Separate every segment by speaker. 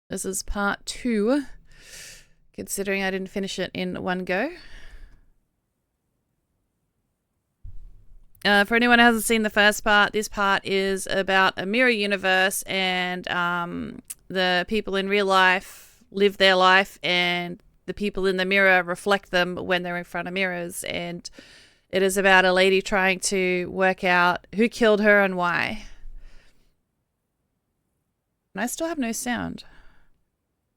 Speaker 1: This is part 2, considering I didn't finish it in one go. For anyone who hasn't seen the first part, this part is about a mirror universe and the people in real life live their life and the people in the mirror reflect them when they're in front of mirrors. And it is about a lady trying to work out who killed her and why. And I still have no sound.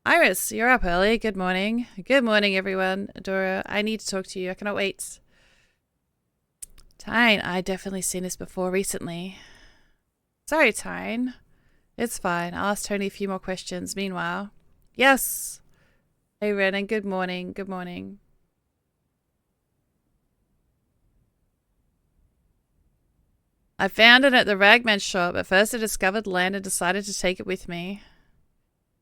Speaker 1: Iris, you're up early. Good morning. Good morning, everyone. Dora, I need to talk to you. I cannot wait. Tyne, I definitely seen this before recently. Sorry, Tyne. It's fine. I'll ask Tony a few more questions. Meanwhile. Yes. Hey, Renan. Good morning. Good morning. I found it at the Ragman shop. At first I discovered land and decided to take it with me.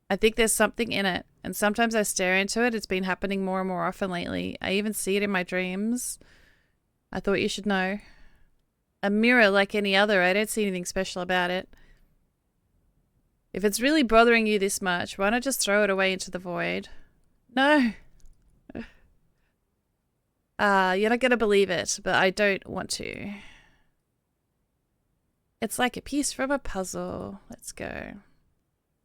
Speaker 1: I think there's something in it, and sometimes I stare into it. It's been happening more and more often lately. I even see it in my dreams. I thought you should know. A mirror like any other. I don't see anything special about it. If it's really bothering you this much, why not just throw it away into the void? No. You're not going to believe it, but I don't want to. It's like a piece from a puzzle. Let's go.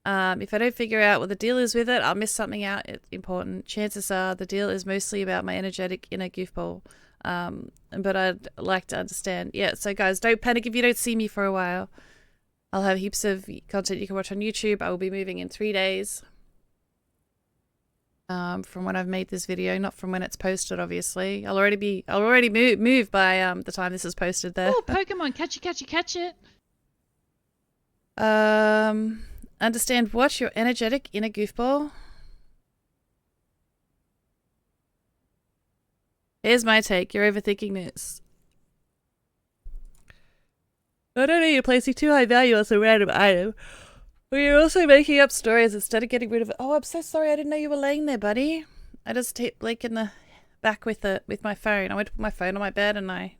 Speaker 1: If I don't figure out what the deal is with it, I'll miss something out important. Chances are the deal is mostly about my energetic inner goofball. But I'd like to understand. Yeah, so guys, don't panic if you don't see me for a while. I'll have heaps of content you can watch on YouTube. I will be moving in 3 days. From when I've made this video, not from when it's posted, obviously. I'll already move by the time this is posted there.
Speaker 2: Oh, Pokemon, catch it.
Speaker 1: Understand what? Your energetic inner goofball? Here's my take. You're overthinking this. I don't need you placing too high value on some random item. But you're also making up stories instead of getting rid of it. Oh, I'm so sorry. I didn't know you were laying there, buddy. I just hit Blake in the back with my phone. I went to put my phone on my bed and I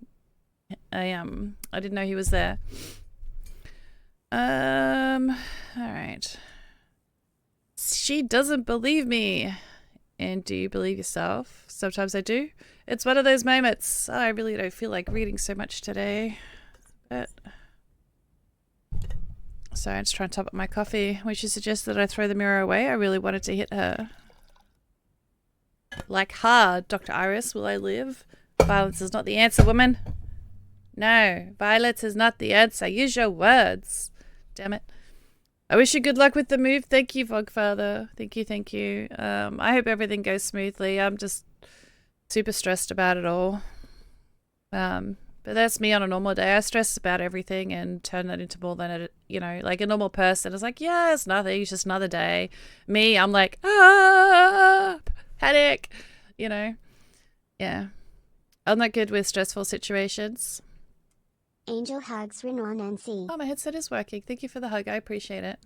Speaker 1: didn't know he was there. All right. She doesn't believe me. And do you believe yourself? Sometimes I do. It's one of those moments. I really don't feel like reading so much today. But sorry, I'm just trying to top up my coffee. When she suggested that I throw the mirror away, I really wanted to hit her. Like hard, Dr. Iris, will I live? Violence is not the answer, woman. No, violence is not the answer. Use your words. Damn it. I wish you good luck with the move. Thank you, Vogfather. Thank you. I hope everything goes smoothly. I'm just super stressed about it all. But that's me on a normal day. I stress about everything and turn that into more than it, like a normal person is like, yeah, it's nothing. It's just another day. Me, I'm like, panic, Yeah. I'm not good with stressful situations.
Speaker 3: Angel hugs Renoir Nancy.
Speaker 1: Oh, my headset is working. Thank you for the hug. I appreciate it.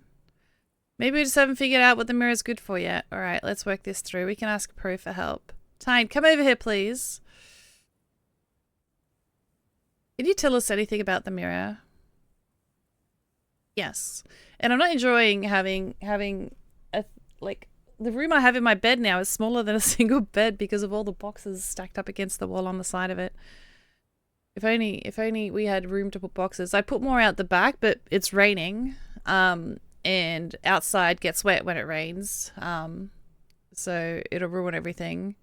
Speaker 1: Maybe we just haven't figured out what the mirror is good for yet. All right, let's work this through. We can ask Pro for help. Tyne, come over here, please. Can you tell us anything about the mirror? Yes. And I'm not enjoying having a, the room I have in my bed now is smaller than a single bed because of all the boxes stacked up against the wall on the side of it. If only we had room to put boxes. I put more out the back, but it's raining. And outside gets wet when it rains. So it'll ruin everything.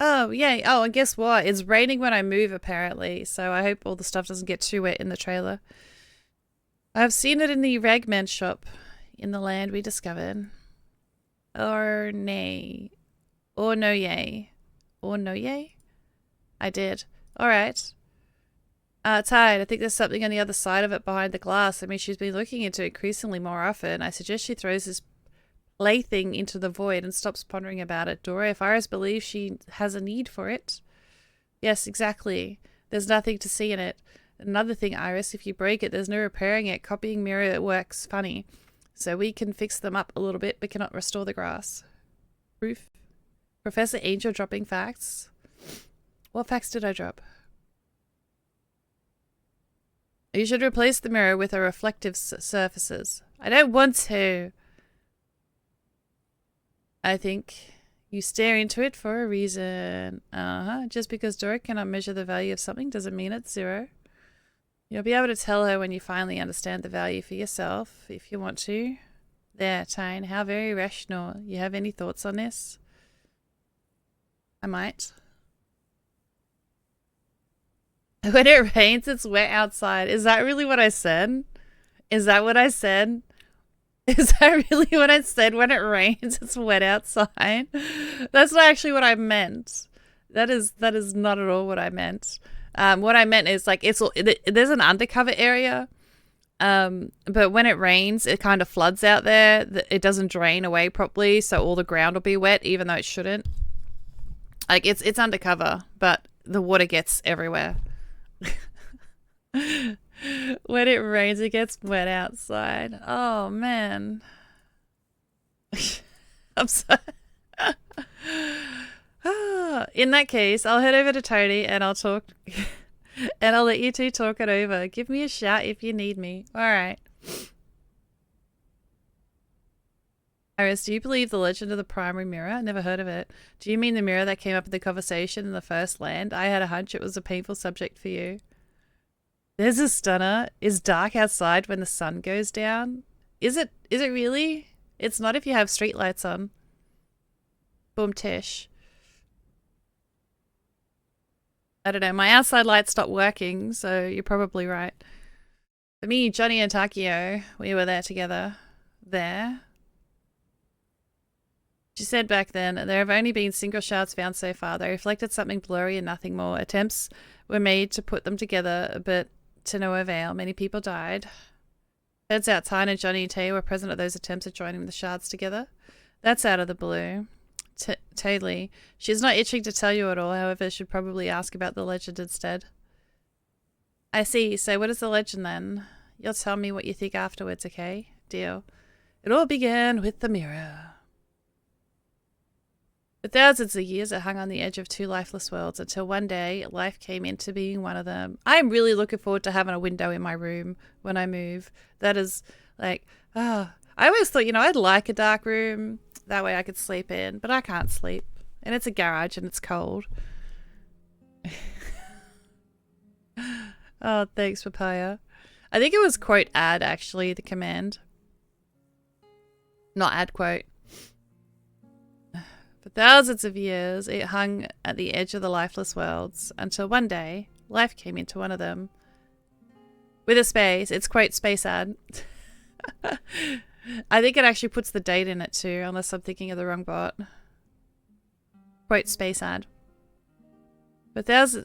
Speaker 1: Oh, yay. Oh, and guess what? It's raining when I move, apparently. So I hope all the stuff doesn't get too wet in the trailer. I've seen it in the Ragman shop in the land we discovered. Or nay. Or no yay. Or no yay? I did. Alright. Tide, I think there's something on the other side of it behind the glass. I mean, she's been looking into it increasingly more often. I suggest she throws this plaything into the void and stops pondering about it. Dora, if Iris believes she has a need for it. Yes, exactly. There's nothing to see in it. Another thing, Iris, if you break it, there's no repairing it. Copying mirror works funny. So we can fix them up a little bit, but cannot restore the grass. Proof. Professor Angel dropping facts. What facts did I drop? You should replace the mirror with a reflective surfaces. I don't want to. I think you stare into it for a reason. Just because Dora cannot measure the value of something doesn't mean it's zero. You'll be able to tell her when you finally understand the value for yourself, if you want to. There, Tyne, how very rational. You have any thoughts on this? I might. When it rains, it's wet outside. Is that really what I said? Is that what I said? Is that really what I said? When it rains, it's wet outside. That's not actually what I meant. That is not at all what I meant. What I meant is like there's an undercover area, but when it rains, it kind of floods out there. It doesn't drain away properly, so all the ground will be wet, even though it shouldn't. Like it's undercover, but the water gets everywhere. When it rains, it gets wet outside. Oh man. I'm sorry. In that case, I'll head over to Tony and I'll talk and I'll let you two talk it over. Give me a shout if you need me. Alright. Iris, do you believe the legend of the primary mirror? Never heard of it. Do you mean the mirror that came up in the conversation in the first land? I had a hunch it was a painful subject for you. There's a stunner. Is dark outside when the sun goes down? Is it really? It's not if you have streetlights on. Boom tish. I don't know. My outside lights stopped working, so you're probably right. For me, Johnny and Takio, we were there together. There. She said back then, there have only been single shards found so far. They reflected something blurry and nothing more. Attempts were made to put them together, but to no avail. Many people died. Turns out Tyne and Johnny and Tay were present at those attempts at joining the shards together. That's out of the blue. Totally. She's not itching to tell you at all, however, should probably ask about the legend instead. I see. So what is the legend then? You'll tell me what you think afterwards, okay? Deal. It all began with the mirror. For thousands of years, it hung on the edge of two lifeless worlds until one day, life came into being one of them. I'm really looking forward to having a window in my room when I move. That is like, I always thought, I'd like a dark room. That way I could sleep in, but I can't sleep. And it's a garage and it's cold. Oh, thanks, Papaya. I think it was quote add, actually, the command. Not add quote. For thousands of years, it hung at the edge of the lifeless worlds until one day, life came into one of them. With a space, it's quote space ad. I think it actually puts the date in it too, unless I'm thinking of the wrong bot. Quote space ad. But I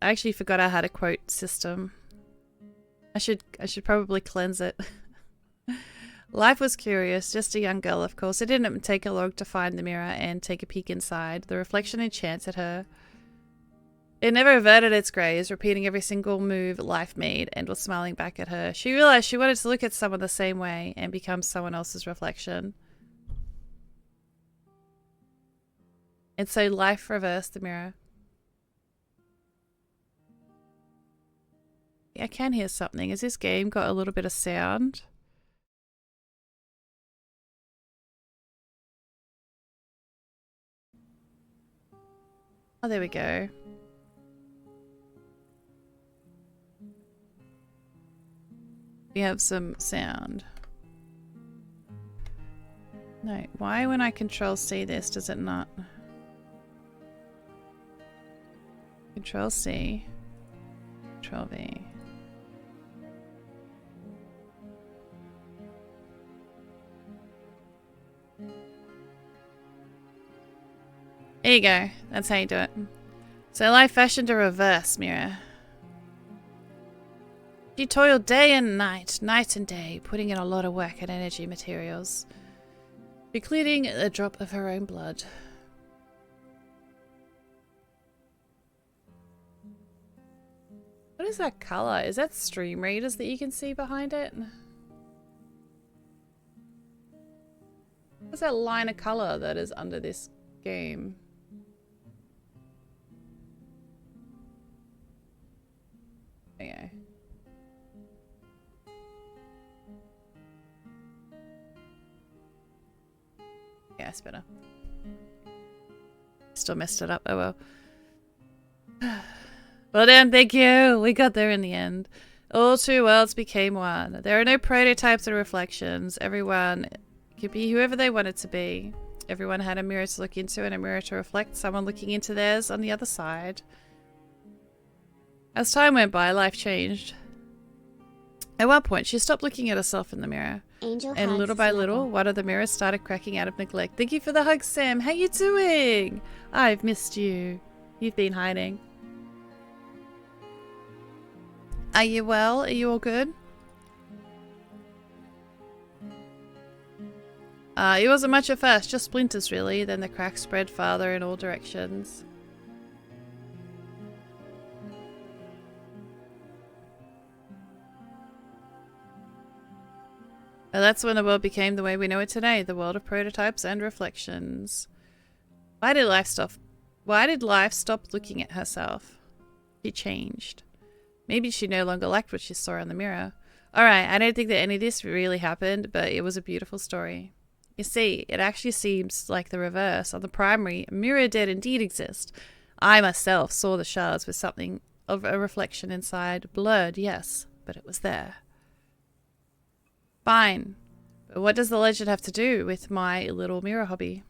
Speaker 1: actually forgot I had a quote system. I should probably cleanse it. Life was curious, just a young girl, of course. It didn't take her long to find the mirror and take a peek inside. The reflection enchanted her. It never averted its gaze, repeating every single move life made, and was smiling back at her. She realized she wanted to look at someone the same way and become someone else's reflection. And so life reversed the mirror. I can hear something. Has this game got a little bit of sound? Oh, there we go. We have some sound. No, why when I control C this does it not? Control C. Control V. There you go. That's how you do it. So life fashioned a reverse mirror. She toiled day and night and day, putting in a lot of work and energy materials, including a drop of her own blood. What is that color? Is that stream readers that you can see behind it? What's that line of color that is under this game? Okay. my spinner. Still messed it up. Oh well. Well done, thank you. We got there in the end. All two worlds became one. There are no prototypes or reflections. Everyone could be whoever they wanted to be. Everyone had a mirror to look into and a mirror to reflect someone looking into theirs on the other side. As time went by, life changed. At one point, she stopped looking at herself in the mirror.
Speaker 3: Angel
Speaker 1: And
Speaker 3: hugs
Speaker 1: little by
Speaker 3: Snuggle.
Speaker 1: little, one of the mirrors started cracking out of neglect. Thank you for the hug, Sam. How you doing? I've missed you. You've been hiding. Are you well? Are you all good? It wasn't much at first, just splinters really. Then the cracks spread farther in all directions. And that's when the world became the way we know it today, the world of prototypes and reflections. Why did life stop looking at herself? She changed. Maybe she no longer liked what she saw in the mirror. Alright, I don't think that any of this really happened, but it was a beautiful story. You see, it actually seems like the reverse. On the primary, a mirror did indeed exist. I myself saw the shards with something of a reflection inside. Blurred, yes, but it was there. Fine. But what does the legend have to do with my little mirror hobby?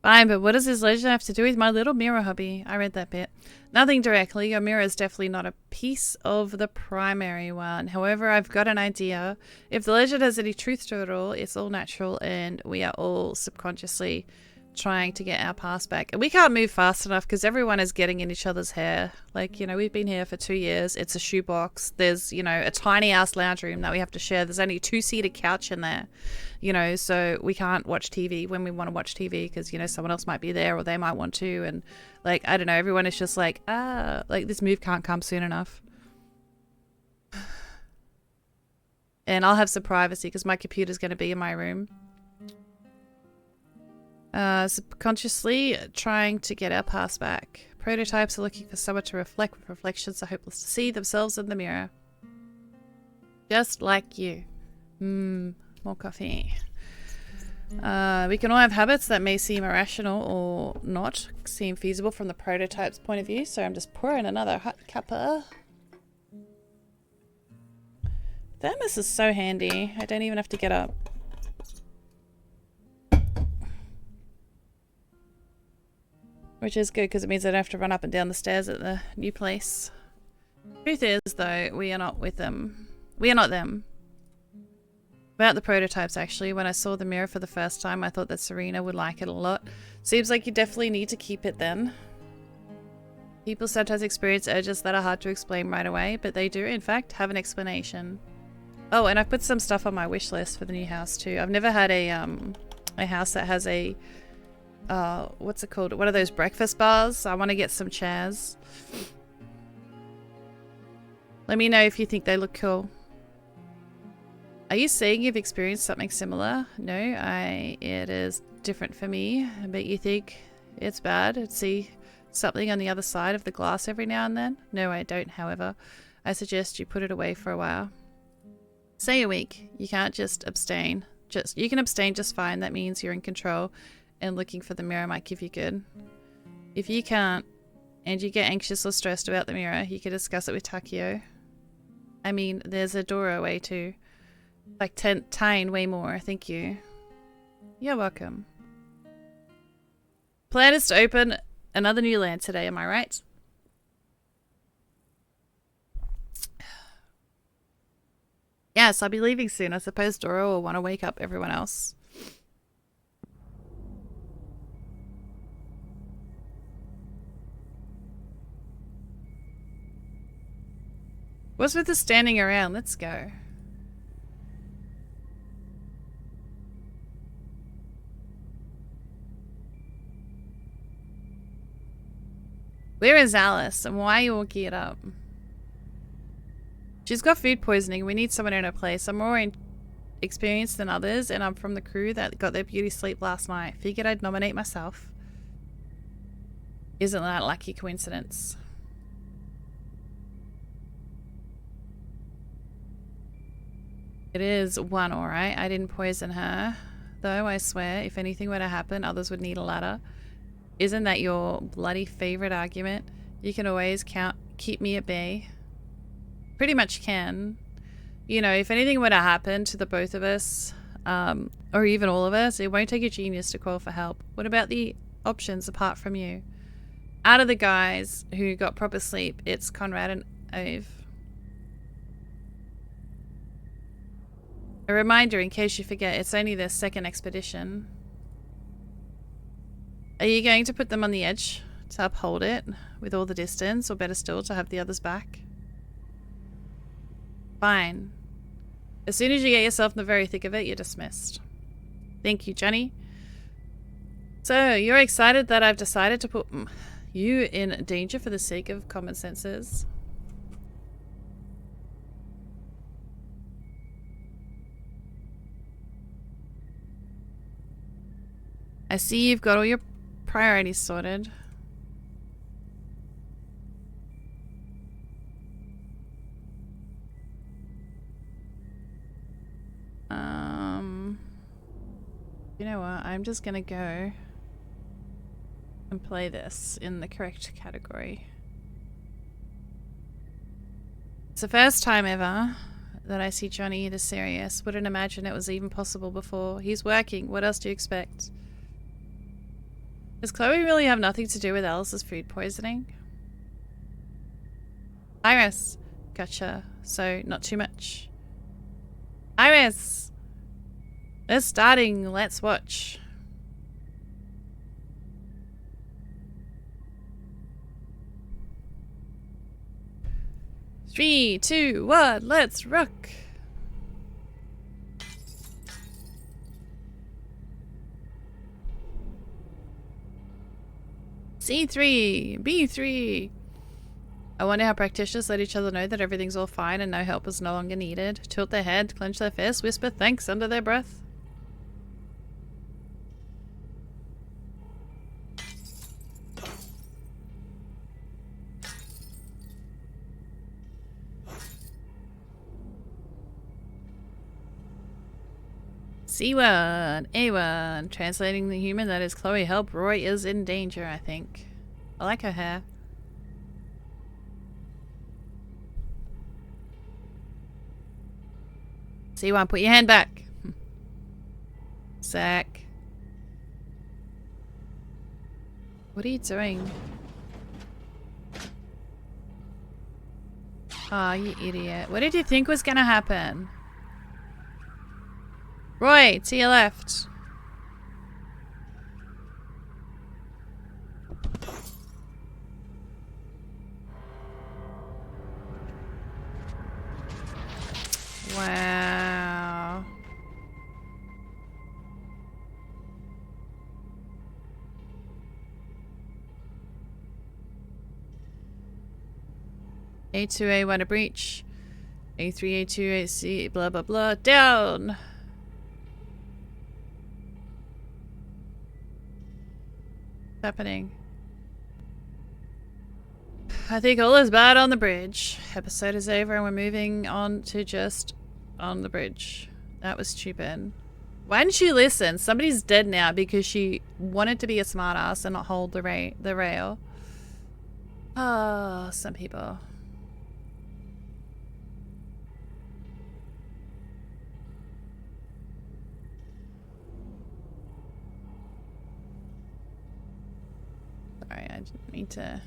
Speaker 1: Fine, but what does this legend have to do with my little mirror hobby? I read that bit. Nothing directly. Your mirror is definitely not a piece of the primary one. However, I've got an idea. If the legend has any truth to it all, it's all natural and we are all subconsciously trying to get our past back. And we can't move fast enough because everyone is getting in each other's hair. Like, you know, we've been here for 2 years. It's a shoebox. There's, you know, a tiny ass lounge room that we have to share. There's only a 2-seater couch in there, you know, so we can't watch TV when we want to watch TV because, you know, someone else might be there or they might want to. And like, I don't know, everyone is just like, like this move can't come soon enough. And I'll have some privacy because my computer's going to be in my room. Subconsciously trying to get our past back. Prototypes are looking for someone to reflect with reflections are hopeless to see themselves in the mirror. Just like you. More coffee. We can all have habits that may seem irrational or not seem feasible from the prototype's point of view, so I'm just pouring another hot cuppa. Thermos is so handy. I don't even have to get up. Which is good because it means I don't have to run up and down the stairs at the new place. Truth is, though, we are not with them. We are not them. About the prototypes, actually, when I saw the mirror for the first time, I thought that Serena would like it a lot. Seems like you definitely need to keep it then. People sometimes experience urges that are hard to explain right away, but they do, in fact, have an explanation. Oh, and I've put some stuff on my wish list for the new house, too. I've never had a house that has a... what's it called? One of those breakfast bars. I want to get some chairs. Let me know if you think they look cool. Are you saying you've experienced something similar? No, it is different for me. But you think it's bad to see something on the other side of the glass every now and then? No, I don't, however. I suggest you put it away for a while. Say a week. You can't just abstain. You can abstain just fine. That means you're in control. And looking for the mirror might give you good. If you can't, and you get anxious or stressed about the mirror, you can discuss it with Takio. I mean, there's a doorway too. Like 10 way more, thank you. You're welcome. Plan is to open another new land today, am I right? Yes, I'll be leaving soon. I suppose Dora will want to wake up everyone else. What's with the standing around? Let's go. Where is Alice and why are you all geared up? She's got food poisoning. We need someone in her place. I'm more experienced than others and I'm from the crew that got their beauty sleep last night. Figured I'd nominate myself. Isn't that a lucky coincidence? It is one, alright. I didn't poison her. though, I swear, if anything were to happen, others would need a ladder. Isn't that your bloody favorite argument? You can always keep me at bay. Pretty much can. You know, if anything were to happen to the both of us, or even all of us, it won't take a genius to call for help. What about the options apart from you? Out of the guys who got proper sleep, it's Conrad and Ove. A reminder in case you forget, it's only their second expedition. Are you going to put them on the edge to uphold it with all the distance, or better still, to have the others back? Fine. As soon as you get yourself in the very thick of it, you're dismissed. Thank you, Jenny. So, you're excited that I've decided to put you in danger for the sake of common senses? I see you've got all your priorities sorted. You know what? I'm just gonna go and play this in the correct category. It's the first time ever that I see Johnny this serious. Wouldn't imagine it was even possible before. He's working. What else do you expect? Does Chloe really have nothing to do with Alice's food poisoning? Iris. Gotcha. So, not too much. Iris! It's starting. Let's watch. Three, two, one, let's rock! C3, B3. I wonder how practitioners let each other know that everything's all fine and no help is no longer needed. Tilt their head, clench their fists, whisper thanks under their breath. C1, A1, translating the human that is Chloe. Help, Roy is in danger, I think. I like her hair. C1, put your hand back. Zach. What are you doing? Oh, you idiot. What did you think was gonna happen? Roy, to your left. Wow. A2, A1 a breach. A3, A2, AC, blah, blah, blah. Down! What's happening? I think all is bad on the bridge. Episode is over and we're moving on to just on the bridge. That was stupid. Why didn't she listen? Somebody's dead now because she wanted to be a smartass and not hold the rail. Oh, some people. Sorry, I didn't mean to.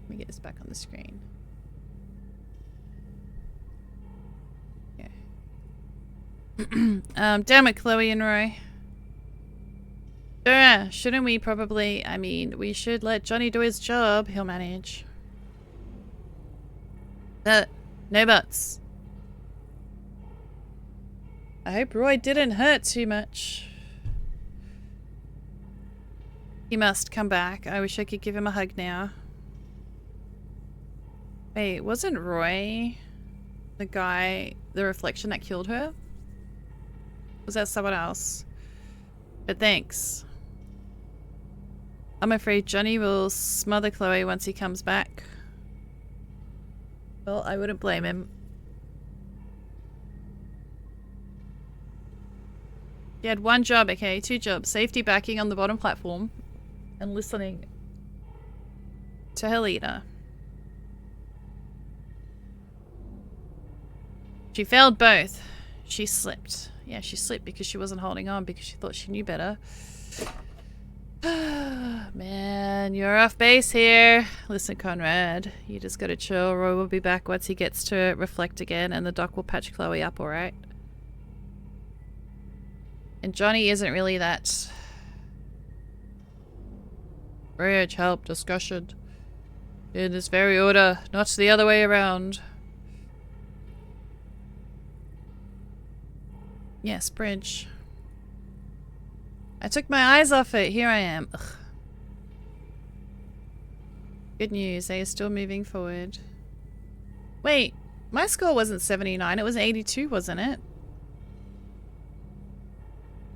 Speaker 1: Let me get this back on the screen. Yeah. Damn it, Chloe and Roy. Shouldn't we probably, I mean, we should let Johnny do his job. He'll manage. No buts. I hope Roy didn't hurt too much. He must come back. I wish I could give him a hug now. Wait, wasn't Roy the guy, the reflection that killed her? Was that someone else? But thanks. I'm afraid Johnny will smother Chloe once he comes back. Well, I wouldn't blame him. You had one job, okay? 2 jobs. Safety backing on the bottom platform and listening to her leader. She failed both. She slipped. Yeah, she slipped because she wasn't holding on because she thought she knew better. Man, you're off base here. Listen, Conrad, you just gotta chill. Roy will be back once he gets to reflect again, and the doc will patch Chloe up, alright? And Johnny isn't really that... Bridge, help, discussion. In this very order, not the other way around. Yes, bridge. I took my eyes off it. Here I am. Ugh. Good news. They are still moving forward. Wait. My score wasn't 79. It was 82, wasn't it?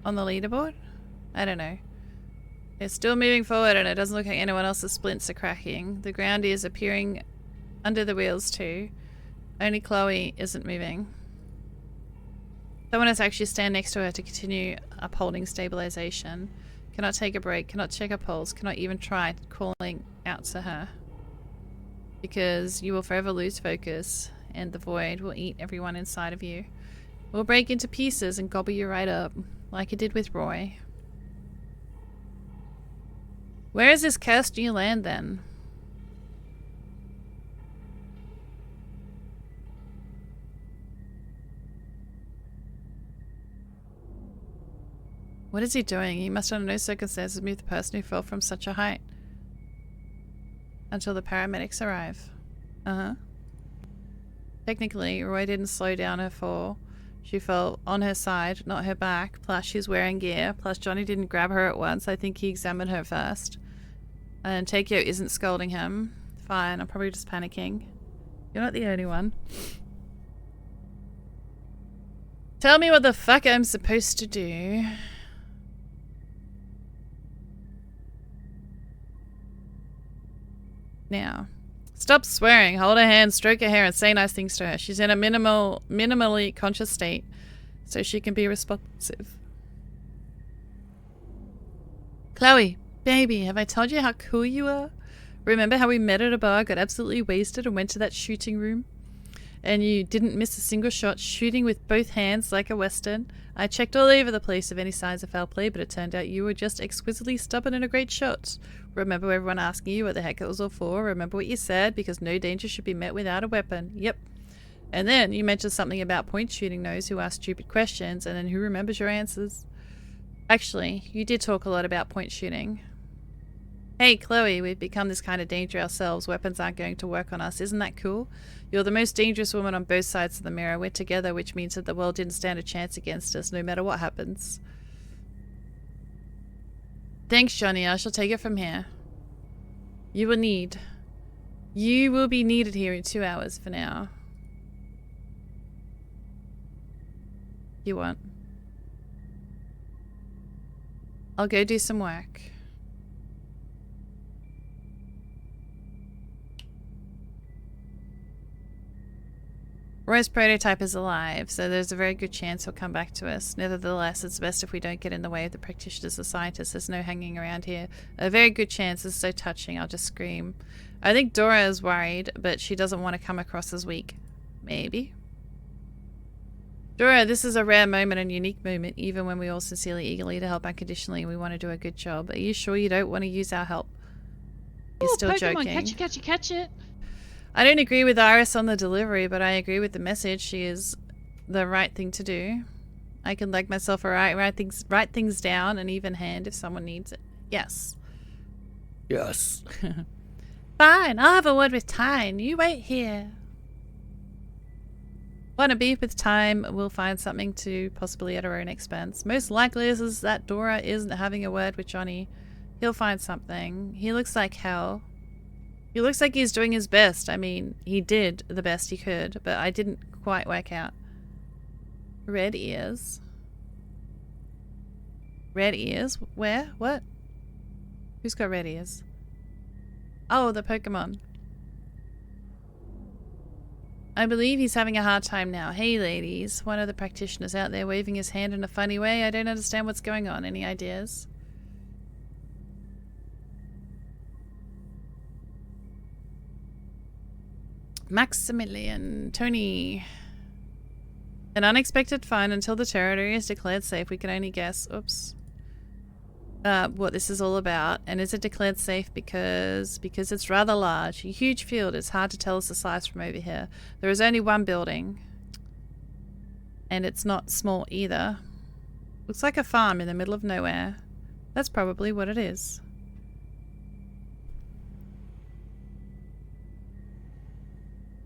Speaker 1: On the leaderboard? I don't know. They're still moving forward and it doesn't look like anyone else's splints are cracking. The ground is appearing under the wheels too. Only Chloe isn't moving. Someone has to actually stand next to her to continue upholding stabilization. Cannot take a break, cannot check her pulse, cannot even try calling out to her. Because you will forever lose focus and the void will eat everyone inside of you. It will break into pieces and gobble you right up, like it did with Roy. Where is this cursed new land then? What is he doing? He must under no circumstances meet the person who fell from such a height. Until the paramedics arrive. Uh-huh. Technically, Roy didn't slow down her fall. She fell on her side, not her back. Plus, she's wearing gear. Plus, Johnny didn't grab her at once. I think he examined her first. And Takeo isn't scolding him. Fine, I'm probably just panicking. You're not the only one. Tell me what the fuck I'm supposed to do. Now, stop swearing, hold her hand, stroke her hair, and say nice things to her. She's in a minimally conscious state, so she can be responsive. Chloe, baby, have I told you how cool you are? Remember how we met at a bar, got absolutely wasted, and went to that shooting room? And you didn't miss a single shot, shooting with both hands like a Western. I checked all over the place for any signs of foul play, but it turned out you were just exquisitely stubborn and a great shot. Remember everyone asking you what the heck it was all for? Remember what you said? Because no danger should be met without a weapon. Yep. And then you mentioned something about point shooting those who ask stupid questions, and then who remembers your answers? Actually, you did talk a lot about point shooting. Hey, Chloe, we've become this kind of danger ourselves. Weapons aren't going to work on us. Isn't that cool? You're the most dangerous woman on both sides of the mirror. We're together, which means that the world didn't stand a chance against us, no matter what happens. Thanks, Johnny. I shall take it from here. You will be needed here in 2 hours for now. You won't. I'll go do some work. Roy's prototype is alive, so there's a very good chance he'll come back to us. Nevertheless, it's best if we don't get in the way of the practitioners or scientists. There's no hanging around here. A very good chance. It's so touching, I'll just scream. I think Dora is worried, but she doesn't want to come across as weak. Maybe. Dora, this is a rare moment and unique moment, even when we all sincerely, eagerly to help unconditionally and we want to do a good job. Are you sure you don't want to use our help? You're
Speaker 2: Ooh,
Speaker 1: still
Speaker 2: Pokemon,
Speaker 1: joking.
Speaker 2: catch it, catch it, catch it.
Speaker 1: I don't agree with Iris on the delivery, but I agree with the message. She is the right thing to do. I can leg myself alright, write things down, and even hand if someone needs it. Yes.
Speaker 4: Yes.
Speaker 1: Fine, I'll have a word with Tyne. You wait here. Want to beef with time, we'll find something to possibly at our own expense. Most likely is that Dora isn't having a word with Johnny. He'll find something. He looks like hell. He looks like he's doing his best. I mean, he did the best he could, but I didn't quite work out. Red ears. Red ears? Where? What? Who's got red ears? Oh, the Pokemon. I believe he's having a hard time now. Hey, ladies. One of the practitioners out there waving his hand in a funny way. I don't understand what's going on. Any ideas? Maximilian. Tony. An unexpected find until the territory is declared safe. We can only guess. Oops. What this is all about. And is it declared safe because it's rather large? A huge field. It's hard to tell the size from over here. There is only one building. And it's not small either. Looks like a farm in the middle of nowhere. That's probably what it is.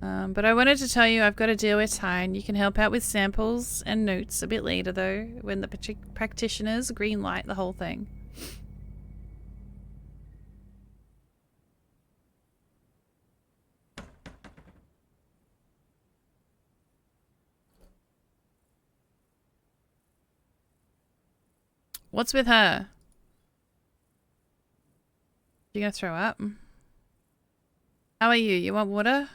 Speaker 1: But I wanted to tell you I've got a deal with Tyne. You can help out with samples and notes a bit later though, when the practitioners green light the whole thing. What's with her? You gonna throw up? How are you? You want water?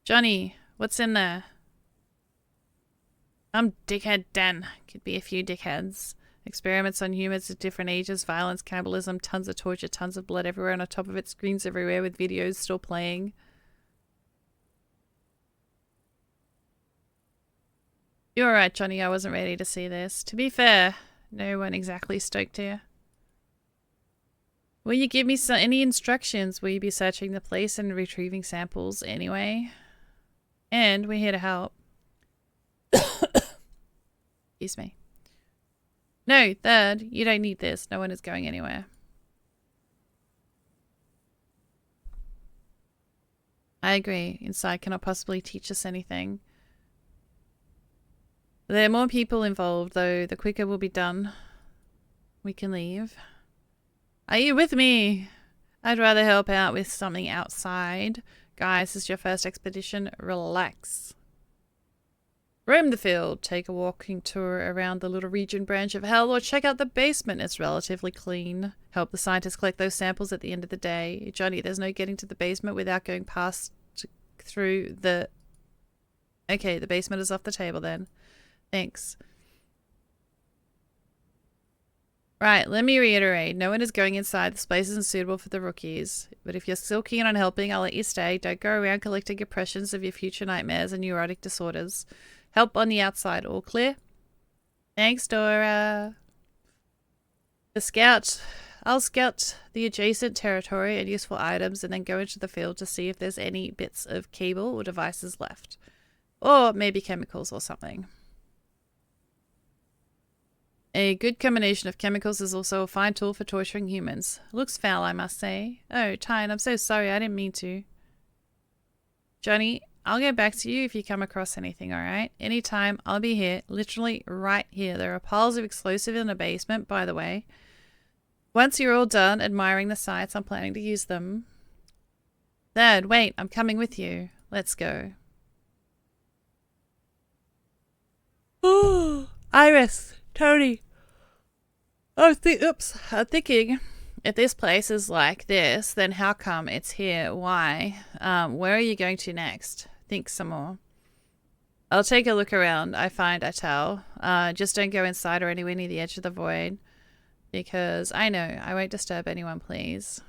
Speaker 1: Johnny, what's in there? Dickhead Dan. Could be a few dickheads. Experiments on humans at different ages, violence, cannibalism, tons of torture, tons of blood everywhere, and on top of it, screens everywhere with videos still playing. You're right, Johnny. I wasn't ready to see this. To be fair, no one exactly stoked here. Will you give me any instructions? Will you be searching the place and retrieving samples anyway? And we're here to help. Excuse me. No, Third, you don't need this. No one is going anywhere. I agree. Inside cannot possibly teach us anything. There are more people involved, though. The quicker we'll be done, we can leave. Are you with me? I'd rather help out with something outside. Guys, this is your first expedition. Relax. Roam the field. Take a walking tour around the little region branch of hell, or check out the basement. It's relatively clean. Help the scientists collect those samples at the end of the day. Johnny, there's no getting to the basement without going through the... Okay, the basement is off the table then. Thanks. Right, let me reiterate. No one is going inside. This place isn't suitable for the rookies. But if you're still keen on helping, I'll let you stay. Don't go around collecting impressions of your future nightmares and neurotic disorders. Help on the outside. All clear? Thanks, Dora. I'll scout the adjacent territory and useful items and then go into the field to see if there's any bits of cable or devices left. Or maybe chemicals or something. A good combination of chemicals is also a fine tool for torturing humans. Looks foul, I must say. Oh, Tyne, I'm so sorry. I didn't mean to. Johnny, I'll get back to you if you come across anything, alright? Anytime, I'll be here. Literally right here. There are piles of explosive in the basement, by the way. Once you're all done admiring the sights, I'm planning to use them. Third, wait, I'm coming with you. Let's go. Oh, Iris. Tony, I'm thinking, if this place is like this, then how come it's here? Why? Where are you going to next? Think some more. I'll take a look around. I tell. Just don't go inside or anywhere near the edge of the void. Because I know, I won't disturb anyone, please.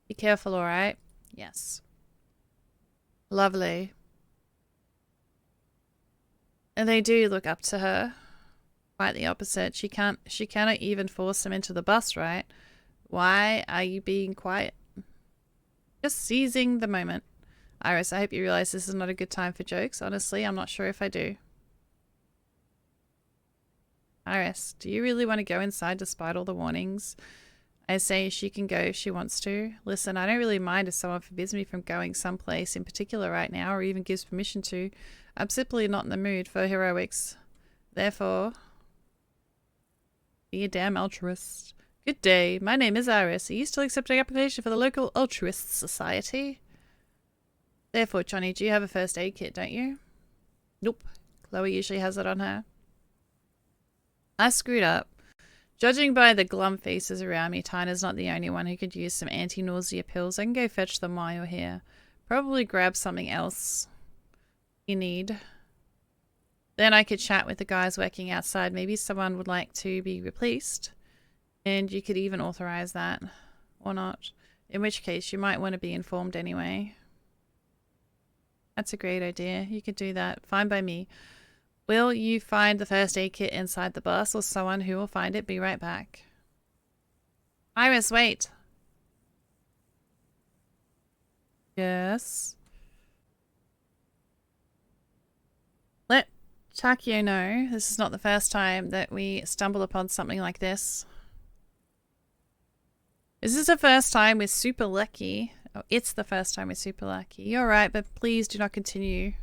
Speaker 1: Be careful, alright? Yes. Lovely. And they do look up to her. Quite the opposite. She cannot even force them into the bus, right? Why are you being quiet? Just seizing the moment. Iris, I hope you realize this is not a good time for jokes. Honestly, I'm not sure if I do. Iris, do you really want to go inside despite all the warnings? I say she can go if she wants to. Listen, I don't really mind if someone forbids me from going someplace in particular right now or even gives permission to. I'm simply not in the mood for heroics. Therefore... be a damn altruist. Good day. My name is Iris. Are you still accepting application for the local altruist society? Therefore, Johnny, do you have a first aid kit, don't you? Nope. Chloe usually has it on her. I screwed up. Judging by the glum faces around me, Tyna's not the only one who could use some anti-nausea pills. I can go fetch them while you're here. Probably grab something else you need. Then I could chat with the guys working outside. Maybe someone would like to be replaced. And you could even authorize that. Or not. In which case, you might want to be informed anyway. That's a great idea. You could do that. Fine by me. Will you find the first aid kit inside the bus, or someone who will find it? Be right back. Iris, wait. Yes. Let Takio know this is not the first time that we stumble upon something like this. Is this the first time we're super lucky? Oh, it's the first time we're super lucky. You're right, but please do not continue.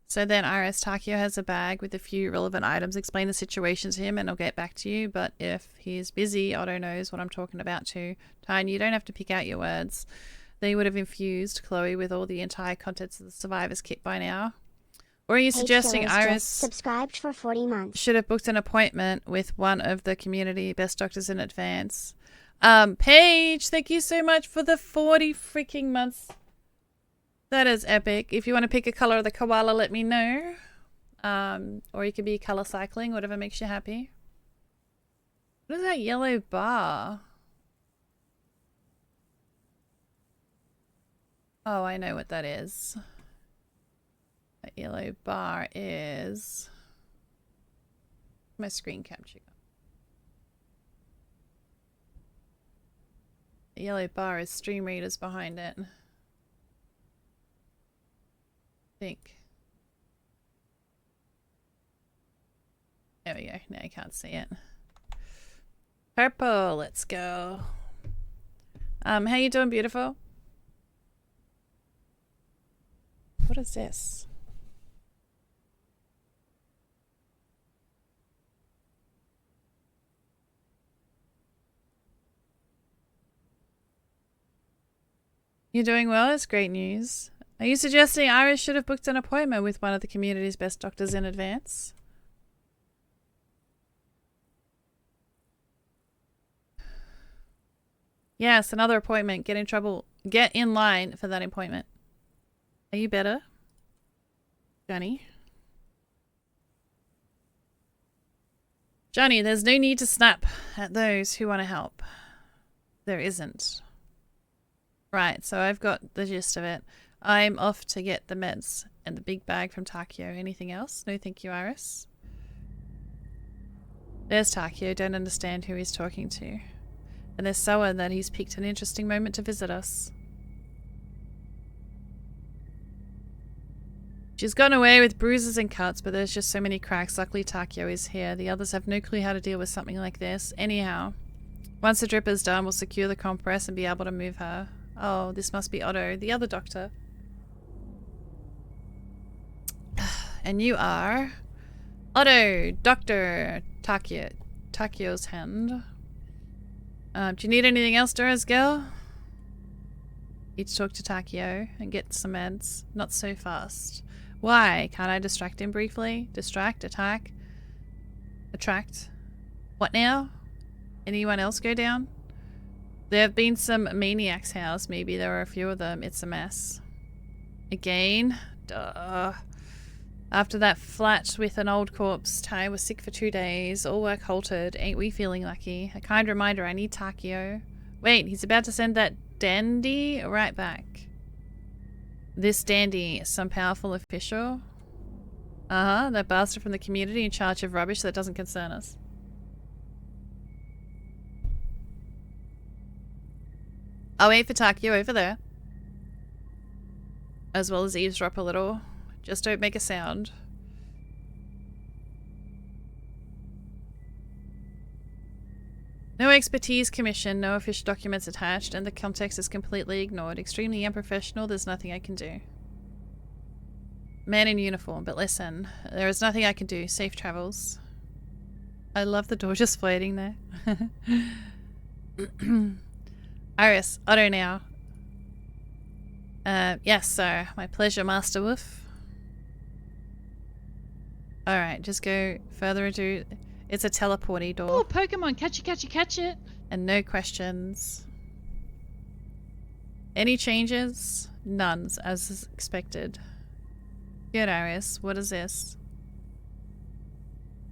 Speaker 1: So then Iris, Takio has a bag with a few relevant items. Explain the situation to him and I'll get back to you. But if he's busy, Otto knows what I'm talking about too. Tyne, you don't have to pick out your words. They would have infused Chloe with all the entire contents of the survivor's kit by now. Or are you suggesting Iris
Speaker 3: subscribed for 40 months.
Speaker 1: Should have booked an appointment with one of the community best doctors in advance? Paige, thank you so much for the 40 freaking months. That is epic. If you want to pick a color of the koala, let me know. Or you could be color cycling, whatever makes you happy. What is that yellow bar? Oh, I know what that is. That yellow bar is my screen capture. The yellow bar is stream readers behind it. Think. There we go. Now you can't see it. Purple. Let's go. How you doing, beautiful? What is this? You're doing well. It's great news. Are you suggesting Iris should have booked an appointment with one of the community's best doctors in advance? Yes, another appointment. Get in trouble. Get in line for that appointment. Are you better, Johnny? Johnny, there's no need to snap at those who want to help. There isn't. Right, so I've got the gist of it. I'm off to get the meds and the big bag from Takio. Anything else? No, thank you, Iris. There's Takio. Don't understand who he's talking to. And there's Soa that he's picked an interesting moment to visit us. She's gone away with bruises and cuts, but there's just so many cracks. Luckily, Takio is here. The others have no clue how to deal with something like this. Anyhow, once the drip is done, we'll secure the compress and be able to move her. Oh, this must be Otto, the other doctor. And you are Otto, Dr. Takio. Takio's hand. Do you need anything else, Dora's girl? Need to talk to Takio and get some meds. Not so fast. Why? Can't I distract him briefly? Distract, attack, attract. What now? Anyone else go down? There have been some maniacs' house. Maybe there are a few of them. It's a mess. Again? Duh. After that flat with an old corpse, Ty was sick for 2 days. All work halted. Ain't we feeling lucky? A kind reminder, I need Takio. Wait, he's about to send that dandy right back. This dandy, some powerful official? Uh-huh, that bastard from the community in charge of rubbish that doesn't concern us. I'll wait for Takio over there. As well as eavesdrop a little. Just don't make a sound. No expertise commission, no official documents attached, and the context is completely ignored. Extremely unprofessional, there's nothing I can do. Man in uniform, but listen, there is nothing I can do. Safe travels. I love the door just floating there. Iris, Otto now. Yes, sir. My pleasure, Master Wolf. Alright, just go further ado. It's a teleporty door.
Speaker 2: Oh, Pokemon, catch it, catch it, catch it.
Speaker 1: And no questions. Any changes? Nuns, as is expected. Good, Iris. What is this?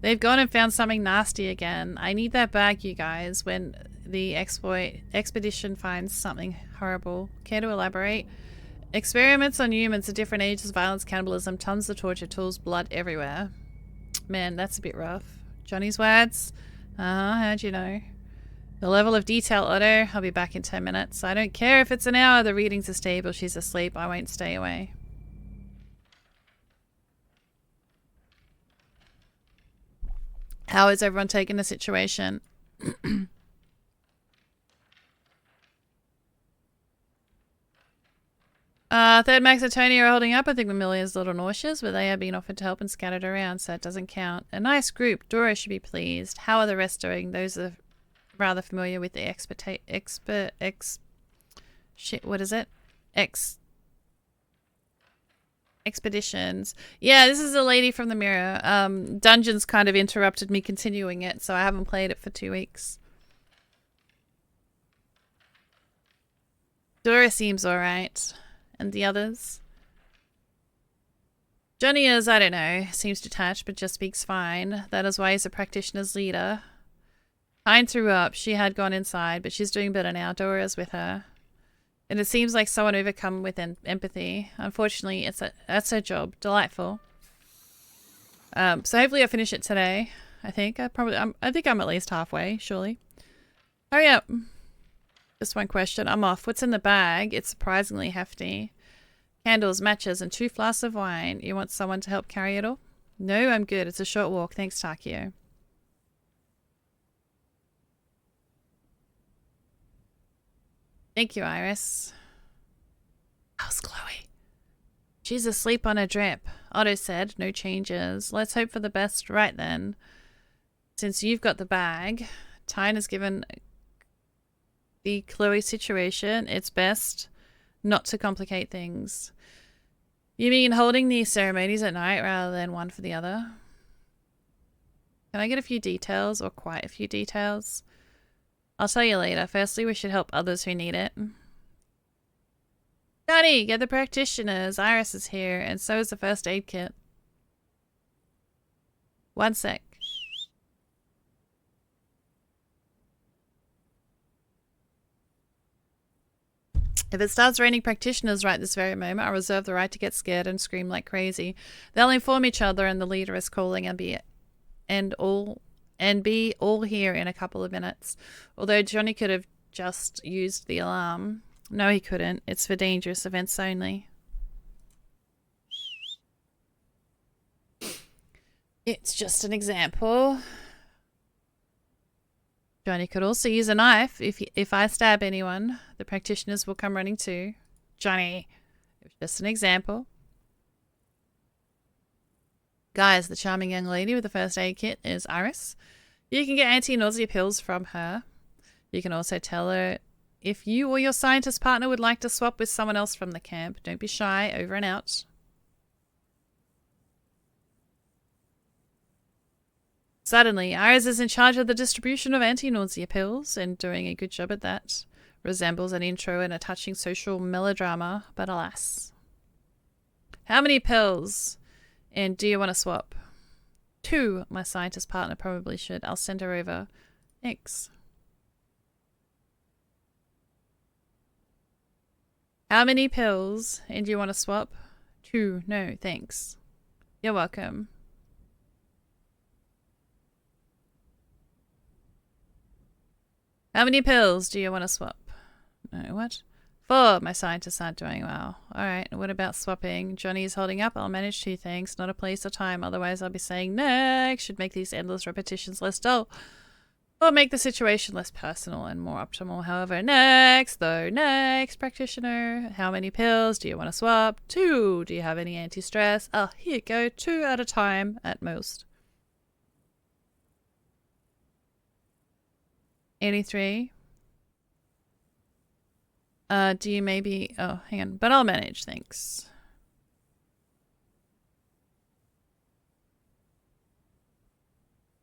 Speaker 1: They've gone and found something nasty again. I need that bag, you guys, when the expedition finds something horrible. Care to elaborate? Experiments on humans at different ages, violence, cannibalism, tons of torture tools, blood everywhere. Man, that's a bit rough. Johnny's words? How'd you know? The level of detail, Otto. I'll be back in 10 minutes. I don't care if it's an hour. The readings are stable. She's asleep. I won't stay away. How is everyone taking the situation? Third Max and Tony are holding up. I think Mamilia's a little nauseous, but they have been offered to help and scattered around, so it doesn't count. A nice group. Dora should be pleased. How are the rest doing? Those are rather familiar with the expeditions. Yeah, this is a lady from the mirror. Dungeons kind of interrupted me continuing it, so I haven't played it for 2 weeks. Dora seems alright. And the others? Johnny is, I don't know, seems detached but just speaks fine. That is why he's a practitioner's leader. Pine threw up. She had gone inside, but she's doing better now. Dora's with her. And it seems like someone overcome with empathy. Unfortunately, that's her job. Delightful. So hopefully I finish it today. I think I think I'm at least halfway, surely. Hurry up. Just one question. I'm off. What's in the bag? It's surprisingly hefty. Candles, matches, and 2 flasks of wine. You want someone to help carry it all? No, I'm good. It's a short walk. Thanks, Takio. Thank you, Iris. How's Chloe? She's asleep on a drip. Otto said, no changes. Let's hope for the best right then. Since you've got the bag, Tyne has given the Chloe situation, it's best not to complicate things. You mean holding these ceremonies at night rather than one for the other? Can I get a few details, or quite a few details? I'll tell you later. Firstly, we should help others who need it. Johnny, get the practitioners. Iris is here, and so is the first aid kit. One sec. If it starts raining practitioners right this very moment, I reserve the right to get scared and scream like crazy. They'll inform each other, and the leader is calling and be all here in a couple of minutes. Although Johnny could have just used the alarm. No, he couldn't. It's for dangerous events only. It's just an example. Johnny could also use a knife. If I stab anyone, the practitioners will come running too. Johnny, it's just an example. Guys, the charming young lady with the first aid kit is Iris. You can get anti-nausea pills from her. You can also tell her if you or your scientist partner would like to swap with someone else from the camp. Don't be shy. Over and out. Suddenly, Iris is in charge of the distribution of anti-nausea pills and doing a good job at that. Resembles an intro in a touching social melodrama, but alas. How many pills? And do you want to swap? 2. My scientist partner probably should. I'll send her over. Thanks. How many pills? And do you want to swap? 2. No, thanks. You're welcome. How many pills do you want to swap? No, what? 4. My scientists aren't doing well. Alright, what about swapping? Johnny's holding up. I'll manage 2 things. Not a place or time. Otherwise, I'll be saying next. Should make these endless repetitions less dull. Or make the situation less personal and more optimal. However, next, though. Next, practitioner. How many pills do you want to swap? 2. Do you have any anti-stress? Oh, here you go. 2 at a time at most. 83. Do you maybe... Oh, hang on. But I'll manage, thanks.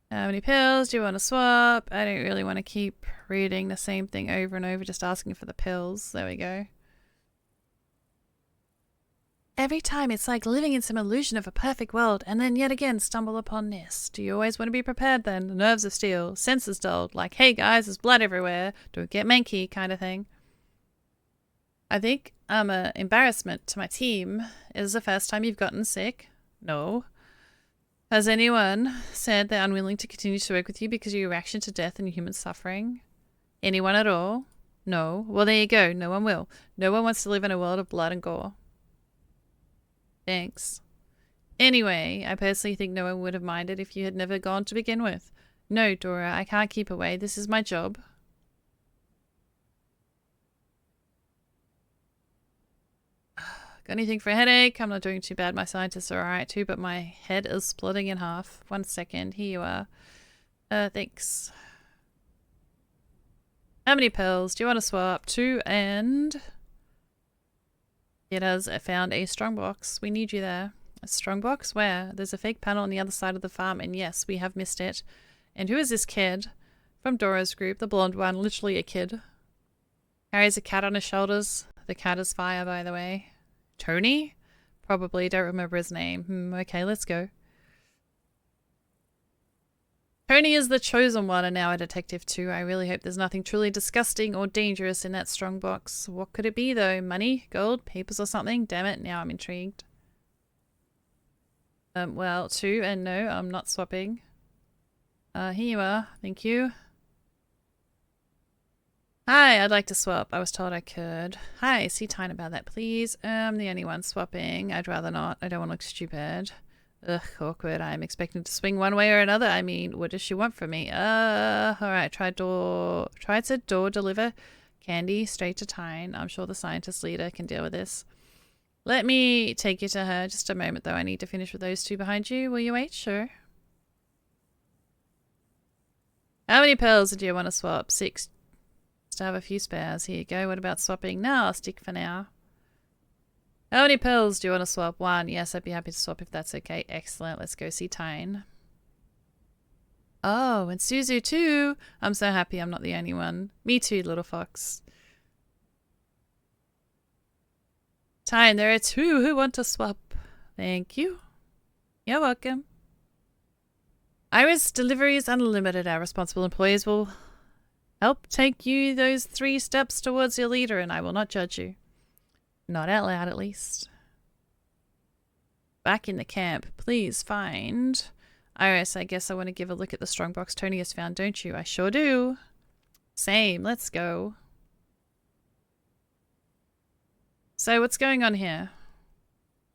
Speaker 1: How many pills do you want to swap? I don't really want to keep reading the same thing over and over, just asking for the pills. There we go. Every time it's like living in some illusion of a perfect world and then yet again stumble upon this. Do you always want to be prepared then? Nerves of steel, senses dulled, like, hey guys, there's blood everywhere, don't get manky kind of thing. I think I'm an embarrassment to my team. Is the first time you've gotten sick? No. Has anyone said they're unwilling to continue to work with you because of your reaction to death and human suffering? Anyone at all? No. Well, there you go. No one will. No one wants to live in a world of blood and gore. Thanks. Anyway, I personally think no one would have minded if you had never gone to begin with. No, Dora, I can't keep away. This is my job. Got anything for a headache? I'm not doing too bad. My scientists are alright too, but my head is splitting in half. 1 second. Here you are. Thanks. How many pills do you want to swap? 2 and... It has found a strongbox. We need you there. A strongbox? Where? There's a fake panel on the other side of the farm, and yes, we have missed it. And who is this kid? From Dora's group, the blonde one, literally a kid. Carries a cat on his shoulders. The cat is fire, by the way. Tony? Probably, don't remember his name. Okay, let's go. Tony is the chosen one and now a detective too. I really hope there's nothing truly disgusting or dangerous in that strongbox. What could it be though? Money? Gold? Papers or something? Damn it, now I'm intrigued. Well, 2 and no, I'm not swapping. Here you are. Thank you. Hi, I'd like to swap. I was told I could. Hi, see Tyne about that, please. I'm the only one swapping. I'd rather not. I don't want to look stupid. Ugh, awkward. I'm expecting to swing one way or another. I mean, what does she want from me? Alright, try to door deliver candy straight to Tyne. I'm sure the scientist leader can deal with this. Let me take you to her. Just a moment, though. I need to finish with those 2 behind you. Will you wait? Sure. How many pills do you want to swap? 6. Just to have a few spares. Here you go. What about swapping? No, I'll stick for now. How many pills do you want to swap? 1. Yes, I'd be happy to swap if that's okay. Excellent. Let's go see Tyne. Oh, and Suzu too. I'm so happy I'm not the only one. Me too, little fox. Tyne, there are 2 who want to swap. Thank you. You're welcome. Iris Deliveries Unlimited. Our responsible employees will help take you those 3 steps towards your leader, and I will not judge you. Not out loud, at least. Back in the camp, please find... Iris, I guess I want to give a look at the strongbox Tony has found, don't you? I sure do. Same, let's go. So, what's going on here?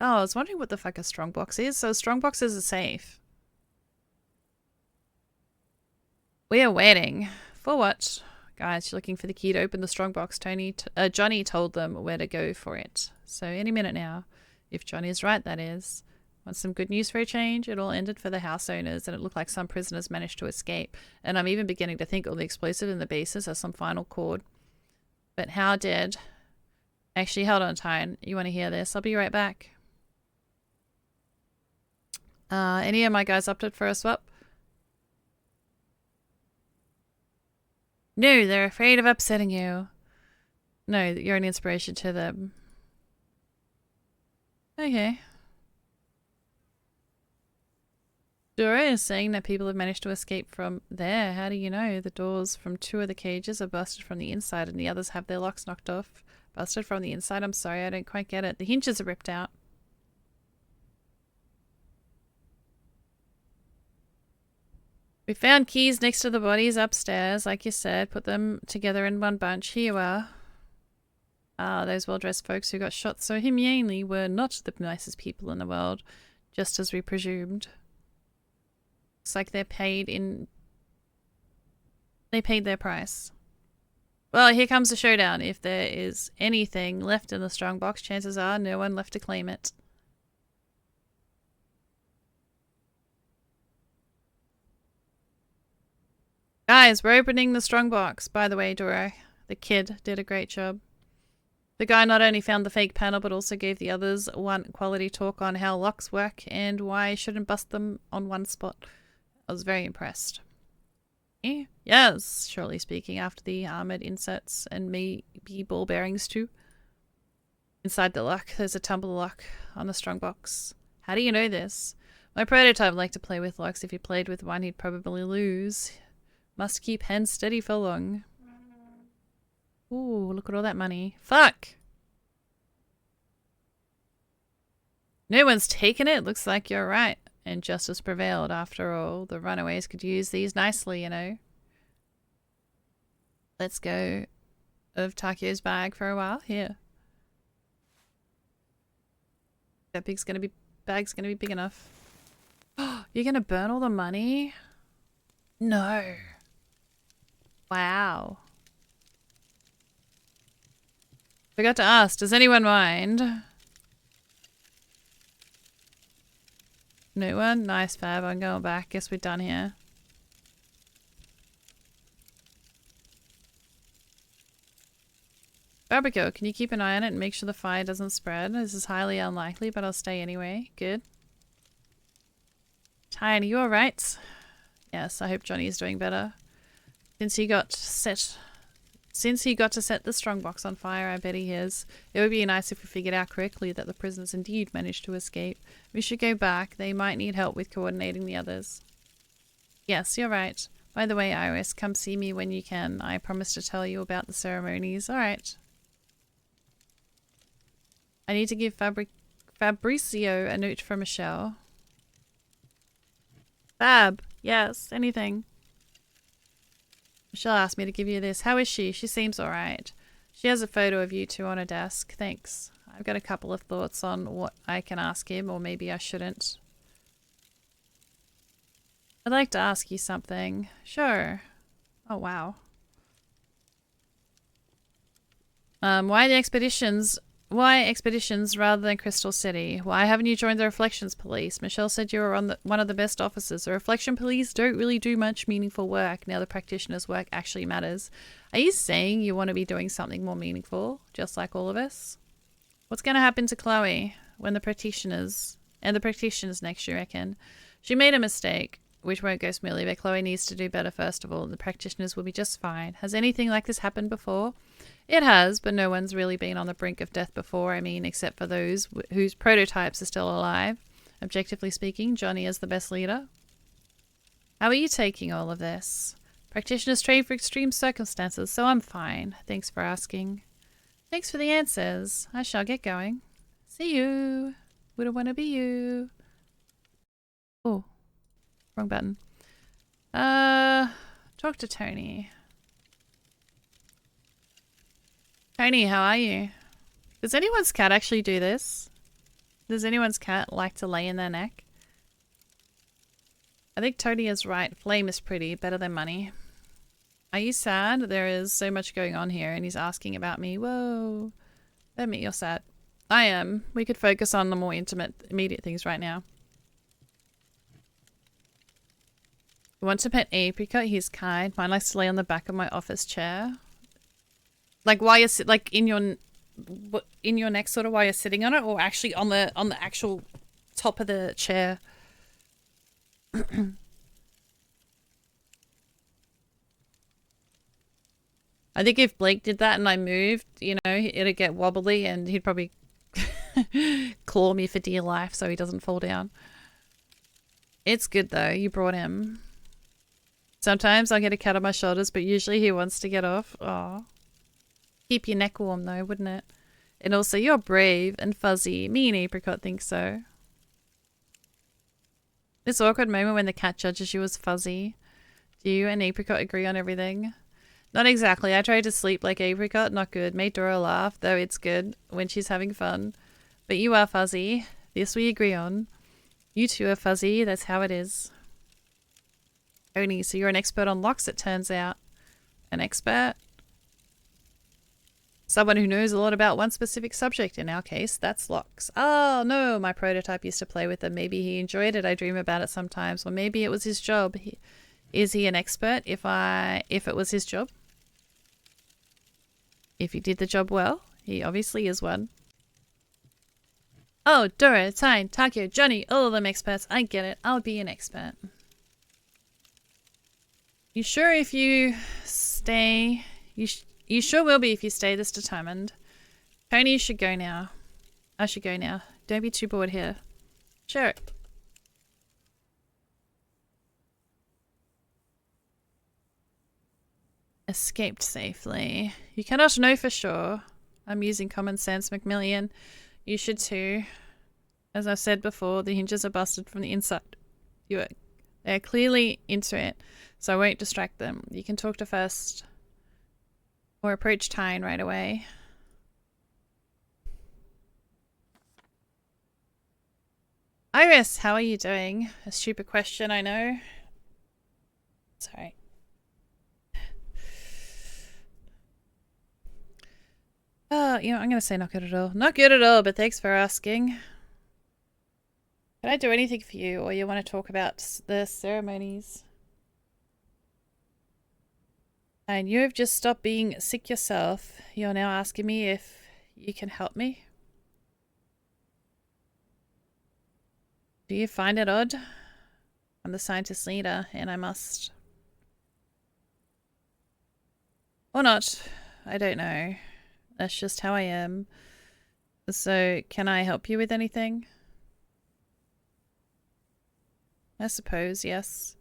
Speaker 1: Oh, I was wondering what the fuck a strongbox is. So, strongbox is a safe. We are waiting. For what? Guys, you're looking for the key to open the strongbox. Johnny told them where to go for it. So any minute now. If Johnny is right, that is. Want some good news for a change? It all ended for the house owners, and it looked like some prisoners managed to escape. And I'm even beginning to think all the explosive in the bases has some final chord. But how did... Actually, hold on, Tyne. You want to hear this? I'll be right back. Any of my guys opted for a swap? No, they're afraid of upsetting you. No, you're an inspiration to them. Okay. Dora is saying that people have managed to escape from there. How do you know? The doors from 2 of the cages are busted from the inside and the others have their locks knocked off. Busted from the inside? I'm sorry, I don't quite get it. The hinges are ripped out. We found keys next to the bodies upstairs, like you said. Put them together in one bunch. Here you are. Ah, those well-dressed folks who got shot so humanely were not the nicest people in the world, just as we presumed. Looks like they paid their price. Well, here comes the showdown. If there is anything left in the strongbox, chances are no one left to claim it. Guys, we're opening the strongbox. By the way, Dora, the kid did a great job. The guy not only found the fake panel, but also gave the others one quality talk on how locks work and why I shouldn't bust them on one spot. I was very impressed. Yes, surely speaking, after the armored inserts and maybe ball bearings too. Inside the lock, there's a tumble lock on the strongbox. How do you know this? My prototype liked to play with locks. If he played with one, he'd probably lose. Must keep hands steady for long. Ooh, look at all that money. Fuck! No one's taken it. Looks like you're right. And justice prevailed after all. The runaways could use these nicely, you know. Let's go of Takio's bag for a while. Here. That bag's gonna be big enough. You're gonna burn all the money? No. Wow. Forgot to ask, does anyone mind? No one? Nice, Fab. I'm going back. Guess we're done here. Barbaco, can you keep an eye on it and make sure the fire doesn't spread? This is highly unlikely, but I'll stay anyway. Good. Tiny, you alright? Yes, I hope Johnny is doing better. Since he got to set the strongbox on fire, I bet he is. It would be nice if we figured out correctly that the prisoners indeed managed to escape. We should go back. They might need help with coordinating the others. Yes, you're right. By the way, Iris, come see me when you can. I promise to tell you about the ceremonies. Alright. I need to give Fabricio a note from Michelle. Fab. Yes, anything. Michelle asked me to give you this. How is she? She seems alright. She has a photo of you two on her desk. Thanks. I've got a couple of thoughts on what I can ask him, or maybe I shouldn't. I'd like to ask you something. Sure. Oh, wow. Why expeditions rather than Crystal City? Why haven't you joined the Reflections Police? Michelle said you were on one of the best officers. The Reflection Police don't really do much meaningful work. Now the practitioner's work actually matters. Are you saying you want to be doing something more meaningful, just like all of us? What's going to happen to Chloe when the practitioners next, you reckon? She made a mistake, which won't go smoothly, but Chloe needs to do better first of all. The practitioners will be just fine. Has anything like this happened before? It has, but no one's really been on the brink of death before. I mean, except for those whose prototypes are still alive. Objectively speaking, Johnny is the best leader. How are you taking all of this? Practitioners train for extreme circumstances, so I'm fine. Thanks for asking. Thanks for the answers. I shall get going. See you. Wouldn't want to be you. Oh, wrong button. Talk to Tony. Tony, how are you? Does anyone's cat actually do this? Does anyone's cat like to lay in their neck? I think Tony is right. Flame is pretty. Better than money. Are you sad? There is so much going on here and he's asking about me. Whoa. Admit you're sad. I am. We could focus on the more intimate, immediate things right now. You want to pet Apricot? He's kind. Mine likes to lay on the back of my office chair. Like while you're like in your neck, sort of while you're sitting on it, or actually on the actual top of the chair. I think if Blake did that and I moved, you know, it'd get wobbly and he'd probably claw me for dear life so he doesn't fall down. It's good though. You brought him. Sometimes I get a cat on my shoulders, but usually he wants to get off. Aw. Keep your neck warm though, wouldn't it? And also you're brave and fuzzy. Me and Apricot think so. This awkward moment when the cat judges you as fuzzy. Do you and Apricot agree on everything? Not exactly. I tried to sleep like Apricot. Not good. Made Dora laugh, though it's good when she's having fun. But you are fuzzy. This we agree on. You two are fuzzy. That's how it is. Tony, so you're an expert on locks, it turns out. An expert? Someone who knows a lot about one specific subject. In our case, that's locks. Oh, no, my prototype used to play with them. Maybe he enjoyed it. I dream about it sometimes. Or maybe it was his job. Is he an expert if it was his job? If he did the job well, he obviously is one. Oh, Dora, Tyne, Takio, Johnny, all of them experts. I get it. I'll be an expert. You sure if you stay... You sure will be if you stay this determined. Tony, you should go now. I should go now. Don't be too bored here. Sure. Escaped safely. You cannot know for sure. I'm using common sense, Macmillian. You should too. As I've said before, the hinges are busted from the inside. They're clearly into it, so I won't distract them. You can talk to first or approach Tyne right away. Iris, how are you doing? A stupid question, I know. Sorry. You know, I'm going to say not good at all. Not good at all, but thanks for asking. Can I do anything for you, or you want to talk about the ceremonies? And you have just stopped being sick yourself. You're now asking me if you can help me? Do you find it odd? I'm the scientist leader, and I must. Or not. I don't know. That's just how I am. So, can I help you with anything? I suppose, yes.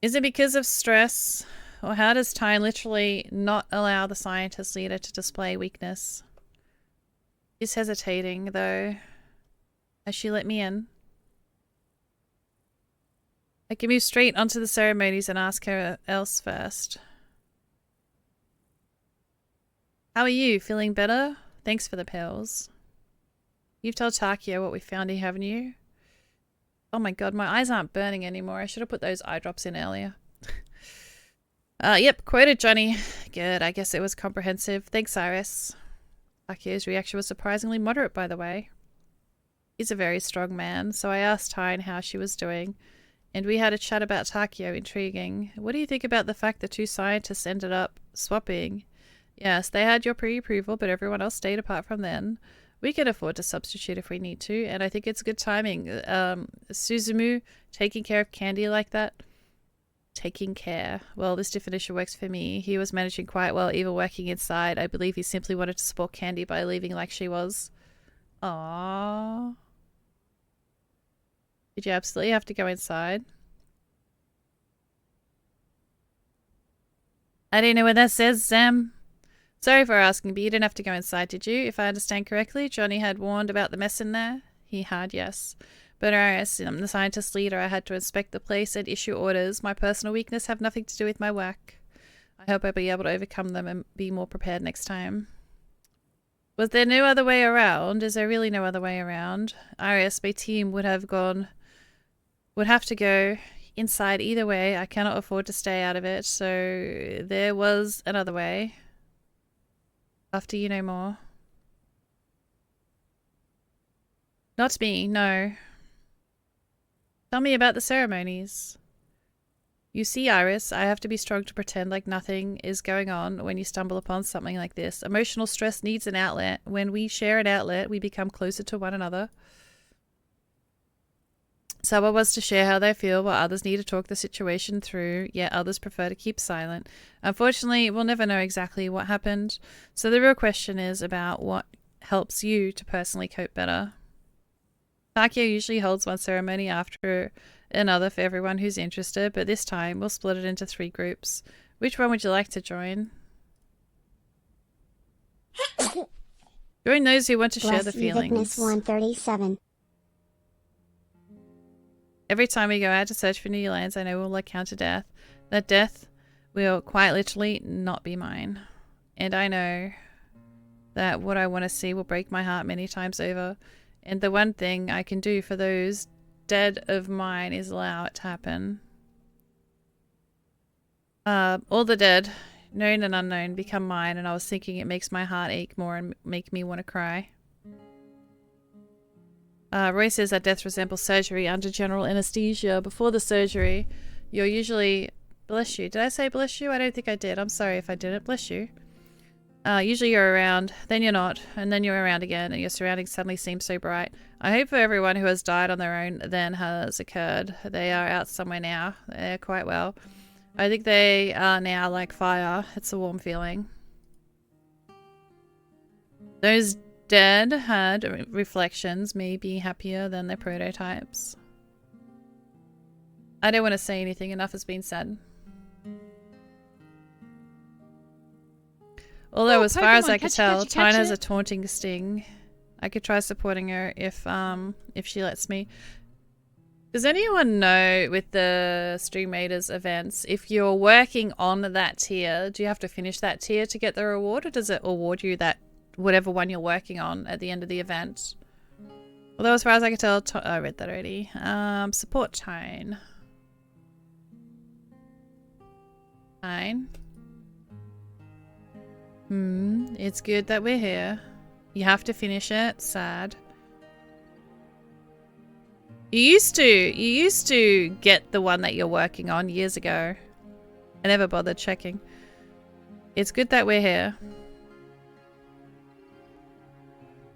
Speaker 1: Is it because of stress? Or how does Tyne literally not allow the scientist leader to display weakness? She's hesitating, though. Has she let me in? I can move straight onto the ceremonies and ask her else first. How are you? Feeling better? Thanks for the pills. You've told Takio what we found here, haven't you? Oh my god, my eyes aren't burning anymore. I should have put those eye drops in earlier. Yep, quoted Johnny. Good, I guess it was comprehensive. Thanks, Iris. Takio's reaction was surprisingly moderate, by the way. He's a very strong man, so I asked Tyne how she was doing, and we had a chat about Takio. Intriguing. What do you think about the fact the two scientists ended up swapping? Yes, they had your pre-approval, but everyone else stayed apart from then. We can afford to substitute if we need to, and I think it's good timing. Suzumu taking care of Candy like that. Taking care. Well, this definition works for me. He was managing quite well, even working inside. I believe he simply wanted to support Candy by leaving like she was. Aww. Did you absolutely have to go inside? I don't know what that says, Sam. Sorry for asking, but you didn't have to go inside, did you? If I understand correctly, Johnny had warned about the mess in there? He had, yes. But Iris, I'm the scientist leader. I had to inspect the place and issue orders. My personal weakness have nothing to do with my work. I hope I'll be able to overcome them and be more prepared next time. Was there no other way around? Is there really no other way around? Iris, my team would have to go inside either way. I cannot afford to stay out of it, so there was another way. After you know more. Not me, no. Tell me about the ceremonies. You see, Iris, I have to be strong to pretend like nothing is going on when you stumble upon something like this. Emotional stress needs an outlet. When we share an outlet, we become closer to one another. Someone wants to share how they feel, while others need to talk the situation through, yet others prefer to keep silent. Unfortunately, we'll never know exactly what happened, so the real question is about what helps you to personally cope better. Takio usually holds one ceremony after another for everyone who's interested, but this time we'll split it into 3 groups. Which one would you like to join? Join those who want to share the feelings.
Speaker 3: 137.
Speaker 1: Every time we go out to search for new lands, I know we'll encounter death. That death will quite literally not be mine. And I know that what I want to see will break my heart many times over. And the one thing I can do for those dead of mine is allow it to happen. All the dead, known and unknown, become mine, and I was thinking it makes my heart ache more and make me want to cry. Roy says that death resembles surgery under general anesthesia. Before the surgery, you're usually... Bless you. Did I say bless you? I don't think I did. I'm sorry if I didn't. Bless you. Usually you're around, then you're not, and then you're around again, and your surroundings suddenly seem so bright. I hope for everyone who has died on their own then has occurred. They are out somewhere now. They're quite well. I think they are now like fire. It's a warm feeling. Those Dead had reflections, maybe happier than their prototypes. I don't want to say anything, enough has been said. Although, as far as I could tell, Tyne has a taunting sting. I could try supporting her if she lets me. Does anyone know with the Stream Raiders events, if you're working on that tier, do you have to finish that tier to get the reward, or does it award you that whatever one you're working on at the end of the event? Although, as far as I could tell, I read that already. Support Tyne. Tyne. It's good that we're here. You have to finish it. Sad. You used to get the one that you're working on years ago. I never bothered checking. It's good that we're here.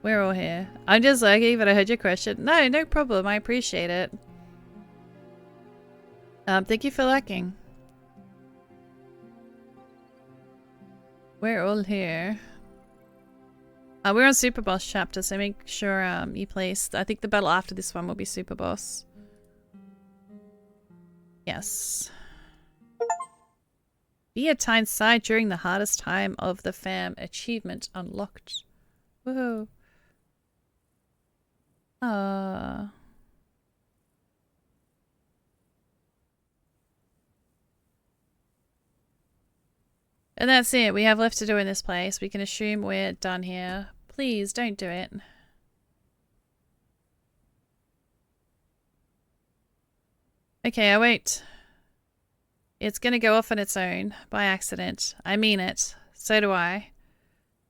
Speaker 1: We're all here. I'm just lurking, but I heard your question. No, no problem. I appreciate it. Thank you for lurking. We're all here. We're on Super Boss chapter, so make sure you place. I think the battle after this one will be Super Boss. Yes. Be at Tyne's side during the hardest time of the fam. Achievement unlocked. Woohoo. And that's it. We have left to do in this place. We can assume we're done here. Please don't do it. Okay, I wait. It's gonna go off on its own by accident. I mean it. So do I.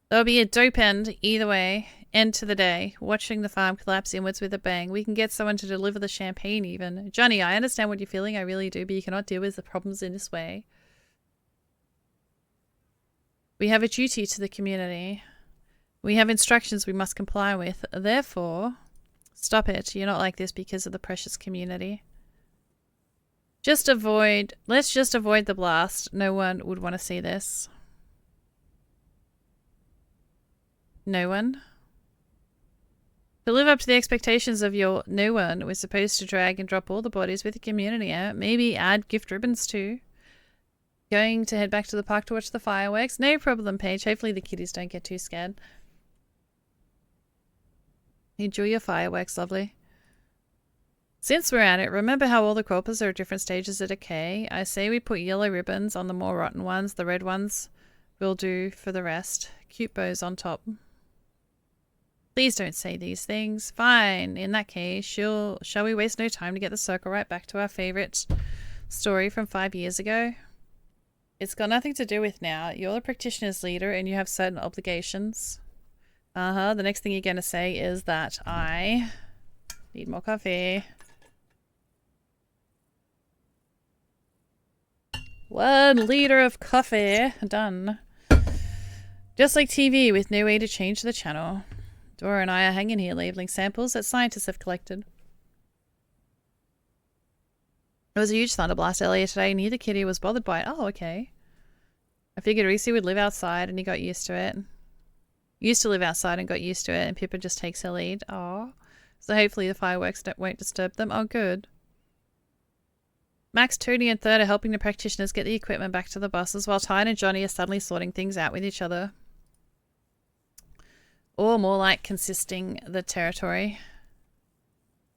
Speaker 1: There'll be a dope end either way. End to the day. Watching the farm collapse inwards with a bang. We can get someone to deliver the champagne even. Johnny, I understand what you're feeling. I really do. But you cannot deal with the problems in this way. We have a duty to the community. We have instructions we must comply with. Therefore, stop it. You're not like this because of the precious community. Let's just avoid the blast. No one would want to see this. No one? To live up to the expectations of your no one, we're supposed to drag and drop all the bodies with the community out. Maybe add gift ribbons too. Going to head back to the park to watch the fireworks? No problem, Paige. Hopefully the kiddies don't get too scared. Enjoy your fireworks, lovely. Since we're at it, remember how all the corpses are at different stages of decay? I say we put yellow ribbons on the more rotten ones. The red ones will do for the rest. Cute bows on top. Please don't say these things. Fine. In that case, shall we waste no time to get the circle right back to our favourite story from 5 years ago? It's got nothing to do with now. You're the practitioner's leader and you have certain obligations. The next thing you're going to say is that I need more coffee. 1 liter of coffee. Done. Just like TV with no way to change the channel. Dora and I are hanging here labeling samples that scientists have collected. It was a huge thunderblast earlier today. Neither kitty was bothered by it. Oh, okay. I figured Reese would live outside and he got used to it. Used to live outside and got used to it, and Pippa just takes her lead. Oh. So hopefully the fireworks won't disturb them. Oh, good. Max, Tony, and Third are helping the practitioners get the equipment back to the buses, while Tyne and Johnny are suddenly sorting things out with each other. Or more like consisting the territory.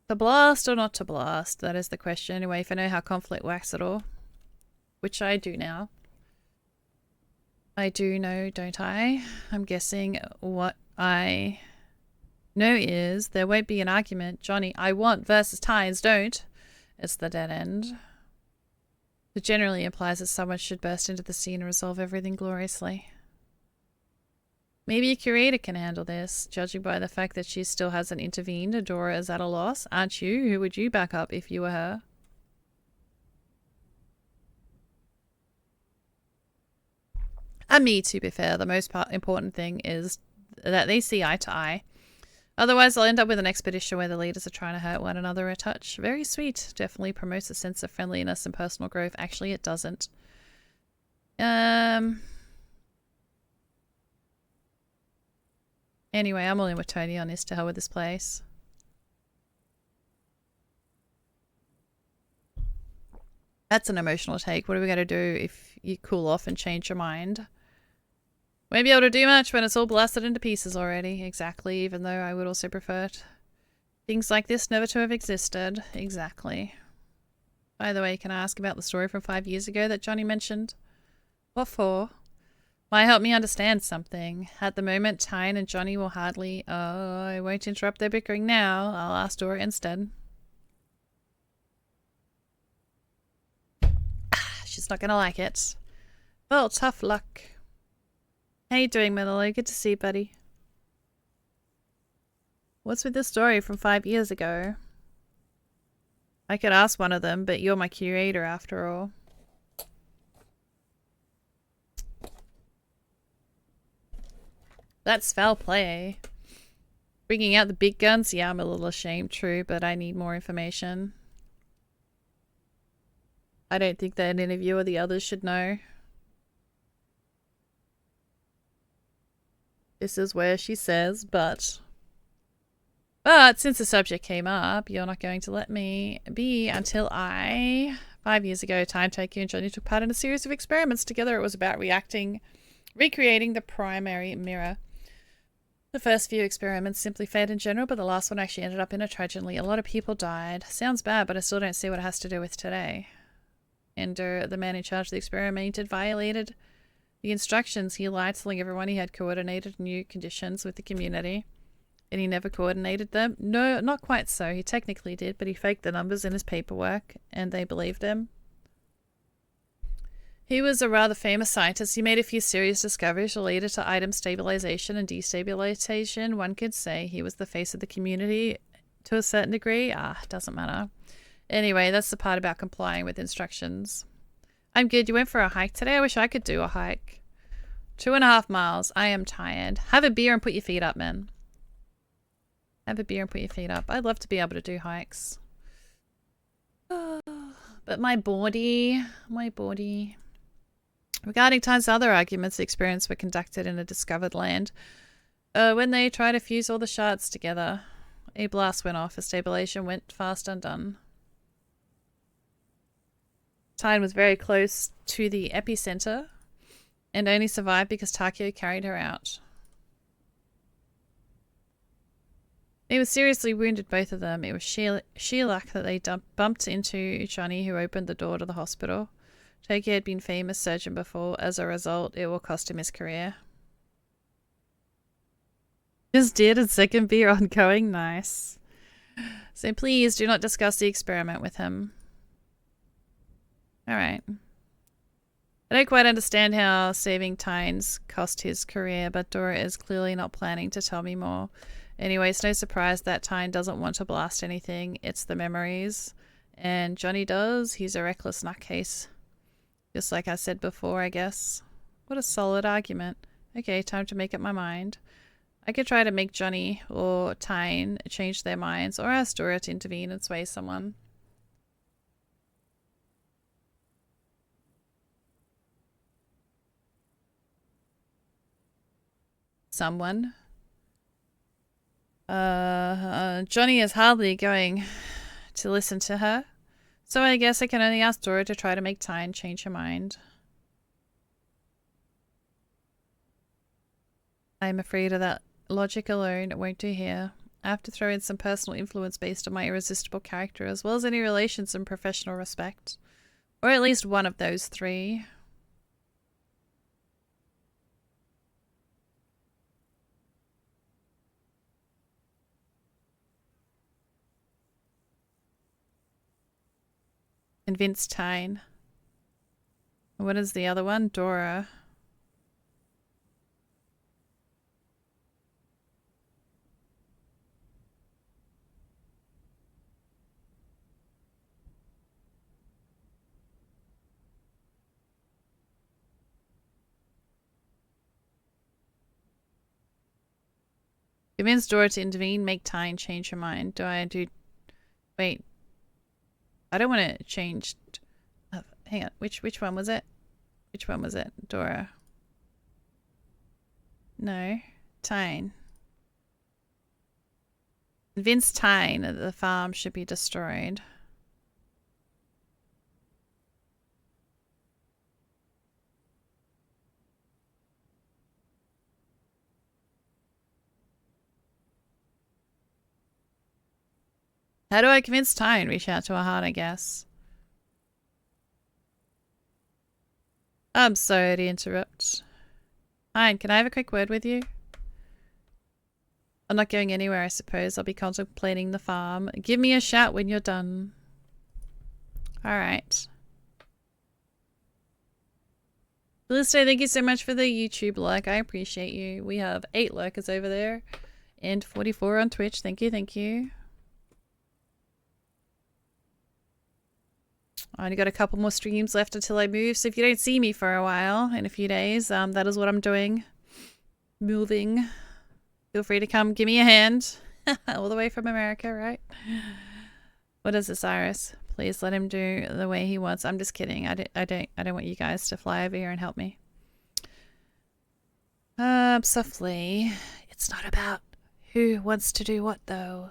Speaker 1: To blast or not to blast? That is the question. Anyway, if I know how conflict works at all. Which I do now. I do know, don't I? I'm guessing what I know is there won't be an argument. Johnny, I want versus Tynes don't. It's the dead end. It generally implies that someone should burst into the scene and resolve everything gloriously. Maybe a curator can handle this, judging by the fact that she still hasn't intervened. Adora is at a loss. Aren't you? Who would you back up if you were her? And me, to be fair. The most important thing is that they see eye to eye. Otherwise, I'll end up with an expedition where the leaders are trying to hurt one another a touch. Very sweet. Definitely promotes a sense of friendliness and personal growth. Actually, it doesn't. Anyway, I'm all in with Tony on this. To hell with this place. That's an emotional take. What are we going to do if you cool off and change your mind? Won't be able to do much when it's all blasted into pieces already. Exactly, even though I would also prefer things like this never to have existed. Exactly. By the way, can I ask about the story from 5 years ago that Johnny mentioned? What for? Might help me understand something. At the moment, Tyne and Johnny will hardly... Oh, I won't interrupt their bickering now. I'll ask Dora instead. She's not gonna like it. Well, tough luck. How you doing, Manolo? Good to see you, buddy. What's with this story from 5 years ago? I could ask one of them, but you're my curator after all. That's foul play. Bringing out the big guns? Yeah, I'm a little ashamed, true, but I need more information. I don't think that any of you or the others should know. This is where she says, but since the subject came up, you're not going to let me be until 5 years ago, Time Taker and Johnny took part in a series of experiments together. It was about recreating the primary mirror. The first few experiments simply failed in general, but the last one actually ended up in a tragedy. A lot of people died. Sounds bad, but I still don't see what it has to do with today. And the man in charge of the experiment had violated the instructions. He lied, telling everyone he had coordinated new conditions with the community. And he never coordinated them. No, not quite so. He technically did, but he faked the numbers in his paperwork, and they believed him. He was a rather famous scientist. He made a few serious discoveries related to item stabilization and destabilization. One could say he was the face of the community to a certain degree. Doesn't matter. Anyway, that's the part about complying with instructions. I'm good. You went for a hike today? I wish I could do a hike. 2.5 miles. I am tired. Have a beer and put your feet up, man. Have a beer and put your feet up. I'd love to be able to do hikes. But my body. Regarding Tyne's other arguments, the experiments were conducted in a discovered land. When they tried to fuse all the shards together, a blast went off. A stabilization went fast undone. Tyne was very close to the epicenter and only survived because Takeo carried her out. He was seriously wounded, both of them. It was sheer luck that they bumped into Johnny, who opened the door to the hospital. Takeo had been a famous surgeon before. As a result, it will cost him his career. Just did a second beer ongoing. Nice. So please do not discuss the experiment with him. Alright. I don't quite understand how saving Tynes cost his career, but Dora is clearly not planning to tell me more. Anyway, it's no surprise that Tyne doesn't want to blast anything. It's the memories. And Johnny does. He's a reckless nutcase. Just like I said before, I guess. What a solid argument. Okay, time to make up my mind. I could try to make Johnny or Tyne change their minds, or ask Dora to intervene and sway someone. Johnny is hardly going to listen to her, so I guess I can only ask Dora to try to make Tyne change her mind. I'm afraid of that logic alone. It won't do here. I have to throw in some personal influence based on my irresistible character, as well as any relations and professional respect. Or at least one of those three. Convince Tyne. What is the other one? Dora. Convince Dora to intervene, make Tyne change her mind. Wait. I don't want to change... hang on. Which one was it? Which one was it? Dora. No. Tyne. Convince Tyne that the farm should be destroyed. How do I convince Tyne? Reach out to her heart, I guess. I'm sorry to interrupt. Tyne, can I have a quick word with you? I'm not going anywhere, I suppose. I'll be contemplating the farm. Give me a shout when you're done. Alright. Felicity, thank you so much for the YouTube like. I appreciate you. We have 8 lurkers over there and 44 on Twitch. Thank you, thank you. I only got a couple more streams left until I move, so if you don't see me for a while, in a few days, that is what I'm doing. Moving. Feel free to come give me a hand. All the way from America, right? What is this, Iris? Please let him do the way he wants. I'm just kidding. I don't want you guys to fly over here and help me. Softly. It's not about who wants to do what, though.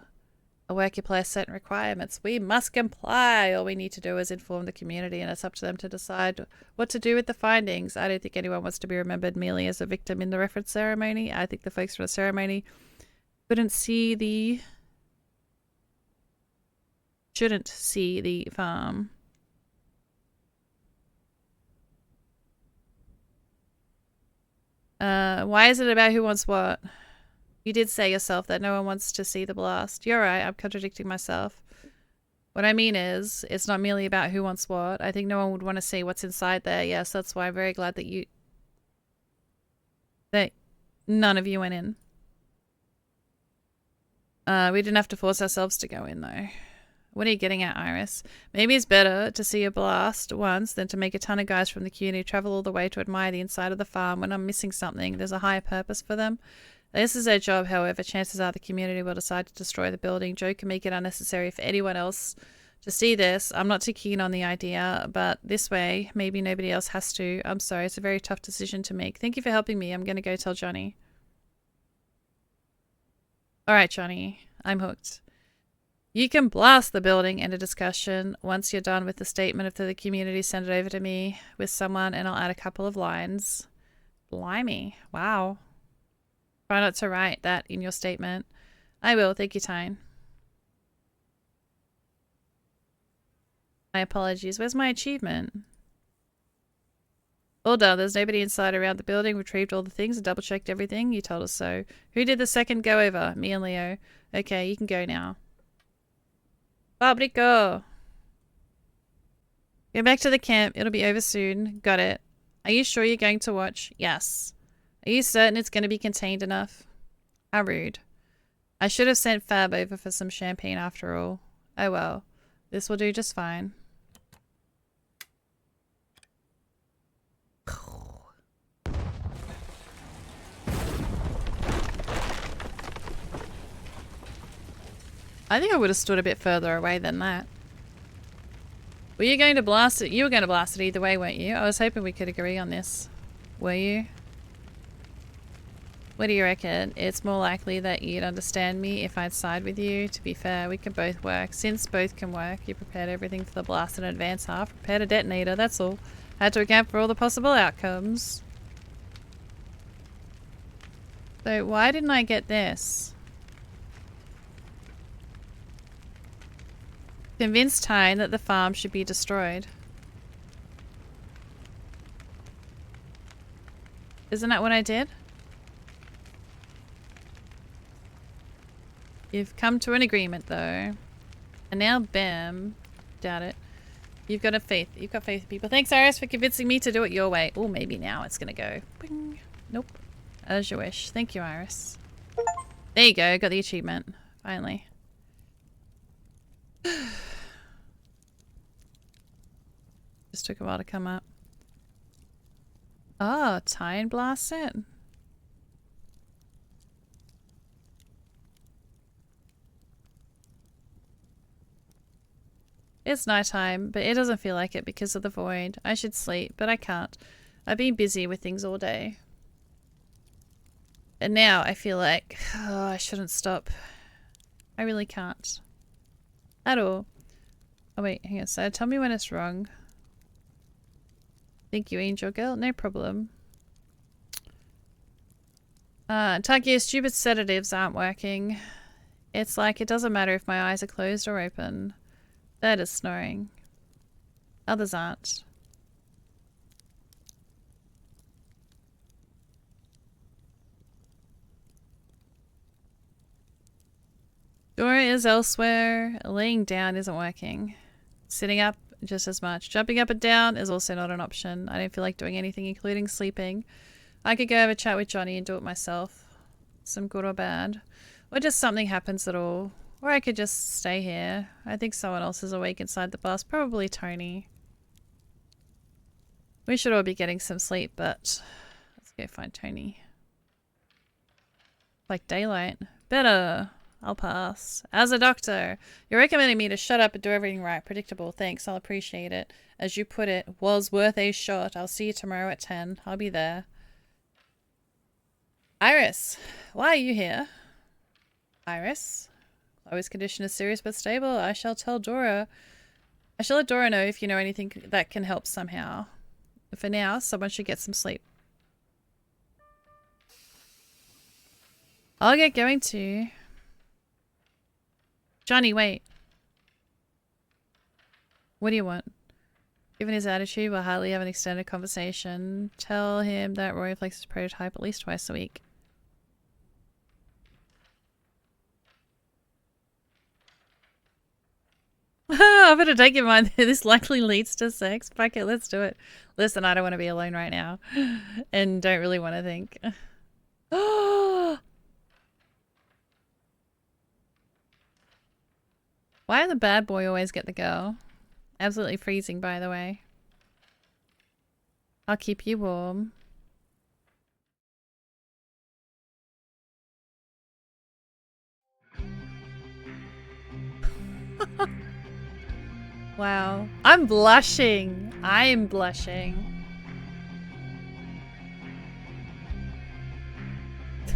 Speaker 1: A work applies certain requirements. We must comply. All we need to do is inform the community, and it's up to them to decide what to do with the findings. I don't think anyone wants to be remembered merely as a victim in the reference ceremony. I think the folks from the ceremony shouldn't see the farm. Why is it about who wants what? You did say yourself that no one wants to see the blast. You're right, I'm contradicting myself. What I mean is, it's not merely about who wants what. I think no one would want to see what's inside there. Yes, that's why I'm very glad that none of you went in. We didn't have to force ourselves to go in, though. What are you getting at, Iris? Maybe it's better to see a blast once than to make a ton of guys from the community travel all the way to admire the inside of the farm. When I'm missing something, there's a higher purpose for them. This is their job, however. Chances are the community will decide to destroy the building. Joe can make it unnecessary for anyone else to see this. I'm not too keen on the idea, but this way, maybe nobody else has to. I'm sorry, it's a very tough decision to make. Thank you for helping me. I'm going to go tell Johnny. Alright, Johnny. I'm hooked. You can blast the building into discussion. Once you're done with the statement of the community, send it over to me with someone and I'll add a couple of lines. Blimey. Wow. Try not to write that in your statement. I will. Thank you, Tyne. My apologies. Where's my achievement? All done. There's nobody inside around the building. Retrieved all the things and double-checked everything. You told us so. Who did the second go over? Me and Leo. Okay, you can go now. Fabrico. Go back to the camp. It'll be over soon. Got it. Are you sure you're going to watch? Yes. Are you certain it's going to be contained enough? How rude. I should have sent Fab over for some champagne after all. Oh well. This will do just fine. I think I would have stood a bit further away than that. Were you going to blast it? You were going to blast it either way, weren't you? I was hoping we could agree on this. Were you? What do you reckon? It's more likely that you'd understand me if I'd side with you. To be fair, we can both work. Since both can work, you prepared everything for the blast in advance. Half prepared a detonator, that's all. Had to account for all the possible outcomes. So why didn't I get this? Convince Tyne that the farm should be destroyed. Isn't that what I did? You've come to an agreement, though. And now, bam. Doubt it. You've got faith. You've got faith in people. Thanks, Iris, for convincing me to do it your way. Oh, maybe now it's gonna go. Bing. Nope. As you wish. Thank you, Iris. There you go. Got the achievement. Finally. Just took a while to come up. Oh, Tyne blast it. It's nighttime, but it doesn't feel like it because of the void. I should sleep, but I can't. I've been busy with things all day. And now I feel like, oh, I shouldn't stop. I really can't. At all. Oh wait, hang on. So tell me when it's wrong. Thank you, Angel Girl. No problem. Taki, stupid sedatives aren't working. It's like it doesn't matter if my eyes are closed or open. They're just snoring. Others aren't. Dora is elsewhere. Laying down isn't working. Sitting up just as much. Jumping up and down is also not an option. I don't feel like doing anything, including sleeping. I could go have a chat with Johnny and do it myself. Some good or bad. Or just something happens at all. Or I could just stay here. I think someone else is awake inside the bus. Probably Tony. We should all be getting some sleep, but let's go find Tony. Like daylight. Better. I'll pass. As a doctor, you're recommending me to shut up and do everything right. Predictable. Thanks. I'll appreciate it. As you put it, was worth a shot. I'll see you tomorrow at 10. I'll be there. Iris, why are you here? Iris? Chloe's condition is serious but stable. I shall tell Dora. I shall let Dora know if you know anything that can help somehow. For now, someone should get some sleep. I'll get going too. Johnny, wait. What do you want? Given his attitude, we'll hardly have an extended conversation. Tell him that Roy flexes his prototype at least twice a week. I better don't give mine. This likely leads to sex. Fuck it, let's do it. Listen, I don't want to be alone right now. And don't really want to think. Why did the bad boy always get the girl? Absolutely freezing, by the way. I'll keep you warm. Wow. I'm blushing. I'm blushing.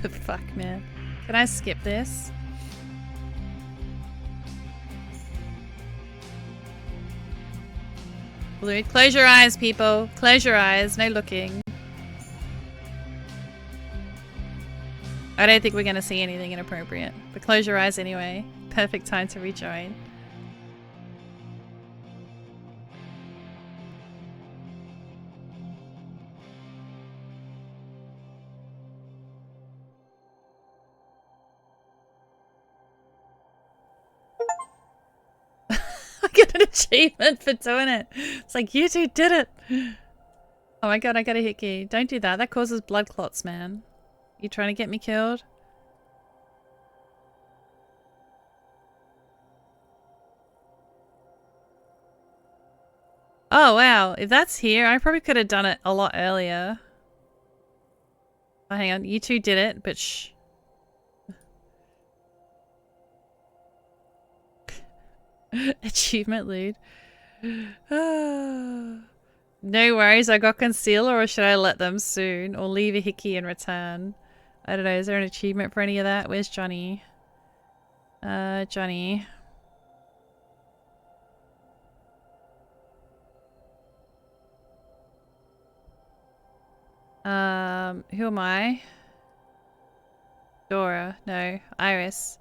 Speaker 1: The fuck, man. Can I skip this? Blue, close your eyes, people. Close your eyes. No looking. I don't think we're going to see anything inappropriate. But close your eyes anyway. Perfect time to rejoin. I get an achievement for doing it. It's like, you two did it. Oh my god, I got a hickey. Don't do that. That causes blood clots, man. You trying to get me killed? Oh wow, if that's here, I probably could have done it a lot earlier. Oh, hang on, you two did it, but shh. Achievement loot. No worries, I got concealer, or should I let them soon? Or leave a hickey and return? I don't know, is there an achievement for any of that? Where's Johnny? Johnny. Who am I? Dora. No. Iris.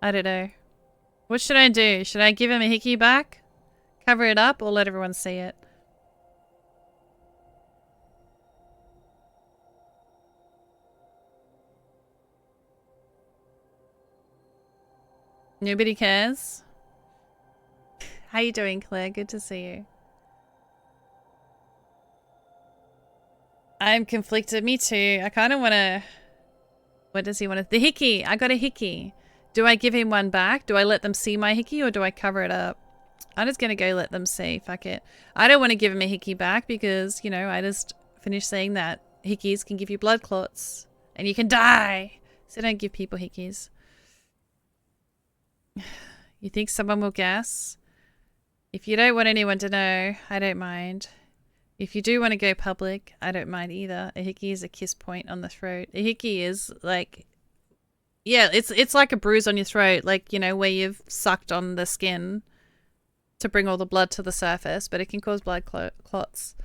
Speaker 1: I don't know. What should I do? Should I give him a hickey back? Cover it up or let everyone see it? Nobody cares? How you doing, Claire? Good to see you. I'm conflicted. Me too. I kind of want to... What does he want? The hickey! I got a hickey. Do I give him one back? Do I let them see my hickey or do I cover it up? I'm just going to go let them see. Fuck it. I don't want to give him a hickey back because, you know, I just finished saying that hickeys can give you blood clots and you can die. So don't give people hickeys. You think someone will guess? If you don't want anyone to know, I don't mind. If you do want to go public, I don't mind either. A hickey is a kiss point on the throat. A hickey is like, yeah, it's like a bruise on your throat, like, you know, where you've sucked on the skin to bring all the blood to the surface, but it can cause blood clots.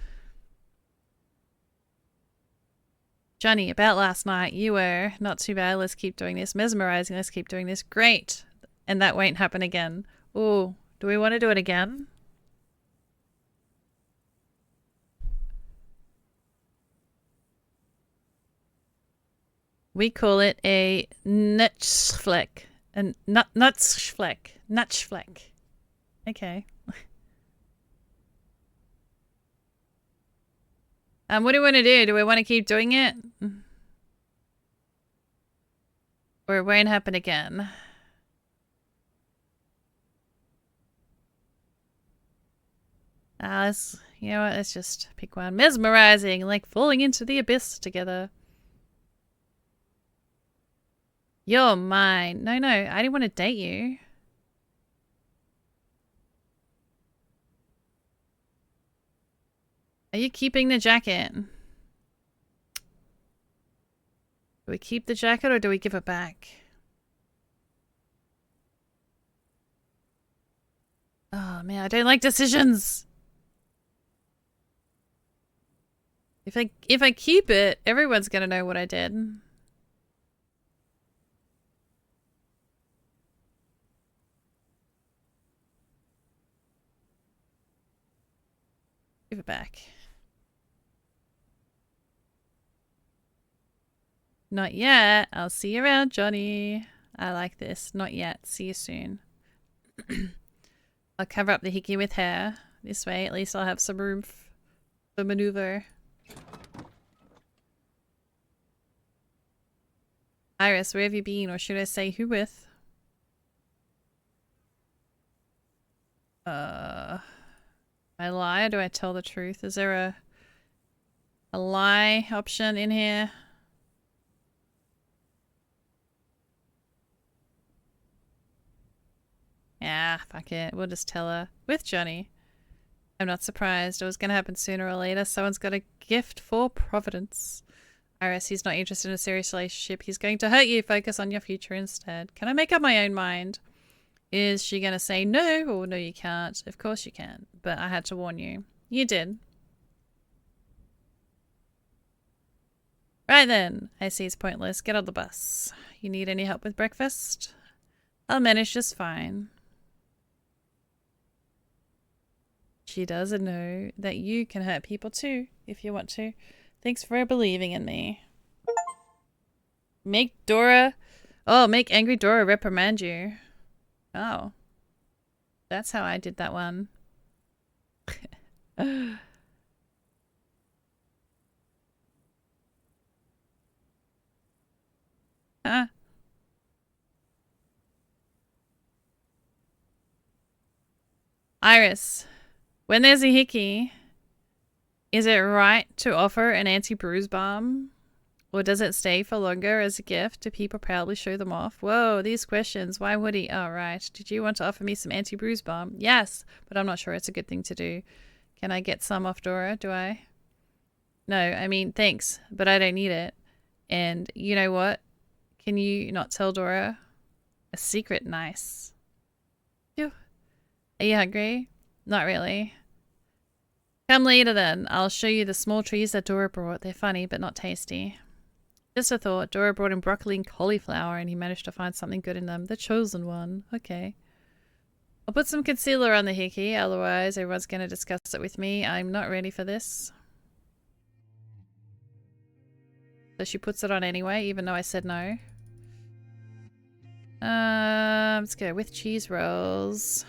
Speaker 1: Johnny, about last night, you were not too bad. Let's keep doing this. Mesmerizing. Let's keep doing this. Great. And that won't happen again. Oh, do we want to do it again? We call it a Nutschfleck. A Nutschfleck. Nutschfleck. Okay. What do we want to do? Do we want to keep doing it? Or it won't happen again? You know what? Let's just pick one. Mesmerizing, like falling into the abyss together. You're mine. No, I didn't want to date you. Are you keeping the jacket? Do we keep the jacket or do we give it back? Oh man, I don't like decisions. If I keep it, everyone's gonna know what I did. Give it back. Not yet. I'll see you around, Johnny. I like this. Not yet. See you soon. I'll cover up the hickey with hair. This way, at least I'll have some room for maneuver. Iris, where have you been? Or should I say who with? I lie or do I tell the truth? Is there a lie option in here? Yeah, fuck it. We'll just tell her. With Johnny. I'm not surprised. It was going to happen sooner or later. Someone's got a gift for Providence. Iris, he's not interested in a serious relationship. He's going to hurt you. Focus on your future instead. Can I make up my own mind? Is she going to say no? Or no, you can't. Of course you can. But I had to warn you. You did. Right then. I see it's pointless. Get on the bus. You need any help with breakfast? I'll manage just fine. She doesn't know that you can hurt people too, if you want to. Thanks for believing in me. Make Dora... Oh, make angry Dora reprimand you. Oh. That's how I did that one. Huh? Iris. When there's a hickey, is it right to offer an anti-bruise balm? Or does it stay for longer as a gift? Do people proudly show them off? Whoa, these questions. Why would he? Oh, right. Did you want to offer me some anti-bruise balm? Yes, but I'm not sure it's a good thing to do. Can I get some off Dora? Do I? No, I mean, thanks, but I don't need it. And you know what? Can you not tell Dora? A secret, nice. Phew. Are you hungry? Not really. Come later then. I'll show you the small trees that Dora brought. They're funny, but not tasty. Just a thought. Dora brought in broccoli and cauliflower and he managed to find something good in them. The chosen one. Okay. I'll put some concealer on the hickey, otherwise everyone's going to discuss it with me. I'm not ready for this. So she puts it on anyway, even though I said no. Let's go with cheese rolls.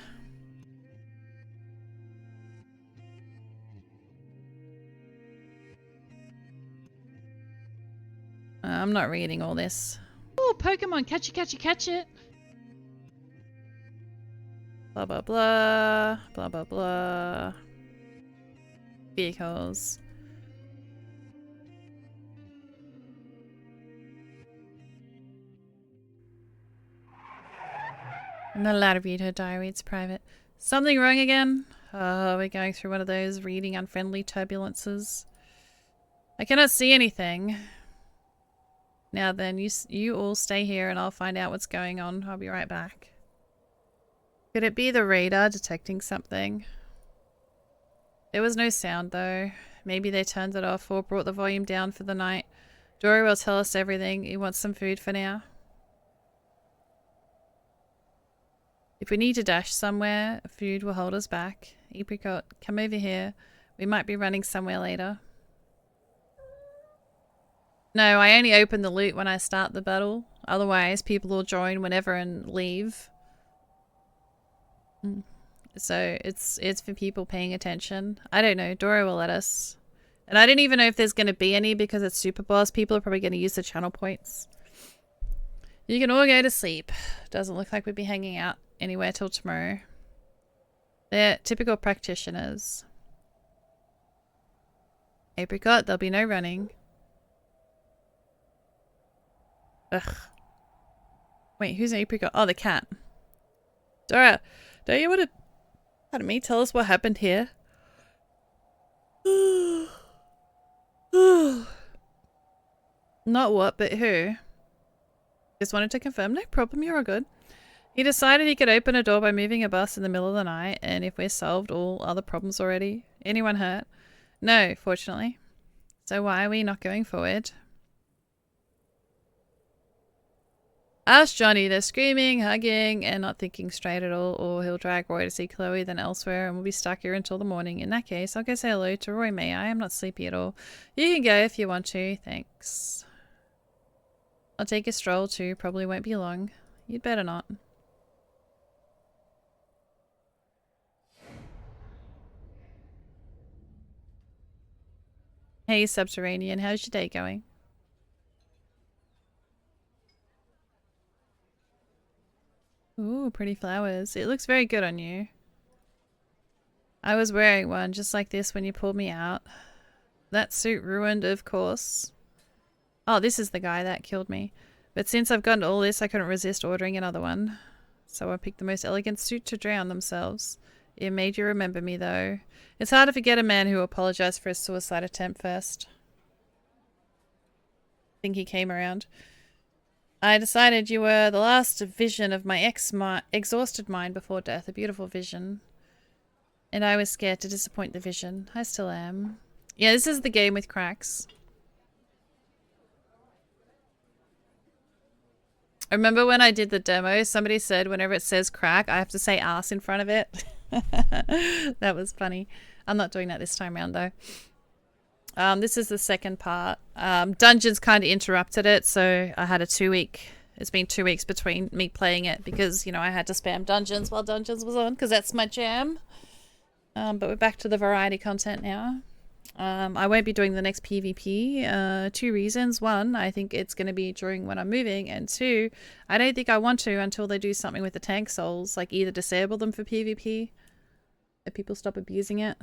Speaker 1: I'm not reading all this.
Speaker 2: Oh, Pokemon, catch it, catch it, catch it.
Speaker 1: Blah, blah, blah. Blah, blah, blah. Vehicles. I'm not allowed to read her diary. It's private. Something wrong again? Oh, we're going through one of those reading unfriendly turbulences. I cannot see anything. Now then, you all stay here and I'll find out what's going on. I'll be right back. Could it be the radar detecting something? There was no sound though. Maybe they turned it off or brought the volume down for the night. Dory will tell us everything. You want some food for now? If we need to dash somewhere, food will hold us back. Apricot, come over here. We might be running somewhere later. No, I only open the loot when I start the battle. Otherwise, people will join whenever and leave. So it's for people paying attention. I don't know. Dora will let us. And I don't even know if there's going to be any because it's Super Boss. People are probably going to use the channel points. You can all go to sleep. Doesn't look like we'll be hanging out anywhere till tomorrow. They're typical practitioners. Apricot, there'll be no running. Ugh. Wait, who's Apricot? Oh, the cat. Dora, don't you want to, pardon me, tell us what happened here? Not what, but who? Just wanted to confirm. No problem, you're all good. He decided he could open a door by moving a bus in the middle of the night, and if we're solved all other problems already. Anyone hurt? No, fortunately. So why are we not going forward? Ask Johnny. They're screaming, hugging, and not thinking straight at all, or he'll drag Roy to see Chloe, then elsewhere, and we'll be stuck here until the morning. In that case, I'll go say hello to Roy, may I? I'm not sleepy at all. You can go if you want to. Thanks. I'll take a stroll too. Probably won't be long. You'd better not. Hey, Subterranean. How's your day going? Ooh, pretty flowers. It looks very good on you. I was wearing one just like this when you pulled me out. That suit ruined, of course. Oh, this is the guy that killed me. But since I've gotten all this, I couldn't resist ordering another one. So I picked the most elegant suit to drown themselves. It made you remember me, though. It's hard to forget a man who apologized for his suicide attempt first. I think he came around. I decided you were the last vision of my exhausted mind before death. A beautiful vision. And I was scared to disappoint the vision. I still am. Yeah, this is the game with cracks. I remember when I did the demo, somebody said whenever it says crack, I have to say ass in front of it. That was funny. I'm not doing that this time around though. This is the second part. Dungeons kind of interrupted it, so I had a 2-week... It's been 2 weeks between me playing it because, you know, I had to spam Dungeons while Dungeons was on because that's my jam. But we're back to the variety content now. I won't be doing the next PvP. 2 reasons. 1, I think it's going to be during when I'm moving. And 2, I don't think I want to until they do something with the tank souls. Like either disable them for PvP if people stop abusing it.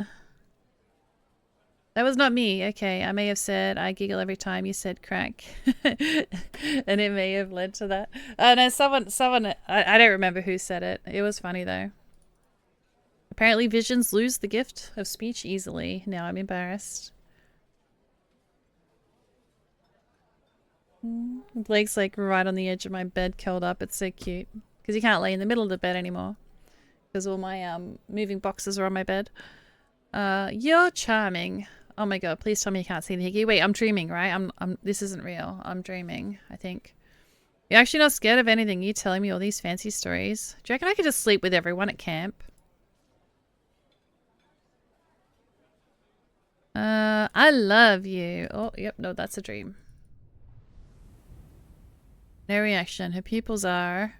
Speaker 1: That was not me. Okay, I may have said I giggle every time you said crack. And it may have led to that. No, someone, I don't remember who said it. It was funny though. Apparently visions lose the gift of speech easily. Now I'm embarrassed. Blake's like right on the edge of my bed curled up. It's so cute. Because you can't lay in the middle of the bed anymore. Because all my moving boxes are on my bed. You're charming. Oh my god, please tell me you can't see the hickey. Wait, I'm dreaming, right? This isn't real. I'm dreaming, I think. You're actually not scared of anything. You telling me all these fancy stories. Do you reckon I could just sleep with everyone at camp? I love you. Oh, yep, no, that's a dream. No reaction. Her pupils are...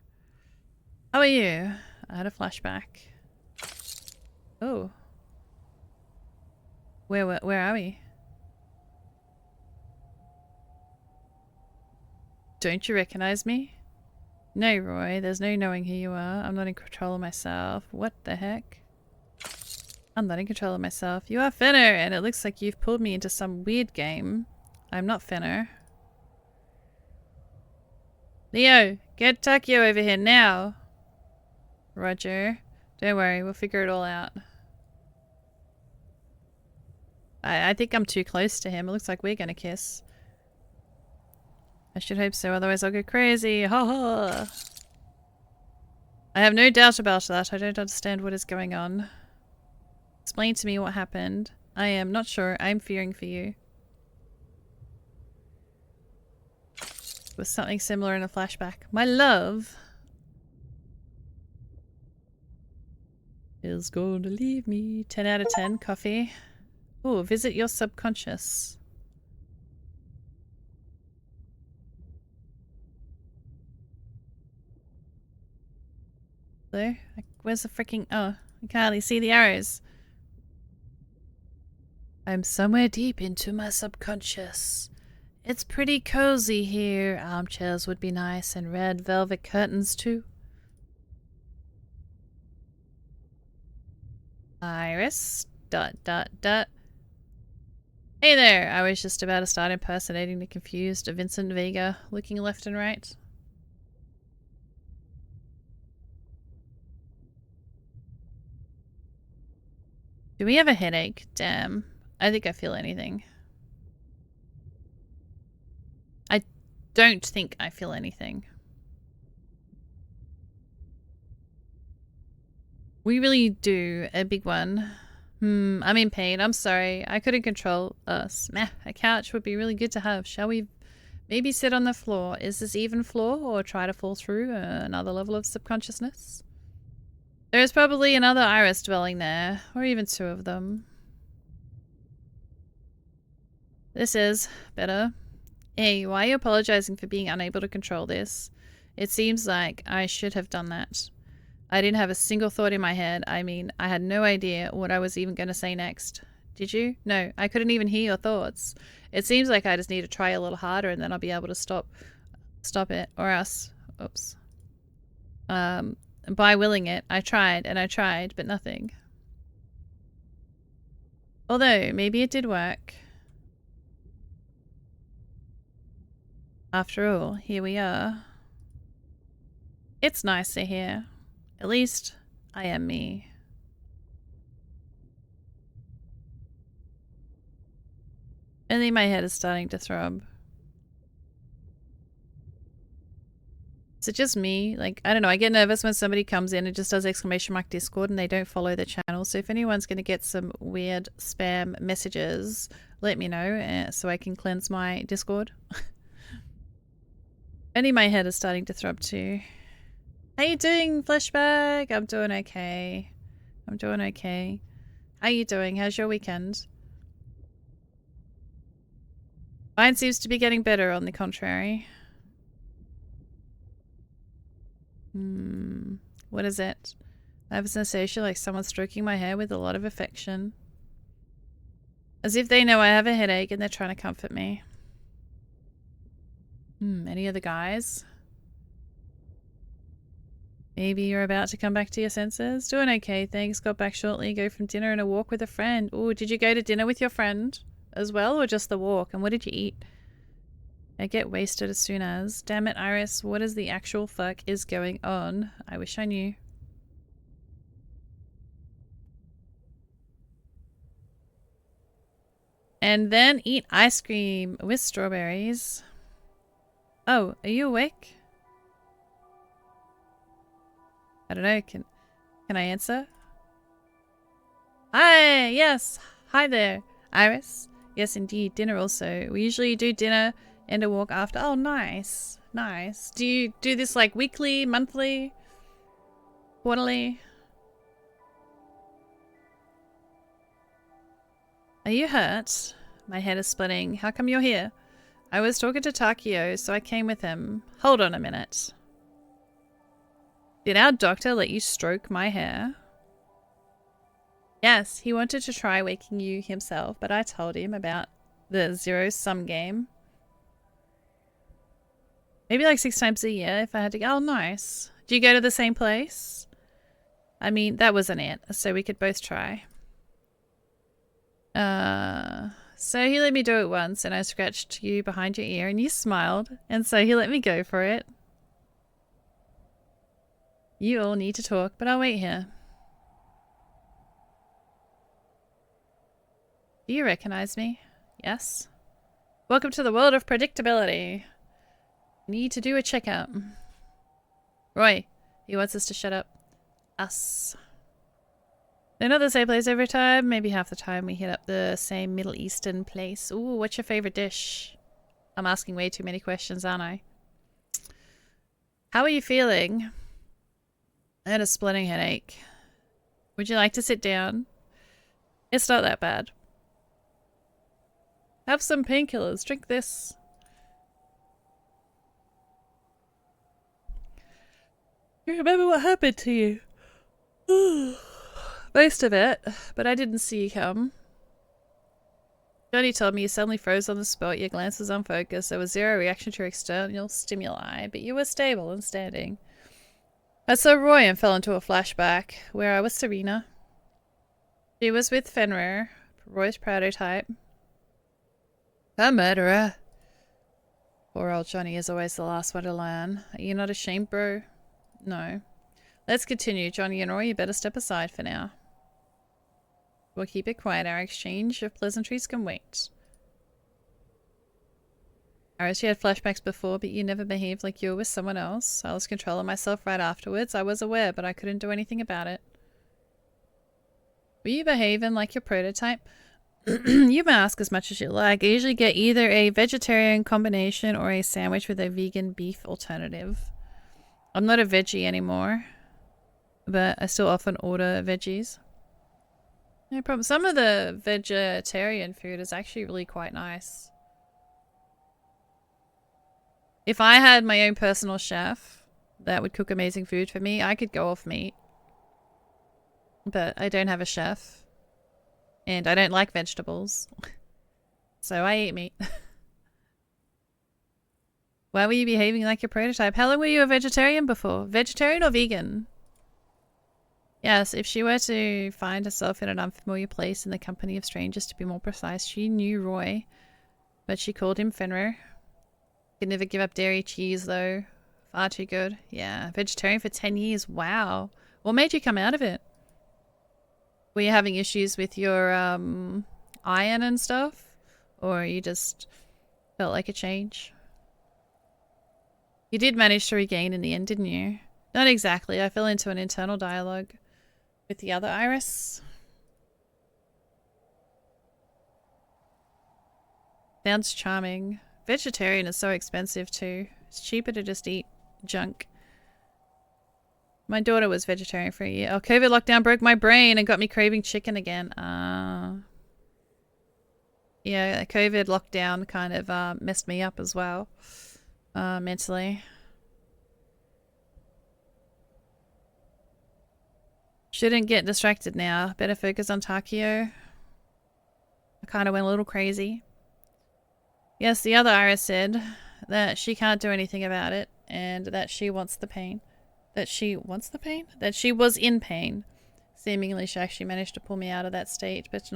Speaker 1: How are you? I had a flashback. Oh. Where are we? Don't you recognize me? No, Roy. There's no knowing who you are. I'm not in control of myself. What the heck? I'm not in control of myself. You are Fenner, and it looks like you've pulled me into some weird game. I'm not Fenner. Leo, get Takio over here now. Roger. Don't worry, we'll figure it all out. I think I'm too close to him. It looks like we're gonna kiss. I should hope so, otherwise I'll go crazy. Ha ha! I have no doubt about that. I don't understand what is going on. Explain to me what happened. I am not sure. I'm fearing for you. It was something similar in a flashback. My love is going to leave me. 10 out of 10. Coffee. Oh, visit your subconscious. So, where's the freaking... Oh, I can hardly see the arrows. I'm somewhere deep into my subconscious. It's pretty cozy here. Armchairs would be nice and red velvet curtains too. Iris. ... Hey there! I was just about to start impersonating the confused Vincent Vega, looking left and right. Do we have a headache? Damn. I think I feel anything. I don't think I feel anything. We really do. A big one. I'm in pain. I'm sorry. I couldn't control us. Meh, a couch would be really good to have. Shall we maybe sit on the floor? Is this even floor or try to fall through another level of subconsciousness? There is probably another Iris dwelling there, or even two of them. This is better. Hey, why are you apologizing for being unable to control this? It seems like I should have done that. I didn't have a single thought in my head. I mean, I had no idea what I was even going to say next. Did you? No, I couldn't even hear your thoughts. It seems like I just need to try a little harder and then I'll be able to stop it, or else. Oops. By willing it, I tried and I tried, but nothing. Although, maybe it did work. After all, here we are. It's nicer here. At least, I am me. Only my head is starting to throb. Is it just me? Like, I don't know, I get nervous when somebody comes in and just does exclamation mark Discord and they don't follow the channel. So if anyone's going to get some weird spam messages, let me know so I can cleanse my Discord. Only my head is starting to throb too. How you doing, Flashback? I'm doing okay. I'm doing okay. How you doing? How's your weekend? Mine seems to be getting better, on the contrary. What is it? I have a sensation like someone stroking my hair with a lot of affection. As if they know I have a headache and they're trying to comfort me. Any other guys? Maybe you're about to come back to your senses? Doing okay, thanks. Got back shortly. Go from dinner and a walk with a friend. Oh, did you go to dinner with your friend as well, or just the walk? And what did you eat? I get wasted as soon as. Damn it, Iris. What is the actual fuck is going on? I wish I knew. And then eat ice cream with strawberries. Oh, are you awake? I don't know. Can I answer? Hi, yes. Hi there, Iris. Yes, indeed. Dinner also. We usually do dinner and a walk after. Oh, nice. Nice. Do you do this like weekly, monthly, quarterly? Are you hurt? My head is splitting. How come you're here? I was talking to Takio, so I came with him. Hold on a minute. Did our doctor let you stroke my hair? Yes, he wanted to try waking you himself, but I told him about the zero-sum game. Maybe like 6 times a year if I had to go. Oh, nice. Do you go to the same place? I mean, that wasn't it, so we could both try. So he let me do it once, and I scratched you behind your ear, and you smiled, and so he let me go for it. You all need to talk, but I'll wait here. Do you recognize me? Yes. Welcome to the world of predictability. Need to do a checkup. Roy, he wants us to shut up. Us. They're not the same place every time. Maybe half the time we hit up the same Middle Eastern place. Ooh, what's your favorite dish? I'm asking way too many questions, aren't I? How are you feeling? I had a splitting headache. Would you like to sit down? It's not that bad. Have some painkillers. Drink this. You remember what happened to you? Most of it, but I didn't see you come. Johnny told me you suddenly froze on the spot, your glance was unfocused, there was zero reaction to external stimuli, but you were stable and standing. I saw Roy and fell into a flashback, where I was Serena. She was with Fenrir, Roy's prototype. A murderer. Poor old Johnny is always the last one to learn. Are you not ashamed, bro? No. Let's continue. Johnny and Roy, you better step aside for now. We'll keep it quiet. Our exchange of pleasantries can wait. Iris, you had flashbacks before, but you never behaved like you were with someone else. I lost control of myself right afterwards. I was aware, but I couldn't do anything about it. Were you behaving like your prototype? You may ask as much as you like. I usually get either a vegetarian combination or a sandwich with a vegan beef alternative. I'm not a veggie anymore, but I still often order veggies. No problem. Some of the vegetarian food is actually really quite nice. If I had my own personal chef that would cook amazing food for me, I could go off meat. But I don't have a chef. And I don't like vegetables. So I eat meat. Why were you behaving like your prototype? How long were you a vegetarian before? Vegetarian or vegan? Yes, if she were to find herself in an unfamiliar place in the company of strangers, to be more precise, she knew Roy, but she called him Fenrir. Could never give up dairy cheese, though. Far too good. Yeah, vegetarian for 10 years. Wow. What made you come out of it? Were you having issues with your iron and stuff? Or you just felt like a change? You did manage to regain in the end, didn't you? Not exactly. I fell into an internal dialogue with the other Iris. Sounds charming. Vegetarian is so expensive too. It's cheaper to just eat junk. My daughter was vegetarian for a year. Oh, COVID lockdown broke my brain and got me craving chicken again. Yeah, COVID lockdown kind of messed me up as well. Mentally. Shouldn't get distracted now. Better focus on Takio. I kind of went a little crazy. Yes, the other Iris said that she can't do anything about it and that she wants the pain. That she wants the pain? That she was in pain. Seemingly she actually managed to pull me out of that state, but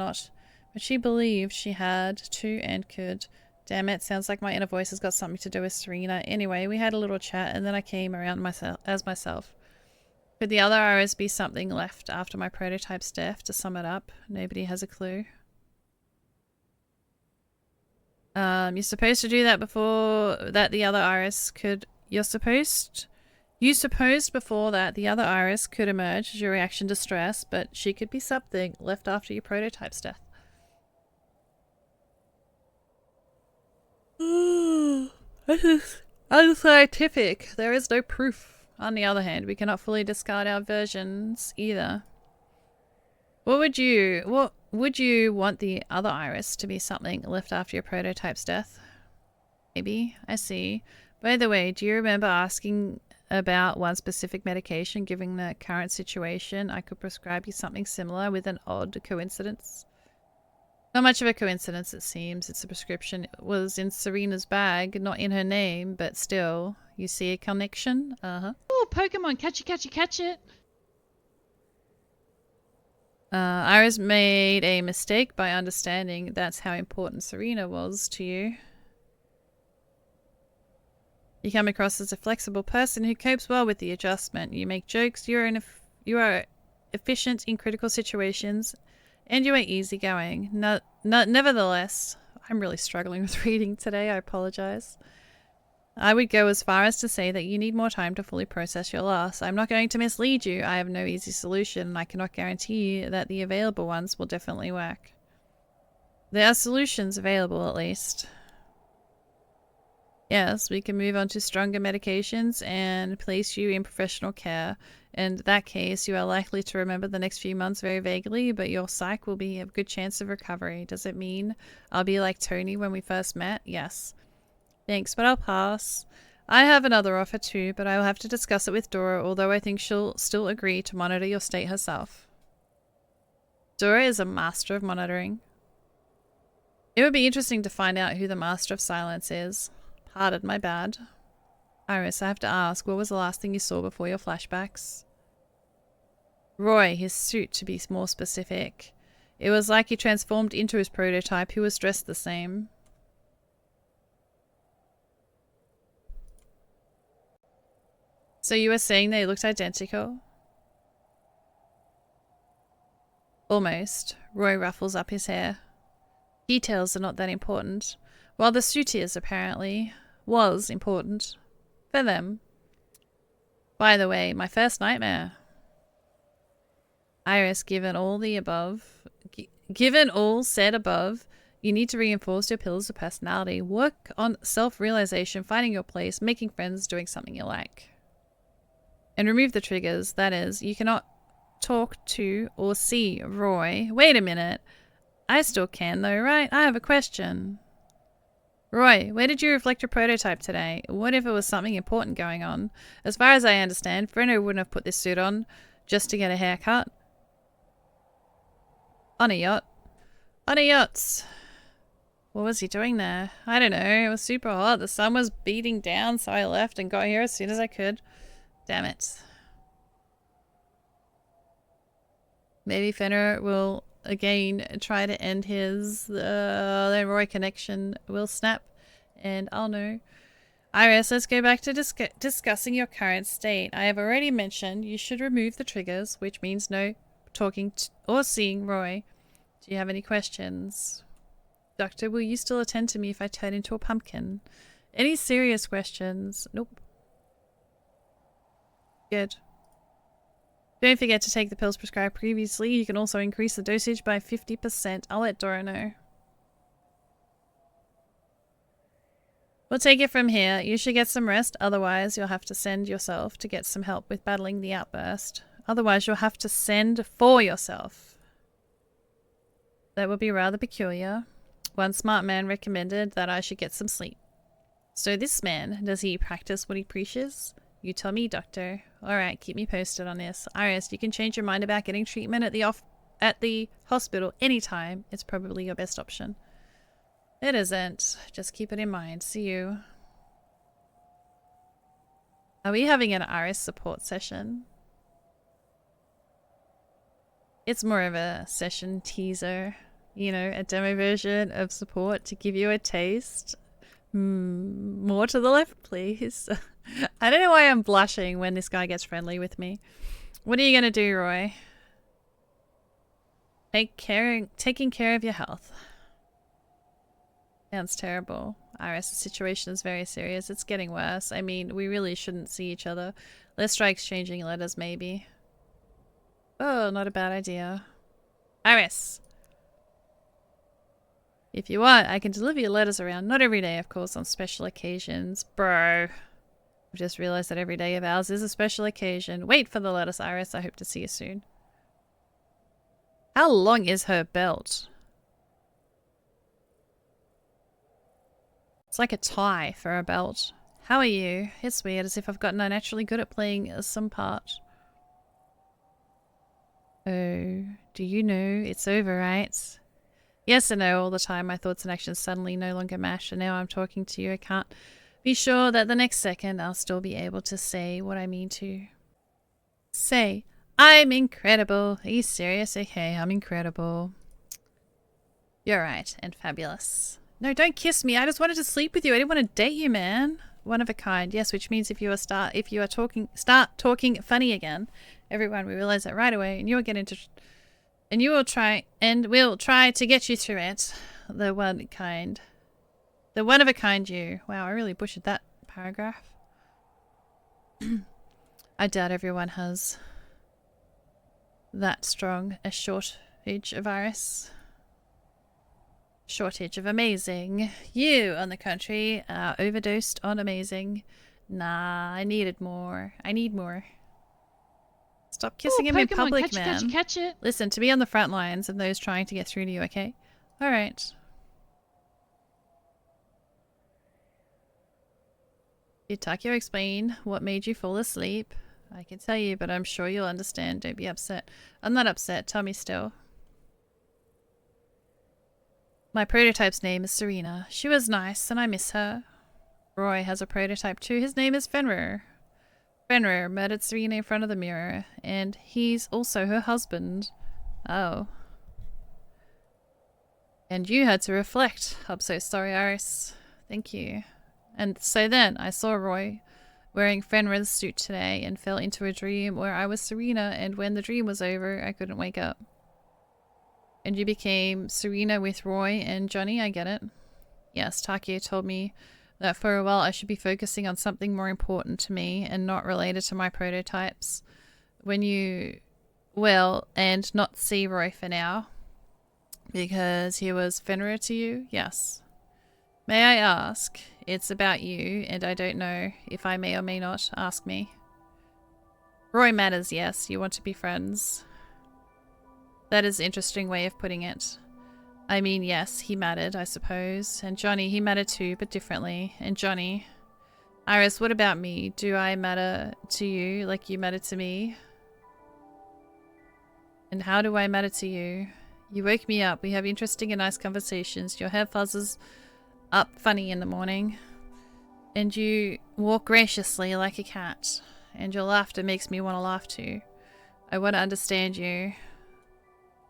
Speaker 1: she believed she had to and could. Damn it, sounds like my inner voice has got something to do with Serena. Anyway, we had a little chat and then I came around myself. Could the other Iris be something left after my prototype's death? To sum it up, nobody has a clue. You're supposed to do that before that the other Iris could... You supposed before that the other Iris could emerge as your reaction to stress, but she could be something left after your prototype's death. This is unscientific. There is no proof. On the other hand, we cannot fully discard our versions either. What would you want the other Iris to be something left after your prototype's death? Maybe. I see. By the way, do you remember asking about one specific medication? Given the current situation, I could prescribe you something similar with an odd coincidence. Not much of a coincidence, it seems. It's a prescription. It was in Serena's bag, not in her name, but still. You see a connection?
Speaker 2: Oh, Pokemon, catch it, catch it, catch it.
Speaker 1: Iris made a mistake by understanding that's how important Serena was to you. You come across as a flexible person who copes well with the adjustment. You make jokes. You are efficient in critical situations And you are easygoing. Nevertheless, I'm really struggling with reading today. I apologize. I would go as far as to say that you need more time to fully process your loss. I'm not going to mislead you. I have no easy solution, and I cannot guarantee you that the available ones will definitely work. There are solutions available, at least. Yes, we can move on to stronger medications and place you in professional care. In that case, you are likely to remember the next few months very vaguely, but your psyche will be a good chance of recovery. Does it mean I'll be like Tony when we first met? Yes. Thanks, but I'll pass. I have another offer too, but I will have to discuss it with Dora, although I think she'll still agree to monitor your state herself. Dora is a master of monitoring. It would be interesting to find out who the master of silence is. Pardon my bad. Iris, I have to ask, what was the last thing you saw before your flashbacks? Roy, his suit to be more specific. It was like he transformed into his prototype who was dressed the same. So you were saying they looked identical? Almost. Roy ruffles up his hair. Details are not that important. While the suit is, apparently, was important. For them. By the way, my first nightmare. Iris, given all said above, you need to reinforce your pillars of personality. Work on self-realization, finding your place, making friends, doing something you like. And remove the triggers. That is, you cannot talk to or see Roy. Wait a minute. I still can though, right? I have a question. Roy, where did you reflect your prototype today? What if it was something important going on? As far as I understand, Frenno wouldn't have put this suit on just to get a haircut. On a yacht. On a yacht. What was he doing there? I don't know. It was super hot. The sun was beating down, so I left and got here as soon as I could. Damn it. Maybe Fenrir will again try to end his then Roy connection will snap and I'll know. Iris, let's go back to discussing your current state. I have already mentioned you should remove the triggers, which means no talking or seeing Roy. Do you have any questions? Doctor, will you still attend to me if I turn into a pumpkin? Any serious questions? Nope. Good. Don't forget to take the pills prescribed previously. You can also increase the dosage by 50%. I'll let Dora know. We'll take it from here. You should get some rest. Otherwise, you'll have to send yourself to get some help with battling the outburst. Otherwise, you'll have to send for yourself. That would be rather peculiar. One smart man recommended that I should get some sleep. So this man, does he practice what he preaches? You tell me, Doctor. Alright, keep me posted on this. Iris, you can change your mind about getting treatment at the hospital anytime. It's probably your best option. It isn't. Just keep it in mind. See you. Are we having an Iris support session? It's more of a session teaser. You know, a demo version of support to give you a taste. More to the left, please. I don't know why I'm blushing when this guy gets friendly with me. What are you going to do, Roy? Taking care of your health. Sounds terrible. Iris, the situation is very serious. It's getting worse. I mean, we really shouldn't see each other. Let's try exchanging letters, maybe. Oh, not a bad idea. Iris! If you want, I can deliver your letters around. Not every day, of course, on special occasions. Bro. I've just realized that every day of ours is a special occasion. Wait for the letters, Iris. I hope to see you soon. How long is her belt? It's like a tie for a belt. How are you? It's weird, as if I've gotten unnaturally good at playing some part. Oh, do you know it's over, right? Yes and no all the time. My thoughts and actions suddenly no longer match, and now I'm talking to you. I can't be sure that the next second I'll still be able to say what I mean to say. I'm incredible. Are you serious? Okay, I'm incredible. You're right, and fabulous. No, don't kiss me. I just wanted to sleep with you. I didn't want to date you, man. One of a kind. Yes, which means if you start talking funny again, everyone will realize that right away, and you'll get into And we'll try to get you through it. The one of a kind you. Wow, I really butchered that paragraph. I doubt everyone has that strong a shortage of Iris. Shortage of amazing. You, on the contrary, are overdosed on amazing. Nah, I needed more. I need more. Stop kissing him in
Speaker 2: Pokemon,
Speaker 1: public,
Speaker 2: catch it,
Speaker 1: man.
Speaker 2: catch it.
Speaker 1: Listen, to be on the front lines of those trying to get through to you, okay? Alright. Did Takio explain what made you fall asleep? I can tell you, but I'm sure you'll understand. Don't be upset. I'm not upset. Tell me still. My prototype's name is Serena. She was nice, and I miss her. Roy has a prototype too. His name is Fenrir. Fenrir murdered Serena in front of the mirror, and he's also her husband. Oh. And you had to reflect. I'm so sorry, Iris. Thank you. And so then, I saw Roy wearing Fenrir's suit today and fell into a dream where I was Serena, and when the dream was over, I couldn't wake up. And you became Serena with Roy and Johnny, I get it. Yes, Takio told me that for a while I should be focusing on something more important to me and not related to my prototypes. And not see Roy for now. Because he was Fenrir to you? Yes. May I ask? It's about you, and I don't know if I may or may not. Ask me. Roy matters, yes. You want to be friends. That is an interesting way of putting it. I mean, yes, he mattered, I suppose. And Johnny, he mattered too, but differently. And Johnny... Iris, what about me? Do I matter to you like you matter to me? And how do I matter to you? You wake me up. We have interesting and nice conversations. Your hair fuzzes up funny in the morning. And you walk graciously like a cat. And your laughter makes me want to laugh too. I want to understand you.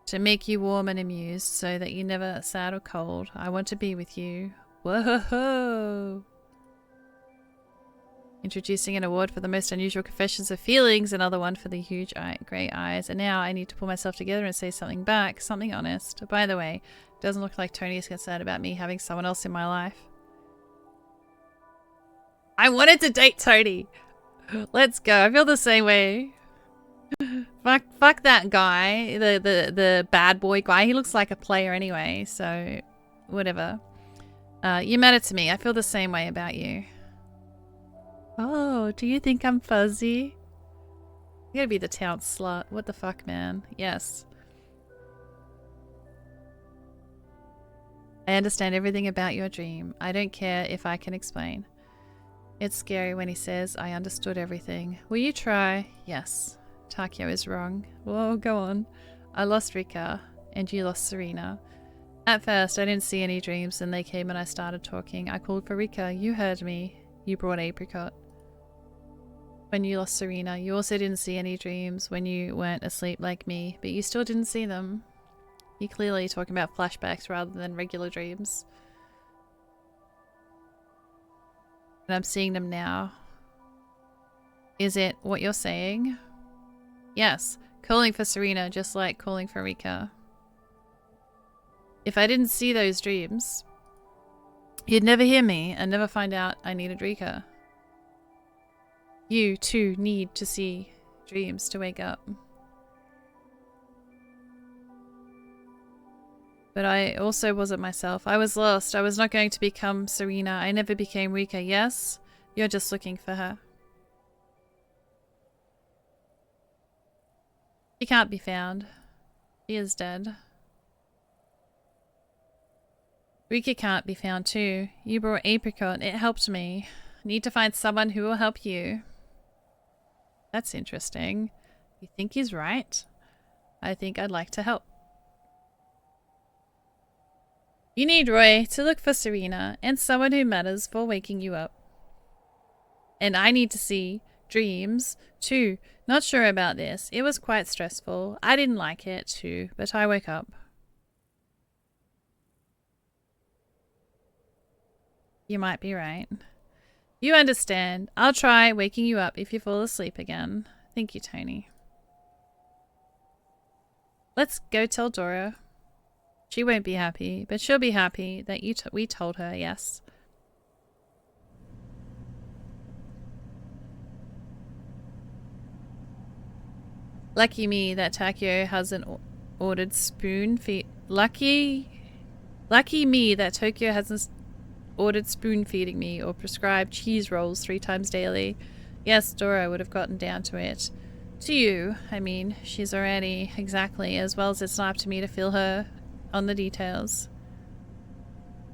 Speaker 1: To make you warm and amused so that you're never sad or cold. I want to be with you. Whoa! Introducing an award for the most unusual confessions of feelings, another one for the huge grey eyes. And now I need to pull myself together and say something back, something honest. By the way, it doesn't look like Tony is concerned about me having someone else in my life. I wanted to date Tony! Let's go, I feel the same way. Fuck that guy, the bad boy guy. He looks like a player anyway, so whatever. You matter to me. I feel the same way about you. Oh, do you think I'm fuzzy? You gotta be the town slut. What the fuck, man? Yes. I understand everything about your dream. I don't care if I can explain. It's scary when he says, I understood everything. Will you try? Yes. Takio is wrong. Whoa, go on. I lost Rika, and you lost Serena. At first, I didn't see any dreams, and they came and I started talking. I called for Rika. You heard me. You brought Apricot. When you lost Serena, you also didn't see any dreams when you weren't asleep like me, but you still didn't see them. You're clearly talking about flashbacks rather than regular dreams. And I'm seeing them now. Is it what you're saying? Yes, calling for Serena just like calling for Rika. If I didn't see those dreams, you'd never hear me and never find out I needed Rika. You too need to see dreams to wake up. But I also wasn't myself. I was lost. I was not going to become Serena. I never became Rika. Yes? You're just looking for her. She can't be found. She is dead. Rika can't be found too. You brought Apricot. It helped me. Need to find someone who will help you. That's interesting. You think he's right? I think I'd like to help. You need Roy to look for Serena and someone who matters for waking you up. And I need to see dreams too. Not sure about this. It was quite stressful. I didn't like it too, but I woke up. You might be right. You understand. I'll try waking you up if you fall asleep again. Thank you, Tony. Let's go tell Dora. She won't be happy, but she'll be happy that we told her, yes. Lucky me that Takio hasn't ordered spoon feed. Lucky me that Tokyo hasn't ordered spoon feeding me or prescribed cheese rolls 3 times daily. Yes, Dora would have gotten down to it. To you, I mean, she's already exactly as well as it's up to me to feel her on the details.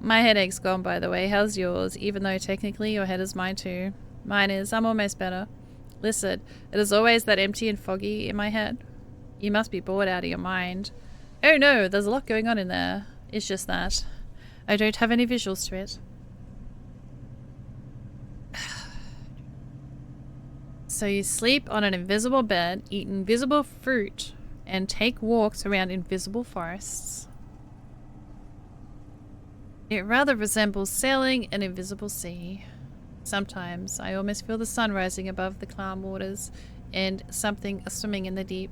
Speaker 1: My headache's gone, by the way. How's yours? Even though technically your head is mine too. Mine is. I'm almost better. Listen, it is always that empty and foggy in my head. You must be bored out of your mind. Oh no, there's a lot going on in there. It's just that I don't have any visuals to it. So you sleep on an invisible bed, eat invisible fruit, and take walks around invisible forests. It rather resembles sailing an invisible sea. Sometimes I almost feel the sun rising above the calm waters and something swimming in the deep.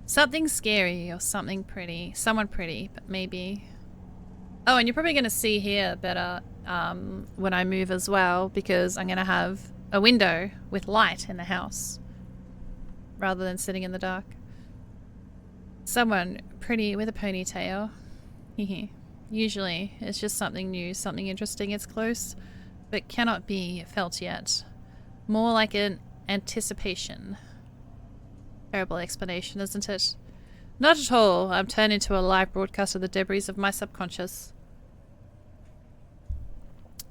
Speaker 1: Something scary or something pretty. Someone pretty, but maybe. Oh, and you're probably going to see here better when I move as well, because I'm going to have a window with light in the house rather than sitting in the dark. Someone pretty with a ponytail. Usually it's just something new, something interesting. It's close, but cannot be felt yet. More like an anticipation. Terrible explanation, isn't it? Not at all. I'm turned into a live broadcast of the debris of my subconscious.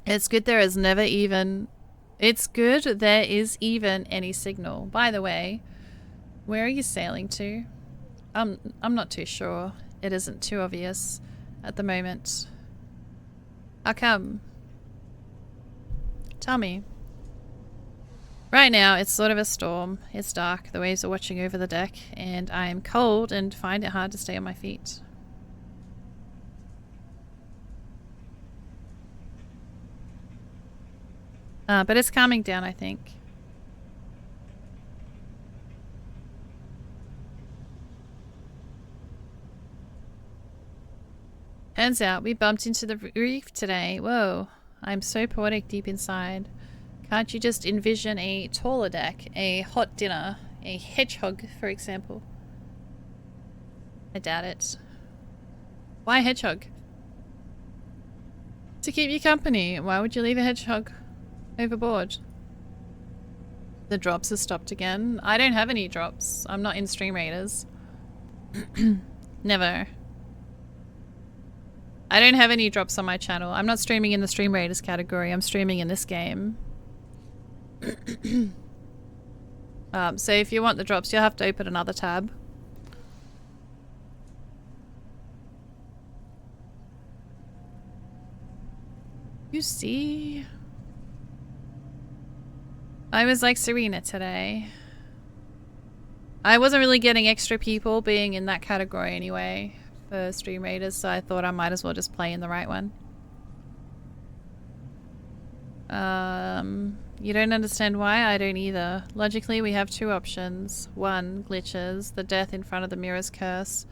Speaker 1: It's good there is never even... It's good there is even any signal. By the way, where are you sailing to? I'm not too sure. It isn't too obvious at the moment. How come? Tell me. Right now, it's sort of a storm. It's dark, the waves are watching over the deck, and I am cold and find it hard to stay on my feet. But it's calming down, I think. Turns out we bumped into the reef today. Whoa, I'm so poetic deep inside. Can't you just envision a taller deck, a hot dinner, a hedgehog, for example? I doubt it. Why hedgehog? To keep you company. Why would you leave a hedgehog overboard? The drops have stopped again. I don't have any drops. I'm not in Stream Raiders. Never. I don't have any drops on my channel. I'm not streaming in the Stream Raiders category. I'm streaming in this game. So if you want the drops, you'll have to open another tab. You see? I was like Serena today. I wasn't really getting extra people being in that category anyway for Stream Raiders, so I thought I might as well just play in the right one. You don't understand why? I don't either. Logically, we have 2 options. 1, glitches, the death in front of the mirror's curse,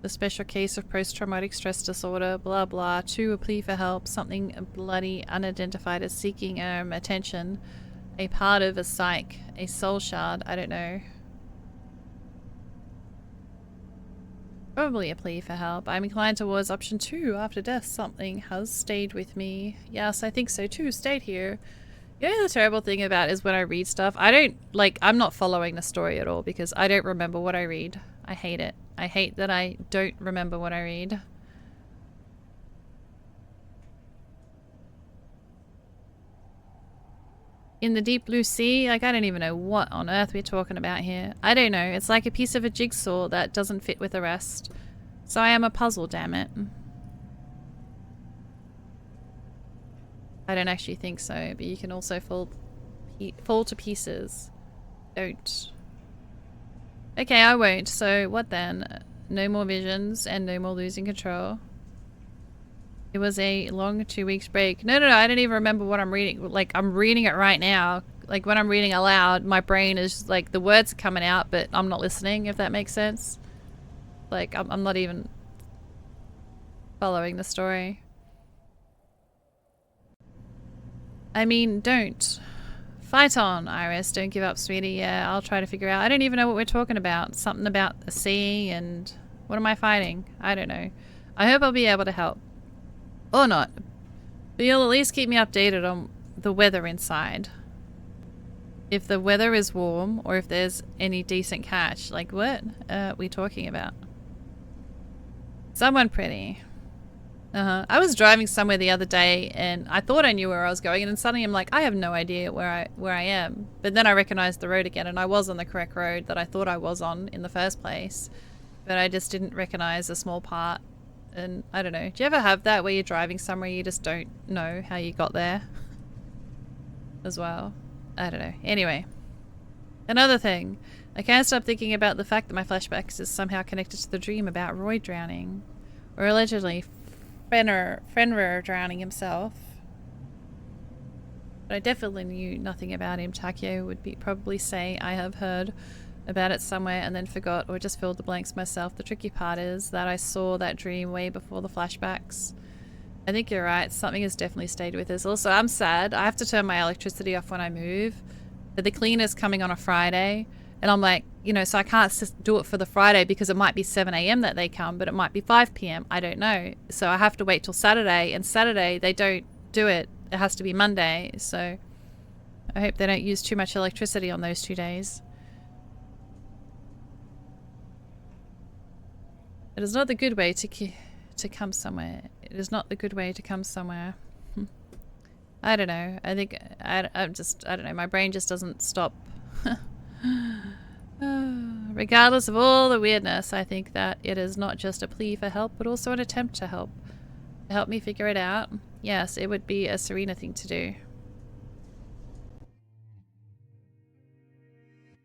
Speaker 1: the special case of post-traumatic stress disorder, blah blah. 2, a plea for help, something bloody unidentified as seeking attention, a part of a psych, a soul shard, I don't know. Probably a plea for help. I'm inclined towards option 2. After death, something has stayed with me. Yes, I think so too. Stayed here. You know the terrible thing about it is when I read stuff, I don't, like, I'm not following the story at all because I don't remember what I read. I hate it. I hate that I don't remember what I read. In the deep blue sea, like I don't even know what on earth we're talking about here. I don't know. It's like a piece of a jigsaw that doesn't fit with the rest. So I am a puzzle, damn it. I don't actually think so, but you can also fall to pieces. Don't. Okay, I won't. So what then? No more visions and no more losing control. It was a long 2 weeks break. No, I don't even remember what I'm reading. Like, I'm reading it right now. like when I'm reading aloud, my brain is like the words are coming out, but I'm not listening, if that makes sense. Like I'm not even following the story. I mean, don't. Fight on, Iris. Don't give up, sweetie. Yeah, I'll try to figure out. I don't even know what we're talking about. Something about the sea and... What am I fighting? I don't know. I hope I'll be able to help. Or not. But you'll at least keep me updated on the weather inside. If the weather is warm, or if there's any decent catch. Like, what are we talking about? Someone pretty. I was driving somewhere the other day and I thought I knew where I was going, and then suddenly I'm like, I have no idea where I am. But then I recognized the road again, and I was on the correct road that I thought I was on in the first place. But I just didn't recognize a small part. And I don't know. Do you ever have that where you're driving somewhere you just don't know how you got there? As well. I don't know. Anyway. Another thing. I can't stop thinking about the fact that my flashbacks is somehow connected to the dream about Roy drowning. Or allegedly Fenrir drowning himself. But I definitely knew nothing about him. Takeo would probably say I have heard about it somewhere and then forgot or just filled the blanks myself. The tricky part is that I saw that dream way before the flashbacks. I think you're right. Something has definitely stayed with us. Also, I'm sad. I have to turn my electricity off when I move. But the cleaner's coming on a Friday. And I'm like, you know, so I can't just do it for the Friday because it might be 7 a.m. that they come, but it might be 5 p.m. I don't know. So I have to wait till Saturday, and Saturday they don't do it. It has to be Monday. So I hope they don't use too much electricity on those 2 days. It is not the good way to come somewhere. It is not the good way to come somewhere. I don't know. I think I don't know. My brain just doesn't stop. Regardless of all the weirdness, I think that it is not just a plea for help, but also an attempt to help. To help me figure it out. Yes, it would be a Serena thing to do.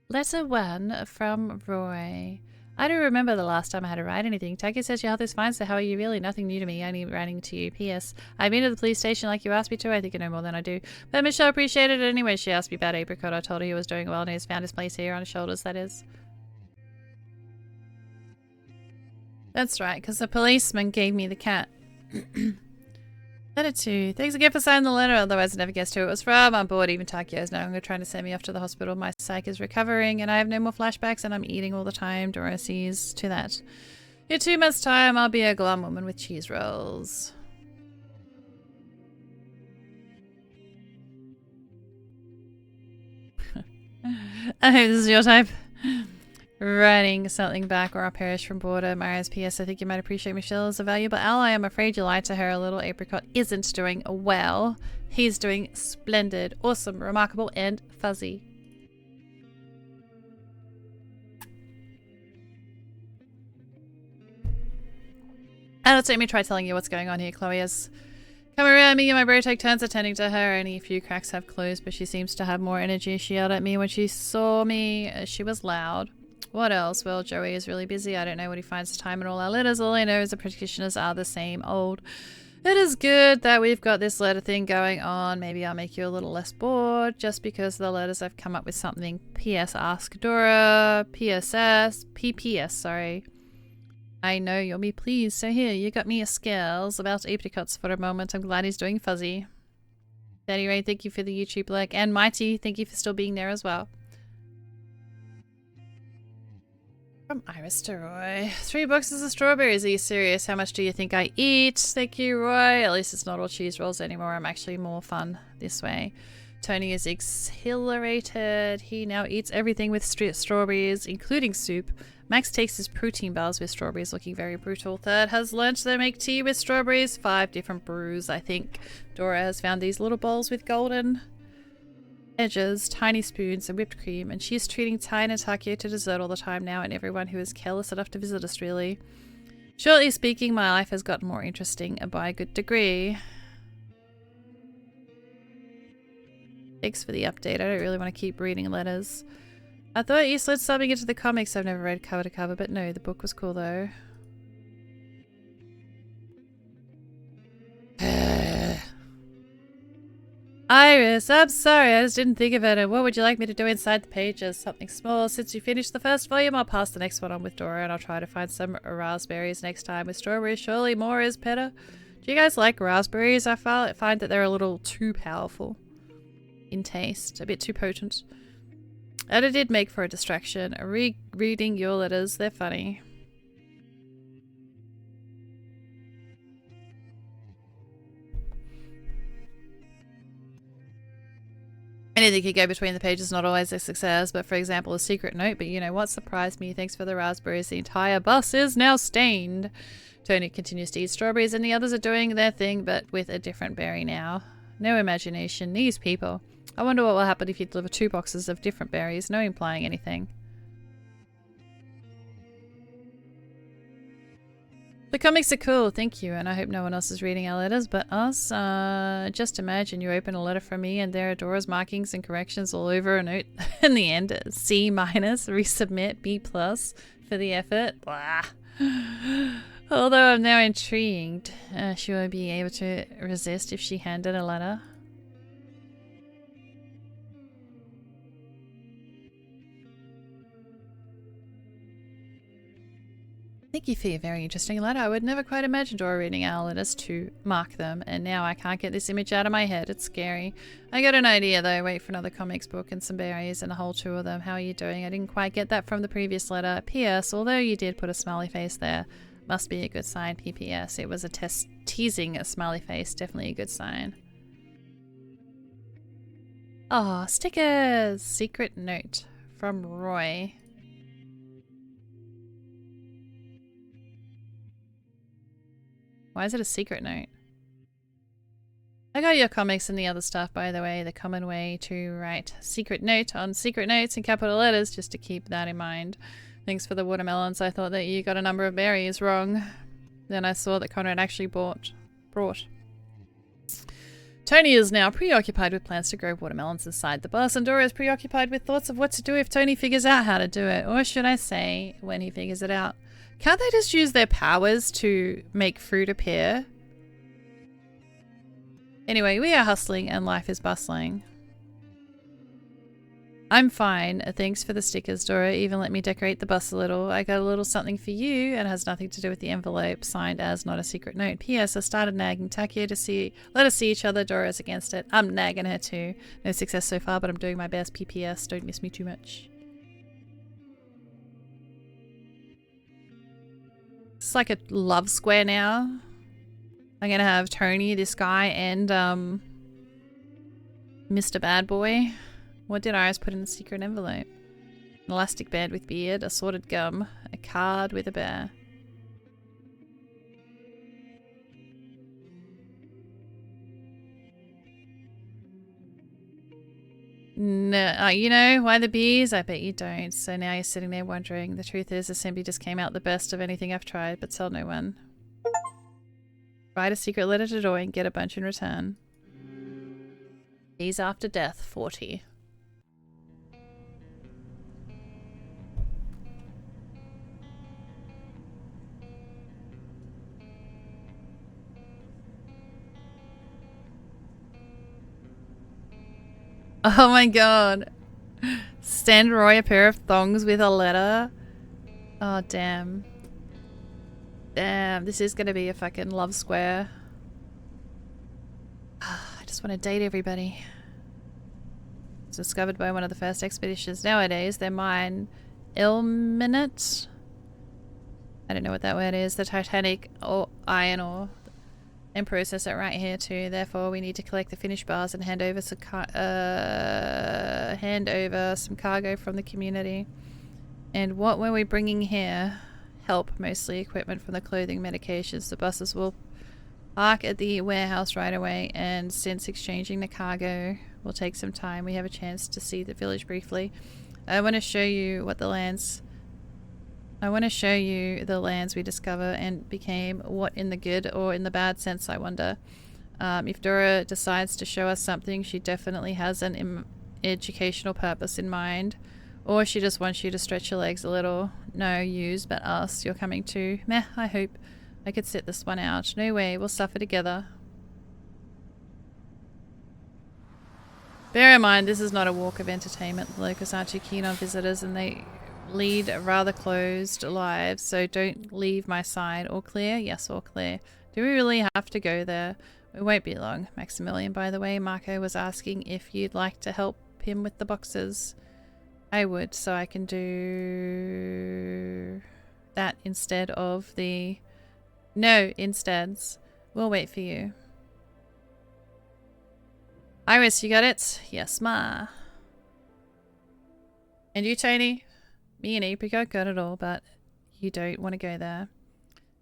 Speaker 1: Letter 1 from Roy. I don't remember the last time I had to write anything. Taki says your health is fine, so how are you really? Nothing new to me, only writing to you. P.S. I've been to the police station like you asked me to. I think I know more than I do. But Michelle appreciated it anyway. She asked me about Apricot. I told her he was doing well and he's found his place here on his shoulders, that is. That's right, because the policeman gave me the cat. Letter 2. Thanks again for signing the letter, otherwise I never guessed who it was from. I'm bored, even Takio's no longer trying to send me off to the hospital. My psyche is recovering and I have no more flashbacks and I'm eating all the time. Dora sees to that. In 2 months' time, I'll be a glum woman with cheese rolls. I hope this is your type. Writing something back or I'll perish from boredom. Maria's P.S. I think you might appreciate Michelle as a valuable ally. I'm afraid you lied to her. A little Apricot isn't doing well. He's doing splendid, awesome, remarkable, and fuzzy. And it's let me try telling you what's going on here. Chloe has come around me and my bro take turns attending to her. Only a few cracks have closed, but she seems to have more energy. She yelled at me when she saw me. She was loud. What else? Well, Joey is really busy. I don't know what he finds time in all our letters. All I know is the practitioners are the same old. It is good that we've got this letter thing going on. Maybe I'll make you a little less bored just because the letters I've come up with something. P.S. Ask Dora. P.S.S. P.P.S. Sorry. I know you'll be pleased. So here, you got me a scales about apricots for a moment. I'm glad he's doing fuzzy. Daddy Ray, thank you for the YouTube like. And Mighty, thank you for still being there as well. From Iris to Roy. 3 boxes of strawberries. Are you serious? How much do you think I eat? Thank you, Roy. At least it's not all cheese rolls anymore. I'm actually more fun this way. Tony is exhilarated. He now eats everything with strawberries, including soup. Max takes his protein bars with strawberries, looking very brutal. Third has learned to make tea with strawberries. 5 different brews, I think. Dora has found these little bowls with golden edges, tiny spoons, and whipped cream, and she's treating Ty and Takeo to dessert all the time now, and everyone who is careless enough to visit us, really. Shortly speaking, my life has gotten more interesting by a good degree. Thanks for the update. I don't really want to keep reading letters. I thought you slid something into the comics I've never read cover to cover, but no, the book was cool though. Iris, I'm sorry, I just didn't think of it. And what would you like me to do inside the pages? Something small. Since you finished the first volume, I'll pass the next one on with Dora, and I'll try to find some raspberries next time. With strawberries, surely more is better. Do you guys like raspberries? I find that they're a little too powerful in taste, a bit too potent. And it did make for a distraction. Reading your letters, they're funny. Anything could go between the pages, not always a success, but for example, a secret note. But you know what surprised me? Thanks for the raspberries. The entire bus is now stained. Tony continues to eat strawberries, and the others are doing their thing, but with a different berry now. No imagination. These people. I wonder what will happen if you deliver 2 boxes of different berries, no implying anything. The comics are cool, thank you, and I hope no one else is reading our letters but us. Just imagine you open a letter from me and there are Dora's markings and corrections all over a note in the end. C-, resubmit, B+ for the effort. Blah. Although I'm now intrigued, she won't be able to resist if she handed a letter. Thank you for your very interesting letter. I would never quite imagine Dora reading our letters to mark them, and now I can't get this image out of my head. It's scary. I got an idea though. Wait for another comics book and some berries and a whole 2 of them. How are you doing? I didn't quite get that from the previous letter. P.S. Although you did put a smiley face there, must be a good sign. P.P.S. It was a teasing a smiley face. Definitely a good sign. Oh, stickers! Secret note from Roy. Why is it a secret note? I got your comics and the other stuff, by the way. The common way to write secret note on secret notes in capital letters, just to keep that in mind. Thanks for the watermelons. I thought that you got a number of berries wrong. Then I saw that Conrad actually brought. Tony is now preoccupied with plans to grow watermelons inside the bus, and Dora is preoccupied with thoughts of what to do if Tony figures out how to do it. Or should I say, when he figures it out. Can't they just use their powers to make fruit appear? Anyway, we are hustling and life is bustling. I'm fine. Thanks for the stickers, Dora. Even let me decorate the bus a little. I got a little something for you and has nothing to do with the envelope. Signed as not a secret note. P.S. I started nagging Takia to let us see each other. Dora's against it. I'm nagging her too. No success so far, but I'm doing my best. P.P.S. Don't miss me too much. It's like a love square now. I'm gonna have Tony, this guy, and Mr. Bad Boy. What did Iris put in the secret envelope? An elastic band with beard, assorted gum, a card with a bear. No, you know, why the bees? I bet you don't. So now you're sitting there wondering. The truth is, Assembly just came out the best of anything I've tried, but tell no one. Write a secret letter to Dora and get a bunch in return. Bees after death, 40. Oh my god. Send Roy a pair of thongs with a letter. Oh damn. Damn, this is gonna be a fucking love square. I just want to date everybody. It's discovered by one of the first expeditions. Nowadays, they're mine. Ilmenite? I don't know what that word is. The Titanic or iron ore. And process it right here too. Therefore, we need to collect the finished bars and hand over some cargo from the community. And what were we bringing here? Help, mostly equipment from the clothing, medications. The buses will park at the warehouse right away, and since exchanging the cargo will take some time, we have a chance to see the village briefly. I want to show you the lands we discover and became. What in the good or in the bad sense, I wonder. If Dora decides to show us something, she definitely has an educational purpose in mind. Or she just wants you to stretch your legs a little. No, yous, but us. You're coming too. Meh, I hope. I could sit this one out. No way, we'll suffer together. Bear in mind, this is not a walk of entertainment. The locals aren't too keen on visitors and they lead rather closed lives, so don't leave my side. All clear? Yes, all clear. Do we really have to go there? It won't be long. Maximilian, by the way, Marco was asking if you'd like to help him with the boxes. I would, so I can do that instead of the... No, insteads. We'll wait for you. Iris, you got it? Yes, ma. And you, Tony? Me and Apricot got it all, but you don't want to go there.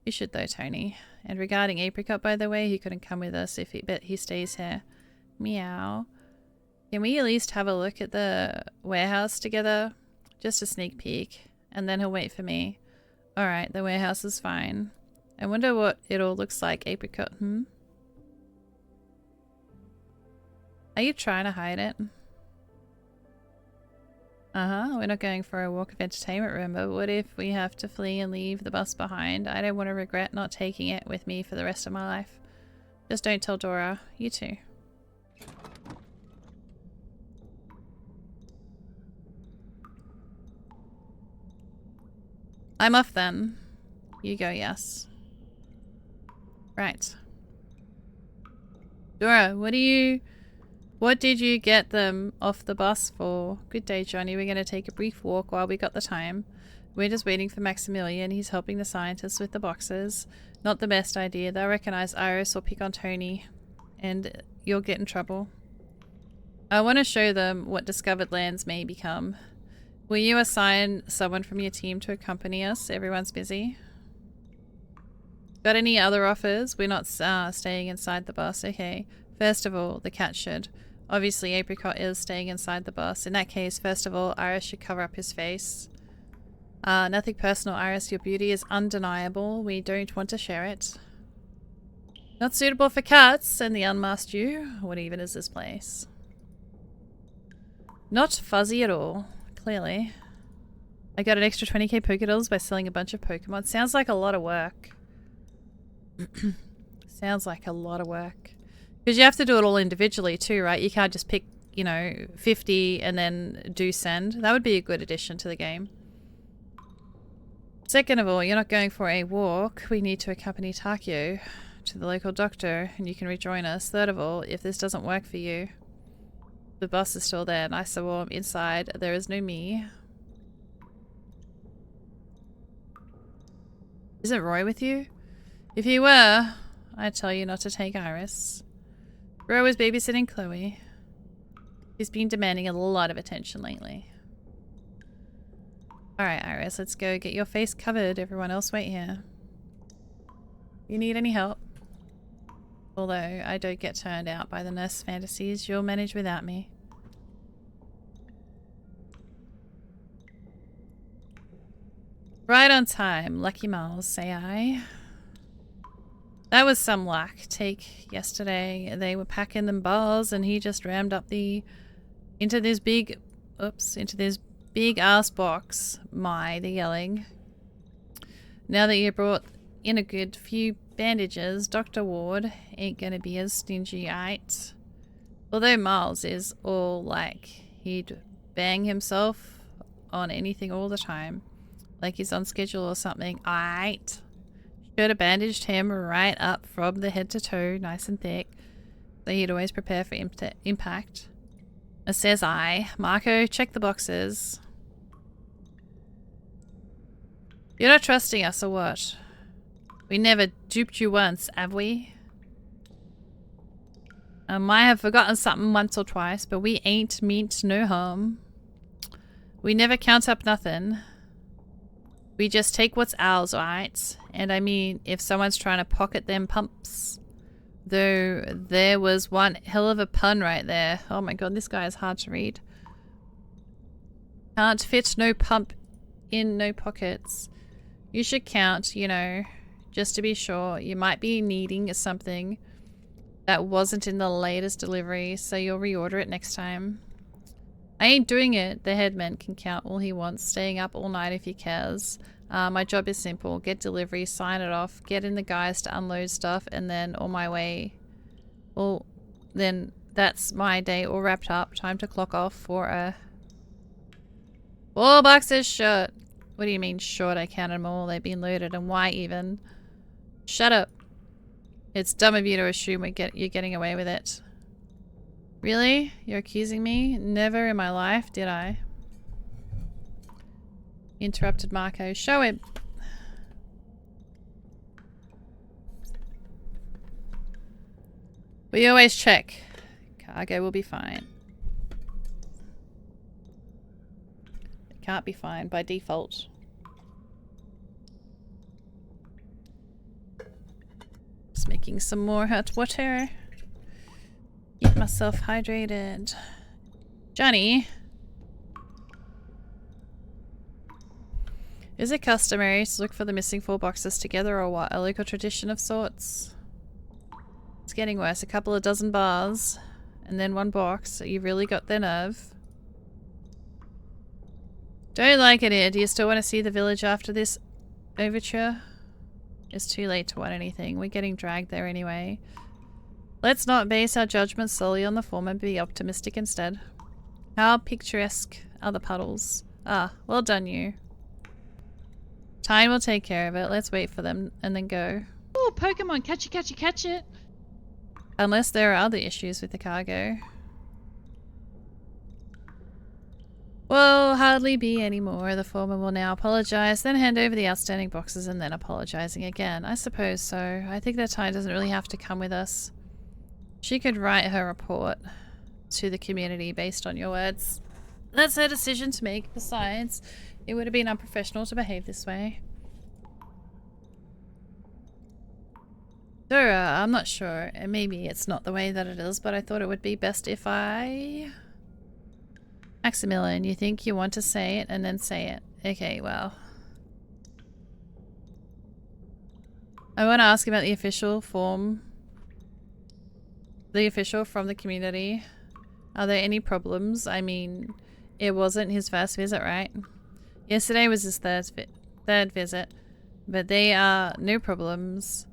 Speaker 1: You should though, Tony. And regarding Apricot, by the way, he couldn't come with us if he stays here. Meow. Can we at least have a look at the warehouse together? Just a sneak peek. And then he'll wait for me. Alright, the warehouse is fine. I wonder what it all looks like, Apricot. Are you trying to hide it? We're not going for a walk of entertainment, remember? What if we have to flee and leave the bus behind? I don't want to regret not taking it with me for the rest of my life. Just don't tell Dora. You too. I'm off then. You go, yes. Right. Dora, what did you get them off the bus for? Good day, Johnny. We're going to take a brief walk while we got the time. We're just waiting for Maximilian. He's helping the scientists with the boxes. Not the best idea. They'll recognize Iris or pick on Tony. And you'll get in trouble. I want to show them what discovered lands may become. Will you assign someone from your team to accompany us? Everyone's busy. Got any other offers? We're not staying inside the bus. Okay. First of all, the cat should. Obviously, Apricot is staying inside the bus. In that case, first of all, Iris should cover up his face. Nothing personal, Iris. Your beauty is undeniable. We don't want to share it. Not suitable for cats, and the unmasked you. What even is this place? Not fuzzy at all. Clearly. I got an extra 20k Pokédolls by selling a bunch of Pokemon. Sounds like a lot of work. Sounds like a lot of work. Because you have to do it all individually too, right? You can't just pick, you know, 50 and then do send. That would be a good addition to the game. Second of all, you're not going for a walk. We need to accompany Takio to the local doctor and you can rejoin us. Third of all, if this doesn't work for you, the bus is still there, nice and warm inside. There is no me. Isn't Roy with you? If he were, I'd tell you not to take Iris. Bro is babysitting Chloe. He's been demanding a lot of attention lately. Alright, Iris, let's go get your face covered. Everyone else wait here. You need any help? Although I don't get turned out by the nurse fantasies, you'll manage without me. Right on time. Lucky Miles, say I. That was some luck. Take yesterday. They were packing them bars and he just rammed up into this big ass box. The yelling. Now that you brought in a good few bandages, Dr. Ward ain't gonna be as stingy, aight? Although Miles is all like he'd bang himself on anything all the time. Like he's on schedule or something, aight? Should have bandaged him right up from the head to toe, nice and thick, so he'd always prepare for impact. It says I. Marco, check the boxes. You're not trusting us or what? We never duped you once, have we? I might have forgotten something once or twice, but we ain't meant no harm. We never count up nothing. We just take what's ours, right? And I mean, if someone's trying to pocket them pumps. Though there was one hell of a pun right there. Oh my god, this guy is hard to read. Can't fit no pump in no pockets. You should count, you know, just to be sure. You might be needing something that wasn't in the latest delivery, so you'll reorder it next time. I ain't doing it. The headman can count all he wants, staying up all night if he cares. My job is simple. Get delivery, sign it off, get in the guys to unload stuff, and then on my way. Well, then that's my day all wrapped up. Time to clock off for a 4 boxes short. What do you mean short? I counted them all. They've been loaded. And why even? Shut up. It's dumb of you to assume you're getting away with it. Really? You're accusing me? Never in my life did I. Interrupted Marco. Show him. We always check. Cargo will be fine. It can't be fine by default. Just making some more hot water. Keep myself hydrated. Johnny. Is it customary to look for the missing 4 boxes together or what? A local tradition of sorts? It's getting worse. A couple of dozen bars and then 1 box. You've really got the nerve. Don't like it here. Do you still want to see the village after this overture? It's too late to want anything. We're getting dragged there anyway. Let's not base our judgment solely on the former, be optimistic instead. How picturesque are the puddles? Ah, well done you. Time will take care of it. Let's wait for them and then go.
Speaker 2: Oh, Pokemon, catch it, catch it, catch it.
Speaker 1: Unless there are other issues with the cargo. Will hardly be any more. The former will now apologize, then hand over the outstanding boxes and then apologizing again. I suppose so. I think that Ty doesn't really have to come with us. She could write her report to the community based on your words. That's her decision to make. Besides, it would have been unprofessional to behave this way. Dora, I'm not sure. And maybe it's not the way that it is, but I thought it would be best if I... Maximilian, you think you want to say it and then say it. Okay, well. I want to ask about the official form. The official from the community. Are there any problems? I mean, it wasn't his first visit, right? Yesterday was his third visit. But they are no problems.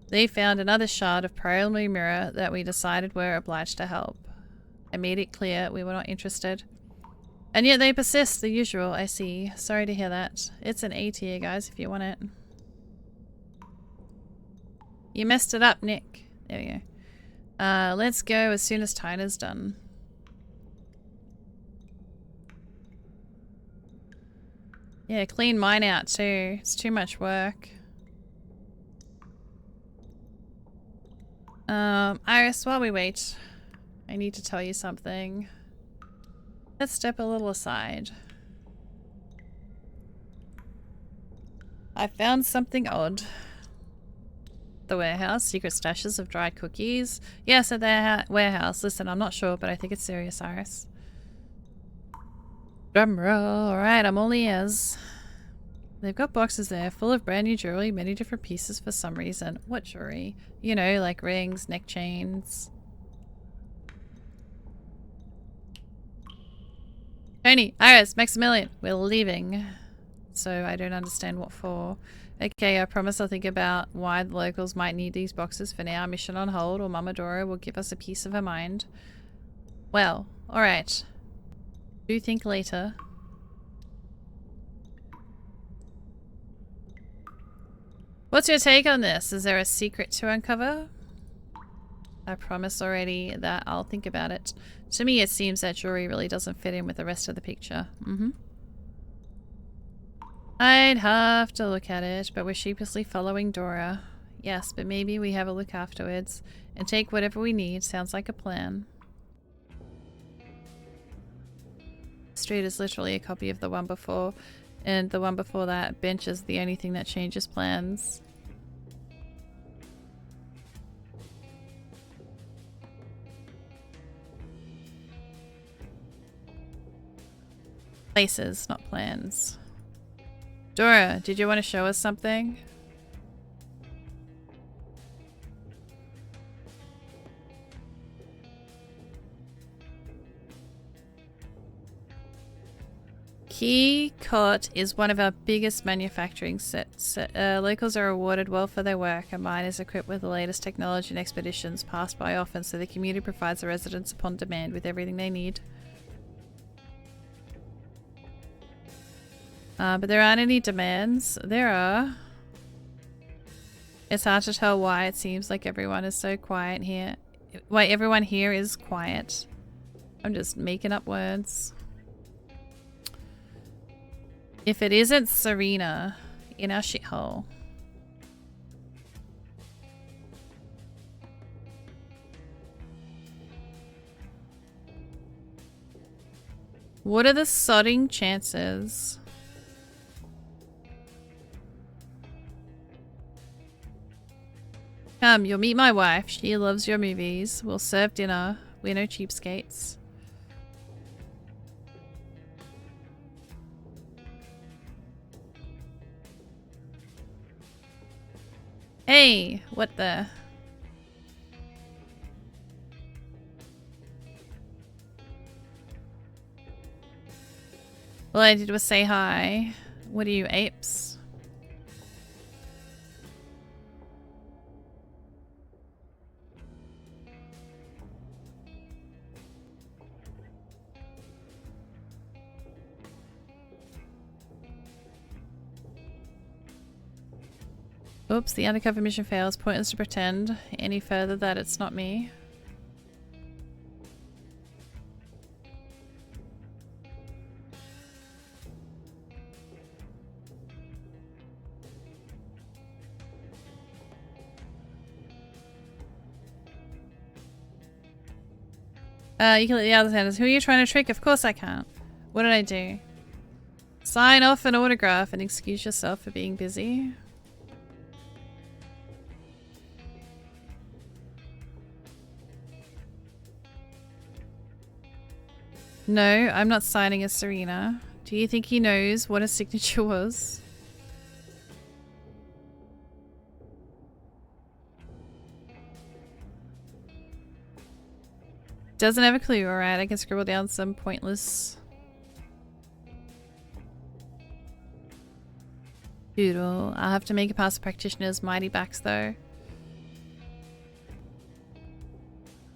Speaker 1: They found another shard of primary mirror that we decided we're obliged to help. I made it clear we were not interested. And yet they persist, the usual, I see. Sorry to hear that. It's an A tier, guys, if you want it. You messed it up, Nick. There we go. Let's go as soon as Tyner's done. Yeah, clean mine out too. It's too much work. Iris, while we wait, I need to tell you something. Let's step a little aside. I found something odd. The warehouse, secret stashes of dried cookies. Yes, at their warehouse. Listen, I'm not sure, but I think it's serious, Iris. Drumroll. Alright, I'm all ears. They've got boxes there full of brand new jewelry, many different pieces for some reason. What jewelry? You know, like rings, neck chains. Tony, Iris, Maximilian, we're leaving. So I don't understand what for. Okay, I promise I'll think about why the locals might need these boxes. For now, mission on hold, or Mama Dora will give us a piece of her mind. Well, alright. Do think later. What's your take on this? Is there a secret to uncover? I promise already that I'll think about it. To me, it seems that jewelry really doesn't fit in with the rest of the picture. I'd have to look at it, but we're sheepishly following Dora. Yes, but maybe we have a look afterwards and take whatever we need. Sounds like a plan. Street is literally a copy of the one before, and the one before that. Bench is the only thing that changes plans. Places, not plans. Dora, did you want to show us something? Keycott is one of our biggest manufacturing sets. Locals are rewarded well for their work, and mine is equipped with the latest technology and expeditions passed by often, so the community provides the residents upon demand with everything they need. But there aren't any demands. There are. It's hard to tell why it seems like everyone is so quiet here. Wait, everyone here is quiet. I'm just making up words. If it isn't Serena in our shithole. What are the sodding chances? Come, you'll meet my wife. She loves your movies. We'll serve dinner. We're no cheapskates. Hey, what the? All I did was say hi. What are you, apes? Oops, the undercover mission fails. Pointless to pretend any further that it's not me. You can let the other sentence. Who are you trying to trick? Of course I can't. What did I do? Sign off an autograph and excuse yourself for being busy. No, I'm not signing as Serena. Do you think he knows what a signature was? Doesn't have a clue, alright. I can scribble down some pointless doodle. I'll have to make it past the practitioner's mighty backs though.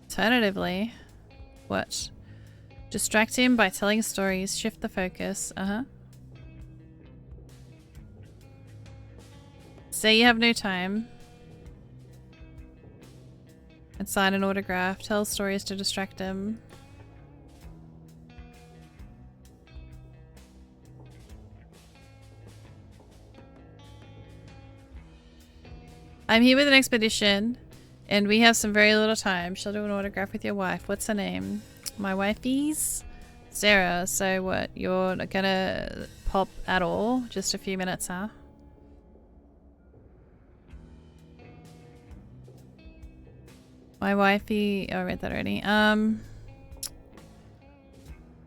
Speaker 1: Alternatively, what? Distract him by telling stories, shift the focus. Say you have no time. And sign an autograph. Tell stories to distract him. I'm here with an expedition, and we have some very little time. She'll do an autograph with your wife. What's her name? My wifey's? Sarah. So what? You're not gonna pop at all? Just a few minutes, huh? My wifey... Oh, I read that already.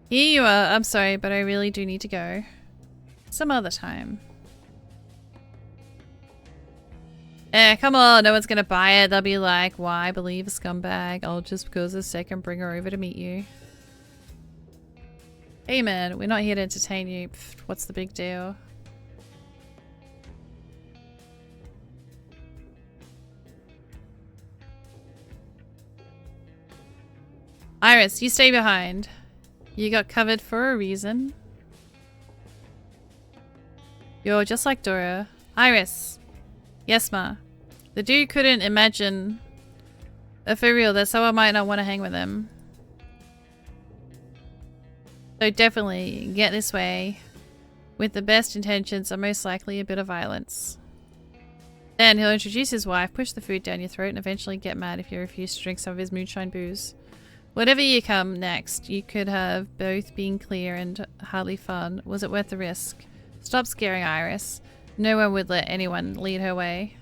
Speaker 1: Here you are. I'm sorry, but I really do need to go. Some other time. Come on. No one's gonna buy it. They'll be like, why believe a scumbag? I'll just because a second bring her over to meet you. Hey man, we're not here to entertain you. Pfft, what's the big deal? Iris, you stay behind. You got covered for a reason. You're just like Dora. Iris. Yes, ma. The dude couldn't imagine... for real, that's how I might not want to hang with him. So definitely, get this way. With the best intentions and most likely a bit of violence. Then he'll introduce his wife, push the food down your throat, and eventually get mad if you refuse to drink some of his moonshine booze. Whatever you come next, you could have both been clear and hardly fun. Was it worth the risk? Stop scaring Iris. No one would let anyone lead her way.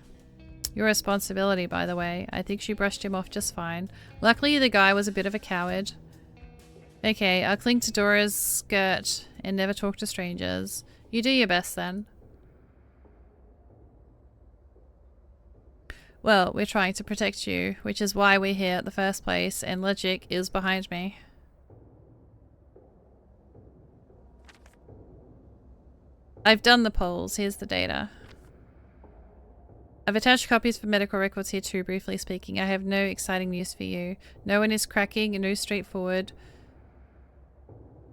Speaker 1: Your responsibility, by the way. I think she brushed him off just fine. Luckily, the guy was a bit of a coward. Okay, I'll cling to Dora's skirt and never talk to strangers. You do your best then. Well, we're trying to protect you, which is why we're here at the first place, and logic is behind me. I've done the polls. Here's the data. I've attached copies for medical records here too, briefly speaking. I have no exciting news for you. No one is cracking, no straightforward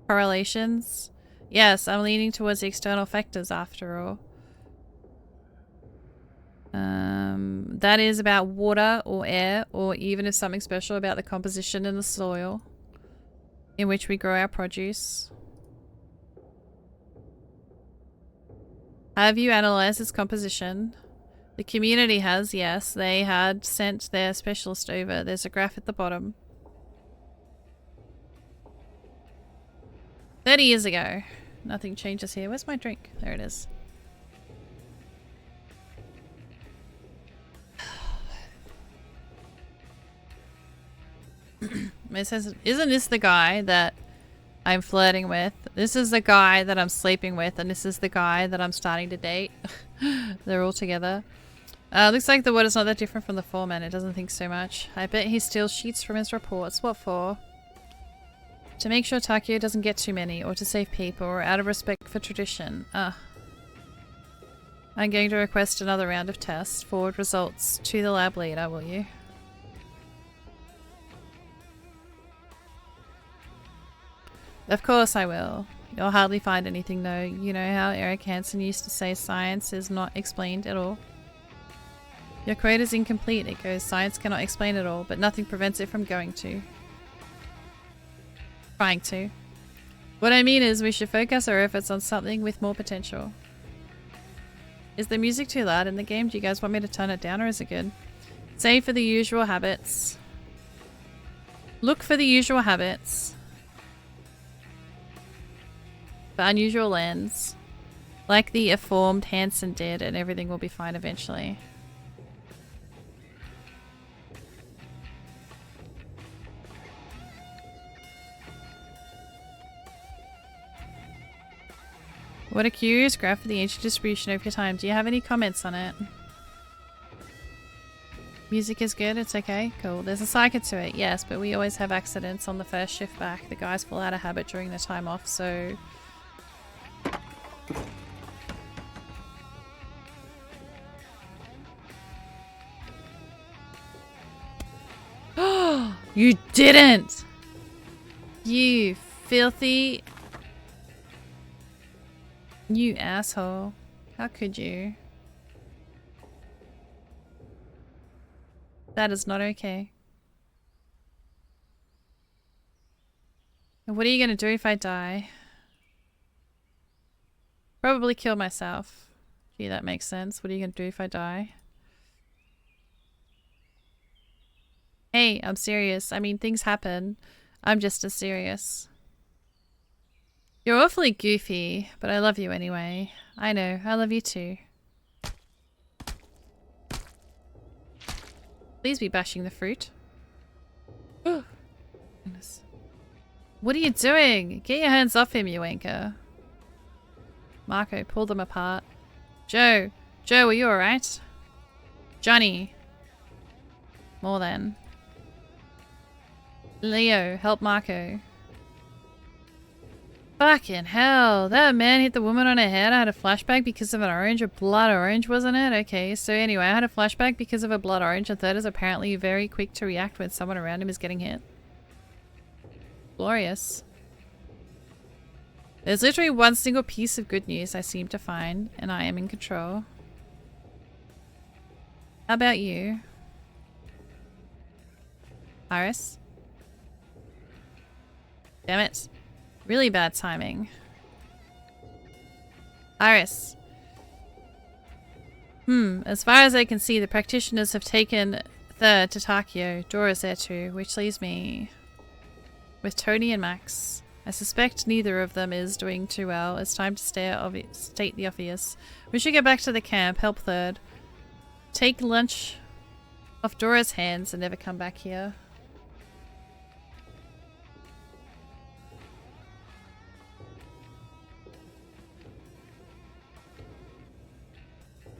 Speaker 1: correlations. Yes, I'm leaning towards the external factors after all. That is about water or air, or even if something special about the composition in the soil in which we grow our produce. Have you analysed its composition? The community has, yes. They had sent their specialist over. There's a graph at the bottom. 30 years ago. Nothing changes here. Where's my drink? There it is. It says, isn't this the guy that I'm flirting with? This is the guy that I'm sleeping with, and this is the guy that I'm starting to date. They're all together. Looks like the water's not that different from the foreman. It doesn't think so much. I bet he steals sheets from his reports. What for? To make sure Takio doesn't get too many, or to save people, or out of respect for tradition. I'm going to request another round of tests. Forward results to the lab leader, will you? Of course I will. You'll hardly find anything though. You know how Eric Hansen used to say science is not explained at all? Your quote is incomplete. It goes, science cannot explain it all, but nothing prevents it from going to. Trying to. What I mean is we should focus our efforts on something with more potential. Is the music too loud in the game? Do you guys want me to turn it down, or is it good? Save for the usual habits. Look for the usual habits. For unusual lands. Like the informed Hansen did, and everything will be fine eventually. What a curious graph for the ancient distribution of your time. Do you have any comments on it? Music is good, it's okay. Cool. There's a cycle to it, yes, but we always have accidents on the first shift back. The guys fall out of habit during their time off, so... You didn't! You filthy... You asshole. How could you? That is not okay. And what are you gonna do if I die? Probably kill myself. Gee, that makes sense. What are you gonna do if I die? Hey, I'm serious. I mean, things happen. I'm just as serious. You're awfully goofy, but I love you anyway. I know, I love you too. Please be bashing the fruit. Oh, goodness. What are you doing? Get your hands off him, you wanker. Marco, pull them apart. Joe! Joe, are you alright? Johnny! More than. Leo, help Marco. Fucking hell, that man hit the woman on her head. I had a flashback because of an orange, a blood orange, wasn't it? Okay, so anyway, I had a flashback because of a blood orange, and Third is apparently very quick to react when someone around him is getting hit. Glorious. There's literally one single piece of good news I seem to find, and I am in control. How about you? Iris? Damn it. Really bad timing. Iris. As far as I can see, the practitioners have taken Third to Takio. Dora's there too, which leaves me with Tony and Max. I suspect neither of them is doing too well. It's time to state the obvious. We should get back to the camp, help Third. Take lunch off Dora's hands and never come back here.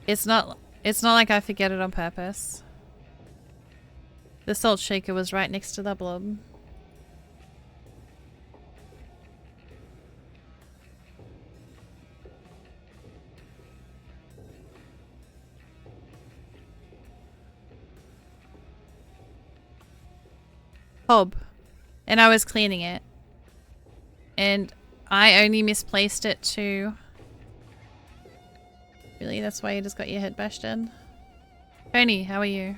Speaker 1: It's not like I forget it on purpose. The salt shaker was right next to the blob. hob. And I was cleaning it. And I only misplaced it too. Really? That's why you just got your head bashed in? Tony, how are you?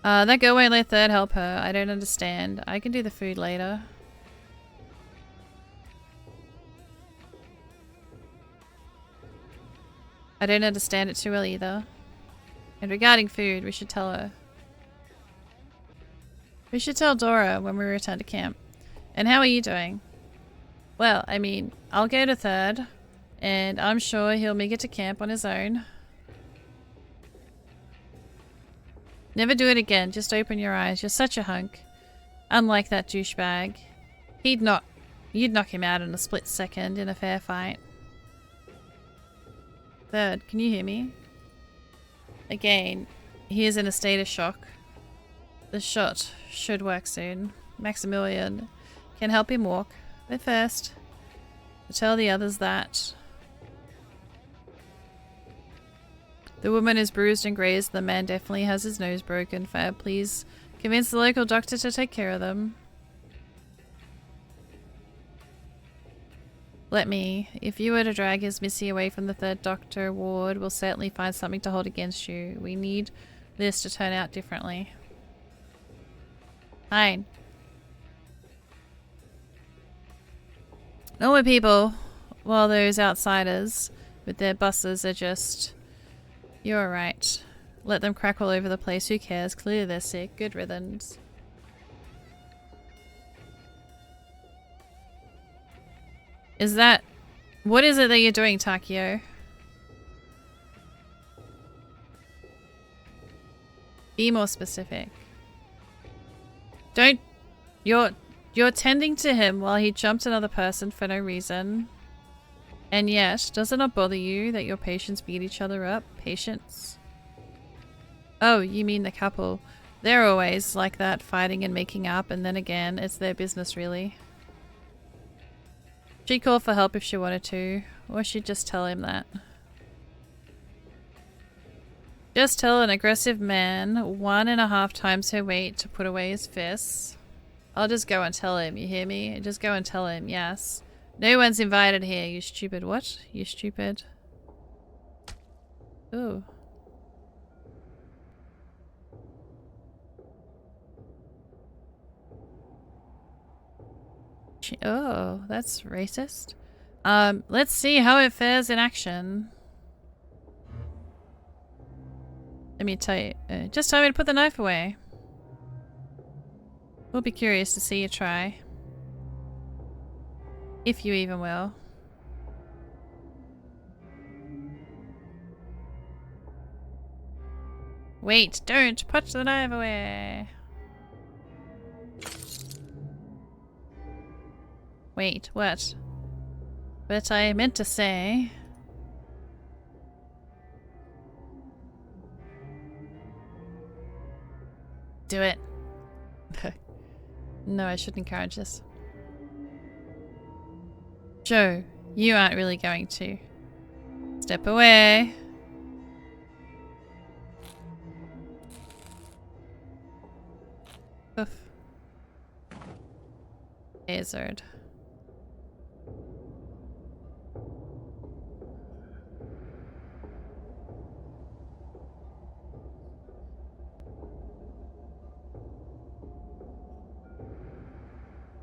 Speaker 1: That girl won't let third help her. I don't understand. I can do the food later. I don't understand it too well either. And regarding food, we should tell her. We should tell Dora when we return to camp. And how are you doing? Well, I mean, I'll go to third. And I'm sure he'll make it to camp on his own. Never do it again. Just open your eyes. You're such a hunk. Unlike that douchebag. You'd knock him out in a split second in a fair fight. Third, can you hear me? Again, he is in a state of shock. The shot should work soon. Maximilian can help him walk. But first, tell the others that the woman is bruised and grazed. The man definitely has his nose broken. Fab, please convince the local doctor to take care of them. Let me. If you were to drag his Missy away from the third doctor ward, we'll certainly find something to hold against you. We need this to turn out differently. Fine. Normal people, while those outsiders with their buses are just... You're right. Let them crack all over the place. Who cares? Clearly they're sick. Good riddance. Is that... What is it that you're doing, Takio? Be more specific. Don't... You're tending to him while he jumped another person for no reason. And yet, does it not bother you that your patients beat each other up? Patients? Oh, you mean the couple. They're always like that, fighting and making up, and then again, it's their business really. She'd call for help if she wanted to, or she'd just tell him that. Just tell an aggressive man 1.5 times her weight to put away his fists. I'll just go and tell him, you hear me? Just go and tell him, yes. No one's invited here, you stupid what? You stupid. Ooh. Oh, that's racist. Let's see how it fares in action. Let me tell you. Just tell me to put the knife away. We'll be curious to see you try. If you even will. Wait, don't put the knife away. Wait, what? But I meant to say... Do it. No, I should encourage this. Joe, you aren't really going to. Step away. Oof. Hazard.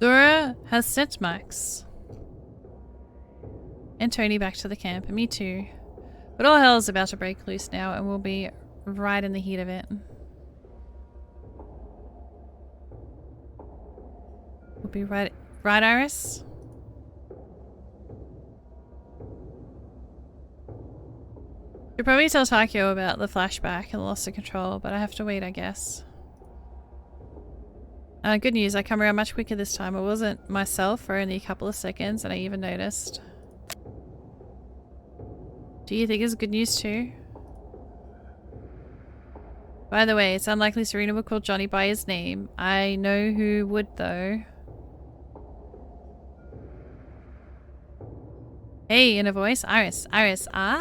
Speaker 1: Dora has sent Max and Tony back to the camp, and me too. But all hell is about to break loose now, and we'll be right in the heat of it. We'll be right, Iris? You'll probably tell Takio about the flashback and loss of control, but I have to wait, I guess. Good news, I come around much quicker this time. I wasn't myself for only a couple of seconds, and I even noticed. Do you think it's good news too? By the way, it's unlikely Serena would call Johnny by his name. I know who would though. Hey, in a voice. Iris. Iris. Iris.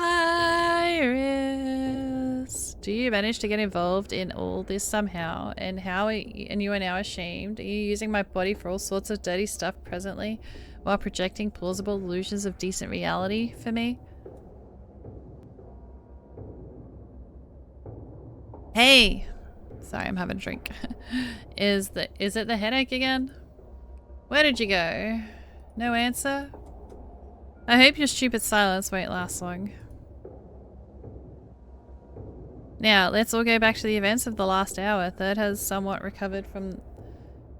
Speaker 1: Do you manage to get involved in all this somehow? And and you are now ashamed? Are you using my body for all sorts of dirty stuff presently while projecting plausible illusions of decent reality for me? Hey! Sorry, I'm having a drink. Is it the headache again? Where did you go? No answer? I hope your stupid silence won't last long. Now, let's all go back to the events of the last hour. Third has somewhat recovered from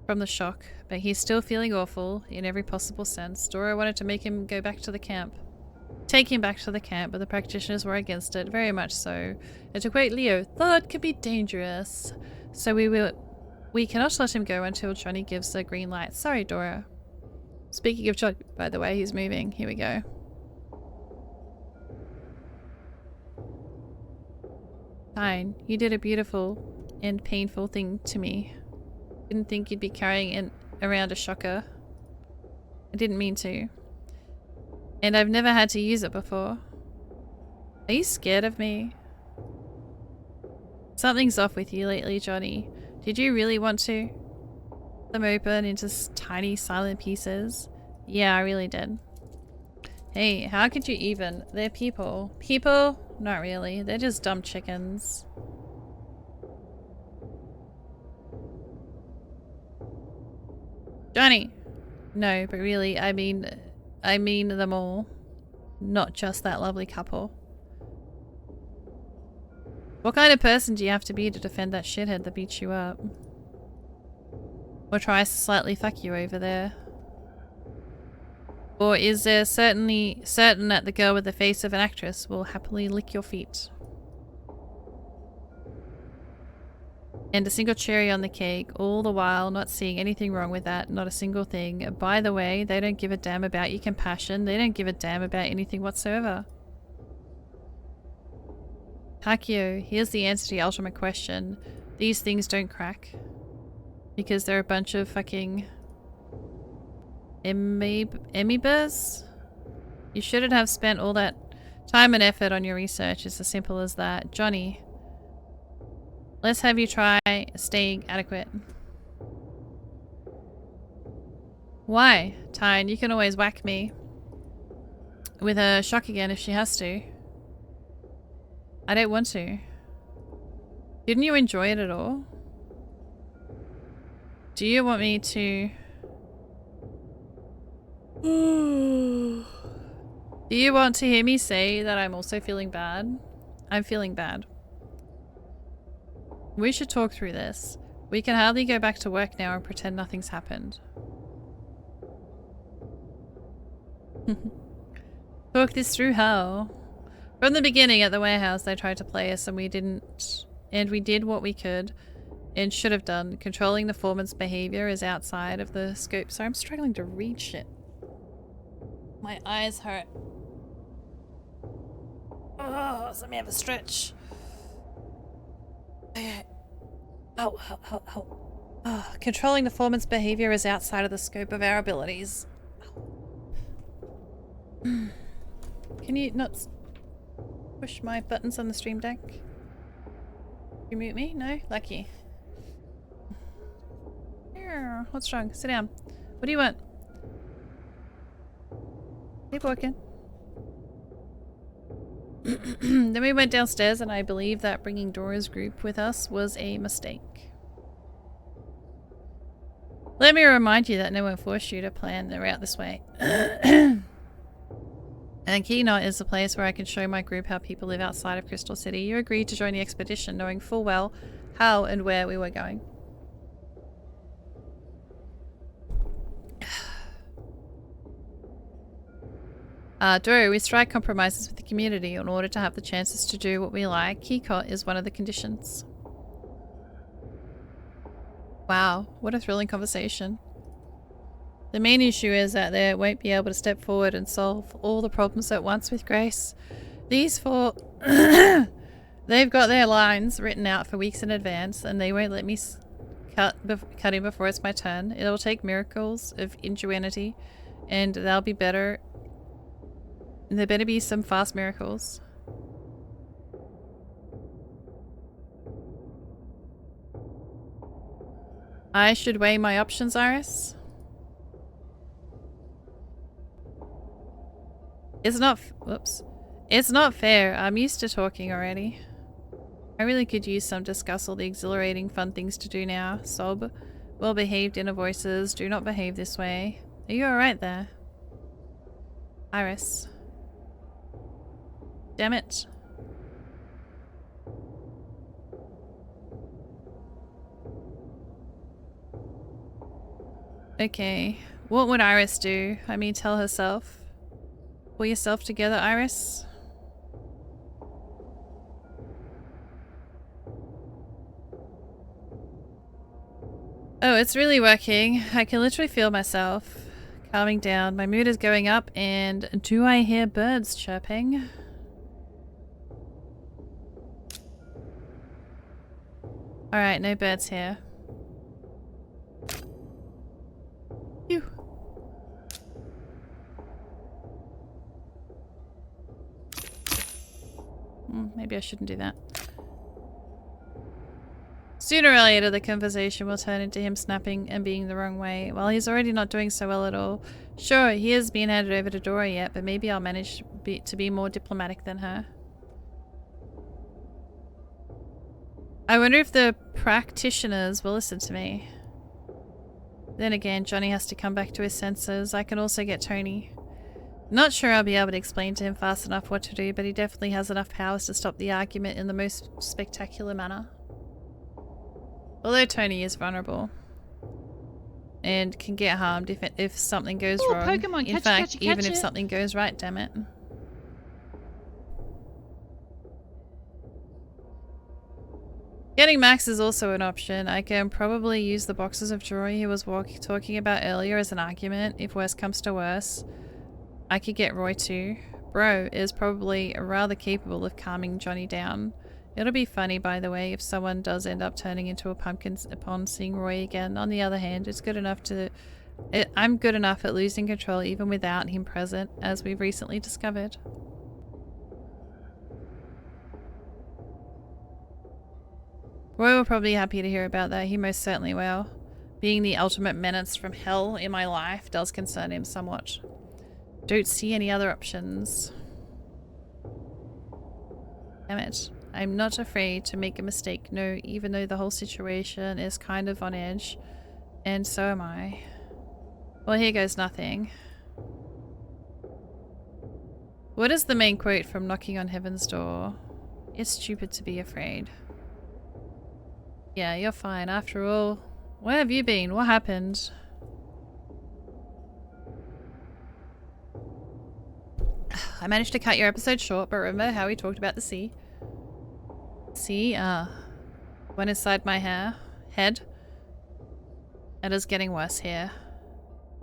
Speaker 1: the shock, but he's still feeling awful in every possible sense. Dora wanted to make him go back to the camp. Take him back to the camp, but the practitioners were against it, very much so. And to quote Leo, "Third could be dangerous. So we cannot let him go until Johnny gives the green light." Sorry, Dora. Speaking of Johnny, by the way, he's moving. Here we go. Fine. You did a beautiful and painful thing to me. Didn't think you'd be carrying around a shocker. I didn't mean to. And I've never had to use it before. Are you scared of me? Something's off with you lately, Johnny. Did you really want to? Them open into tiny silent pieces? Yeah, I really did. Hey, how could you even? They're people. People? Not really. They're just dumb chickens. Johnny! No, but really, I mean them all. Not just that lovely couple. What kind of person do you have to be to defend that shithead that beats you up? Or tries to slightly fuck you over there? Or is there certain that the girl with the face of an actress will happily lick your feet? And a single cherry on the cake, all the while not seeing anything wrong with that, not a single thing. By the way, they don't give a damn about your compassion. They don't give a damn about anything whatsoever. Hakio, here's the answer to the ultimate question. These things don't crack. Because they're a bunch of fucking amoebas? You shouldn't have spent all that time and effort on your research. It's as simple as that. Johnny, let's have you try staying adequate. Why? Tyne, you can always whack me with a shock again if she has to. I don't want to. Didn't you enjoy it at all? Do you want me to... Do you want to hear me say that I'm also feeling bad? I'm feeling bad. We should talk through this. We can hardly go back to work now and pretend nothing's happened. Talk this through how? From the beginning at the warehouse they tried to play us and we didn't. And we did what we could and should have done. Controlling the foreman's behavior is outside of the scope. Sorry, I'm struggling to read shit. My eyes hurt. Oh, let me have a stretch. Okay. Oh. Controlling the foreman's behavior is outside of the scope of our abilities. Can you not push my buttons on the stream deck? You mute me? No? Lucky. What's wrong? Sit down. What do you want? Keep walking. Then we went downstairs and I believe that bringing Dora's group with us was a mistake. Let me remind you that no one forced you to plan the route this way. And Keynot is the place where I can show my group how people live outside of Crystal City. You agreed to join the expedition knowing full well how and where we were going. Dora, we strike compromises with the community in order to have the chances to do what we like. Keynot is one of the conditions. Wow, what a thrilling conversation. The main issue is that they won't be able to step forward and solve all the problems at once with Grace. These four... They've got their lines written out for weeks in advance and they won't let me cut in before it's my turn. It'll take miracles of ingenuity and they'll be better... There better be some fast miracles. I should weigh my options, Iris. It's not... Whoops. It's not fair. I'm used to talking already. I really could use some discuss all the exhilarating fun things to do now. Sob. Well-behaved inner voices. Do not behave this way. Are you alright there? Iris. Damn it. Okay. What would Iris do? I mean, tell herself. Pull yourself together, Iris. Oh, it's really working. I can literally feel myself calming down. My mood is going up, and do I hear birds chirping? Alright, no birds here. Phew. Maybe I shouldn't do that. Sooner or later, the conversation will turn into him snapping and being the wrong way. While he's already not doing so well at all. Sure, he has been handed over to Dora yet, but maybe I'll manage to be more diplomatic than her. I wonder if the practitioners will listen to me. Then again, Johnny has to come back to his senses. I can also get Tony. Not sure I'll be able to explain to him fast enough what to do, but he definitely has enough powers to stop the argument in the most spectacular manner. Although Tony is vulnerable and can get harmed if something goes wrong.
Speaker 2: Pokemon,
Speaker 1: In
Speaker 2: catch
Speaker 1: fact,
Speaker 2: it, catch it, catch
Speaker 1: even if
Speaker 2: it.
Speaker 1: something goes right, damn it. Getting Max is also an option. I can probably use the boxes of jewelry he was talking about earlier as an argument. If worse comes to worse, I could get Roy too. Bro is probably rather capable of calming Johnny down. It'll be funny, by the way, if someone does end up turning into a pumpkin upon seeing Roy again. On the other hand, it's good enough to... I'm good enough at losing control even without him present, as we've recently discovered. Roy will probably be happy to hear about that. He most certainly will. Being the ultimate menace from hell in my life does concern him somewhat. Don't see any other options. Damn it. I'm not afraid to make a mistake, no, even though the whole situation is kind of on edge. And so am I. Well, here goes nothing. What is the main quote from Knocking on Heaven's Door? It's stupid to be afraid. Yeah, you're fine. After all, where have you been? What happened? I managed to cut your episode short, but remember how we talked about the sea? See, went inside my head. It is getting worse here.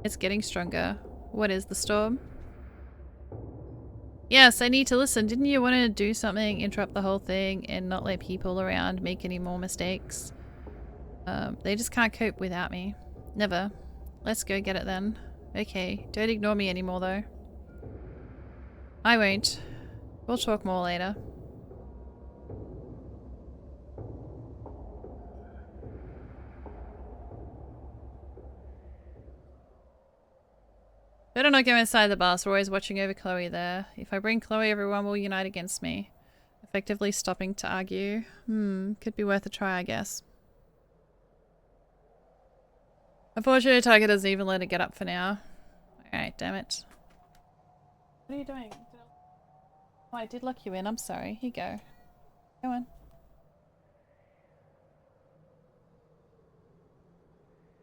Speaker 1: It's getting stronger. What is the storm? Yes, I need to listen. Didn't you want to do something, interrupt the whole thing, and not let people around make any more mistakes? They just can't cope without me. Never. Let's go get it then. Okay, don't ignore me anymore though. I won't. We'll talk more later. Better not go inside the bus. We're always watching over Chloe there. If I bring Chloe, everyone will unite against me. Effectively stopping to argue. Could be worth a try, I guess. Unfortunately, Tiger doesn't even let it get up for now. Alright, damn it. What are you doing? Oh, I did lock you in. I'm sorry. Here you go. Go on.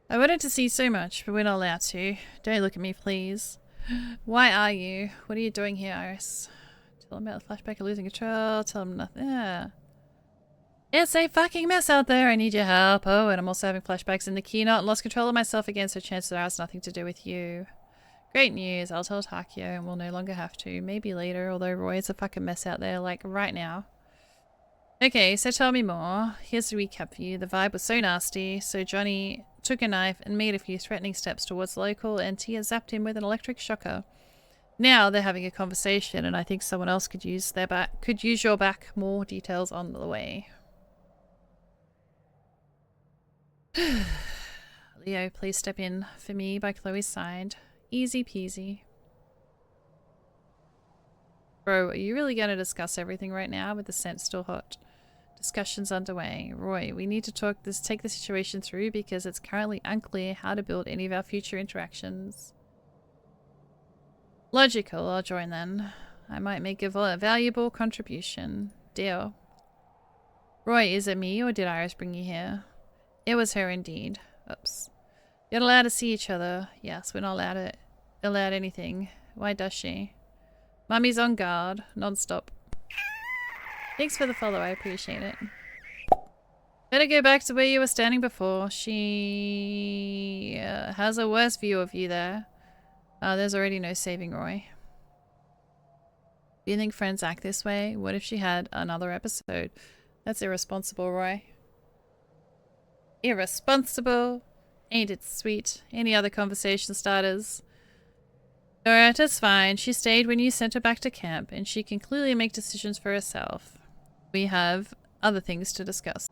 Speaker 1: I wanted to see so much, but we're not allowed to. Don't look at me, please. Why are you? What are you doing here, Iris? Tell him about the flashback of losing control. Tell him nothing. Yeah. It's a fucking mess out there. I need your help. Oh, and I'm also having flashbacks in the keynote. Lost control of myself again, so chances are it has nothing to do with you. Great news. I'll tell Takio and we'll no longer have to. Maybe later, although Roy, it's a fucking mess out there, like right now. Okay, so tell me more. Here's the recap for you. The vibe was so nasty, so Johnny took a knife and made a few threatening steps towards the local, and Tia zapped him with an electric shocker. Now they're having a conversation, and I think someone else could use your back. More details on the way. Leo, please step in for me by Chloe's side. Easy peasy. Bro, are you really going to discuss everything right now with the scent still hot? Discussions underway. Roy, we need to take the situation through because it's currently unclear how to build any of our future interactions. Logical, I'll join then. I might make a valuable contribution. Deal. Roy, is it me or did Iris bring you here? It was her indeed. Oops. You're not allowed to see each other. Yes, we're not allowed anything. Why does she? Mummy's on guard, non-stop. Thanks for the follow, I appreciate it. Better go back to where you were standing before. She has a worse view of you there. There's already no saving Roy. Do you think friends act this way? What if she had another episode? That's irresponsible, Roy. Irresponsible. Ain't it sweet? Any other conversation starters? Alright, that's fine. She stayed when you sent her back to camp, and she can clearly make decisions for herself. We have other things to discuss.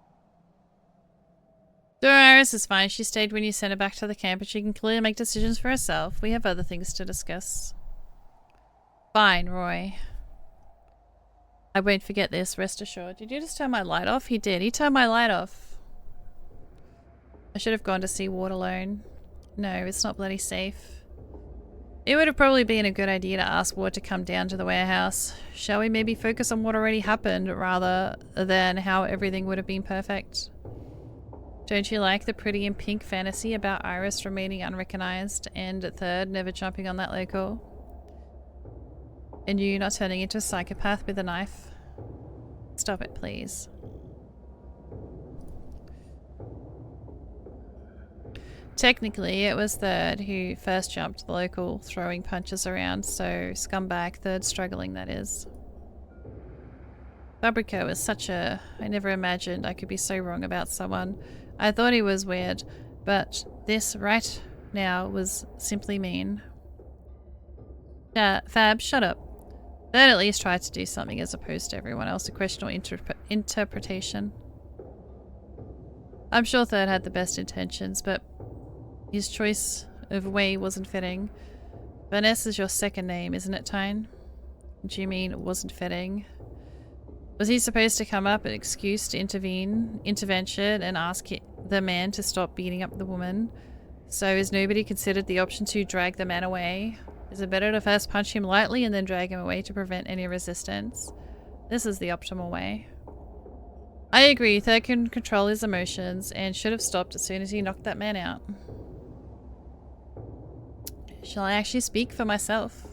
Speaker 1: Iris is fine. She stayed when you sent her back to the camp, and she can clearly make decisions for herself. We have other things to discuss. Fine, Roy. I won't forget this, rest assured. Did you just turn my light off? He did. He turned my light off. I should have gone to see Ward alone. No, it's not bloody safe. It would have probably been a good idea to ask Ward to come down to the warehouse. Shall we maybe focus on what already happened rather than how everything would have been perfect? Don't you like the pretty and pink fantasy about Iris remaining unrecognized and third, never jumping on that local? And you not turning into a psychopath with a knife? Stop it, please. Technically, it was Third who first jumped the local, throwing punches around, so scumbag Third struggling, that is. Fabrico is such a... I never imagined I could be so wrong about someone. I thought he was weird, but this right now was simply mean. Fab, shut up. Third at least tried to do something as opposed to everyone else, a question or interpretation. I'm sure Third had the best intentions, but his choice of way wasn't fitting. Vanessa's your second name, isn't it, Tyne? Do you mean it wasn't fitting? Was he supposed to come up an excuse to intervention and ask the man to stop beating up the woman? So is nobody considered the option to drag the man away? Is it better to first punch him lightly and then drag him away to prevent any resistance? This is the optimal way. I agree, Third can control his emotions and should have stopped as soon as he knocked that man out. Shall I actually speak for myself?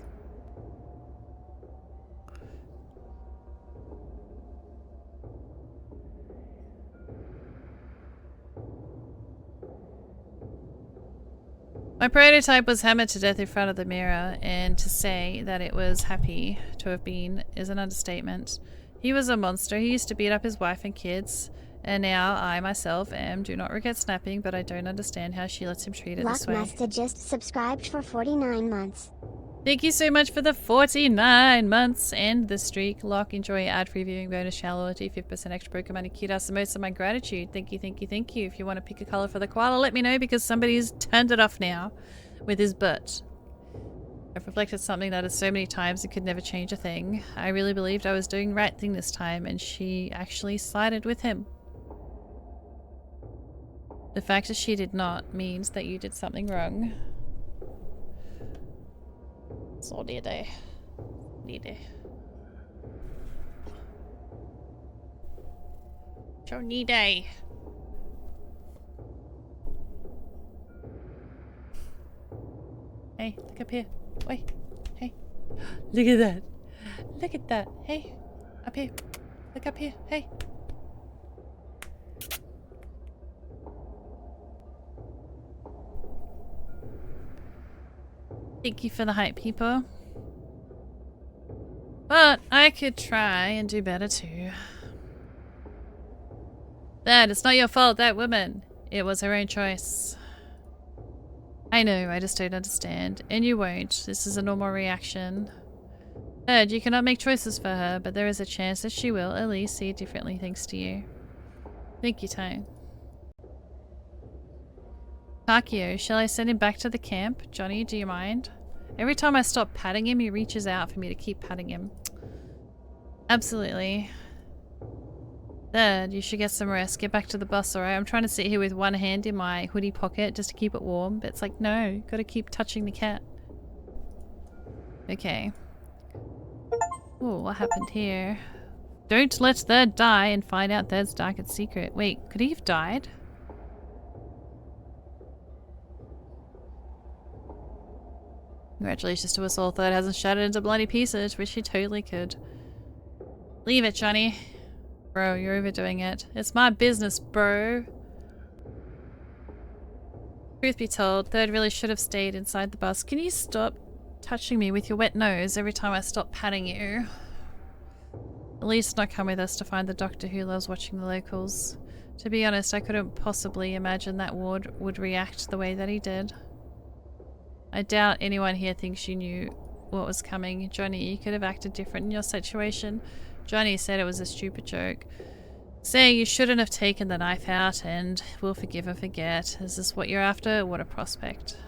Speaker 1: My prototype was hammered to death in front of the mirror, and to say that it was happy to have been is an understatement. He was a monster. He used to beat up his wife and kids, and now I myself do not regret snapping, but I don't understand how she lets him treat it this way.
Speaker 3: Lockmaster just subscribed for 49 months.
Speaker 1: Thank you so much for the 49 months and the streak. Lock, enjoy ad-free viewing, bonus channel loyalty, 50% extra Pokemon and cute ass emotes of my gratitude. Thank you, thank you, thank you. If you want to pick a color for the koala, let me know because somebody's turned it off now with his butt. I've reflected something that is so many times and could never change a thing. I really believed I was doing the right thing this time and she actually sided with him. The fact that she did not means that you did something wrong. Så det är det. Det är det. Så ni det. Hey, look up here. Wait. Hey. Look at that. Look at that. Hey. Up here. Look up here. Hey. Thank you for the hype, people. But I could try and do better too. Dad, it's not your fault, that woman. It was her own choice. I know, I just don't understand. And you won't. This is a normal reaction. Dad, you cannot make choices for her, but there is a chance that she will at least see it differently thanks to you. Thank you, Tyne. Takio, shall I send him back to the camp? Johnny, do you mind? Every time I stop patting him, he reaches out for me to keep patting him. Absolutely. Third, you should get some rest. Get back to the bus, alright? I'm trying to sit here with one hand in my hoodie pocket just to keep it warm, but it's like, no, gotta keep touching the cat. Okay. Oh, what happened here? Don't let Third die and find out Third's darkest secret. Wait, could he have died? Congratulations to us all. Third hasn't shattered into bloody pieces, which he totally could. Leave it, Johnny. Bro, you're overdoing it. It's my business, bro. Truth be told, Third really should have stayed inside the bus. Can you stop touching me with your wet nose every time I stop patting you? At least not come with us to find the doctor who loves watching the locals. To be honest, I couldn't possibly imagine that Ward would react the way that he did. I doubt anyone here thinks you knew what was coming. Johnny, you could have acted different in your situation. Johnny said it was a stupid joke. Saying you shouldn't have taken the knife out and we'll forgive and forget. Is this what you're after? What a prospect.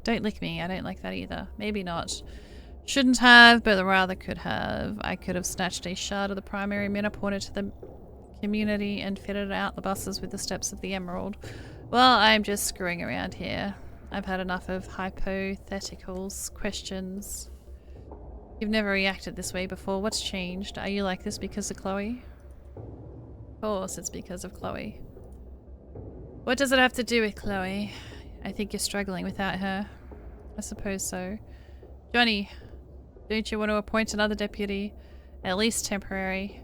Speaker 1: Don't lick me. I don't like that either. Maybe not. Shouldn't have, but rather could have. I could have snatched a shard of the primary Metaporter to the community and fitted out the buses with the steps of the Emerald. Well, I'm just screwing around here. I've had enough of hypotheticals, questions. You've never reacted this way before. What's changed? Are you like this because of Chloe? Of course it's because of Chloe. What does it have to do with Chloe? I think you're struggling without her. I suppose so. Johnny, don't you want to appoint another deputy? At least temporary.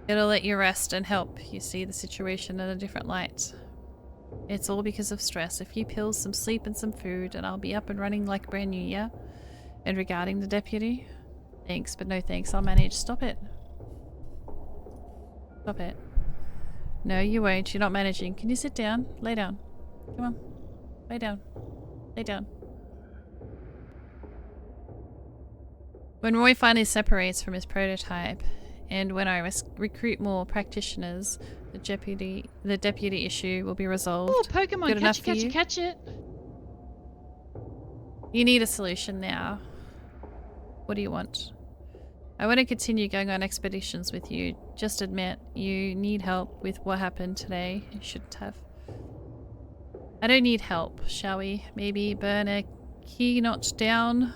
Speaker 1: It'll let you rest and help you see the situation in a different light. It's all because of stress. A few pills, some sleep and some food, and I'll be up and running like brand new, yeah? And regarding the deputy? Thanks, but no thanks. I'll manage. Stop it. Stop it. No, you won't. You're not managing. Can you sit down? Lay down. Come on. Lay down. Lay down. When Roy finally separates from his prototype, and when I recruit more practitioners, the deputy issue will be resolved.
Speaker 2: Oh, Pokemon,
Speaker 1: Good enough
Speaker 2: catch
Speaker 1: for
Speaker 2: it,
Speaker 1: you?
Speaker 2: catch it.
Speaker 1: You need a solution now. What do you want? I want to continue going on expeditions with you. Just admit you need help with what happened today. You shouldn't have. I don't need help, shall we? Maybe burn a key notch down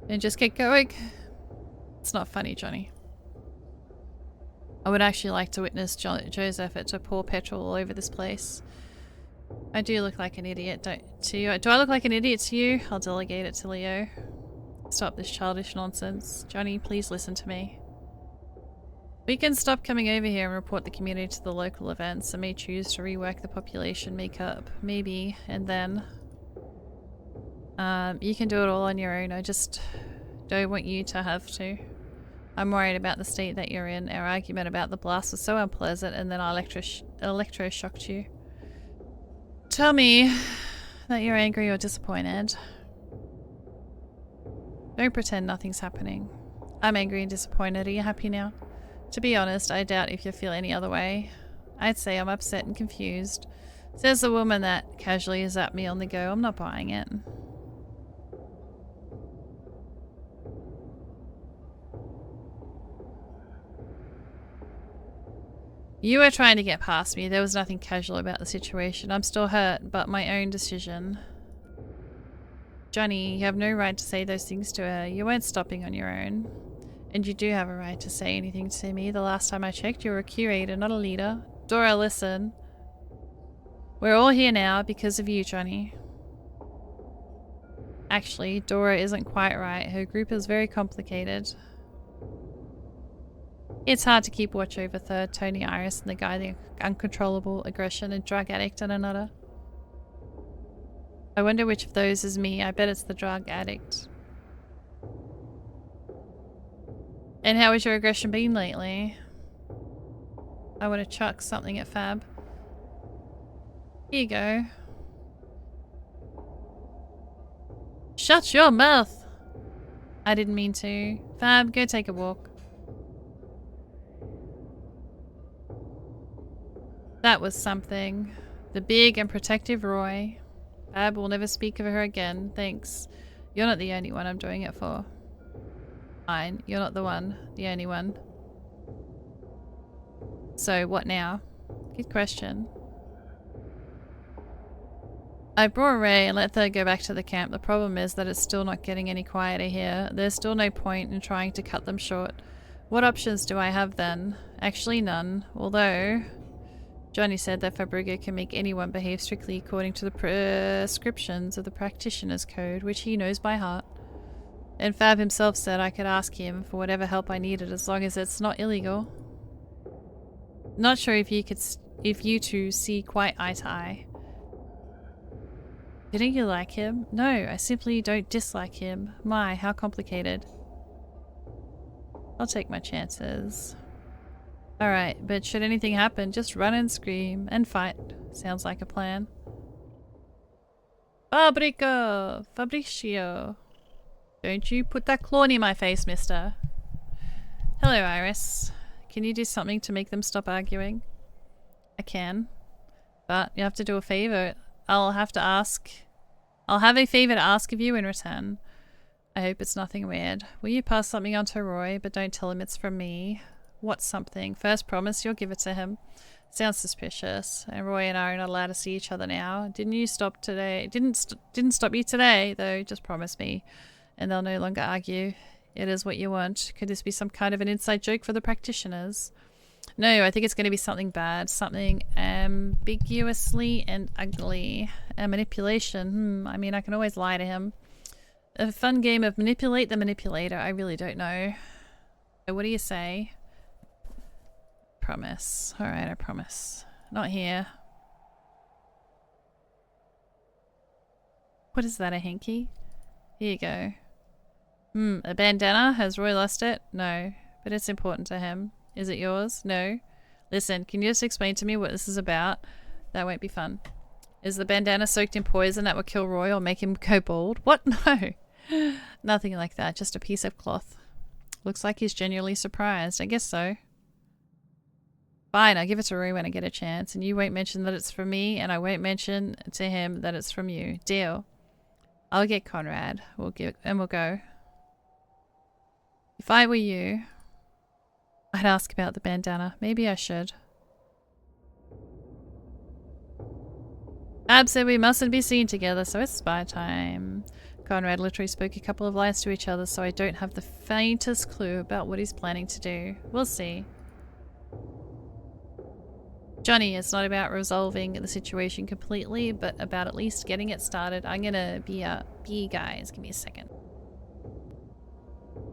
Speaker 1: and just get going? It's not funny, Johnny. I would actually like to witness Joe's effort to pour petrol all over this place. I do look like an idiot, to you. Do I look like an idiot to you? I'll delegate it to Leo. Stop this childish nonsense. Johnny, please listen to me. We can stop coming over here and report the community to the local events and may choose to rework the population makeup. Maybe, and then... you can do it all on your own. I just don't want you to have to. I'm worried about the state that you're in. Our argument about the blast was so unpleasant and then I electro-shocked you. Tell me that you're angry or disappointed. Don't pretend nothing's happening. I'm angry and disappointed. Are you happy now? To be honest, I doubt if you feel any other way. I'd say I'm upset and confused. Says the woman that casually is at me on the go. I'm not buying it. You were trying to get past me. There was nothing casual about the situation. I'm still hurt, but my own decision. Johnny, you have no right to say those things to her. You weren't stopping on your own. And you do have a right to say anything to me. The last time I checked, you were a curator, not a leader. Dora, listen. We're all here now because of you, Johnny. Actually, Dora isn't quite right. Her group is very complicated. It's hard to keep watch over Third, Tony, Iris, and the guy, the uncontrollable aggression and drug addict and another. I wonder which of those is me. I bet it's the drug addict. And how has your aggression been lately? I want to chuck something at Fab. Here you go. Shut your mouth! I didn't mean to. Fab, go take a walk. That was something. The big and protective Roy. Fab will never speak of her again. Thanks. You're not the only one I'm doing it for. Fine. You're not the only one. So, what now? Good question. I brought Ray and let her go back to the camp. The problem is that it's still not getting any quieter here. There's still no point in trying to cut them short. What options do I have then? Actually none. Although, Johnny said that Fabriga can make anyone behave strictly according to the prescriptions of the practitioner's code, which he knows by heart. And Fab himself said I could ask him for whatever help I needed as long as it's not illegal. Not sure if you two see quite eye to eye. Didn't you like him? No, I simply don't dislike him. My, how complicated. I'll take my chances. Alright, but should anything happen, just run and scream and fight. Sounds like a plan. Fabricio. Don't you put that claw near my face, mister. Hello, Iris. Can you do something to make them stop arguing? I can. But you have to do a favor. I'll have a favor to ask of you in return. I hope it's nothing weird. Will you pass something on to Roy, but don't tell him it's from me? What's something? First promise you'll give it to him. Sounds suspicious. And Roy and I are not allowed to see each other now. Didn't you stop today? Didn't stop you today, though. Just promise me. And they'll no longer argue. It is what you want. Could this be some kind of an inside joke for the practitioners? No, I think it's going to be something bad. Something ambiguously and ugly. And manipulation. I mean, I can always lie to him. A fun game of manipulate the manipulator. I really don't know. So what do you say? Promise. Alright, I promise. Not here. What is that, a hanky? Here you go. A bandana? Has Roy lost it? No. But it's important to him. Is it yours? No. Listen, can you just explain to me what this is about? That won't be fun. Is the bandana soaked in poison that will kill Roy or make him go bald? What? No. Nothing like that. Just a piece of cloth. Looks like he's genuinely surprised. I guess so. Fine, I'll give it to Roy when I get a chance. And you won't mention that it's from me, and I won't mention to him that it's from you. Deal. I'll get Conrad. We'll go. If I were you, I'd ask about the bandana. Maybe I should. Ab said we mustn't be seen together, so it's spy time. Conrad literally spoke a couple of lies to each other, so I don't have the faintest clue about what he's planning to do. We'll see. Johnny, it's not about resolving the situation completely, but about at least getting it started. I'm gonna be guys. Give me a second.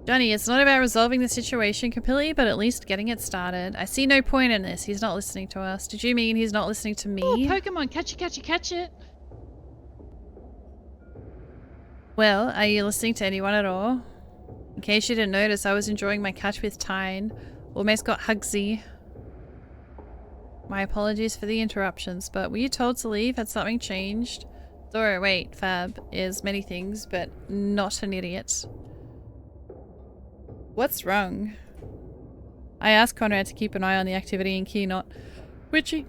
Speaker 1: Johnny, it's not about resolving the situation completely, but at least getting it started. I see no point in this. He's not listening to us. Did you mean he's not listening to me?
Speaker 2: Oh, Pokemon, catch it.
Speaker 1: Well, are you listening to anyone at all? In case you didn't notice, I was enjoying my catch with Tyne. Almost got Hugsy. My apologies for the interruptions, but were you told to leave? Had something changed? Dora, wait, Fab is many things, but not an idiot. What's wrong? I asked Conrad to keep an eye on the activity in Keynot, which he,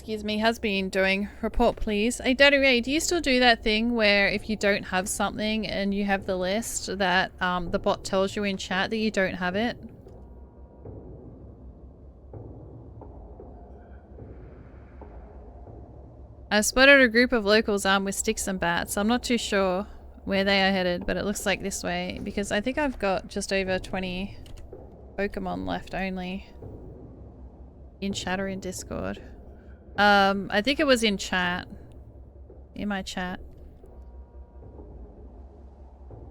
Speaker 1: has been doing. Report, please. Hey, Daddy Ray, do you still do that thing where if you don't have something and you have the list that the bot tells you in chat that you don't have it? I spotted a group of locals armed with sticks and bats. I'm not too sure where they are headed, but it looks like this way because I think I've got just over 20 Pokemon left only in chat or in Discord. I think it was in chat. In my chat.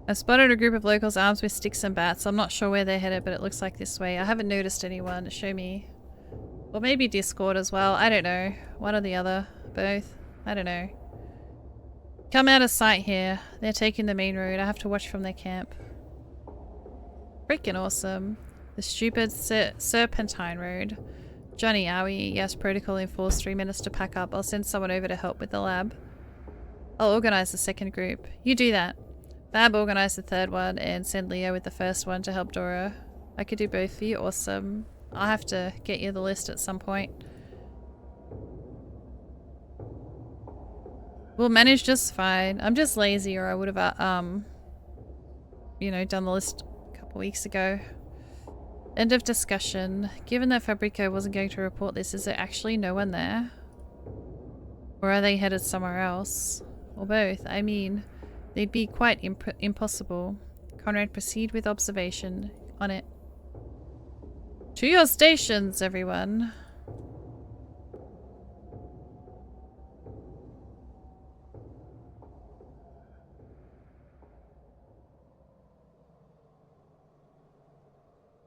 Speaker 1: I spotted a group of locals armed with sticks and bats. I'm not sure where they're headed, but it looks like this way. I haven't noticed anyone. Show me. Or maybe Discord as well. I don't know. One or the other. Both. I don't know. Come out of sight here. They're taking the main road. I have to watch from their camp. Freaking awesome. The stupid Serpentine Road. Johnny, are we? Yes, protocol enforced 3 minutes to pack up. I'll send someone over to help with the lab. I'll organize the second group. You do that. Fab, organize the third one and send Leo with the first one to help Dora. I could do both for you. Awesome. I'll have to get you the list at some point. We'll manage just fine. I'm just lazy, or I would have, you know, done the list a couple weeks ago. End of discussion. Given that Fabrico wasn't going to report this, is there actually no one there? Or are they headed somewhere else? Or both. I mean, they'd be quite impossible. Conrad, proceed with observation. On it. To your stations, everyone.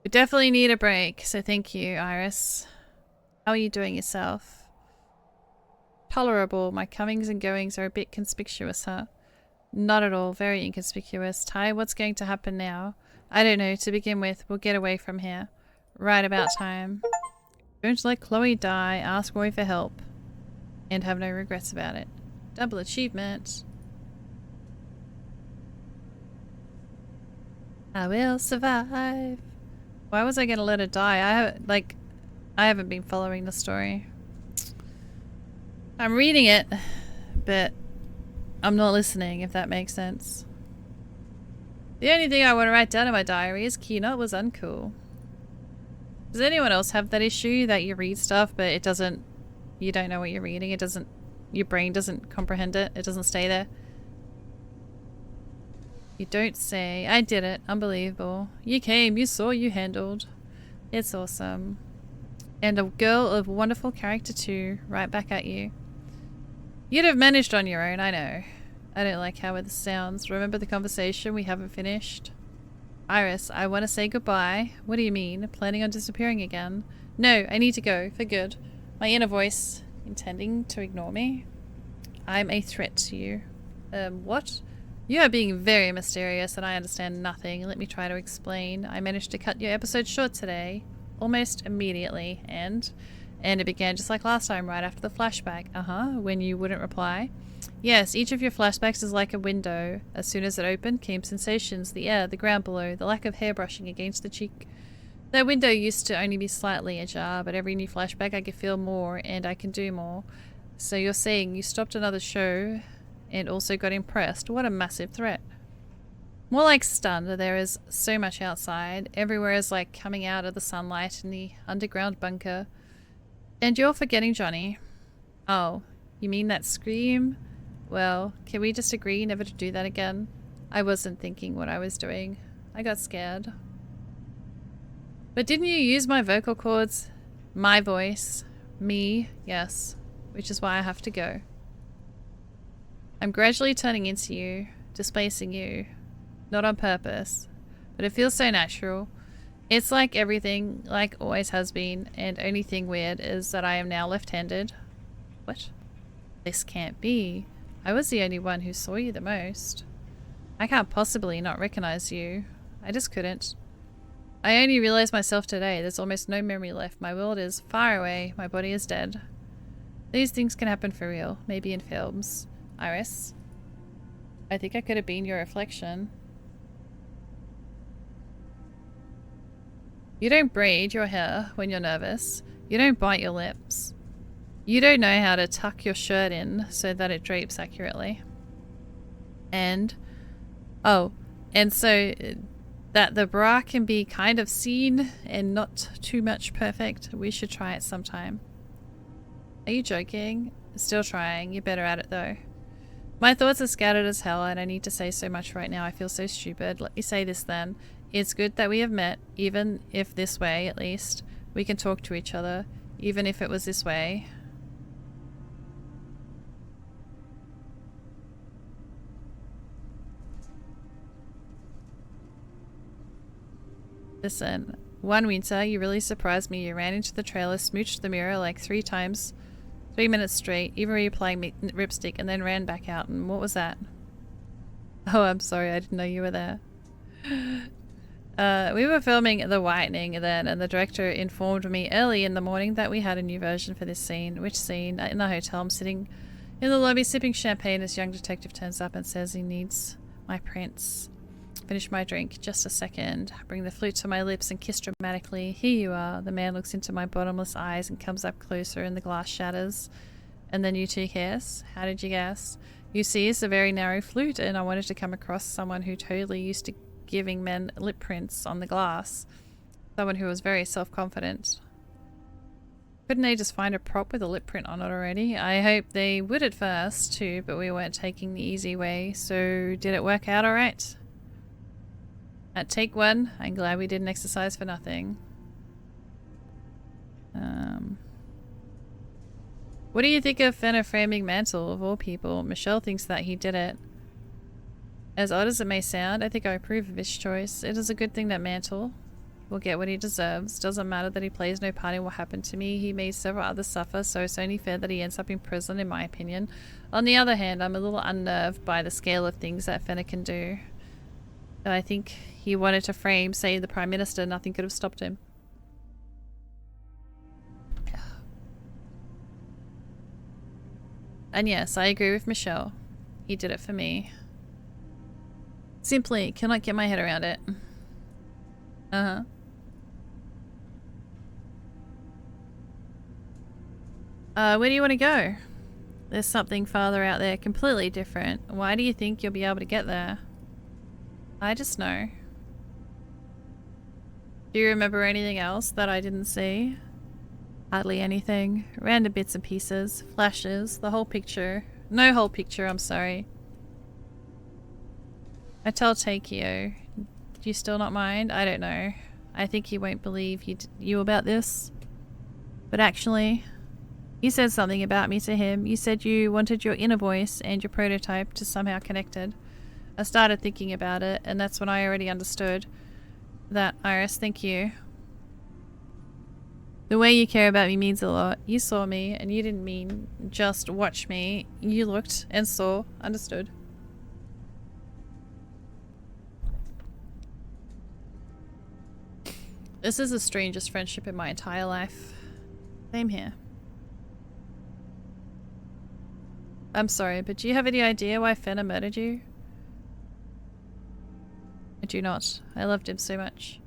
Speaker 1: We definitely need a break, so thank you, Iris. How are you doing yourself? Tolerable. My comings and goings are a bit conspicuous, huh? Not at all. Very inconspicuous. Ty, what's going to happen now? I don't know. To begin with, we'll get away from here. Right about time. Don't let Chloe die. Ask Roy for help. And have no regrets about it. Double achievement. I will survive. Why was I gonna let her die? I haven't been following the story. I'm reading it, but I'm not listening, if that makes sense. The only thing I want to write down in my diary is Keynote was uncool. Does anyone else have that issue that you read stuff, but it doesn't, you don't know what you're reading, it doesn't, your brain doesn't comprehend it, it doesn't stay there? You don't say. I did it. Unbelievable. You came, you saw, you handled. It's awesome. And a girl of wonderful character too, right back at you. You'd have managed on your own, I know. I don't like how this sounds. Remember the conversation we haven't finished? Iris, I want to say goodbye. What do you mean? Planning on disappearing again? No, I need to go, for good. My inner voice, intending to ignore me? I'm a threat to you. What? You are being very mysterious and I understand nothing. Let me try to explain. I managed to cut your episode short today. Almost immediately. And it began just like last time, right after the flashback. When you wouldn't reply. Yes, each of your flashbacks is like a window. As soon as it opened, came sensations, the air, the ground below, the lack of hair brushing against the cheek. That window used to only be slightly ajar, but every new flashback I can feel more and I can do more. So you're saying you stopped another show and also got impressed. What a massive threat. More like stunned. There is so much outside. Everywhere is like coming out of the sunlight in the underground bunker. And you're forgetting Johnny. Oh, you mean that scream? Well, can we just agree never to do that again? I wasn't thinking what I was doing. I got scared. But didn't you use my vocal cords? My voice. Me, yes. Which is why I have to go. I'm gradually turning into you, displacing you. Not on purpose, but it feels so natural. It's like everything, like always has been, and only thing weird is that I am now left-handed. What? This can't be. I was the only one who saw you the most. I can't possibly not recognize you. I just couldn't. I only realized myself today. There's almost no memory left. My world is far away. My body is dead. These things can happen for real, maybe in films. Iris, I think I could have been your reflection. You don't braid your hair when you're nervous. You don't bite your lips. You don't know how to tuck your shirt in so that it drapes accurately. And so that the bra can be kind of seen and not too much perfect. We should try it sometime. Are you joking? Still trying. You're better at it though. My thoughts are scattered as hell and I need to say so much right now. I feel so stupid. Let me say this then. It's good that we have met, even if this way, at least. We can talk to each other, even if it was this way. Listen, one winter, you really surprised me. You ran into the trailer, smooched the mirror like 3 times. 3 minutes straight, even reapplying lipstick, and then ran back out. And what was that? Oh, I'm sorry, I didn't know you were there. We were filming The Whitening then, and the director informed me early in the morning that we had a new version for this scene. Which scene? In the hotel, I'm sitting in the lobby sipping champagne as young detective turns up and says he needs my prints. Finish my drink. Just a second. Bring the flute to my lips and kiss dramatically. Here you are. The man looks into my bottomless eyes and comes up closer and the glass shatters. And then you two kiss. How did you guess? You see, it's a very narrow flute, and I wanted to come across someone who totally used to giving men lip prints on the glass. Someone who was very self-confident. Couldn't they just find a prop with a lip print on it already? I hope they would at first too, but we weren't taking the easy way, so did it work out alright? At take one, I'm glad we didn't exercise for nothing. What do you think of Fenner framing Mantle, of all people? Michelle thinks that he did it. As odd as it may sound, I think I approve of his choice. It is a good thing that Mantle will get what he deserves. Doesn't matter that he plays no part in what happened to me. He made several others suffer, so it's only fair that he ends up in prison, in my opinion. On the other hand, I'm a little unnerved by the scale of things that Fenner can do. I think he wanted to frame, save the Prime Minister. Nothing could have stopped him. And yes, I agree with Michelle. He did it for me. Simply cannot get my head around it. Uh-huh. Where do you want to go? There's something farther out there, completely different. Why do you think you'll be able to get there? I just know. Do you remember anything else that I didn't see? Hardly anything. Random bits and pieces. Flashes. The whole picture. No whole picture, I'm sorry. I tell Takeo. Do you still not mind? I don't know. I think he won't believe you about this. But actually, you said something about me to him. You said you wanted your inner voice and your prototype to somehow connected. I started thinking about it, and that's when I already understood that. Iris, thank you. The way you care about me means a lot. You saw me, and you didn't mean just watch me. You looked and saw, understood. This is the strangest friendship in my entire life. Same here. I'm sorry, but do you have any idea why Fenner murdered you? I do not. I loved him so much.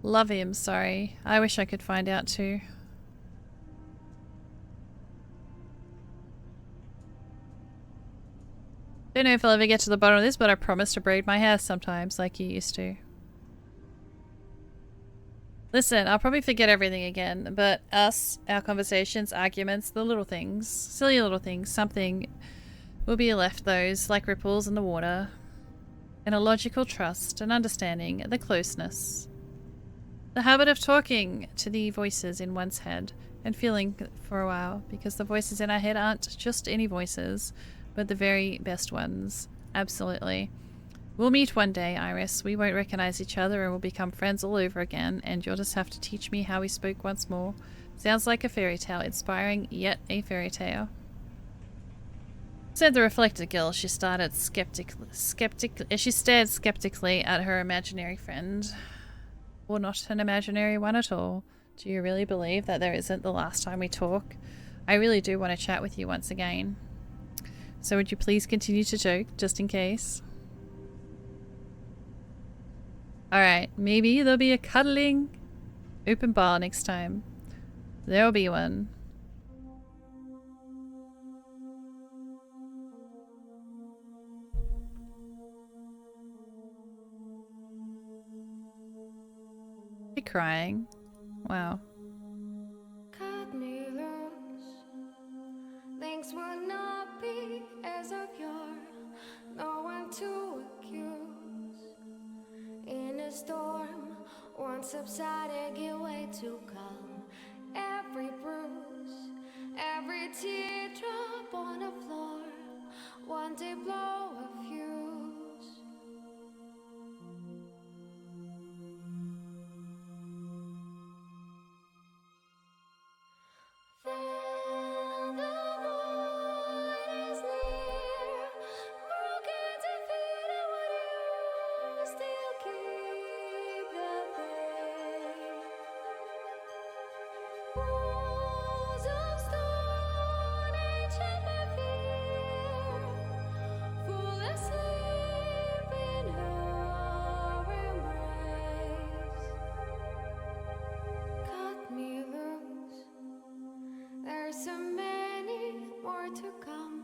Speaker 1: Love him, sorry. I wish I could find out too. Don't know if I'll ever get to the bottom of this, but I promise to braid my hair sometimes like you used to. Listen, I'll probably forget everything again, but us, our conversations, arguments, the little things, silly little things, something will be left, those like ripples in the water. And a logical trust, an understanding, the closeness. The habit of talking to the voices in one's head and feeling for a while, because the voices in our head aren't just any voices, but the very best ones. Absolutely. We'll meet one day, Iris. We won't recognize each other and we'll become friends all over again, and you'll just have to teach me how we spoke once more. Sounds like a fairy tale, inspiring yet a fairy tale. Said the reflected girl. She stared skeptically at her imaginary friend. Or not an imaginary one at all. Do you really believe that there isn't the last time we talk? I really do want to chat with you once again. So would you please continue to joke, just in case? Alright, maybe there'll be a cuddling open bar next time. There'll be one. You're crying. Wow.
Speaker 5: Cut me loose. Things will not be as of yore. No one to accuse. In a storm, once subsided, get way too calm. Every bruise, every teardrop on the floor. One day blow a fuse. Then the void is near, broken, defeated. Would you still keep the faith? Walls of stone, ancient by fear, fall asleep in her embrace. Cut me loose. There's so many more to come.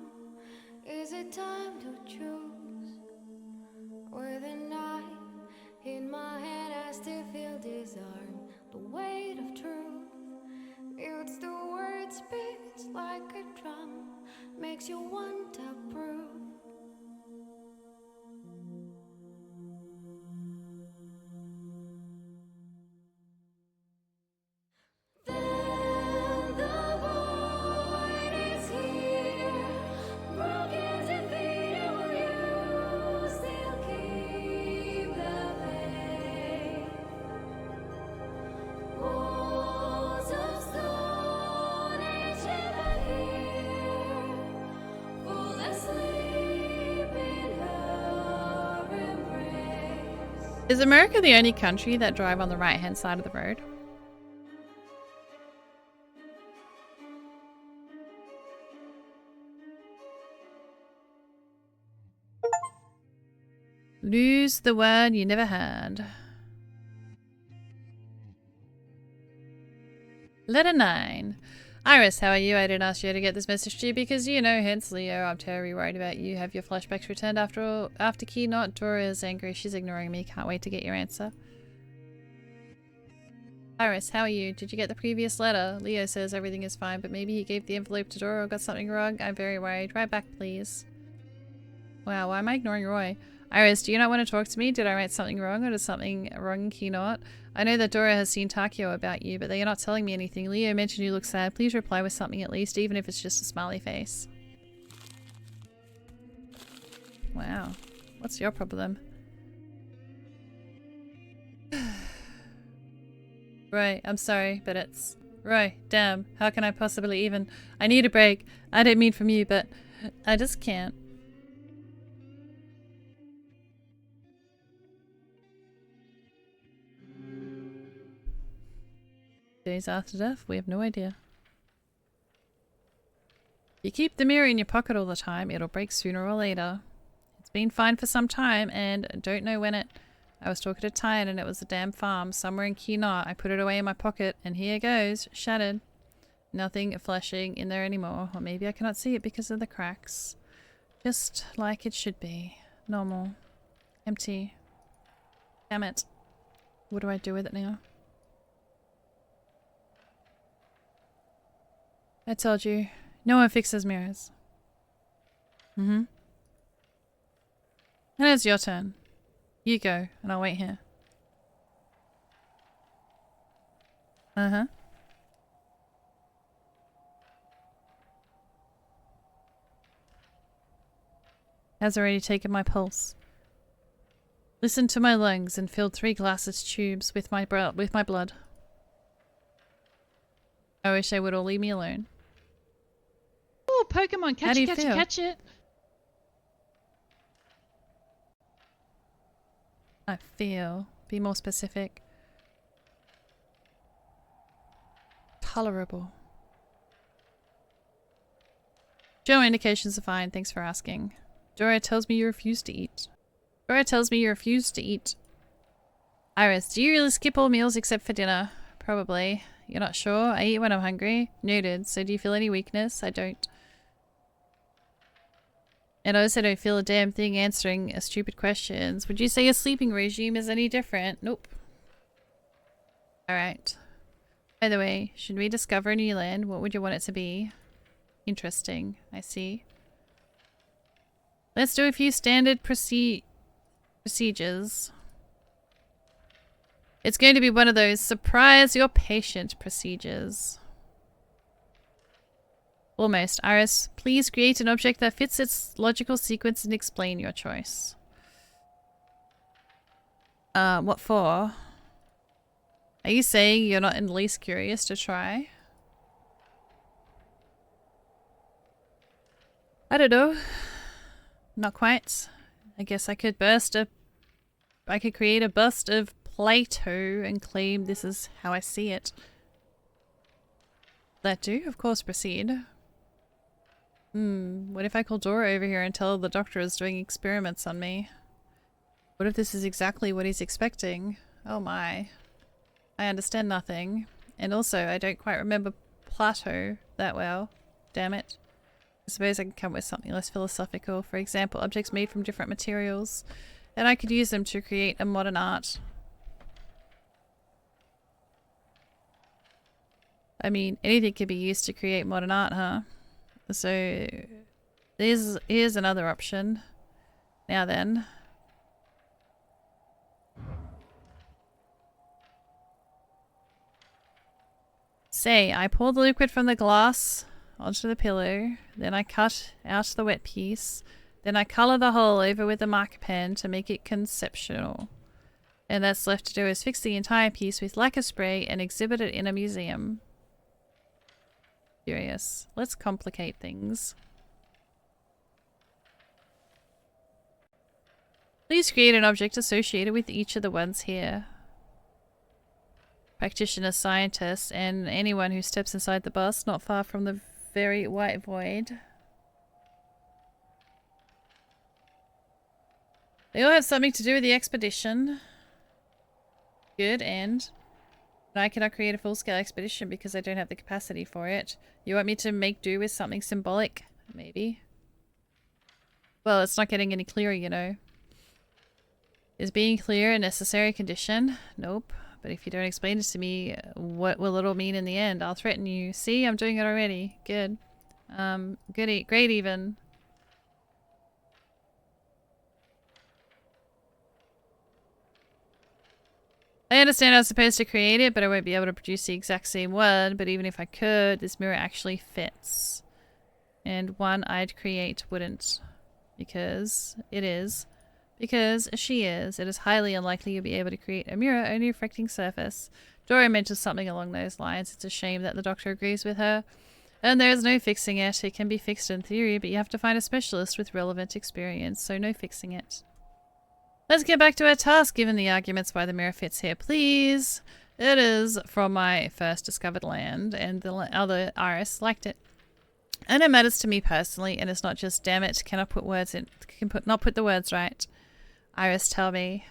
Speaker 1: Is America the only country that drive on the right-hand side of the road? Lose the one you never had. Letter 9. Iris, how are you? I didn't ask you to get this message to you because you know, hence Leo, I'm terribly worried about you. Have your flashbacks returned after all? After Key Dora is angry. She's ignoring me. Can't wait to get your answer. Iris, how are you? Did you get the previous letter? Leo says everything is fine, but maybe he gave the envelope to Dora or got something wrong. I'm very worried. Write back, please. Wow, why am I ignoring Roy? Iris, do you not want to talk to me? Did I write something wrong or did something wrong in Key? I know that Dora has seen Takio about you, but they are not telling me anything. Leo mentioned you look sad. Please reply with something at least, even if it's just a smiley face. Wow. What's your problem? Roy, I'm sorry, but it's... Roy, damn. How can I possibly even... I need a break. I don't mean from you, but I just can't. Days after death? We have no idea. You keep the mirror in your pocket all the time, it'll break sooner or later. It's been fine for some time, and don't know when it... I was talking to Tyan and it was a damn farm somewhere in Key. I put it away in my pocket, and here goes, shattered. Nothing flashing in there anymore, or maybe I cannot see it because of the cracks. Just like it should be. Normal. Empty. Damn it. What do I do with it now? I told you, no one fixes mirrors. And it's your turn. You go, and I'll wait here. Has already taken my pulse. Listened to my lungs and filled 3 glasses tubes with my blood. I wish they would all leave me alone.
Speaker 2: Oh, Pokemon,
Speaker 1: How
Speaker 2: catch
Speaker 1: do
Speaker 2: it,
Speaker 1: you
Speaker 2: catch
Speaker 1: feel?
Speaker 2: it, catch it.
Speaker 1: I feel. Be more specific. Tolerable. General indications are fine. Thanks for asking. Dora tells me you refuse to eat. Dora tells me you refuse to eat. Iris, do you really skip all meals except for dinner? Probably. You're not sure? I eat when I'm hungry. Noted. So do you feel any weakness? I don't. And I also don't feel a damn thing answering stupid questions. Would you say your sleeping regime is any different? Nope. Alright. By the way, should we discover a new land? What would you want it to be? Interesting. I see. Let's do a few standard procedures. It's going to be one of those surprise your patient procedures. Almost. Iris, please create an object that fits its logical sequence and explain your choice. What for? Are you saying you're not in the least curious to try? I don't know. Not quite. I guess I could create a bust of Plato and claim this is how I see it. That do? Of course, proceed. What if I call Dora over here and tell her the doctor is doing experiments on me? What if this is exactly what he's expecting? Oh my. I understand nothing. And also, I don't quite remember Plato that well. Damn it. I suppose I can come with something less philosophical. For example, objects made from different materials. And I could use them to create a modern art. I mean, anything could be used to create modern art, huh? So, here's another option. Now then. Say, I pour the liquid from the glass onto the pillow, then I cut out the wet piece, then I colour the whole over with a marker pen to make it conceptual. And that's left to do is fix the entire piece with lacquer spray and exhibit it in a museum. Curious. Let's complicate things. Please create an object associated with each of the ones here. Practitioner, scientist, and anyone who steps inside the bus not far from the very white void. They all have something to do with the expedition. Good, and I cannot create a full-scale expedition because I don't have the capacity for it. You want me to make do with something symbolic? Maybe. Well, it's not getting any clearer, you know. Is being clear a necessary condition? Nope. But if you don't explain it to me, what will it all mean in the end? I'll threaten you. See, I'm doing it already. Good. Great even. I understand I was supposed to create it, but I won't be able to produce the exact same one. But even if I could, this mirror actually fits. And one I'd create wouldn't. Because it is. Because she is. It is highly unlikely you'll be able to create a mirror only reflecting surface. Dora mentions something along those lines. It's a shame that the doctor agrees with her. And there's no fixing it. It can be fixed in theory, but you have to find a specialist with relevant experience, so no fixing it. Let's get back to our task, given the arguments why the mirror fits here, please. It is from my first discovered land, and the other Iris liked it. And it matters to me personally, and it's not just, damn it, cannot put words in, not put the words right. Iris, tell me,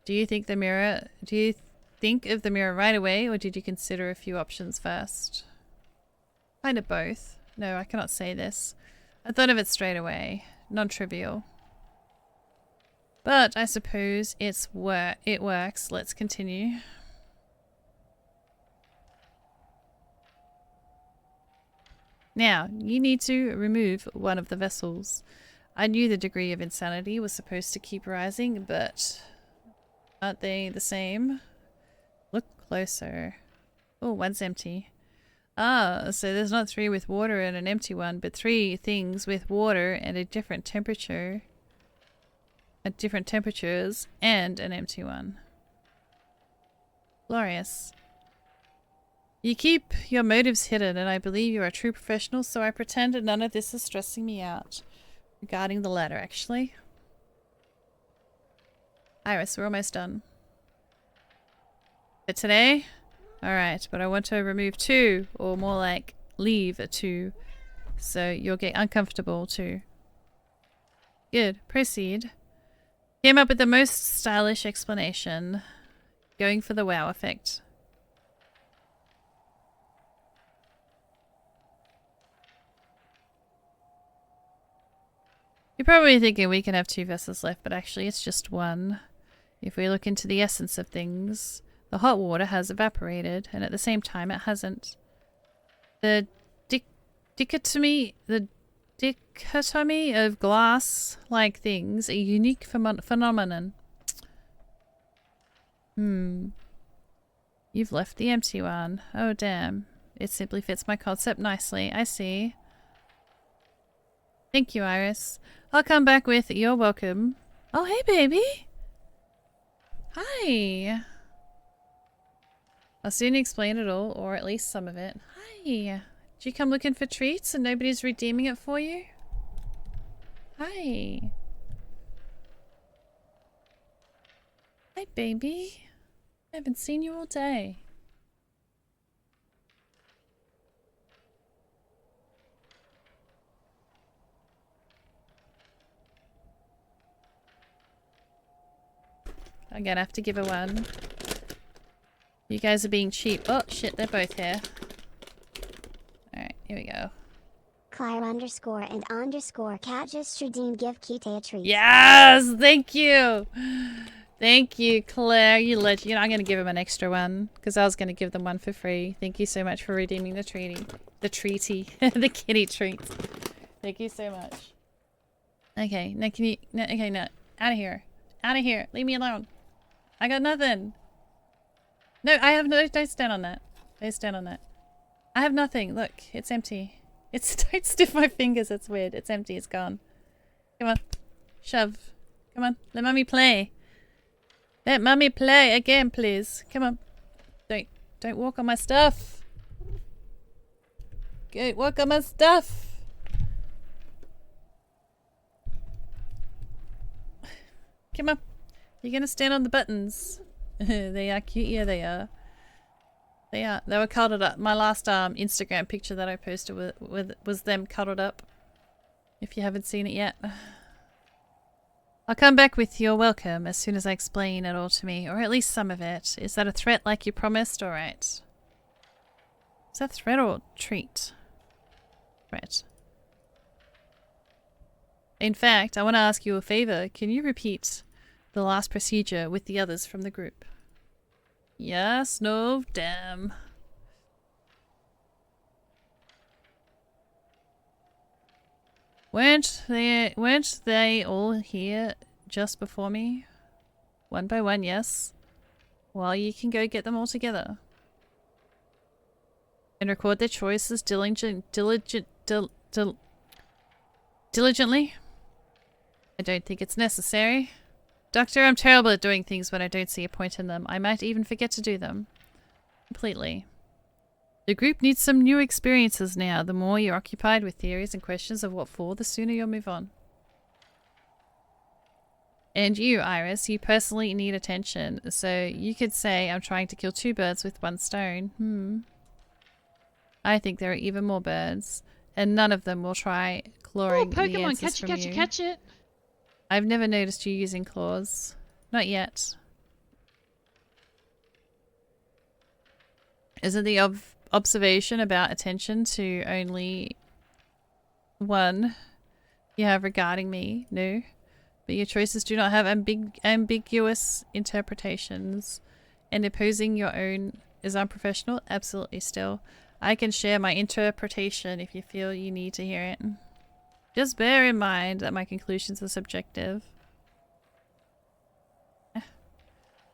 Speaker 1: do you think of the mirror right away, or did you consider a few options first? Kind of both. No, I cannot say this. I thought of it straight away. Non-trivial. But I suppose it works. Let's continue. Now, you need to remove one of the vessels. I knew the degree of insanity was supposed to keep rising, but aren't they the same? Look closer. Oh, one's empty. Ah, so there's not 3 with water and an empty one, but 3 things with water and a different temperature. At different temperatures and an empty one. Glorious. You keep your motives hidden, and I believe you're a true professional, so I pretend none of this is stressing me out. Regarding the letter, actually. Iris, we're almost done. For today? Alright, but I want to remove 2, or more like leave 2, so you'll get uncomfortable too. Good, proceed. Came up with the most stylish explanation. Going for the wow effect. You're probably thinking we can have 2 vessels left, but actually it's just 1. If we look into the essence of things, the hot water has evaporated, and at the same time it hasn't. The dichotomy of glass-like things, a unique phenomenon. You've left the empty one. Oh, damn. It simply fits my concept nicely. I see. Thank you, Iris. I'll come back with you're welcome. Oh, hey, baby. Hi. I'll soon explain it all, or at least some of it. Hi. Did you come looking for treats and nobody's redeeming it for you? Hi. Hi, baby. I haven't seen you all day. I'm gonna have to give her one. You guys are being cheap. Oh, shit, they're both here. Alright, here we go.
Speaker 3: Claire_and_cat just redeemed give Kite a treat.
Speaker 1: Yes! Thank you! Thank you, Claire. You know, I'm gonna give him an extra one, because I was gonna give them one for free. Thank you so much for redeeming the treaty. The treaty. The kitty treats. Thank you so much. Okay, now can you... No, okay, no. Out of here. Out of here. Leave me alone. I got nothing. No, I have no... Don't stand on that. Don't stand on that. I have nothing. Look, it's empty. It's... Don't stiff my fingers. It's weird. It's empty. It's gone. Come on. Shove. Come on. Let mommy play. Let mommy play again, please. Come on. Don't walk on my stuff. Don't walk on my stuff. Come on. You're gonna stand on the buttons. They are cute. Yeah, they are. They are. They were cuddled up. My last Instagram picture that I posted was them cuddled up. If you haven't seen it yet. I'll come back with your welcome as soon as I explain it all to me, or at least some of it. Is that a threat like you promised? Alright. Is that threat or treat? Threat. In fact, I want to ask you a favor. Can you repeat the last procedure with the others from the group? Yes, no, damn. Weren't they all here just before me? One by one, yes. Well, you can go get them all together. And record their choices diligently. I don't think it's necessary. Doctor, I'm terrible at doing things when I don't see a point in them. I might even forget to do them. Completely. The group needs some new experiences now. The more you're occupied with theories and questions of what for, the sooner you'll move on. And you, Iris, you personally need attention. So you could say I'm trying to kill 2 birds with 1 stone. I think there are even more birds. And none of them will try clawing the
Speaker 2: Pokemon,
Speaker 1: answers from you.
Speaker 2: catch it.
Speaker 1: I've never noticed you using claws. Not yet. Isn't the observation about attention to only 1 you have regarding me? No. But your choices do not have ambiguous interpretations. And imposing your own is unprofessional? Absolutely still. I can share my interpretation if you feel you need to hear it. Just bear in mind that my conclusions are subjective.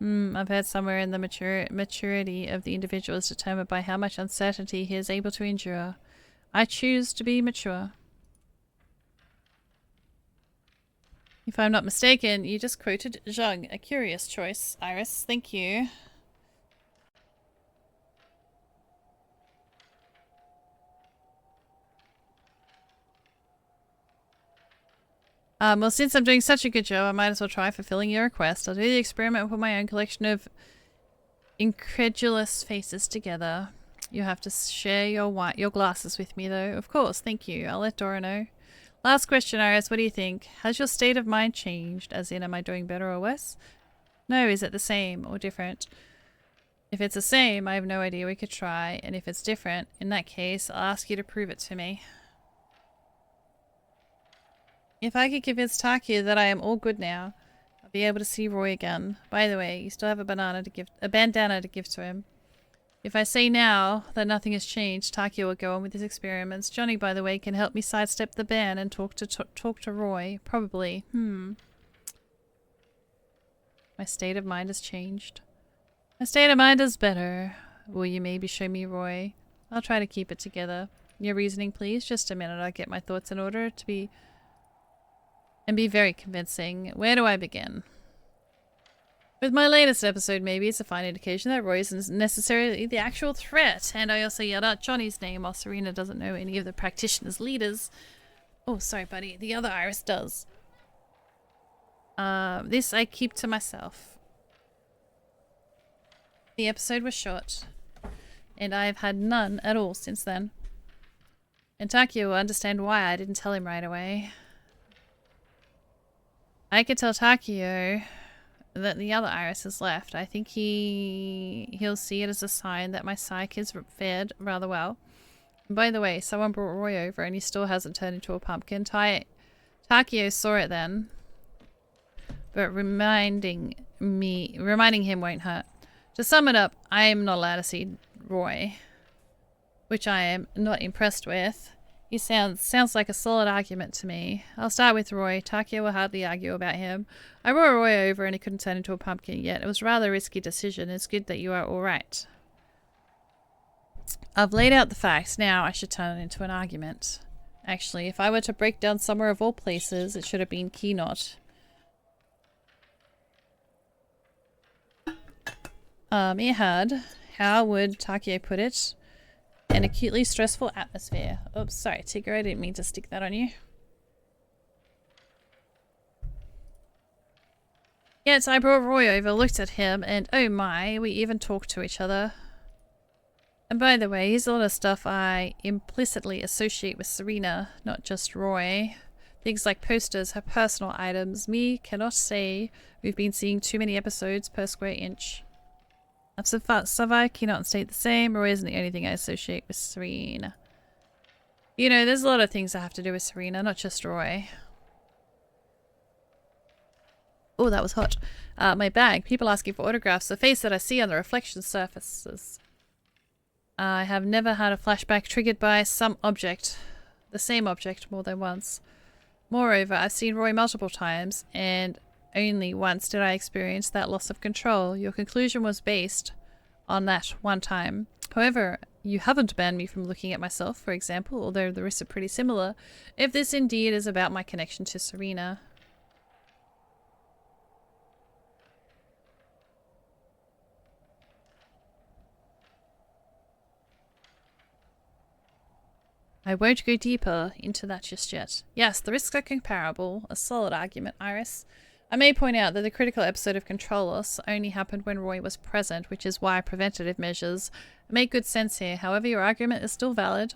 Speaker 1: I've heard somewhere in the maturity of the individual is determined by how much uncertainty he is able to endure. I choose to be mature. If I'm not mistaken, you just quoted Zhang. A curious choice, Iris. Thank you. Well, since I'm doing such a good job, I might as well try fulfilling your request. I'll do the experiment and put my own collection of incredulous faces together. You have to share your glasses with me, though. Of course, thank you. I'll let Dora know. Last question, Iris. What do you think? Has your state of mind changed? As in, am I doing better or worse? No, is it the same or different? If it's the same, I have no idea. We could try. And if it's different, in that case, I'll ask you to prove it to me. If I could convince Takia that I am all good now, I'll be able to see Roy again. By the way, you still have a bandana to give to him. If I say now that nothing has changed, Takia will go on with his experiments. Johnny, by the way, can help me sidestep the ban and talk to Roy. Probably. My state of mind has changed. My state of mind is better. Will you maybe show me Roy? I'll try to keep it together. Your reasoning, please. Just a minute. I'll get my thoughts in order to be very convincing. Where do I begin? With my latest episode, maybe it's a fine indication that Roy isn't necessarily the actual threat. And I also yelled out Johnny's name while Serena doesn't know any of the practitioners' leaders. Oh, sorry, buddy. The other Iris does. This I keep to myself. The episode was short, and I have had none at all since then. And Takia will understand why I didn't tell him right away. I could tell Takio that the other Iris has left. I think he'll see it as a sign that my psyche has fared rather well. And by the way, someone brought Roy over and he still hasn't turned into a pumpkin. Takio saw it then, but reminding him won't hurt. To sum it up, I am not allowed to see Roy, which I am not impressed with. He sounds like a solid argument to me. I'll start with Roy. Takia will hardly argue about him. I brought Roy over and he couldn't turn into a pumpkin yet. It was a rather risky decision. It's good that you are alright. I've laid out the facts. Now I should turn it into an argument. Actually, if I were to break down somewhere of all places, it should have been Keynot. Ihad, how would Takia put it? An acutely stressful atmosphere. Oops, sorry, Tigger, I didn't mean to stick that on you. Yes, I brought Roy over, looked at him, and oh my, we even talked to each other. And by the way, here's a lot of stuff I implicitly associate with Serena, not just Roy. Things like posters, her personal items. Me cannot say we've been seeing too many episodes per square inch. Savai cannot state the same. Roy isn't the only thing I associate with Serena. You know, there's a lot of things that have to do with Serena, not just Roy. Oh, that was hot. My bag. People asking for autographs. The face that I see on the reflection surfaces. I have never had a flashback triggered by some object. The same object more than once. Moreover, I've seen Roy multiple times, and only once did I experience that loss of control. Your conclusion was based on that one time. However, you haven't banned me from looking at myself, for example, although the risks are pretty similar, if this indeed is about my connection to Serena. I won't go deeper into that just yet. Yes, the risks are comparable. A solid argument, Iris. I may point out that the critical episode of Control Loss only happened when Roy was present, which is why preventative measures make good sense here. However, your argument is still valid.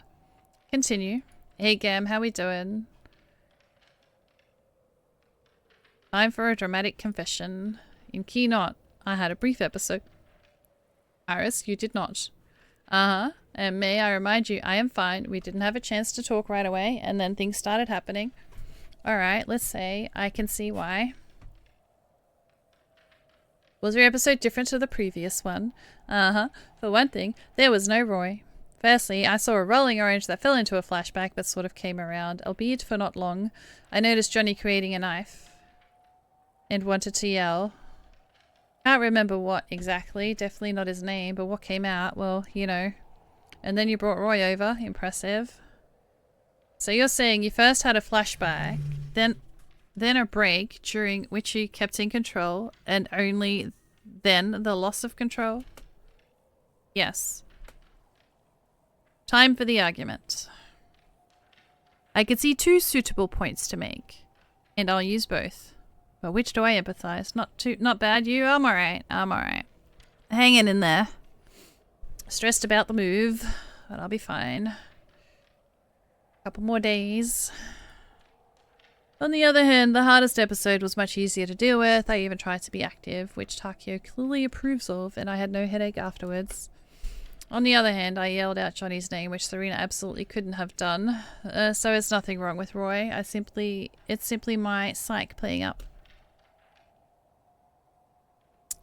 Speaker 1: Continue. Hey Gam, how we doing? Time for a dramatic confession. In Key Knot, I had a brief episode. Iris, you did not. Uh-huh. And may I remind you, I am fine. We didn't have a chance to talk right away, and then things started happening. Alright, let's say I can see why. Was your episode different to the previous one? Uh-huh. For one thing, there was no Roy. Firstly, I saw a rolling orange that fell into a flashback but sort of came around, albeit for not long. I noticed Johnny creating a knife and wanted to yell. Can't remember what exactly, definitely not his name, but what came out, well, you know. And then you brought Roy over, impressive. So you're saying you first had a flashback, then a break during which you kept in control, and only then the loss of control? Yes. Time for the argument. I could see two suitable points to make, and I'll use both. But which do I empathize? Not bad, you? I'm alright. I'm alright. Hanging in there. Stressed about the move, but I'll be fine. Couple more days. On the other hand, the hardest episode was much easier to deal with. I even tried to be active, which Takio clearly approves of, and I had no headache afterwards. On the other hand, I yelled out Johnny's name, which Serena absolutely couldn't have done. So it's nothing wrong with Roy. It's simply my psyche playing up.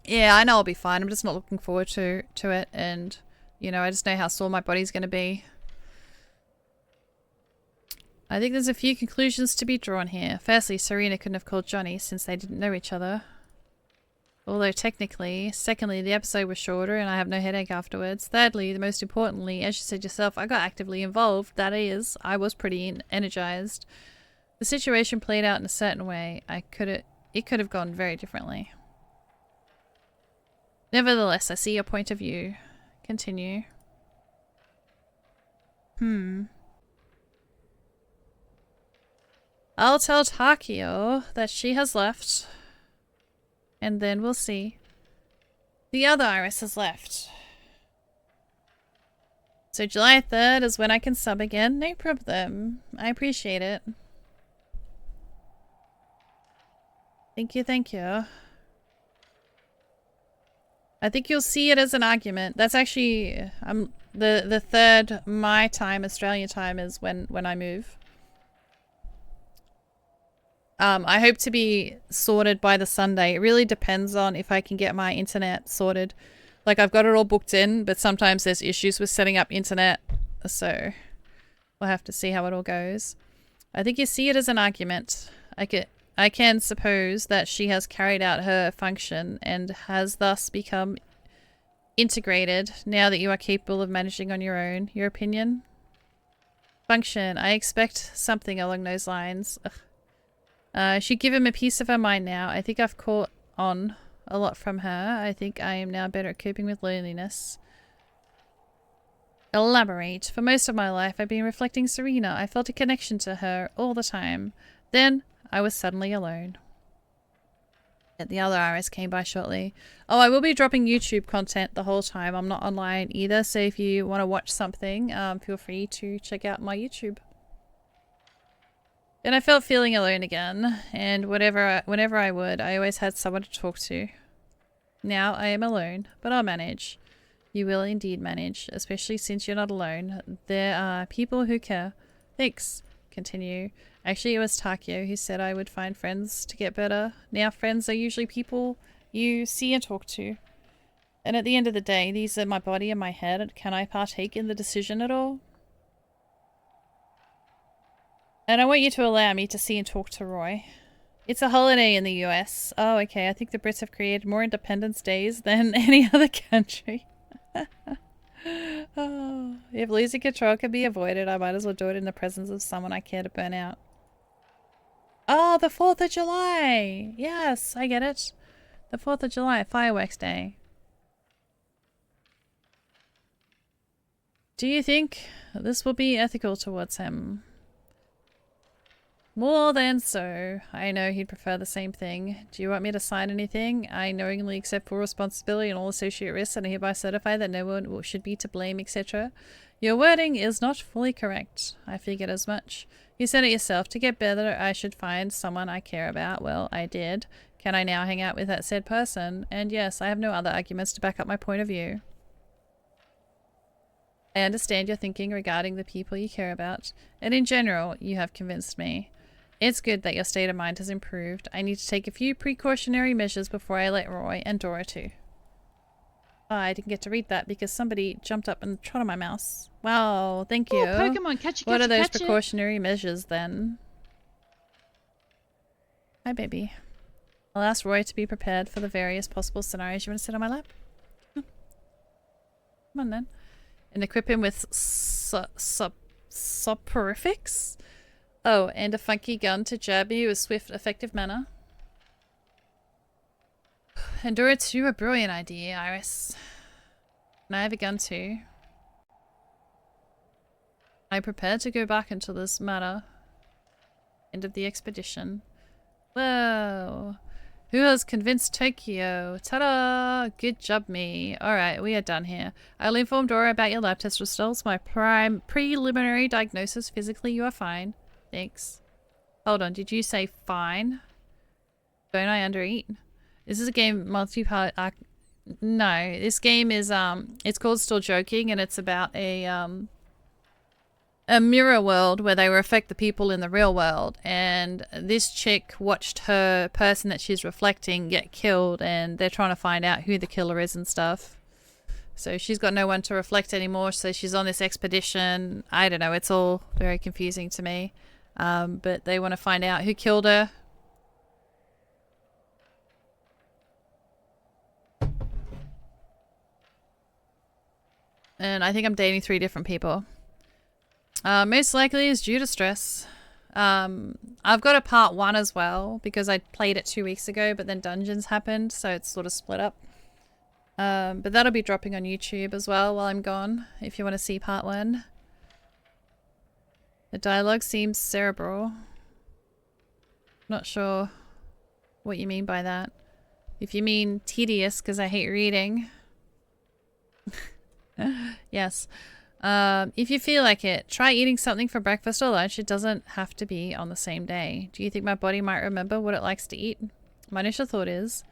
Speaker 1: Yeah, I know I'll be fine. I'm just not looking forward to it, and you know, I just know how sore my body's going to be. I think there's a few conclusions to be drawn here. Firstly, Serena couldn't have called Johnny since they didn't know each other. Although technically. Secondly, the episode was shorter and I have no headache afterwards. Thirdly, the most importantly, as you said yourself, I got actively involved. That is, I was pretty energized. The situation played out in a certain way. It could have gone very differently. Nevertheless, I see your point of view. Continue. I'll tell Takio that she has left. And then we'll see. The other Iris has left. So July 3rd is when I can sub again. No problem. I appreciate it. Thank you, thank you. I think you'll see it as an argument. That's actually the third my time, Australian time, is when I move. I hope to be sorted by the Sunday. It really depends on if I can get my internet sorted. Like, I've got it all booked in, but sometimes there's issues with setting up internet. So we'll have to see how it all goes. I think you see it as an argument. I can suppose that she has carried out her function and has thus become integrated now that you are capable of managing on your own. Your opinion? Function. I expect something along those lines. She'd give him a piece of her mind now. I think I've caught on a lot from her. I think I am now better at coping with loneliness. Elaborate. For most of my life, I've been reflecting Serena. I felt a connection to her all the time. Then I was suddenly alone. The other Iris came by shortly. Oh, I will be dropping YouTube content the whole time. I'm not online either, so if you want to watch something, feel free to check out my YouTube. And I felt feeling alone again, and whenever I would, I always had someone to talk to. Now I am alone, but I'll manage. You will indeed manage, especially since you're not alone. There are people who care. Thanks. Continue. Actually, it was Takio who said I would find friends to get better. Now friends are usually people you see and talk to. And at the end of the day, these are my body and my head. Can I partake in the decision at all? And I want you to allow me to see and talk to Roy. It's a holiday in the US. Oh, okay. I think the Brits have created more Independence Days than any other country. Oh, if losing control can be avoided, I might as well do it in the presence of someone I care to burn out. Oh, the 4th of July! Yes, I get it. The 4th of July, Fireworks Day. Do you think this will be ethical towards him? More than so. I know he'd prefer the same thing. Do you want me to sign anything? I knowingly accept full responsibility and all associate risks and hereby certify that no one should be to blame, etc. Your wording is not fully correct. I figured as much. You said it yourself. To get better, I should find someone I care about. Well, I did. Can I now hang out with that said person? And yes, I have no other arguments to back up my point of view. I understand your thinking regarding the people you care about, and in general, you have convinced me. It's good that your state of mind has improved. I need to take a few precautionary measures before I let Roy and Dora too. Oh, I didn't get to read that because somebody jumped up and trod on my mouse. Wow, thank you.
Speaker 2: Oh, Pokemon, catch it,
Speaker 1: What
Speaker 2: catch
Speaker 1: are
Speaker 2: it,
Speaker 1: those
Speaker 2: catch it.
Speaker 1: precautionary measures then? Hi, baby. I'll ask Roy to be prepared for the various possible scenarios. You want to sit on my lap? Come on then. And equip him with soporifics? Oh, and a funky gun to jab you with swift, effective manner. Endura 2, a brilliant idea, Iris. And I have a gun too. I prepared to go back into this matter. End of the expedition. Whoa. Who has convinced Tokyo? Ta-da! Good job, me. Alright, we are done here. I'll inform Dora about your lab test results. My preliminary diagnosis. Physically, you are fine. Thanks. Hold on, did you say fine? Don't I undereat? This is a game multi-part. No, this game is it's called Still Joking, and it's about a mirror world where they affect the people in the real world. And this chick watched her person that she's reflecting get killed, and they're trying to find out who the killer is and stuff. So she's got no one to reflect anymore, so she's on this expedition. I don't know, it's all very confusing to me. But they want to find out who killed her. And I think I'm dating 3 different people. Most likely is due to stress. I've got a part 1 as well because I played it 2 weeks ago, but then dungeons happened, so it's sort of split up. But that'll be dropping on YouTube as well while I'm gone, if you want to see part 1. The dialogue seems cerebral. Not sure what you mean by that. If you mean tedious because I hate reading. Yes. If you feel like it, try eating something for breakfast or lunch. It doesn't have to be on the same day. Do you think my body might remember what it likes to eat? My initial thought is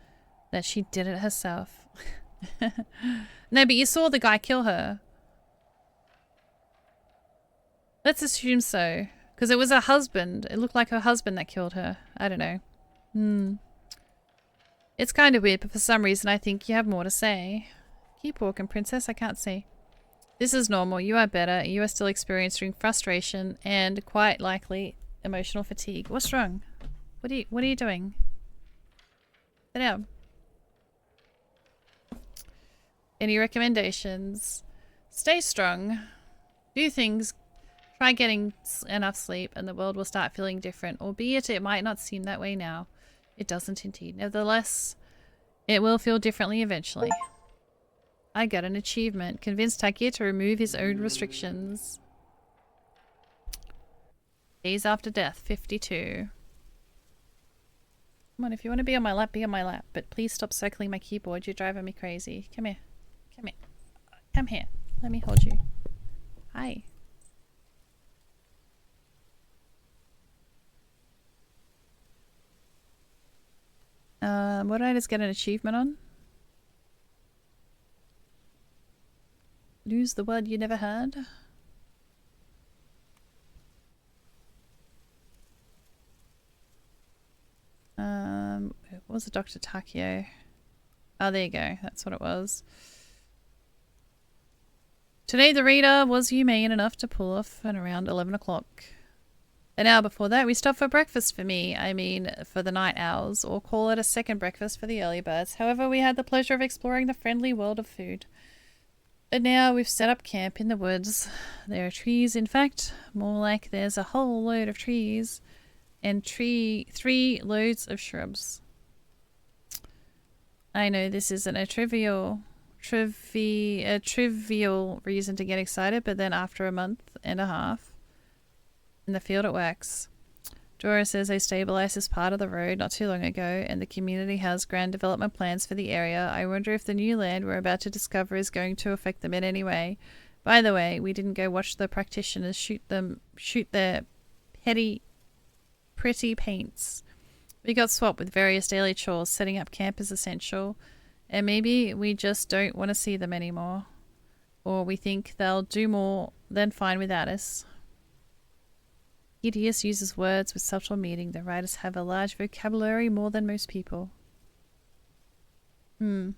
Speaker 1: that she did it herself. No, but you saw the guy kill her. Let's assume so. Because it was her husband. It looked like her husband that killed her. I don't know. It's kind of weird, but for some reason I think you have more to say. Keep walking, princess. I can't see. This is normal. You are better. You are still experiencing frustration and quite likely emotional fatigue. What's wrong? What are you doing? Sit down. Any recommendations? Stay strong. Do things. Try getting enough sleep and the world will start feeling different. Albeit it might not seem that way now. It doesn't indeed. Nevertheless, it will feel differently eventually. I got an achievement. Convinced Takio to remove his own restrictions. Days after death, 52. Come on, if you want to be on my lap, be on my lap. But please stop circling my keyboard. You're driving me crazy. Come here. Come here. Come here. Let me hold you. Hi. What did I just get an achievement on? Lose the word you never heard? What was it, Dr. Takio? Oh, there you go. That's what it was. Today the reader was humane enough to pull off at around 11 o'clock. An hour before that, we stopped for breakfast for me. I mean, for the night owls, or call it a second breakfast for the early birds. However, we had the pleasure of exploring the friendly world of food. And now we've set up camp in the woods. There are trees, in fact. More like there's a whole load of trees. And 3 loads of shrubs. I know this isn't a trivial reason to get excited, but then after a month and a half in the field it works. Dora says they stabilized this part of the road not too long ago, and the community has grand development plans for the area. I wonder if the new land we're about to discover is going to affect them in any way. By the way, we didn't go watch the practitioners shoot their pretty paints. We got swapped with various daily chores. Setting up camp is essential, and maybe we just don't want to see them anymore, or we think they'll do more than fine without us. Hideous uses words with subtle meaning. The writers have a large vocabulary, more than most people. I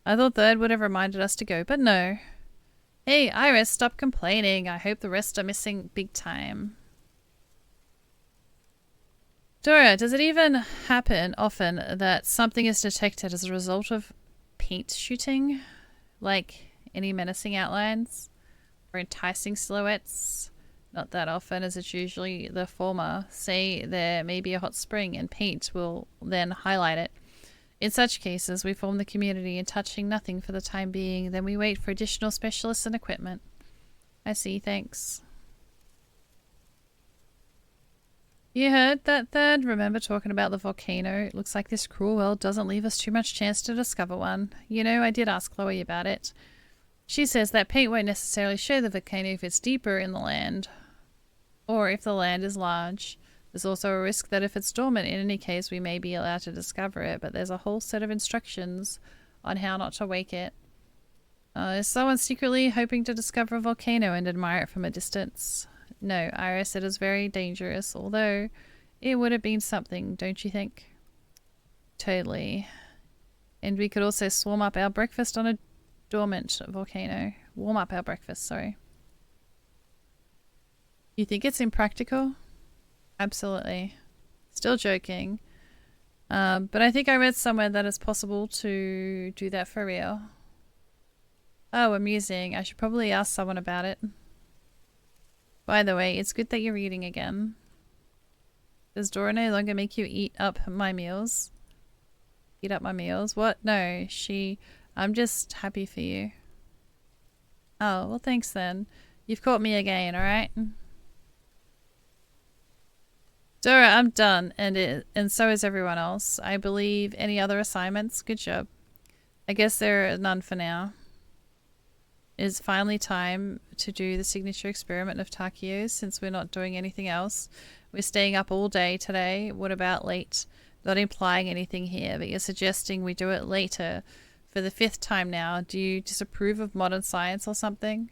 Speaker 1: thought Third would have reminded us to go, but no. Hey, Iris, stop complaining. I hope the rest are missing big time. Dora, does it even happen often that something is detected as a result of paint shooting? Like any menacing outlines or enticing silhouettes? Not that often, as it's usually the former. Say there may be a hot spring and paint will then highlight it. In such cases, we form the community and touching nothing for the time being. Then we wait for additional specialists and equipment. I see, thanks. You heard that, Third? Remember talking about the volcano? It looks like this cruel world doesn't leave us too much chance to discover one. You know, I did ask Chloe about it. She says that paint won't necessarily show the volcano if it's deeper in the land, or if the land is large. There's also a risk that if it's dormant, in any case, we may be allowed to discover it, but there's a whole set of instructions on how not to wake it. Is someone secretly hoping to discover a volcano and admire it from a distance? No, Iris, it is very dangerous, although it would have been something, don't you think? Totally. And we could also swarm up our breakfast on a dormant volcano. Warm up our breakfast, sorry. You think it's impractical? Absolutely. Still joking. But I think I read somewhere that it's possible to do that for real. Oh, amusing. I should probably ask someone about it. By the way, it's good that you're reading again. Does Dora no longer make you eat up my meals? Eat up my meals? What? No, I'm just happy for you. Oh, well thanks then. You've caught me again, alright? Dora, I'm done, and so is everyone else. I believe any other assignments? Good job. I guess there are none for now. It's finally time to do the signature experiment of Takio's since we're not doing anything else. We're staying up all day today. What about late? Not implying anything here, but you're suggesting we do it later for the 5th time now. Do you disapprove of modern science or something?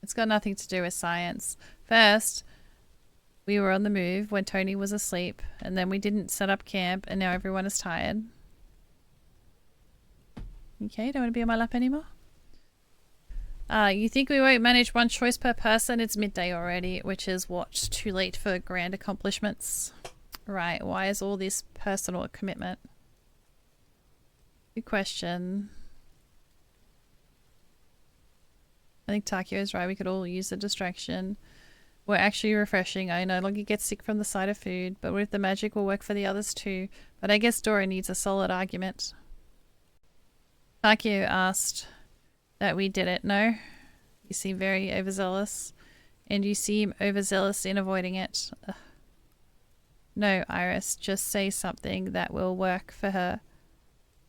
Speaker 1: It's got nothing to do with science. First, we were on the move when Tony was asleep, and then we didn't set up camp, and now everyone is tired. Okay, don't want to be on my lap anymore. You think we won't manage one choice per person? It's midday already, which is what? Too late for grand accomplishments. Right, why is all this personal commitment? Good question. I think Takio is right. We could all use a distraction. We're actually refreshing. I no longer get sick from the sight of food, but what if the magic will work for the others too? But I guess Dora needs a solid argument. Takio asked that we did it. No? You seem very overzealous. And you seem overzealous in avoiding it. Ugh. No, Iris, just say something that will work for her.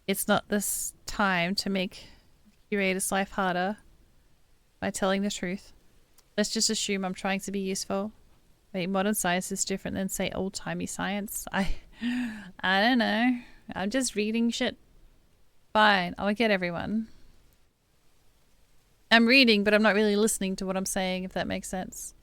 Speaker 1: It's not this time to make Curator's life harder by telling the truth. Let's just assume I'm trying to be useful. Wait, modern science is different than, say, old-timey science. I don't know. I'm just reading shit. Fine, I'll get everyone. I'm reading, but I'm not really listening to what I'm saying, if that makes sense.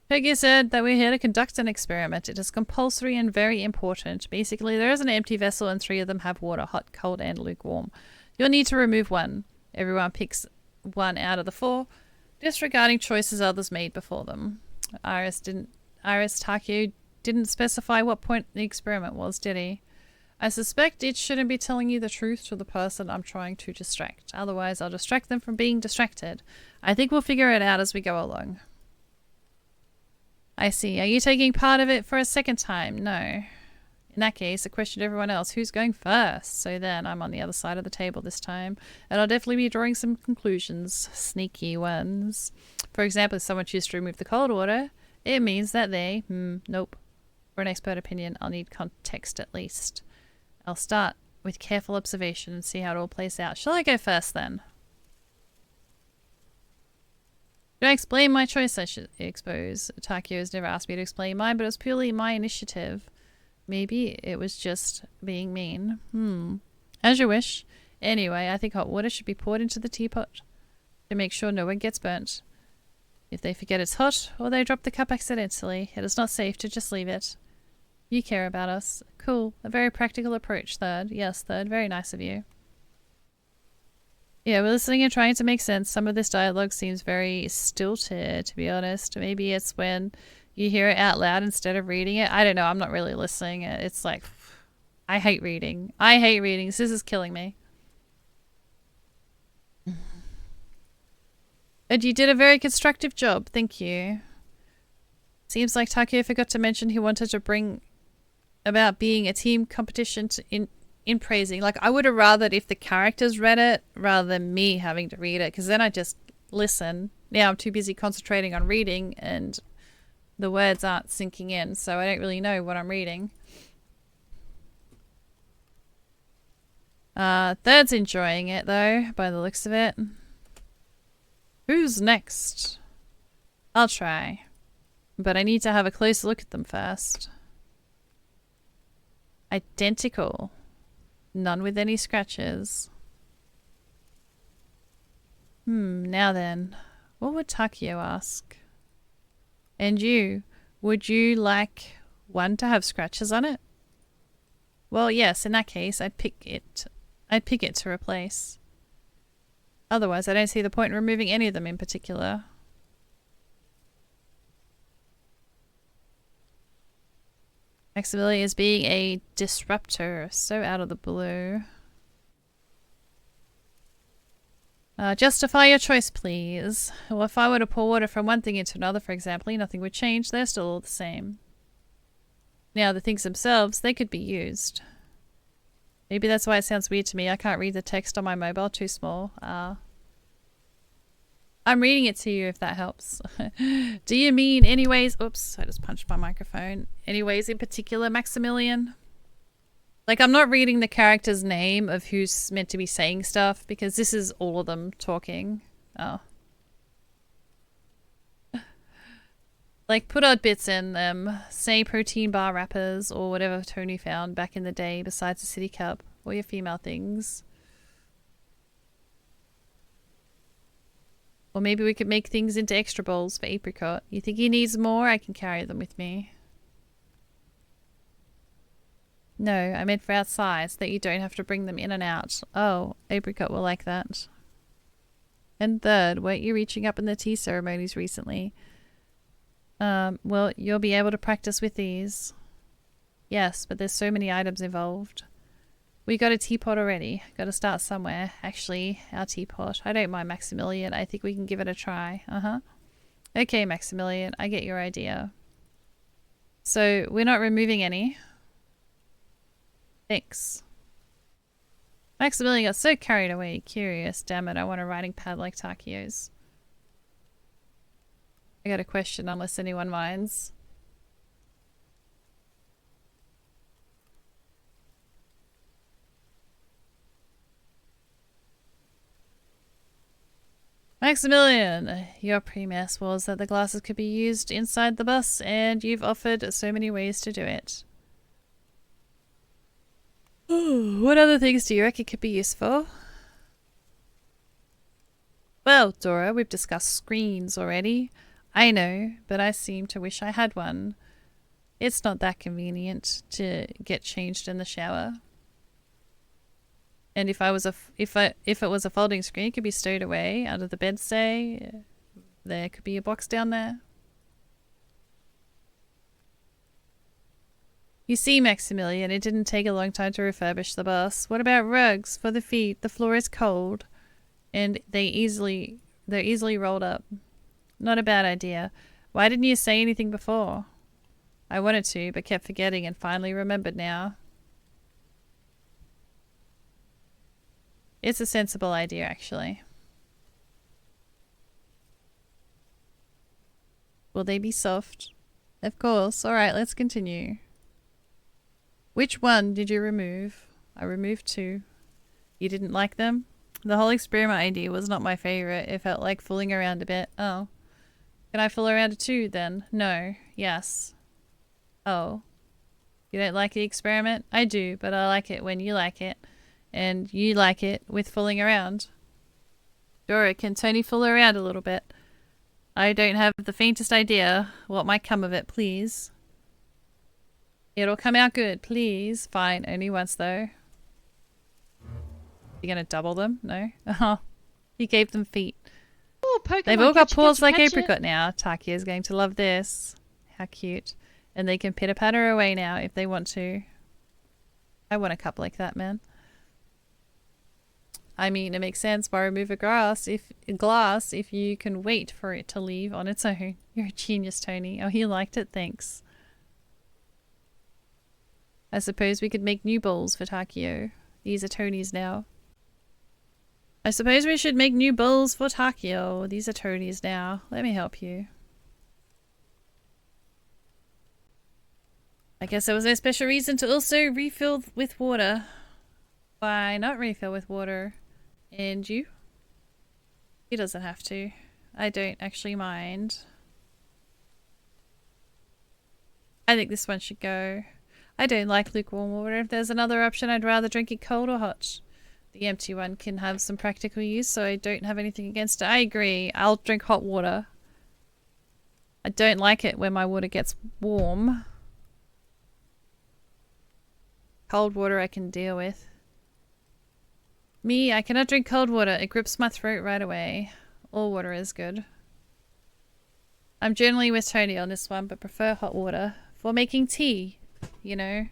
Speaker 1: Peggy said that we're here to conduct an experiment. It is compulsory and very important. Basically, there is an empty vessel and 3 of them have water, hot, cold, and lukewarm. You'll need to remove one. Everyone picks one out of the 4, disregarding choices others made before them. Iris Takeo didn't specify what point the experiment was, did he? I suspect it shouldn't be telling you the truth to the person I'm trying to distract. Otherwise, I'll distract them from being distracted. I think we'll figure it out as we go along. I see. Are you taking part of it for a second time? No. In that case, I questioned everyone else. Who's going first? So then, I'm on the other side of the table this time. And I'll definitely be drawing some conclusions. Sneaky ones. For example, if someone chooses to remove the cold water, it means that they... nope. For an expert opinion, I'll need context at least. I'll start with careful observation and see how it all plays out. Shall I go first then? Should I explain my choice? I should expose. Takeo has never asked me to explain mine, but it was purely my initiative. Maybe it was just being mean. As you wish. Anyway, I think hot water should be poured into the teapot to make sure no one gets burnt. If they forget it's hot, or they drop the cup accidentally, it is not safe to just leave it. You care about us. Cool. A very practical approach, Third. Yes, Third. Very nice of you. Yeah, we're listening and trying to make sense. Some of this dialogue seems very stilted, to be honest. Maybe it's when you hear it out loud instead of reading it. I don't know. I'm not really listening. It's like, I hate reading. I hate reading. This is killing me. And you did a very constructive job. Thank you. Seems like Takeo forgot to mention he wanted to bring about being a team competition in praising. Like, I would have rathered if the characters read it rather than me having to read it, because then I just listen. Now I'm too busy concentrating on reading and the words aren't sinking in, so I don't really know what I'm reading. Third's enjoying it though, by the looks of it. Who's next? I'll try. But I need to have a close look at them first. Identical. None with any scratches. Now then. What would Takeo ask? And you? Would you like one to have scratches on it? Well, yes, in that case, I'd pick it to replace. Otherwise, I don't see the point in removing any of them in particular. Maximilian is being a disruptor, so out of the blue. Justify your choice, please. Well, if I were to pour water from one thing into another, for example, nothing would change. They're still all the same. Now, the things themselves, they could be used. Maybe that's why it sounds weird to me. I can't read the text on my mobile, too small. I'm reading it to you if that helps. Do you mean anyways? Oops, I just punched my microphone. Anyways in particular, Maximilian? Like, I'm not reading the character's name of who's meant to be saying stuff because this is all of them talking. Oh. Like, put odd bits in them. Say protein bar wrappers or whatever Tony found back in the day besides the city cup. Or your female things. Or maybe we could make things into extra bowls for Apricot. You think he needs more? I can carry them with me. No, I meant for outside so that you don't have to bring them in and out. Oh, Apricot will like that. And third, weren't you reaching up in the tea ceremonies recently? Well, you'll be able to practice with these. Yes, but there's so many items involved. We got a teapot already. Got to start somewhere. Actually, our teapot. I don't mind, Maximilian. I think we can give it a try. Okay, Maximilian. I get your idea. So, we're not removing any. Thanks. Maximilian got so carried away. Curious. Damn it, I want a writing pad like Takeo's. I got a question unless anyone minds. Maximilian, your premise was that the glasses could be used inside the bus, and you've offered so many ways to do it. What other things do you reckon could be useful? Well, Dora, we've discussed screens already. I know, but I seem to wish I had one. It's not that convenient to get changed in the shower. And if it was a folding screen, it could be stowed away under the bed, say. There could be a box down there. You see, Maximilian, it didn't take a long time to refurbish the bus. What about rugs for the feet? The floor is cold, and they're easily rolled up. Not a bad idea. Why didn't you say anything before? I wanted to, but kept forgetting and finally remembered now. It's a sensible idea, actually. Will they be soft? Of course. Alright, let's continue. Which one did you remove? I removed 2. You didn't like them? The whole experiment idea was not my favorite. It felt like fooling around a bit. Oh. Can I fool around too, then? No. Yes. Oh. You don't like the experiment? I do, but I like it when you like it. And you like it with fooling around. Dora, can Tony fool around a little bit? I don't have the faintest idea what might come of it, please. It'll come out good, please. Fine, only once though. You gonna double them? No? Oh, he gave them feet.
Speaker 2: Oh, Pokemon.
Speaker 1: They've all got
Speaker 2: catch,
Speaker 1: paws
Speaker 2: catch,
Speaker 1: like
Speaker 2: catch it.
Speaker 1: Apricot now. Taki is going to love this. How cute. And they can pitter-patter away now if they want to. I want a cup like that, man. I mean, it makes sense. Why remove a glass if you can wait for it to leave on its own? You're a genius, Tony. Oh, he liked it. Thanks. I suppose we could make new bowls for Takio. These are Tony's now. I suppose we should make new bowls for Takio. These are Tony's now. Let me help you. I guess there was no special reason to also refill with water. Why not refill with water? And you? He doesn't have to. I don't actually mind. I think this one should go. I don't like lukewarm water. If there's another option, I'd rather drink it cold or hot. The empty one can have some practical use, so I don't have anything against it. I agree. I'll drink hot water. I don't like it when my water gets warm. Cold water I can deal with. Me, I cannot drink cold water. It grips my throat right away. All water is good. I'm generally with Tony on this one, but prefer hot water. For making tea, you know.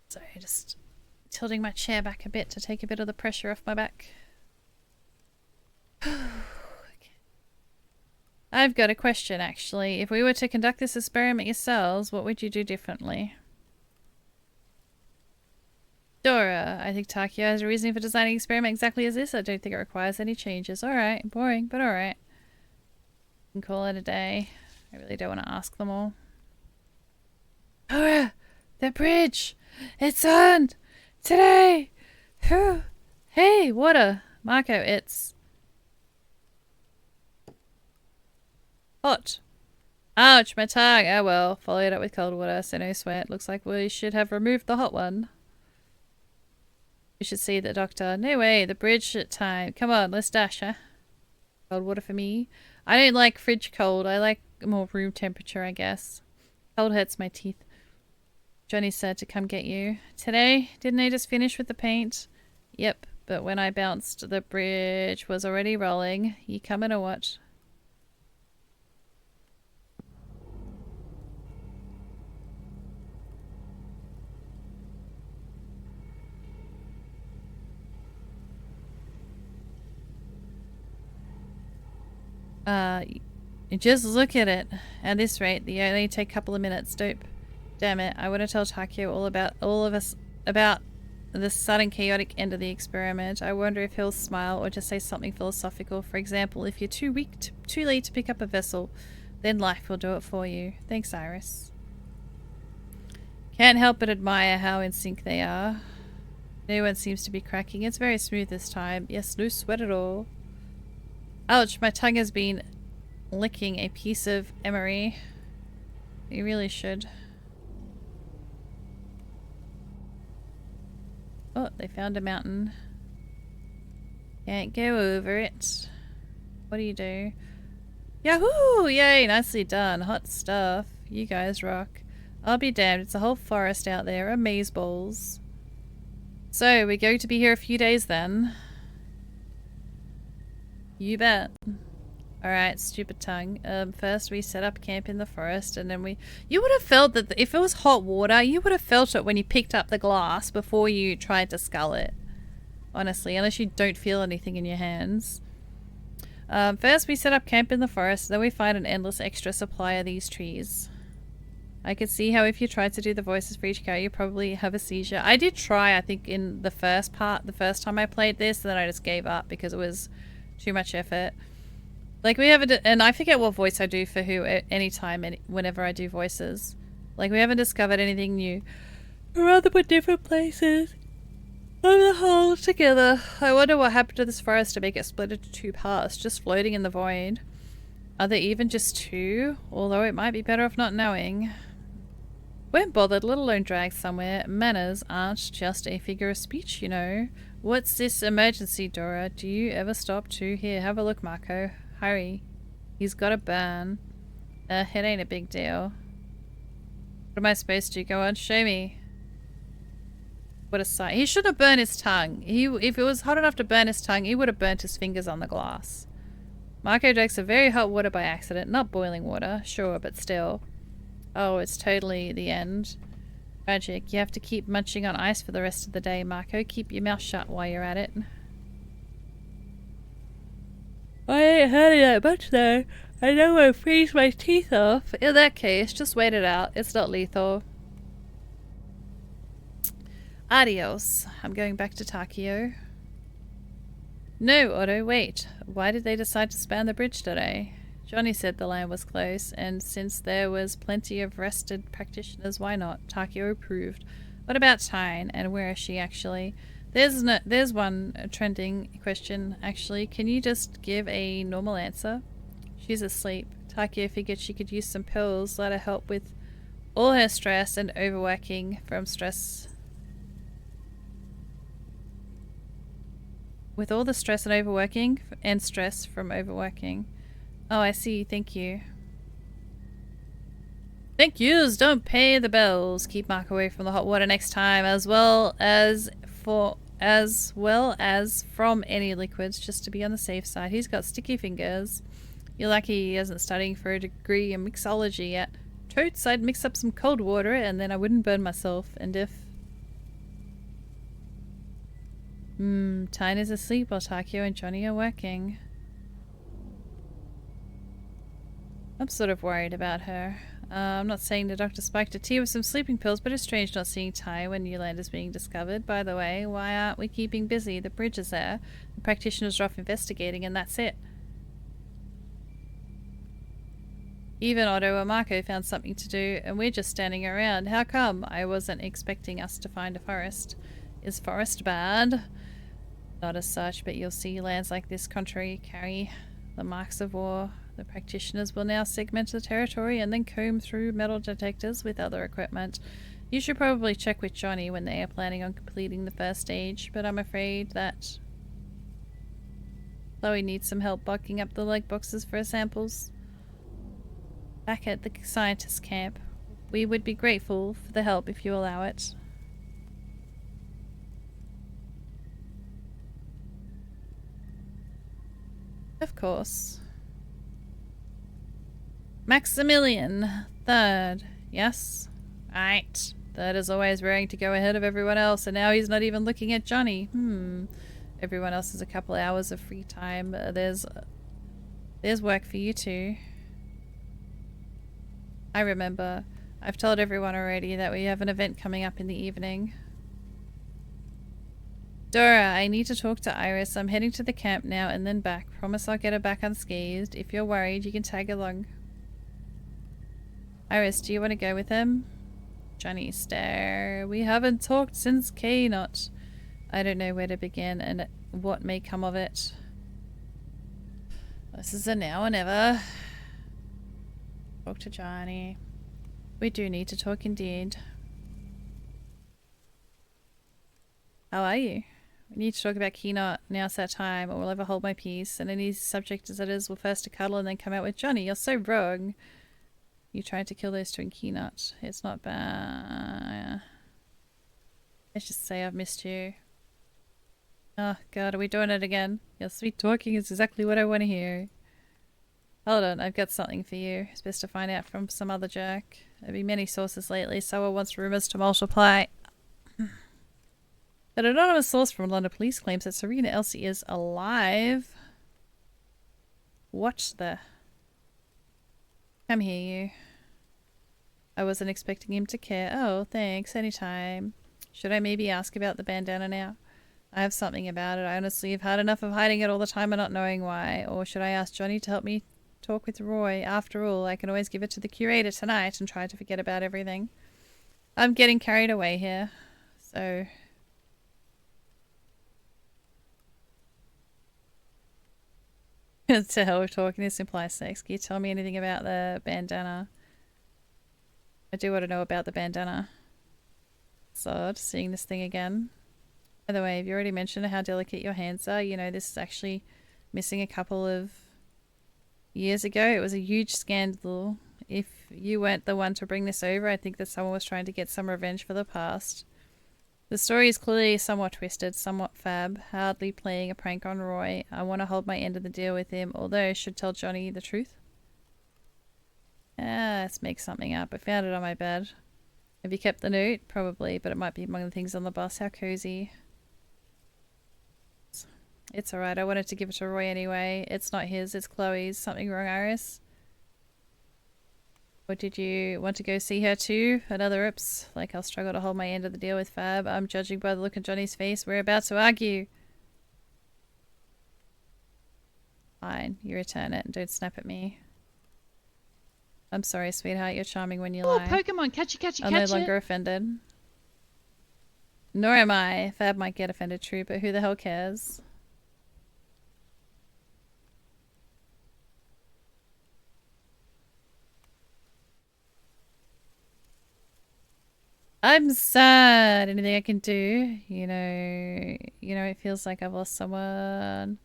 Speaker 1: Sorry, just tilting my chair back a bit to take a bit of the pressure off my back. Okay. I've got a question, actually. If we were to conduct this experiment yourselves, what would you do differently? Dora, I think Takio has a reasoning for designing an experiment exactly as this. I don't think it requires any changes. Alright, boring, but alright. We can call it a day. I really don't want to ask them all. Dora, the bridge! It's on! Today! Whew. Hey, water! Marco, it's... hot. Ouch, my tongue! Oh well, follow it up with cold water, so no sweat. Looks like we should have removed the hot one. We should see the doctor. No way, the bridge time. Come on, let's dash, huh? Cold water for me. I don't like fridge cold. I like more room temperature, I guess. Cold hurts my teeth. Johnny said to come get you. Today? Didn't I just finish with the paint? Yep, but when I bounced, the bridge was already rolling. You coming or what? Just look at it. At this rate, they only take a couple of minutes. Dope. Damn it, I want to tell Takio all of us about the sudden chaotic end of the experiment. I wonder if he'll smile or just say something philosophical. For example, if you're too late to pick up a vessel, then life will do it for you. Thanks, Iris. Can't help but admire how in sync they are. No one seems to be cracking. It's very smooth this time. Yes, no sweat at all. Ouch, my tongue has been licking a piece of emery. You really should. Oh, they found a mountain. Can't go over it. What do you do? Yahoo! Yay, nicely done. Hot stuff. You guys rock. I'll be damned, it's a whole forest out there. Amazeballs. So, we're going to be here a few days then. You bet. Alright, stupid tongue. First we set up camp in the forest and then you would have felt that if it was hot water, you would have felt it when you picked up the glass before you tried to scull it. Honestly, unless you don't feel anything in your hands. First we set up camp in the forest, then we find an endless extra supply of these trees. I could see how if you tried to do the voices for each character, you probably have a seizure. I did try, I think, in the first part, the first time I played this, and then I just gave up because it was too much effort. Like, we haven't, and I forget what voice I do for who anytime, whenever I do voices. Like, we haven't discovered anything new. We're rather put different places on the whole together. I wonder what happened to this forest to make it split into two parts, just floating in the void. Are there even just two? Although it might be better off not knowing. Weren't bothered, let alone dragged somewhere. Manners aren't just a figure of speech, you know. What's this emergency, Dora? Do you ever stop to? Here, have a look, Marco. Hurry. He's got a burn. It ain't a big deal. What am I supposed to? Go on, show me. What a sight. He shouldn't have burned his tongue. If it was hot enough to burn his tongue, he would have burnt his fingers on the glass. Marco drank some very hot water by accident. Not boiling water, sure, but still. Oh, it's totally the end. Tragic. You have to keep munching on ice for the rest of the day, Marco. Keep your mouth shut while you're at it. I ain't heard it that much though. I know I'll freeze my teeth off. In that case, just wait it out. It's not lethal. Adios. I'm going back to Takio. No, Otto, wait. Why did they decide to span the bridge today? Johnny said the land was close, and since there was plenty of rested practitioners, why not? Takio approved. What about Tyne, and where is she actually? There's one trending question, actually. Can you just give a normal answer? She's asleep. Takio figured she could use some pills, let her help with all her stress and overworking from stress. With all the stress and overworking and stress from overworking. Oh, I see. Thank you. Thank yous. Don't pay the bills. Keep Mark away from the hot water next time, as well as from any liquids, just to be on the safe side. He's got sticky fingers. You're lucky he isn't studying for a degree in mixology yet. Totes, I'd mix up some cold water and then I wouldn't burn myself. And if... Tyne is asleep while Takio and Johnny are working. I'm sort of worried about her. I'm not saying the doctor spiked a tea with some sleeping pills, but it's strange not seeing Tyne when new land is being discovered. By the way, why aren't we keeping busy? The bridge is there. The practitioners are off investigating and that's it. Even Otto or Marco found something to do and we're just standing around. How come? I wasn't expecting us to find a forest. Is forest bad? Not as such, but you'll see lands like this country carry the marks of war. The practitioners will now segment the territory and then comb through metal detectors with other equipment. You should probably check with Johnny when they are planning on completing the first stage, but I'm afraid that Chloe needs some help bucking up the leg boxes for her samples. Back at the scientist camp, we would be grateful for the help if you allow it. Of course. Maximilian, third. Yes? Right. Third is always raring to go ahead of everyone else, and now he's not even looking at Johnny. Everyone else has a couple hours of free time. There's work for you too. I remember. I've told everyone already that we have an event coming up in the evening. Dora, I need to talk to Iris. I'm heading to the camp now and then back. Promise I'll get her back unscathed. If you're worried, you can tag along. Iris, do you want to go with him? Johnny stare. We haven't talked since K-Not. I don't know where to begin and what may come of it. This is a now or never. Talk to Johnny. We do need to talk indeed. How are you? We need to talk about Keynott. Now's that time, or we'll ever hold my peace. And any subject as it is, will first to cuddle and then come out with Johnny. You're so wrong. You tried to kill those two in Keynott. It's not bad. Let's just say I've missed you. Oh god, are we doing it again? Your sweet talking is exactly what I want to hear. Hold on, I've got something for you. It's best to find out from some other jerk. There've been many sources lately. Someone wants rumors to multiply. An anonymous source from London police claims that Serena Elsie is alive. What the... Come here, you. I wasn't expecting him to care. Oh, thanks. Anytime. Should I maybe ask about the bandana now? I have something about it. I honestly have had enough of hiding it all the time and not knowing why. Or should I ask Johnny to help me talk with Roy? After all, I can always give it to the curator tonight and try to forget about everything. I'm getting carried away here. So... to hell with talking, this implies sex. Can you tell me anything about the bandana? I do want to know about the bandana. So, seeing this thing again. By the way, have you already mentioned how delicate your hands are? You know, this is actually missing a couple of years ago. It was a huge scandal. If you weren't the one to bring this over, I think that someone was trying to get some revenge for the past. The story is clearly somewhat twisted, somewhat fab, hardly playing a prank on Roy. I want to hold my end of the deal with him, although I should tell Johnny the truth. Let's make something up. I found it on my bed. Have you kept the note? Probably, but it might be among the things on the bus. How cozy. It's alright, I wanted to give it to Roy anyway. It's not his, it's Chloe's. Something wrong, Iris? Or did you want to go see her too? Another oops. Like I'll struggle to hold my end of the deal with Fab. I'm judging by the look on Johnny's face. We're about to argue. Fine, you return it and don't snap at me. I'm sorry, sweetheart. You're charming when you lie.
Speaker 2: Oh, Pokemon, catch it.
Speaker 1: I'm no longer offended. Nor am I. Fab might get offended, true, but who the hell cares? I'm sad. Anything I can do? You know, it feels like I've lost someone.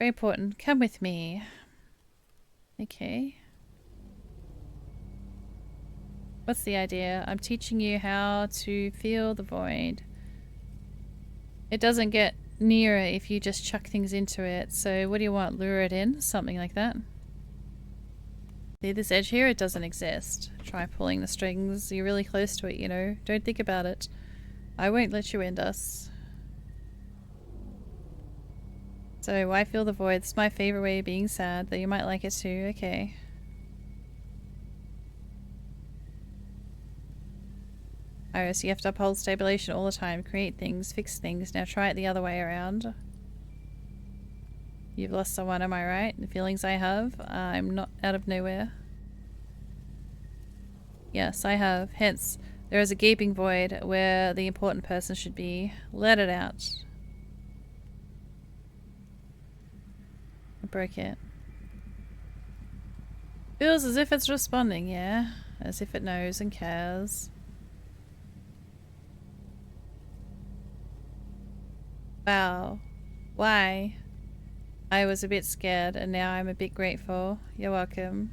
Speaker 1: Very important. Come with me. Okay. What's the idea? I'm teaching you how to feel the void. It doesn't get nearer if you just chuck things into it. So what do you want? Lure it in? Something like that. See this edge here? It doesn't exist. Try pulling the strings. You're really close to it, you know. Don't think about it. I won't let you end us. So why feel the void? It's my favorite way of being sad, though you might like it too. Okay. Iris, you have to uphold stabilization all the time. Create things, fix things. Now try it the other way around. You've lost someone, am I right? The feelings I have, I'm not out of nowhere. Yes, I have. Hence, there is a gaping void where the important person should be. Let it out. I broke it. Feels as if it's responding, yeah? As if it knows and cares. Wow. Why? I was a bit scared and now I'm a bit grateful. You're welcome.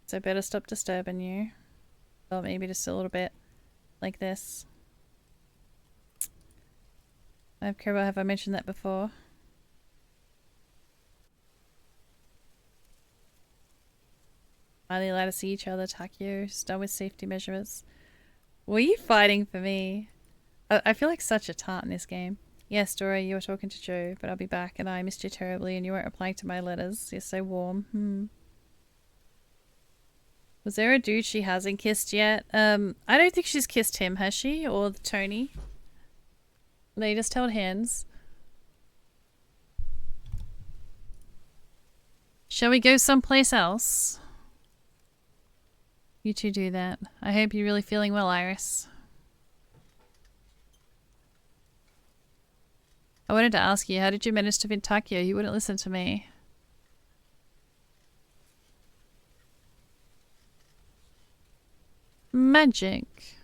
Speaker 1: So better stop disturbing you. Well, maybe just a little bit. Like this. Carol, have I mentioned that before? Finally allowed to see each other, Takio. Done with safety measures. Were you fighting for me? I feel like such a tart in this game. Yes, Dora, you were talking to Joe, but I'll be back and I missed you terribly and you weren't replying to my letters. You're so warm. Was there a dude she hasn't kissed yet? I don't think she's kissed him, has she? Or Tony? They just held hands. Shall we go someplace else? You two do that. I hope you're really feeling well, Iris. I wanted to ask you, how did you manage to fit Takio? He wouldn't listen to me. Magic.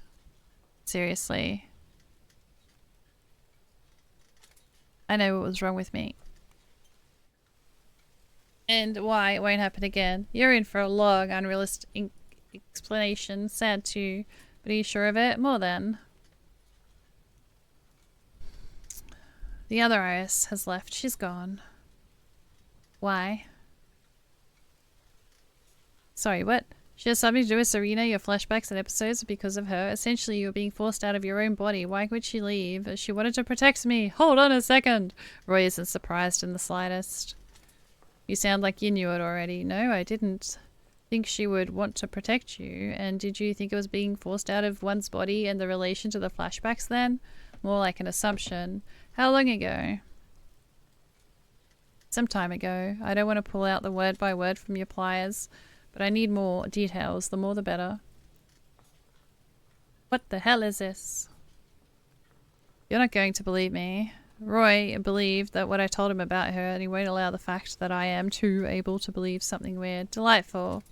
Speaker 1: Seriously. I know what was wrong with me. And why it won't happen again. You're in for a long, unrealistic explanation. Sad too. But are you sure of it? More than. The other Iris has left. She's gone. Why? Sorry, what? She has something to do with Serena, your flashbacks and episodes because of her. Essentially, you're being forced out of your own body. Why would she leave? She wanted to protect me. Hold on a second. Roy isn't surprised in the slightest. You sound like you knew it already. No, I didn't think she would want to protect you. And did you think it was being forced out of one's body and the relation to the flashbacks then? More like an assumption. How long ago? Some time ago. I don't want to pull out the word by word from your pliers, but I need more details. The more the better. What the hell is this? You're not going to believe me. Roy believed that what I told him about her, and he won't allow the fact that I am too able to believe something weird. Delightful.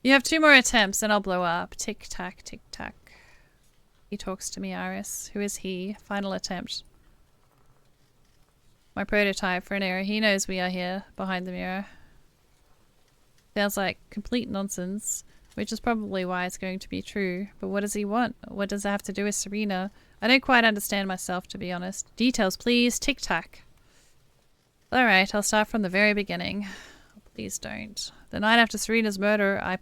Speaker 1: You have 2 more attempts and I'll blow up. Tick tack, tick tack. He talks to me, Iris. Who is he? Final attempt. My prototype for an error. He knows we are here, behind the mirror. Sounds like complete nonsense, which is probably why it's going to be true. But what does he want? What does it have to do with Serena? I don't quite understand myself, to be honest. Details, please. Tic-tac. Alright, I'll start from the very beginning. Oh, please don't. The night after Serena's murder, I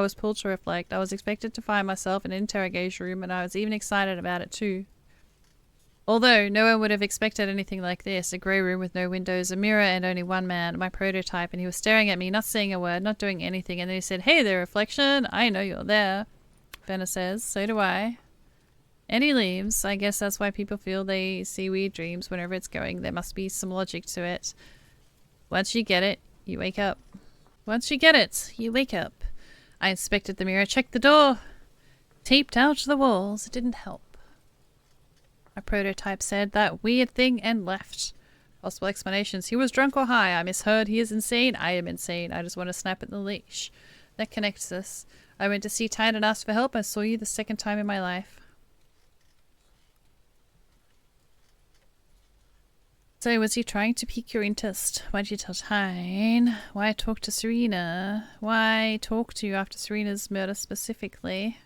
Speaker 1: was pulled to reflect. I was expected to find myself in an interrogation room, and I was even excited about it too. Although no one would have expected anything like this. A grey room with no windows, a mirror, and only one man, my prototype, and he was staring at me, not saying a word, not doing anything, and then he said, "Hey there, Reflection, I know you're there." Benna says, "So do I." And he leaves. I guess that's why people feel they see weird dreams whenever it's going. There must be some logic to it. Once you get it, you wake up. Once you get it, you wake up. I inspected the mirror, checked the door. Taped out the walls. It didn't help. My prototype said that weird thing and left. Possible explanations. He was drunk or high. I misheard. He is insane. I am insane. I just want to snap at the leash. That connects us. I went to see Tide and asked for help. I saw you the second time in my life. So was he trying to pique your interest? Why'd you tell Tyne? Why talk to Serena? Why talk to you after Serena's murder specifically?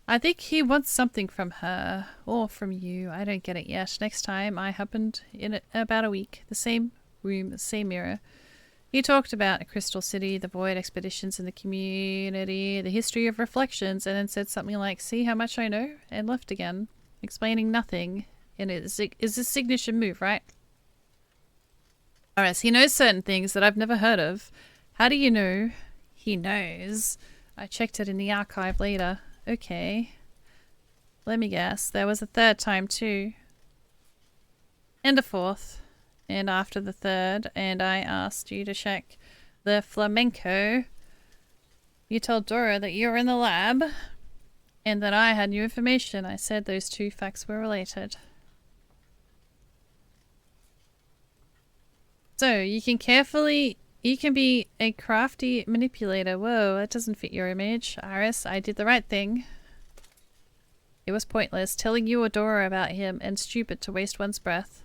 Speaker 1: I think he wants something from her. Or from you. I don't get it yet. Next time I happened in about a week. The same room, the same mirror. He talked about Crystal City, the Void expeditions in the community, the history of reflections, and then said something like, "See how much I know?" and left again, explaining nothing. And is this signature move, right? Alright, so he knows certain things that I've never heard of. How do you know he knows? I checked it in the archive later. Okay. Let me guess. There was a third time too. And a fourth. And after the third, and I asked you to check the flamenco. You told Dora that you were in the lab. And that I had new information. I said those two facts were related. So, you can be a crafty manipulator. Whoa, that doesn't fit your image. Iris, I did the right thing. It was pointless telling you or Dora about him, and stupid to waste one's breath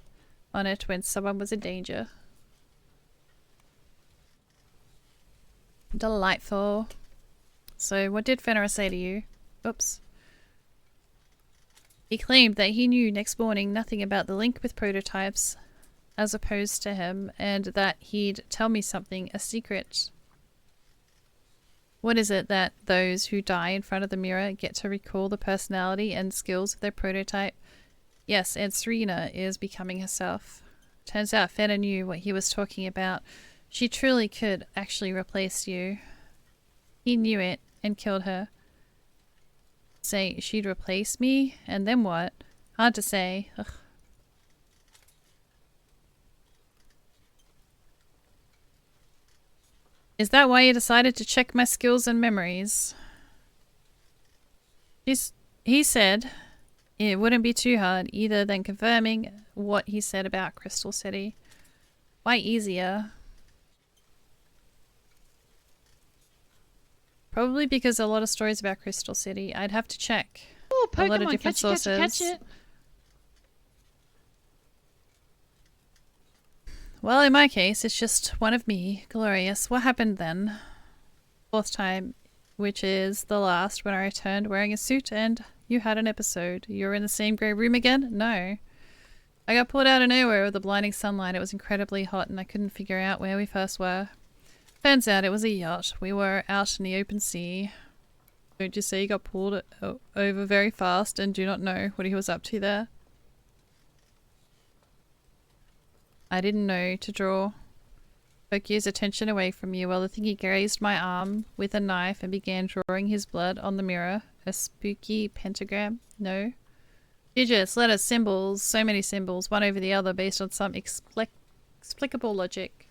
Speaker 1: on it when someone was in danger. Delightful. So, what did Fenrir say to you? Oops. He claimed that he knew next morning nothing about the link with prototypes as opposed to him, and that he'd tell me something, a secret. What is it that those who die in front of the mirror get to recall the personality and skills of their prototype? Yes, and Serena is becoming herself. Turns out Fenner knew what he was talking about. She truly could actually replace you. He knew it and killed her. Say she'd replace me, and then what? Hard to say. Ugh. Is that why you decided to check my skills and memories? He said it wouldn't be too hard either than confirming what he said about Crystal City. Why easier? Probably because a lot of stories about Crystal City. I'd have to check.
Speaker 2: Oh,
Speaker 1: A lot of
Speaker 2: Pokemon,
Speaker 1: different
Speaker 2: catch it, catch it, catch
Speaker 1: sources.
Speaker 2: it.
Speaker 1: Well, in my case, it's just one of me. Glorious. What happened then? Fourth time, which is the last, when I returned wearing a suit and you had an episode. You were in the same grey room again? No. I got pulled out of nowhere with the blinding sunlight. It was incredibly hot and I couldn't figure out where we first were. Turns out it was a yacht. We were out in the open sea. Don't you say you got pulled over very fast and do not know what he was up to there? I didn't know to draw Pokey's attention away from you while the thingy grazed my arm with a knife and began drawing his blood on the mirror. A spooky pentagram? No. Digits, letters, symbols, so many symbols, one over the other based on some explicable logic.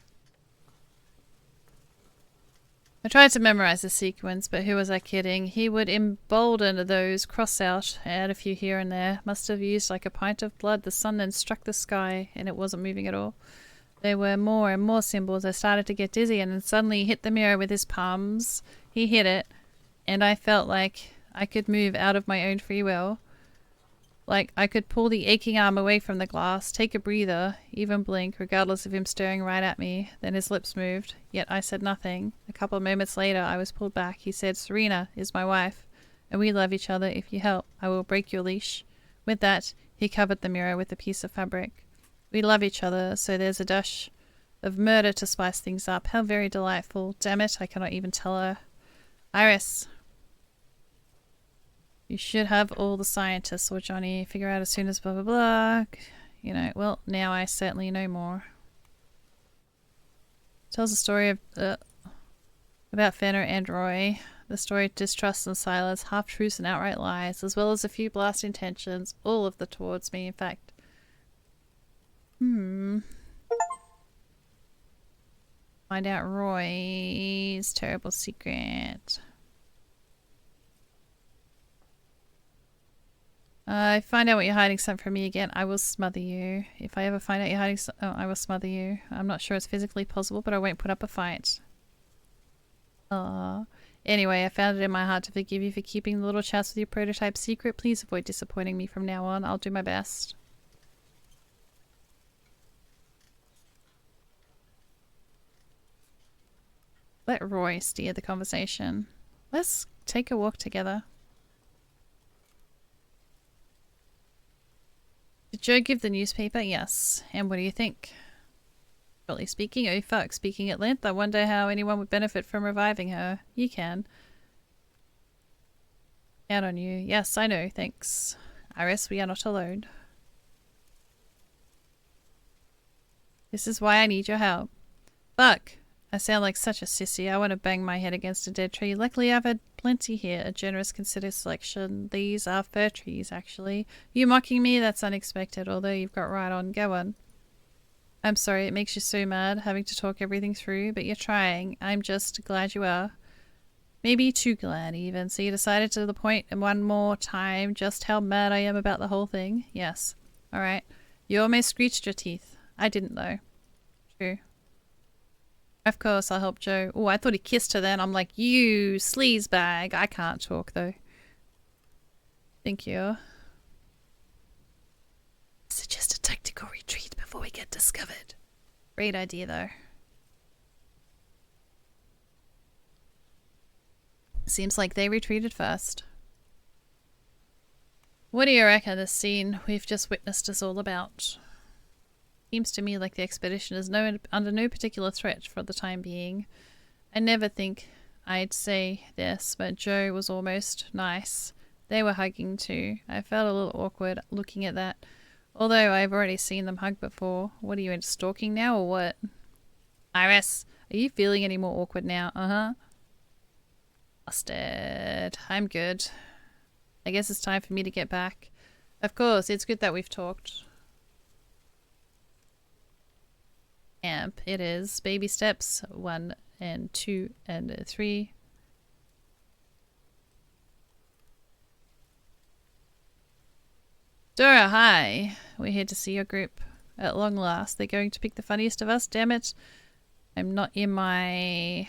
Speaker 1: I tried to memorize the sequence, but who was I kidding? He would embolden those, cross out, add a few here and there. Must have used like a pint of blood. The sun then struck the sky, and it wasn't moving at all. There were more and more symbols. I started to get dizzy, and then suddenly he hit the mirror with his palms. He hit it, and I felt like I could move out of my own free will. Like I could pull the aching arm away from the glass, take a breather, even blink, regardless of him staring right at me. Then his lips moved, yet I said nothing. A couple of moments later, I was pulled back. He said, "Serena is my wife, and we love each other. If you help, I will break your leash." With that, he covered the mirror with a piece of fabric. We love each other, so there's a dash of murder to spice things up. How very delightful. Damn it, I cannot even tell her. Iris. You should have all the scientists or Johnny figure out as soon as blah blah blah. You know, well, now I certainly know more. Tells a story of about Fenner and Roy. The story of distrust and silence, half-truths and outright lies, as well as a few blast intentions, all of them towards me, in fact. Find out Roy's terrible secret. Find out what you're hiding something from me again, I will smother you. If I ever find out you're hiding I will smother you. I'm not sure it's physically possible, but I won't put up a fight. Aww. Anyway, I found it in my heart to forgive you for keeping the little chats with your prototype secret. Please avoid disappointing me from now on. I'll do my best. Let Roy steer the conversation. Let's take a walk together. Did Joe give the newspaper? Yes. And what do you think? Shortly speaking, oh fuck, speaking at length, I wonder how anyone would benefit from reviving her. You can. Count on you. Yes, I know, thanks. Iris, we are not alone. This is why I need your help. Fuck. I sound like such a sissy. I want to bang my head against a dead tree. Luckily, I've had plenty here. A generous considered selection. These are fir trees, actually. You mocking me? That's unexpected, although you've got right on. Go on. I'm sorry, it makes you so mad, having to talk everything through, but you're trying. I'm just glad you are. Maybe too glad, even. So you decided to the point and one more time just how mad I am about the whole thing? Yes. Alright. You almost screeched your teeth. I didn't, though. True. Of course, I'll help Joe. Oh, I thought he kissed her then. I'm like, you sleazebag. I can't talk, though. Thank you. Suggest a tactical retreat before we get discovered. Great idea, though. Seems like they retreated first. What do you reckon this scene we've just witnessed is all about? Seems to me like the expedition is under no particular threat for the time being. I never think I'd say this, but Joe was almost nice. They were hugging too. I felt a little awkward looking at that. Although I've already seen them hug before. What are you, into stalking now or what? Iris, are you feeling any more awkward now? Uh-huh. Busted. I'm good. I guess it's time for me to get back. Of course, it's good that we've talked. Amp, it is. Baby steps. 1 and 2 and 3. Dora, hi. We're here to see your group. At long last, they're going to pick the funniest of us. Damn it. I'm not in my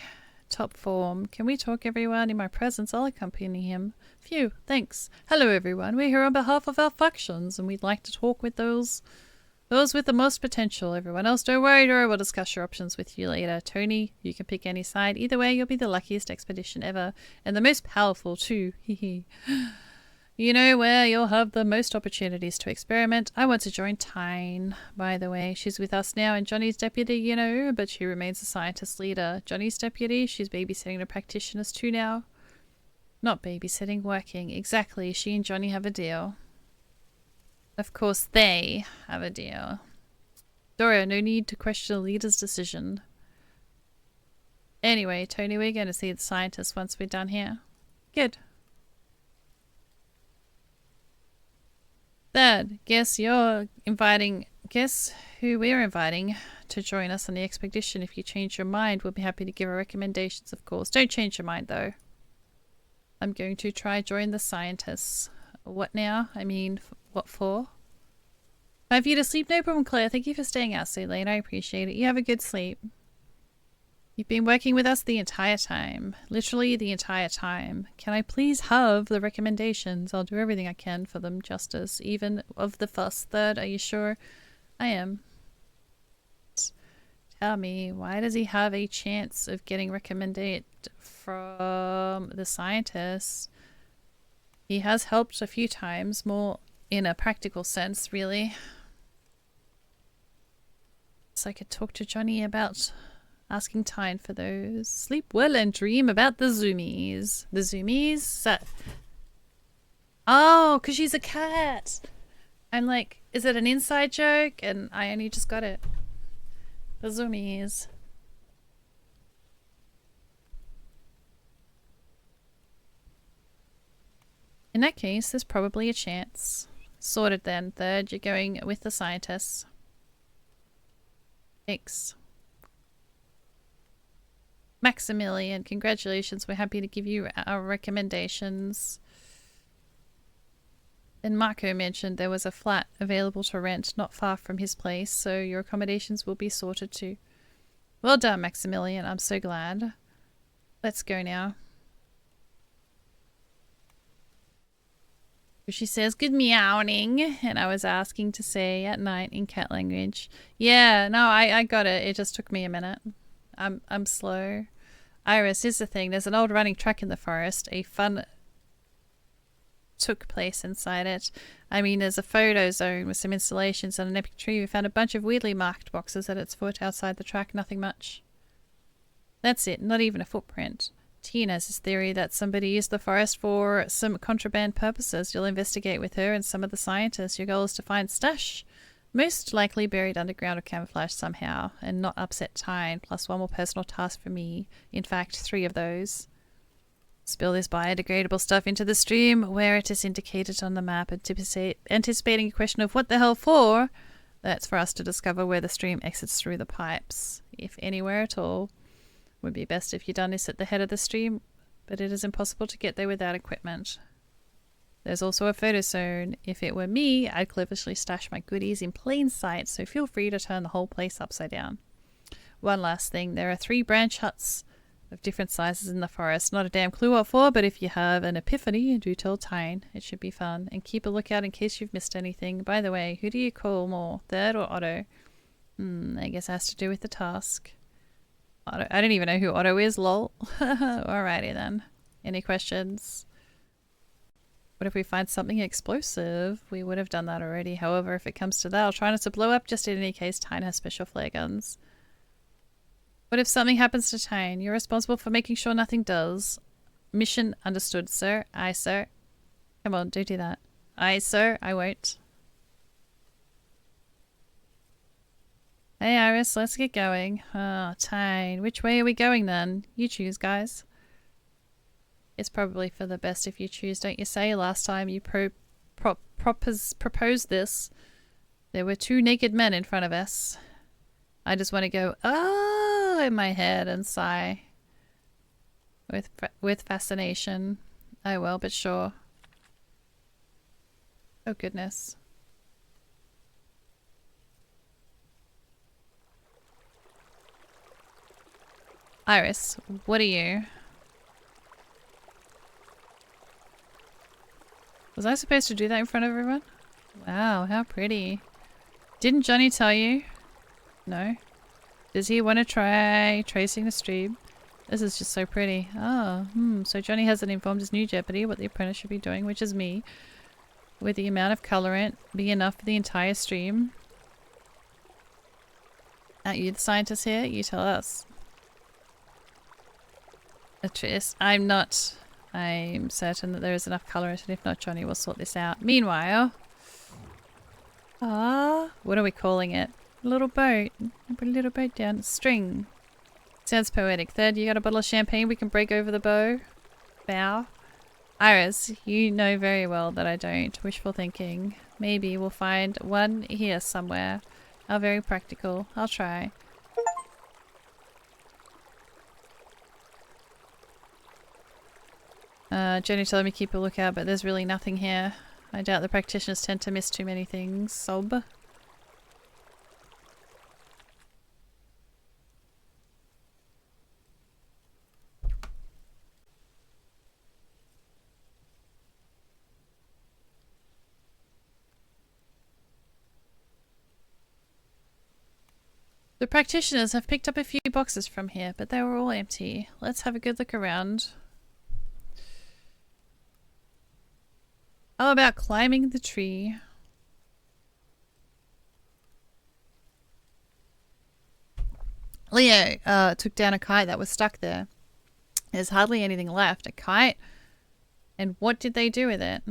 Speaker 1: top form. Can we talk, everyone? In my presence, I'll accompany him. Phew, thanks. Hello, everyone. We're here on behalf of our factions, and we'd like to talk with those with the most potential. Everyone else, don't worry, Dora. We'll discuss your options with you later. Tony, you can pick any side. Either way, you'll be the luckiest expedition ever, and the most powerful, too. Hehe. You know where you'll have the most opportunities to experiment. I want to join Tyne, by the way. She's with us now and Johnny's deputy, you know, but she remains a scientist leader. Johnny's deputy, she's babysitting the practitioners too now. Not babysitting, working. Exactly, she and Johnny have a deal. Of course, they have a deal. Dora, no need to question the leader's decision. Anyway, Tony, we're going to see the scientists once we're done here. Good. Third, guess who we're inviting to join us on the expedition. If you change your mind, we'll be happy to give our recommendations, of course. Don't change your mind, though. I'm going to try join the scientists. What now? I mean, what for? Have you to sleep? No problem, Claire. Thank you for staying out so late. I appreciate it. You have a good sleep. You've been working with us the entire time. Literally the entire time. Can I please have the recommendations? I'll do everything I can for them justice. Even of the first third, are you sure? I am. Tell me, why does he have a chance of getting recommended from the scientists? He has helped a few times, more in a practical sense, really. So I could talk to Johnny about asking Tyne for those. Sleep well and dream about the zoomies. The zoomies? Oh, because she's a cat. I'm like, is it an inside joke? And I only just got it. The zoomies. In that case, there's probably a chance. Sorted then. Third, you're going with the scientists. Thanks. Maximilian, congratulations. We're happy to give you our recommendations. And Marco mentioned there was a flat available to rent not far from his place, so your accommodations will be sorted too. Well done, Maximilian. I'm so glad. Let's go now. She says, good meowing, and I was asking to say at night in cat language. Yeah, no, I got it. It just took me a minute. I'm slow. Iris, here's the thing. There's an old running track in the forest. A fun took place inside it. I mean, there's a photo zone with some installations and an epic tree. We found a bunch of weirdly marked boxes at its foot outside the track. Nothing much. That's it. Not even a footprint. Tina has this theory that somebody used the forest for some contraband purposes. You'll investigate with her and some of the scientists. Your goal is to find stash. Most likely buried underground or camouflaged somehow, and not upset Tyne, plus one more personal task for me. In fact, 3 of those. Spill this biodegradable stuff into the stream where it is indicated on the map, anticipating a question of what the hell for. That's for us to discover where the stream exits through the pipes, if anywhere at all. Would be best if you'd done this at the head of the stream, but it is impossible to get there without equipment. There's also a photo zone. If it were me, I'd cleverly stash my goodies in plain sight, so feel free to turn the whole place upside down. One last thing, there are 3 branch huts of different sizes in the forest. Not a damn clue what for, but if you have an epiphany, do tell Tyne. It should be fun. And keep a lookout in case you've missed anything. By the way, who do you call more, Third or Otto? I guess it has to do with the task. Otto. I don't even know who Otto is, lol. Alrighty then. Any questions? What if we find something explosive? We would have done that already. However, if it comes to that, I'll try not to blow up. Just in any case, Tyne has special flare guns. What if something happens to Tyne? You're responsible for making sure nothing does. Mission understood, sir. Aye, sir. Come on, don't do that. Aye, sir. I won't. Hey, Iris, let's get going. Oh, Tyne. Which way are we going then? You choose, guys. It's probably for the best if you choose, don't you say? Last time you proposed this, there were 2 naked men in front of us. I just want to go, in my head and sigh with fascination. Oh well, but sure. Oh goodness. Iris, what are you? Was I supposed to do that in front of everyone? Wow, how pretty. Didn't Johnny tell you? No? Does he want to try tracing the stream? This is just so pretty. Oh, so Johnny hasn't informed his new Jeopardy what the apprentice should be doing, which is me. Would the amount of colorant be enough for the entire stream? Aren't you the scientist here? You tell us. Atris, I'm not. I'm certain that there is enough colorant, and if not, Johnny will sort this out. Meanwhile... what are we calling it? A little boat. Put a little boat down. String. Sounds poetic. Third, you got a bottle of champagne we can break over the bow? Bow? Iris, you know very well that I don't. Wishful thinking. Maybe we'll find one here somewhere. How very practical. I'll try. Jenny told me to keep a lookout, but there's really nothing here. I doubt the practitioners tend to miss too many things. Sob. The practitioners have picked up a few boxes from here, but they were all empty. Let's have a good look around. How about climbing the tree? Leo took down a kite that was stuck there. There's hardly anything left. A kite? And what did they do with it?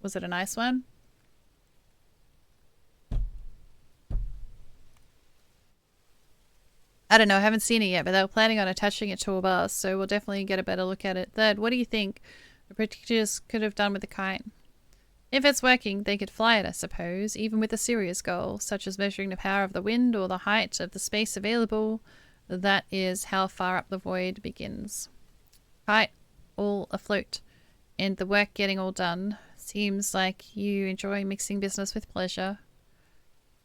Speaker 1: Was it a nice one? I don't know, I haven't seen it yet, but they were planning on attaching it to a bus, so we'll definitely get a better look at it. Third, what do you think the practitioners could have done with the kite? If it's working, they could fly it, I suppose, even with a serious goal, such as measuring the power of the wind or the height of the space available. That is how far up the void begins. Kite all afloat, and the work getting all done. Seems like you enjoy mixing business with pleasure.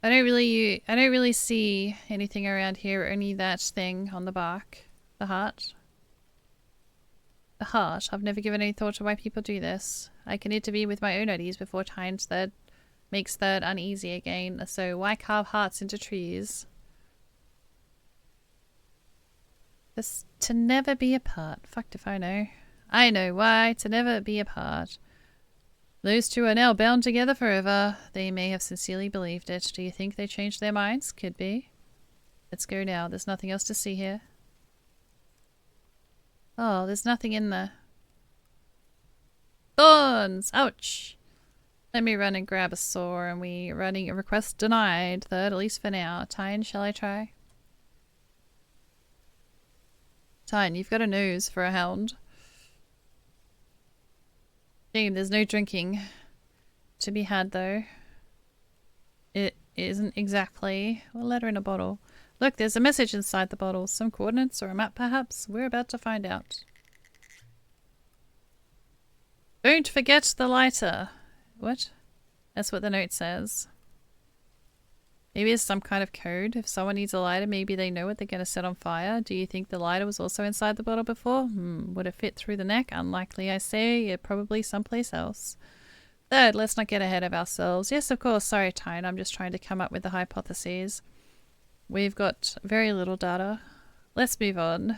Speaker 1: I don't really see anything around here, only that thing on the bark. The heart. The heart. I've never given any thought to why people do this. I can need to be with my own ideas before times that makes third uneasy again. So why carve hearts into trees? Just to never be apart. Fucked if I know. I know why. To never be apart. Those two are now bound together forever. They may have sincerely believed it. Do you think they changed their minds? Could be. Let's go now. There's nothing else to see here. Oh, there's nothing in there. Thorns! Ouch! Let me run and grab a saw, and we running a request denied. Third, at least for now. Tyne, shall I try? Tyne, you've got a nose for a hound. Shame, there's no drinking to be had, though. It isn't exactly a letter in a bottle. Look, there's a message inside the bottle. Some coordinates or a map, perhaps? We're about to find out. Don't forget the lighter. What? That's what the note says. Maybe it's some kind of code. If someone needs a lighter, maybe they know what they're going to set on fire. Do you think the lighter was also inside the bottle before? Would it fit through the neck? Unlikely, I say. It probably someplace else. Third, let's not get ahead of ourselves. Yes, of course. Sorry, Tyne. I'm just trying to come up with the hypotheses. We've got very little data. Let's move on.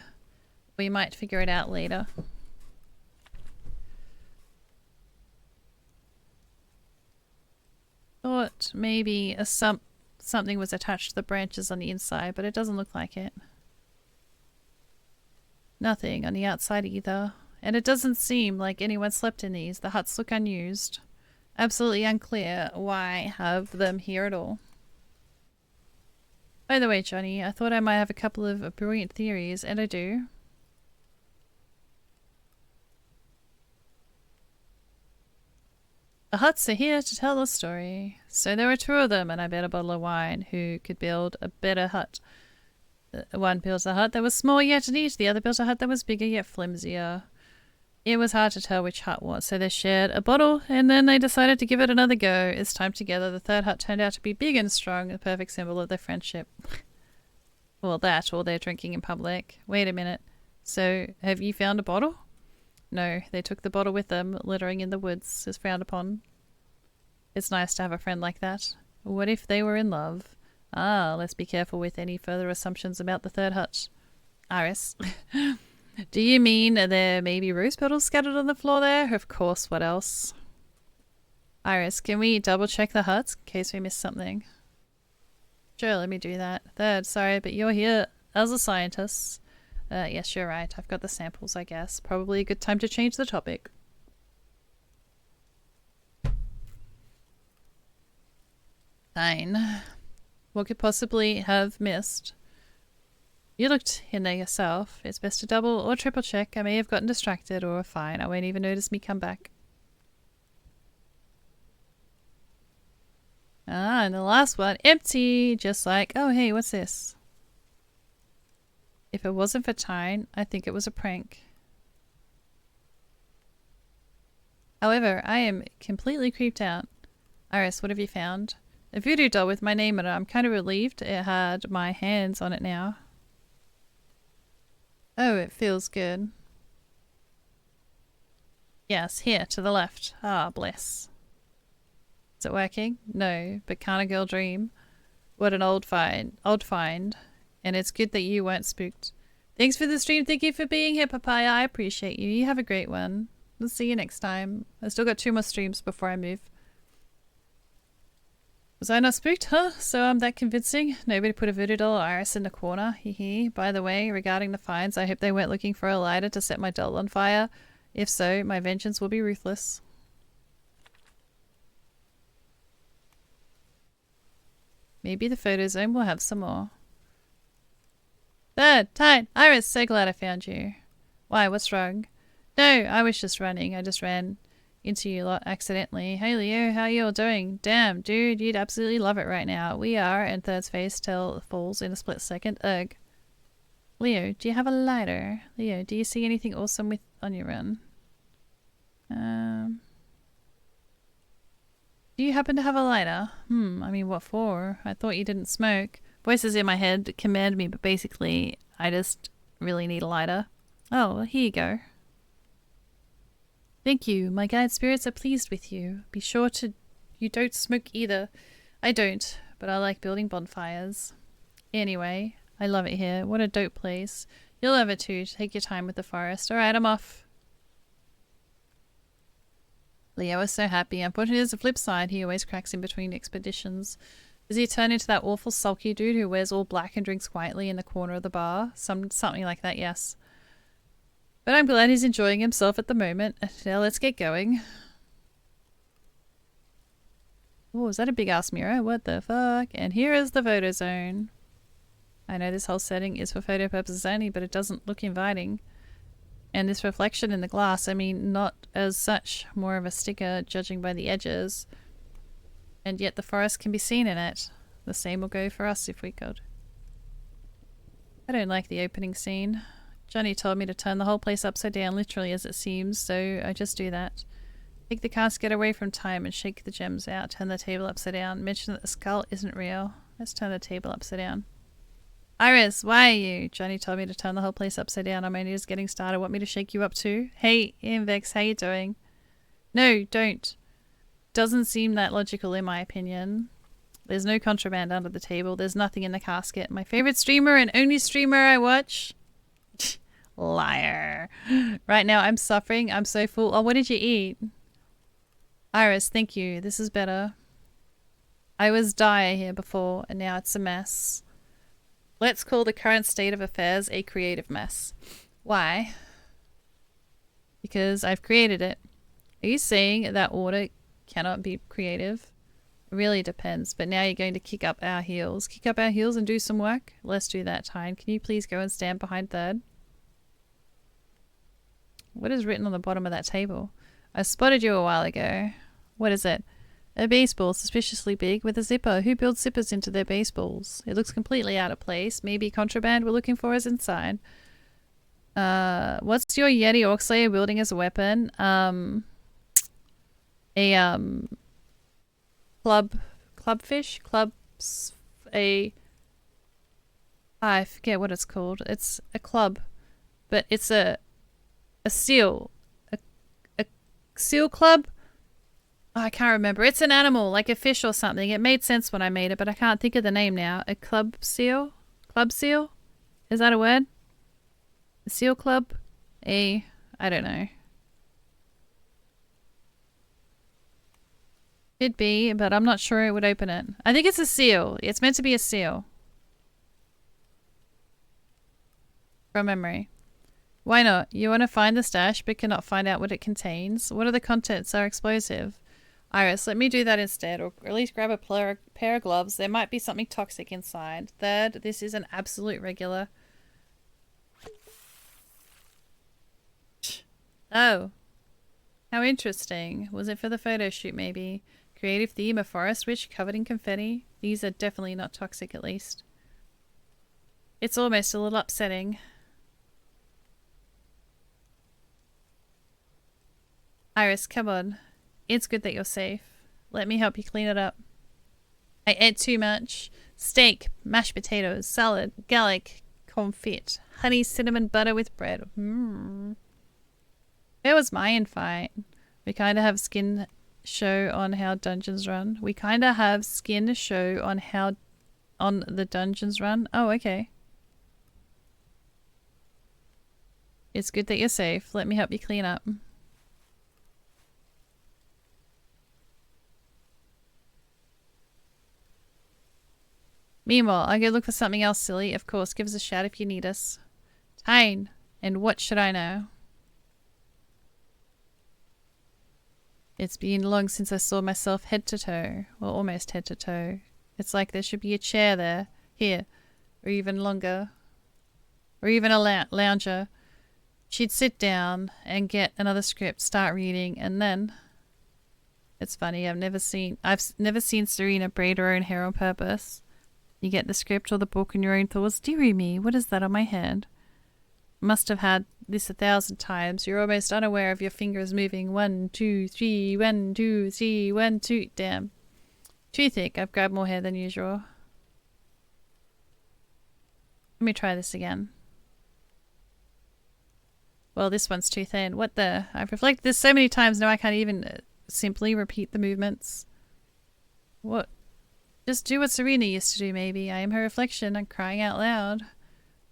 Speaker 1: We might figure it out later. Thought maybe something was attached to the branches on the inside, but it doesn't look like it. Nothing on the outside either. And it doesn't seem like anyone slept in these. The huts look unused. Absolutely unclear why have them here at all. By the way, Johnny, I thought I might have a couple of brilliant theories, and I do. The huts are here to tell a story. So there were two of them, and I bet a bottle of wine. Who could build a better hut? One built a hut that was small yet neat, the other built a hut that was bigger yet flimsier. It was hard to tell which hut was, so they shared a bottle, and then they decided to give it another go. As time together, the third hut turned out to be big and strong, a perfect symbol of their friendship. Well, that, or their drinking in public. Wait a minute. So, have you found a bottle? No, they took the bottle with them. Littering in the woods is frowned upon. It's nice to have a friend like that. What if they were in love? Ah, let's be careful with any further assumptions about the third hut. Iris. Do you mean there may be rose petals scattered on the floor there? Of course, what else? Iris, can we double check the huts in case we missed something? Sure, let me do that. Third, sorry, but you're here as a scientist. Yes, you're right. I've got the samples, I guess. Probably a good time to change the topic. Fine. What could possibly have missed? You looked in there yourself. It's best to double or triple check. I may have gotten distracted, or fine, I won't even notice me come back. Ah, and the last one, empty! Just like, oh hey, what's this? If it wasn't for Tyne, I think it was a prank. However, I am completely creeped out. Iris, what have you found? A voodoo doll with my name on it. I'm kind of relieved it had my hands on it now. Oh, it feels good. Yes, here, to the left. Ah, bless. Is it working? No, but can't a girl dream? What an old find. And it's good that you weren't spooked. Thanks for the stream. Thank you for being here, Papaya. I appreciate you. You have a great one. We'll see you next time. I've still got 2 more streams before I move. Was I not spooked? Huh? So I'm that convincing? Nobody put a voodoo doll or Iris in the corner. Hee. By the way, regarding the finds, I hope they weren't looking for a lighter to set my doll on fire. If so, my vengeance will be ruthless. Maybe the photo zone will have some more. Third, Tyne, Iris, so glad I found you. Why, what's wrong? No, I was just running. I just ran into you lot accidentally. Hey Leo, how you all doing? Damn, dude, you'd absolutely love it right now. We are, and Third's face falls in a split second. Ugh. Leo, do you have a lighter? Leo, do you see anything awesome on your run? Do you happen to have a lighter? I mean, what for? I thought you didn't smoke. Voices in my head command me, but basically, I just really need a lighter. Oh, well, here you go. Thank you. My guide spirits are pleased with you. Be sure you don't smoke either. I don't, but I like building bonfires. Anyway, I love it here. What a dope place. You'll love it too. Take your time with the forest. Alright, I'm off. Leo is so happy. Unfortunately, there's a flip side. He always cracks in between expeditions. Does he turn into that awful sulky dude who wears all black and drinks quietly in the corner of the bar? Something like that, yes. But I'm glad he's enjoying himself at the moment. Now let's get going. Oh, is that a big-ass mirror? What the fuck? And here is the photo zone. I know this whole setting is for photo purposes only, but it doesn't look inviting. And this reflection in the glass, I mean, not as such, more of a sticker, judging by the edges. And yet the forest can be seen in it. The same will go for us if we could. I don't like the opening scene. Johnny told me to turn the whole place upside down, literally as it seems, so I just do that. Take the casket away from time and shake the gems out. Turn the table upside down. Mention that the skull isn't real. Let's turn the table upside down. Iris, why are you? Johnny told me to turn the whole place upside down. I'm only just getting started. Want me to shake you up too? Hey, Invex, how you doing? No, don't. Doesn't seem that logical in my opinion. There's no contraband under the table. There's nothing in the casket. My favorite streamer and only streamer I watch. Liar. Right now I'm suffering. I'm so full. Oh, what did you eat? Iris, thank you. This is better. I was dire here before and now it's a mess. Let's call the current state of affairs a creative mess. Why? Because I've created it. Are you saying that order cannot be creative? It really depends, but now you're going to kick up our heels. Kick up our heels and do some work? Let's do that, Tyne. Can you please go and stand behind Third? What is written on the bottom of that table? I spotted you a while ago. What is it? A baseball suspiciously big with a zipper. Who builds zippers into their baseballs? It looks completely out of place. Maybe contraband we're looking for is inside. What's your Yeti Orc Slayer wielding as a weapon? Clubfish? I forget what it's called. It's a club, but it's a seal. A seal club? Oh, I can't remember. It's an animal, like a fish or something. It made sense when I made it, but I can't think of the name now. A club seal? Club seal? Is that a word? A seal club? I don't know. Could be, but I'm not sure it would open it. I think it's a seal. It's meant to be a seal. From memory. Why not? You want to find the stash but cannot find out what it contains? What are the contents are explosive? Iris, let me do that instead, or at least grab a pair of gloves. There might be something toxic inside. Third, this is an absolute regular. Oh. How interesting. Was it for the photo shoot maybe? Creative theme, a forest witch covered in confetti. These are definitely not toxic at least. It's almost a little upsetting. Iris, come on. It's good that you're safe. Let me help you clean it up. I ate too much. Steak, mashed potatoes, salad, garlic, confit, honey, cinnamon, butter with bread. Where was my invite? We kind of have skin show on how dungeons run. We kind of have skin show on how on the dungeons run. Oh, okay. It's good that you're safe. Let me help you clean up. Meanwhile, I go look for something else silly. Of course, give us a shout if you need us. Tyne, and what should I know? It's been long since I saw myself head to toe. Well, almost head to toe. It's like there should be a chair there. Here. Or even longer. Or even a lounger. She'd sit down and get another script, start reading, and then... It's funny, I've never seen Serena braid her own hair on purpose. You get the script or the book and your own thoughts. Dearie me, what is that on my hand? Must have had this 1,000 times. You're almost unaware of your fingers moving. 1, 2, 3, 1, 2, 3, 1, 2. Damn. Too thick. I've grabbed more hair than usual. Let me try this again. Well, this one's too thin. What the? I've reflected this so many times now I can't even simply repeat the movements. What? Just do what Serena used to do, maybe. I am her reflection. I'm crying out loud.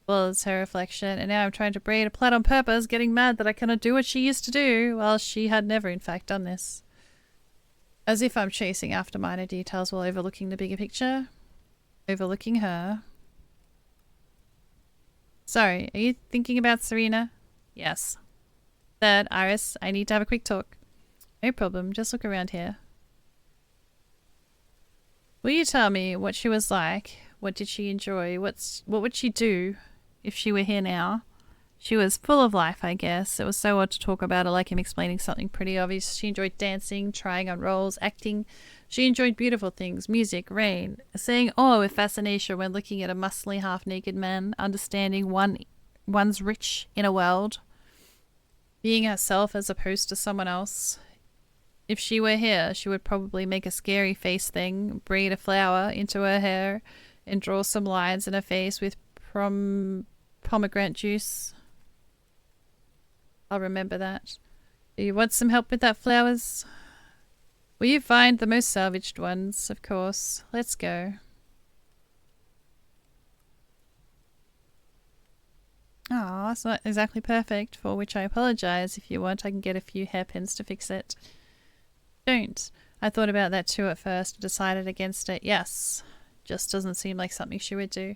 Speaker 1: Well, it's her reflection, and now I'm trying to braid a plait on purpose, getting mad that I cannot do what she used to do, while she had never in fact done this. As if I'm chasing after minor details while overlooking the bigger picture. Overlooking her. Sorry, are you thinking about Serena? Yes. Third, Iris, I need to have a quick talk. No problem, just look around here. Will you tell me what she was like? What did she enjoy? What would she do if she were here now? She was full of life, I guess. It was so odd to talk about her like I'm explaining something pretty obvious. She enjoyed dancing, trying on roles, acting. She enjoyed beautiful things, music, rain, saying "oh" with fascination when looking at a muscly, half-naked man, understanding one's rich inner world, being herself as opposed to someone else. If she were here, she would probably make a scary face thing, braid a flower into her hair, and draw some lines in her face with pomegranate juice. I'll remember that. Do you want some help with that, flowers? Will you find the most salvaged ones, of course. Let's go. Aw, it's not exactly perfect, for which I apologize. If you want, I can get a few hairpins to fix it. Don't. I thought about that too at first and decided against it. Yes. Just doesn't seem like something she would do.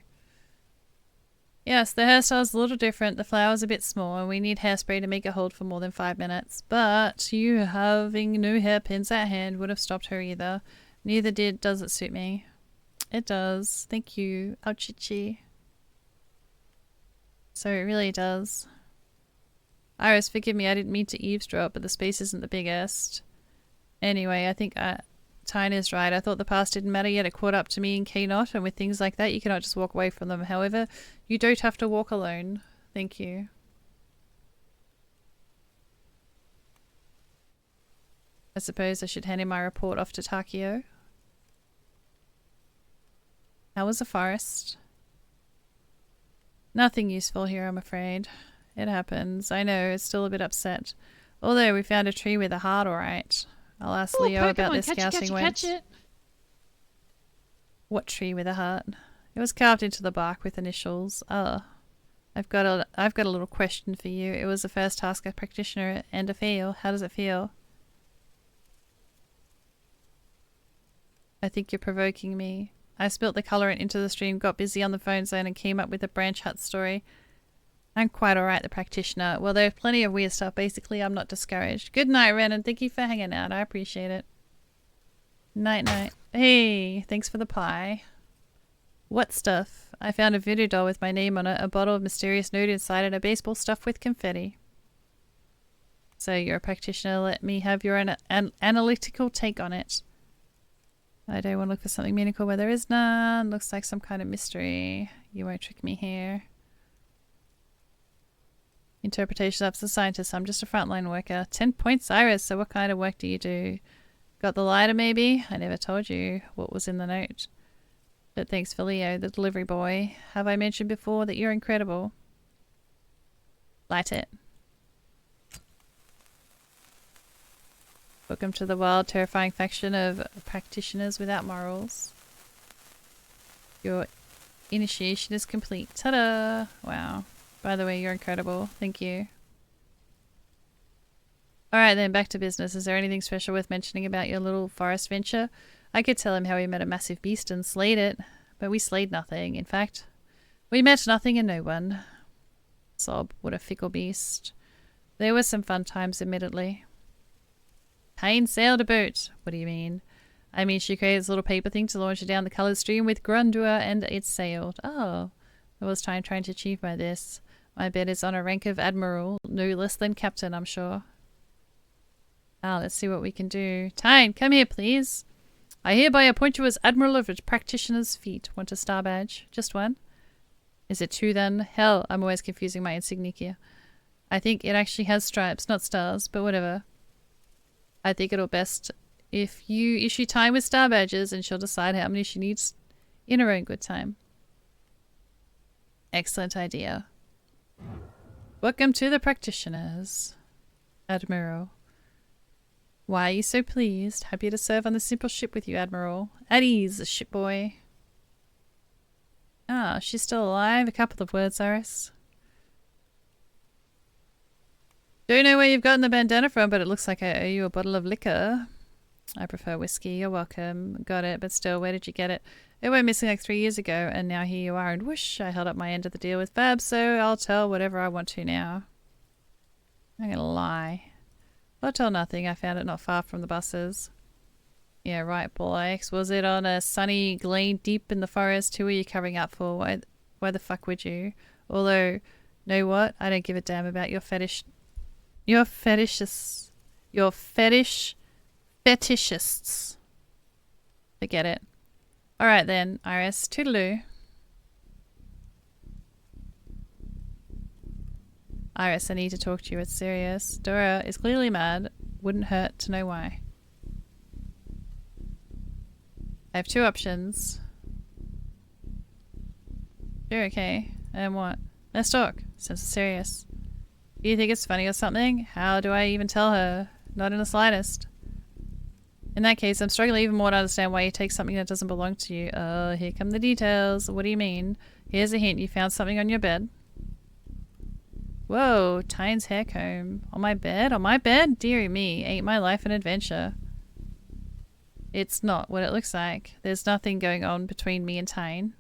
Speaker 1: Yes, the hairstyle's a little different. The flower's a bit small and we need hairspray to make it hold for more than 5 minutes. But you having no hairpins at hand would have stopped her either. Neither does it suit me. It does. Thank you. Ouchichi. So it really does. Iris, forgive me, I didn't mean to eavesdrop, but the space isn't the biggest. Anyway, I think Tyne is right. I thought the past didn't matter, yet it caught up to me in K-Not, and with things like that, you cannot just walk away from them. However, you don't have to walk alone. Thank you. I suppose I should hand in my report off to Takio. How was the forest? Nothing useful here, I'm afraid. It happens. I know, it's still a bit upset. Although we found a tree with a heart, alright. I'll ask
Speaker 2: Oh,
Speaker 1: Leo about
Speaker 2: Pokemon,
Speaker 1: this
Speaker 2: catch it,
Speaker 1: scouting
Speaker 2: catch it,
Speaker 1: wench.
Speaker 2: catch it.
Speaker 1: What tree with a heart? It was carved into the bark with initials. Oh. I've got a little question for you. It was the first task a practitioner and a fail. How does it feel? I think you're provoking me. I spilt the colorant into the stream, got busy on the phone zone, and came up with a branch hut story. I'm quite alright, the practitioner. Well, there's plenty of weird stuff. Basically, I'm not discouraged. Good night, Ren, and thank you for hanging out. I appreciate it. Night, night. Hey, thanks for the pie. What stuff? I found a voodoo doll with my name on it, a bottle of mysterious nude inside, and a baseball stuffed with confetti. So you're a practitioner. Let me have your analytical take on it. I don't want to look for something meaningful where there is none. Looks like some kind of mystery. You won't trick me here. Interpretation up to the scientist. I'm just a frontline worker. 10 points, Iris. So what kind of work do you do? Got the lighter maybe? I never told you what was in the note. But thanks for Leo, the delivery boy. Have I mentioned before that you're incredible? Light it. Welcome to the wild, terrifying faction of practitioners without morals. Your initiation is complete. Ta-da! Wow. By the way, you're incredible. Thank you. Alright then, back to business. Is there anything special worth mentioning about your little forest venture? I could tell him how we met a massive beast and slayed it, but we slayed nothing. In fact, we met nothing and no one. Sob, what a fickle beast. There were some fun times, admittedly. Tyne sailed a boat. What do you mean? I mean, she created this little paper thing to launch it down the coloured stream with Grundua, and it sailed. Oh, what was Tyne trying to achieve by this? My bet is on a rank of admiral, no less than captain, I'm sure. Ah, let's see what we can do. Tyne, come here, please. I hereby appoint you as Admiral of the Practitioner's Feet. Want a star badge? Just one? Is it two then? Hell, I'm always confusing my insignia. I think it actually has stripes, not stars, but whatever. I think it'll best if you issue Tyne with star badges and she'll decide how many she needs in her own good time. Excellent idea. Welcome to the Practitioners, Admiral. Why are you so pleased? Happy to serve on the simple ship with you, Admiral. At ease, ship boy. Ah, she's still alive. A couple of words, Iris. Don't know where you've gotten the bandana from, but it looks like I owe you a bottle of liquor. I prefer whiskey. You're welcome. Got it, but still, where did you get it? It went missing like 3 years ago, and now here you are, and whoosh, I held up my end of the deal with Fab, so I'll tell whatever I want to now. I'm gonna lie. I'll tell nothing. I found it not far from the buses. Yeah, right, Blix. Was it on a sunny glade deep in the forest? Who are you covering up for? Why the fuck would you? Although, know what? I don't give a damn about your fetish. Your fetishists. Your fetishists. Forget it. Alright then, Iris. Toodaloo. Iris, I need to talk to you. It's serious. Dora is clearly mad. Wouldn't hurt to know why. I have two options. Sure, okay. And what? Let's talk, since it's serious. Do you think it's funny or something? How do I even tell her? Not in the slightest. In that case, I'm struggling even more to understand why you take something that doesn't belong to you. Oh, here come the details. What do you mean? Here's a hint. You found something on your bed. Whoa, Tyne's hair comb. On my bed? On my bed? Dearie me, ain't my life an adventure. It's not what it looks like. There's nothing going on between me and Tyne.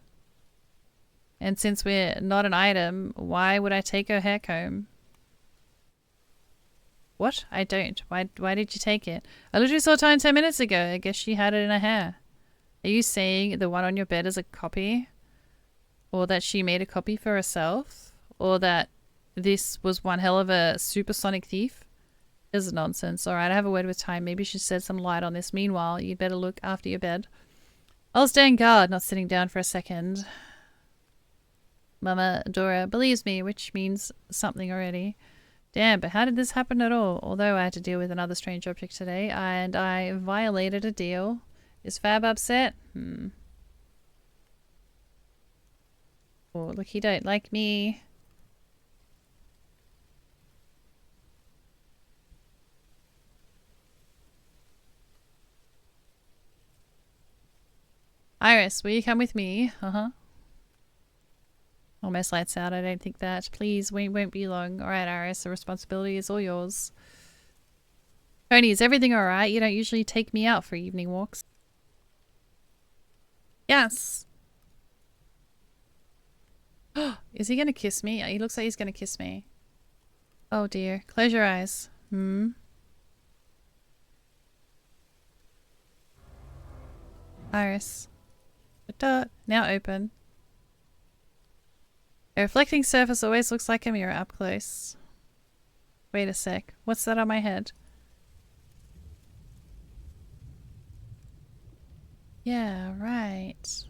Speaker 1: And since we're not an item, why would I take her hair comb? What? I don't. Why did you take it? I literally saw Tyne 10 minutes ago. I guess she had it in her hair. Are you saying the one on your bed is a copy? Or that she made a copy for herself? Or that this was one hell of a supersonic thief? This is nonsense. Alright, I have a word with time. Maybe she shed some light on this. Meanwhile, you'd better look after your bed. I'll stand guard, not sitting down for a second. Mama Dora believes me, which means something already. Damn, but how did this happen at all? Although I had to deal with another strange object today, and I violated a deal. Is Fab upset? Oh, look, he don't like me. Iris, will you come with me? Almost lights out, I don't think that. Please, we won't be long. Alright, Iris, the responsibility is all yours. Tony, is everything alright? You don't usually take me out for evening walks. Yes. Is he gonna kiss me? He looks like he's gonna kiss me. Oh dear. Close your eyes. Iris. Dot. Now open. A reflecting surface always looks like a mirror up close. Wait a sec. What's that on my head? Yeah, right.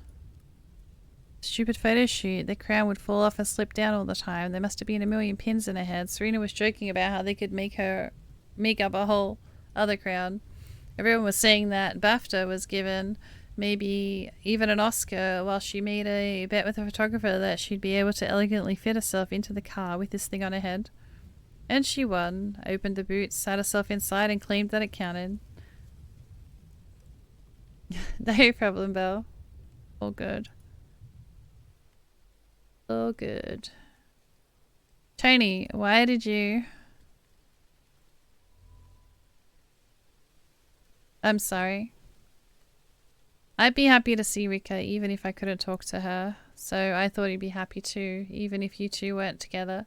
Speaker 1: Stupid photo shoot. The crown would fall off and slip down all the time. There must have been a million pins in her head. Serena was joking about how they could make up a whole other crown. Everyone was saying that BAFTA was given, maybe even an Oscar, while she made a bet with a photographer that she'd be able to elegantly fit herself into the car with this thing on her head. And she won, opened the boot, sat herself inside and claimed that it counted. No problem, Belle. All good. All good. Tony, why did you... I'm sorry. I'd be happy to see Rika even if I couldn't talk to her. So I thought he'd be happy too, even if you two weren't together.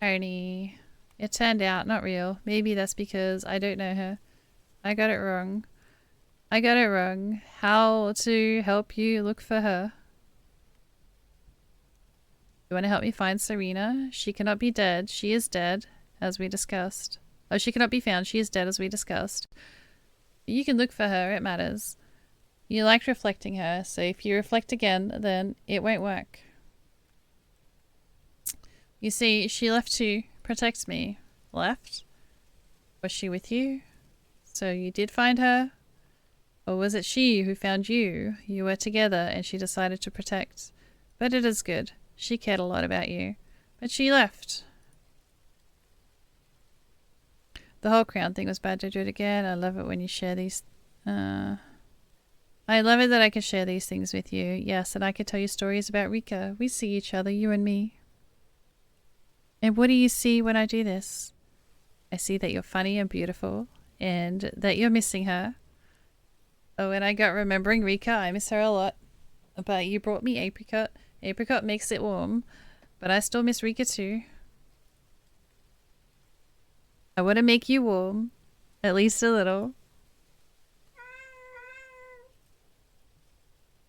Speaker 1: Tony. It turned out not real. Maybe that's because I don't know her. I got it wrong. I got it wrong. How to help you look for her? You want to help me find Serena? She cannot be dead. She is dead, as we discussed. Oh, she cannot be found. She is dead, as we discussed. You can look for her. It matters. You liked reflecting her, so if you reflect again, then it won't work. You see, she left to protect me. Left? Was she with you? So you did find her? Or was it she who found you? You were together and she decided to protect. But it is good. She cared a lot about you. But she left. The whole crown thing was bad. To do it again. I love it when you share these... I love it that I can share these things with you. Yes, and I can tell you stories about Rika. We see each other, you and me. And what do you see when I do this? I see that you're funny and beautiful, and that you're missing her. Oh, and I got remembering Rika. I miss her a lot. But you brought me apricot. Apricot makes it warm, but I still miss Rika too. I want to make you warm, at least a little.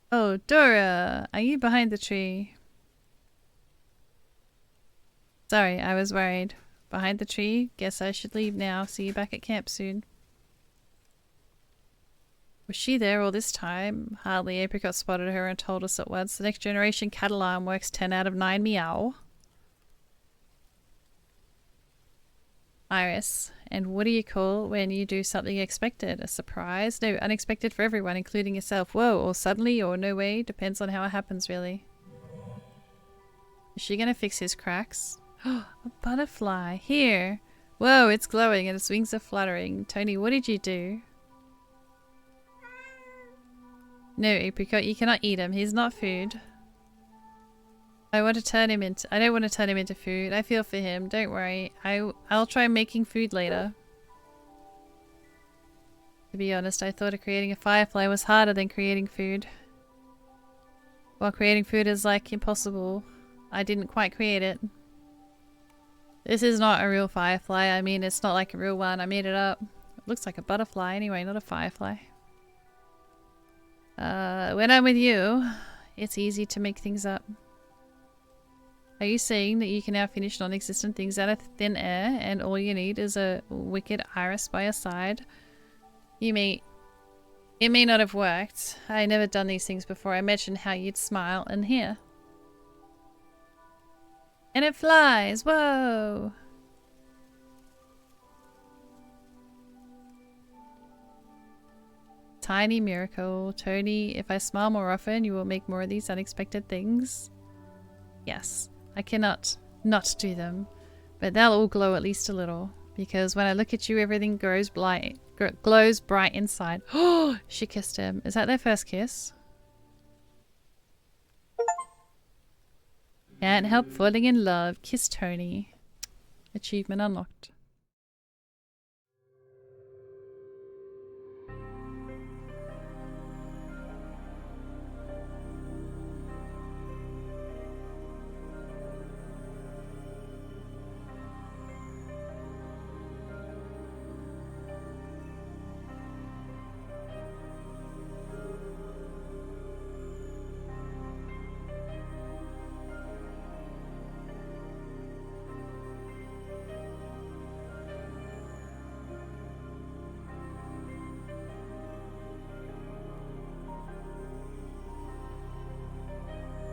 Speaker 1: Oh, Dora, are you behind the tree? Sorry, I was worried. Behind the tree? Guess I should leave now. See you back at camp soon. Was she there all this time? Hardly. Apricot spotted her and told us at once. The next generation cat alarm works 10 out of 9. Meow. Iris. And what do you call when you do something expected? A surprise? No, unexpected for everyone, including yourself. Whoa, or suddenly, or no way. Depends on how it happens, really. Is she gonna fix his cracks? A butterfly. Here. Whoa, it's glowing and its wings are fluttering. Tony, what did you do? No, Apricot, you cannot eat him. He's not food. I don't want to turn him into food. I feel for him. Don't worry. I'll try making food later. To be honest, I thought creating a firefly was harder than creating food. While creating food is like impossible, I didn't quite create it. This is not a real firefly. I mean, it's not like a real one. I made it up. It looks like a butterfly anyway, not a firefly. When I'm with you, it's easy to make things up. Are you saying that you can now finish non-existent things out of thin air and all you need is a wicked Iris by your side? You may... It may not have worked. I never done these things before. I mentioned how you'd smile and hear. And it flies! Whoa! Tiny miracle. Tony, if I smile more often, you will make more of these unexpected things. Yes. I cannot not do them, but they'll all glow at least a little, because when I look at you, everything glows bright inside. Oh, she kissed him. Is that their first kiss? Can't help falling in love. Kiss Tony. Achievement unlocked.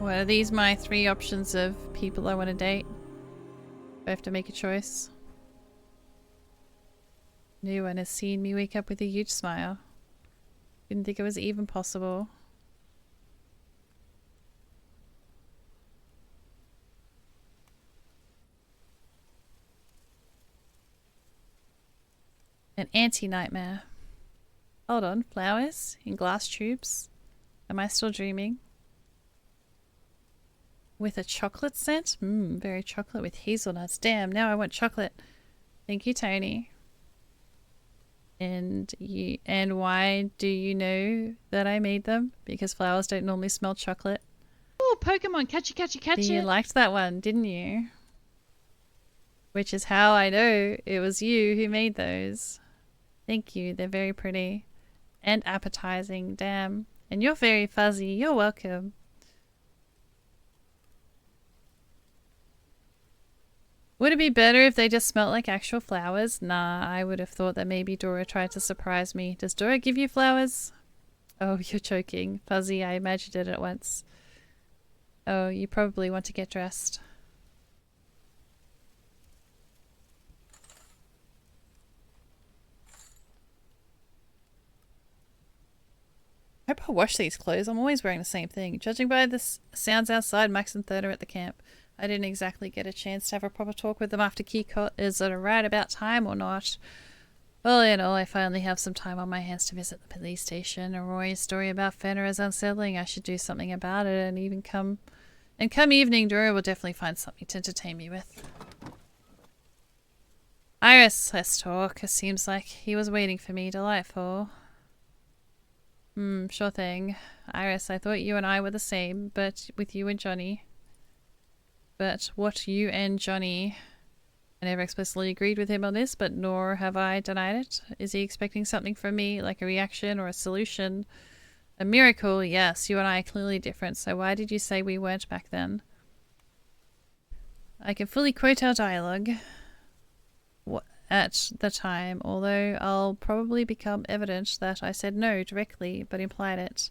Speaker 1: What are these my 3 options of people I want to date? I have to make a choice. No one has seen me wake up with a huge smile. Didn't think it was even possible. An anti-nightmare. Hold on, flowers in glass tubes. Am I still dreaming? With a chocolate scent? Mmm, very chocolate with hazelnuts. Damn, now I want chocolate. Thank you, Tony. And why do you know that I made them? Because flowers don't normally smell chocolate.
Speaker 2: Oh, Pokemon, catch it.
Speaker 1: You liked that one, didn't you? Which is how I know it was you who made those. Thank you, they're very pretty. And appetizing, damn. And you're very fuzzy, you're welcome. Would it be better if they just smelled like actual flowers? Nah, I would have thought that maybe Dora tried to surprise me. Does Dora give you flowers? Oh, you're joking. Fuzzy, I imagined it at once. Oh, you probably want to get dressed. I hope I wash these clothes. I'm always wearing the same thing. Judging by the sounds outside, Max and Third are at the camp. I didn't exactly get a chance to have a proper talk with them after Keycott. Is it right about time or not? Well, in all, I finally have some time on my hands to visit the police station. Roy's story about Fenner is unsettling. I should do something about it, and even come evening, Dora will definitely find something to entertain me with. Iris, let's talk. It seems like he was waiting for me. Delightful. Sure thing. Iris, I thought you and I were the same, but with you and Johnny. But what you and Johnny... I never explicitly agreed with him on this, but nor have I denied it. Is he expecting something from me, like a reaction or a solution? A miracle, yes. You and I are clearly different, so why did you say we weren't back then? I can fully quote our dialogue at the time, although I'll probably become evident that I said no directly, but implied it.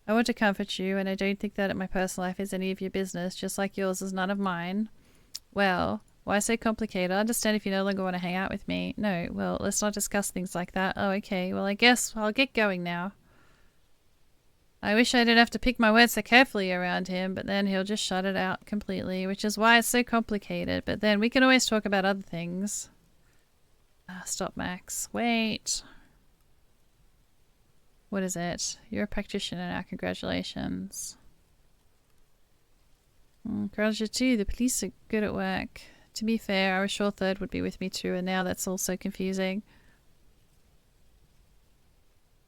Speaker 1: I want to comfort you, and I don't think that my personal life is any of your business, just like yours is none of mine. Well, why so complicated? I understand if you no longer want to hang out with me. No, well, let's not discuss things like that. Oh, okay. Well, I guess I'll get going now. I wish I didn't have to pick my words so carefully around him, but then he'll just shut it out completely, which is why it's so complicated. But then we can always talk about other things. Stop, Max. Wait. What is it? You're a practitioner now. Congratulations. Girls, you too. The police are good at work. To be fair, I was sure Third would be with me too, and now that's all so confusing.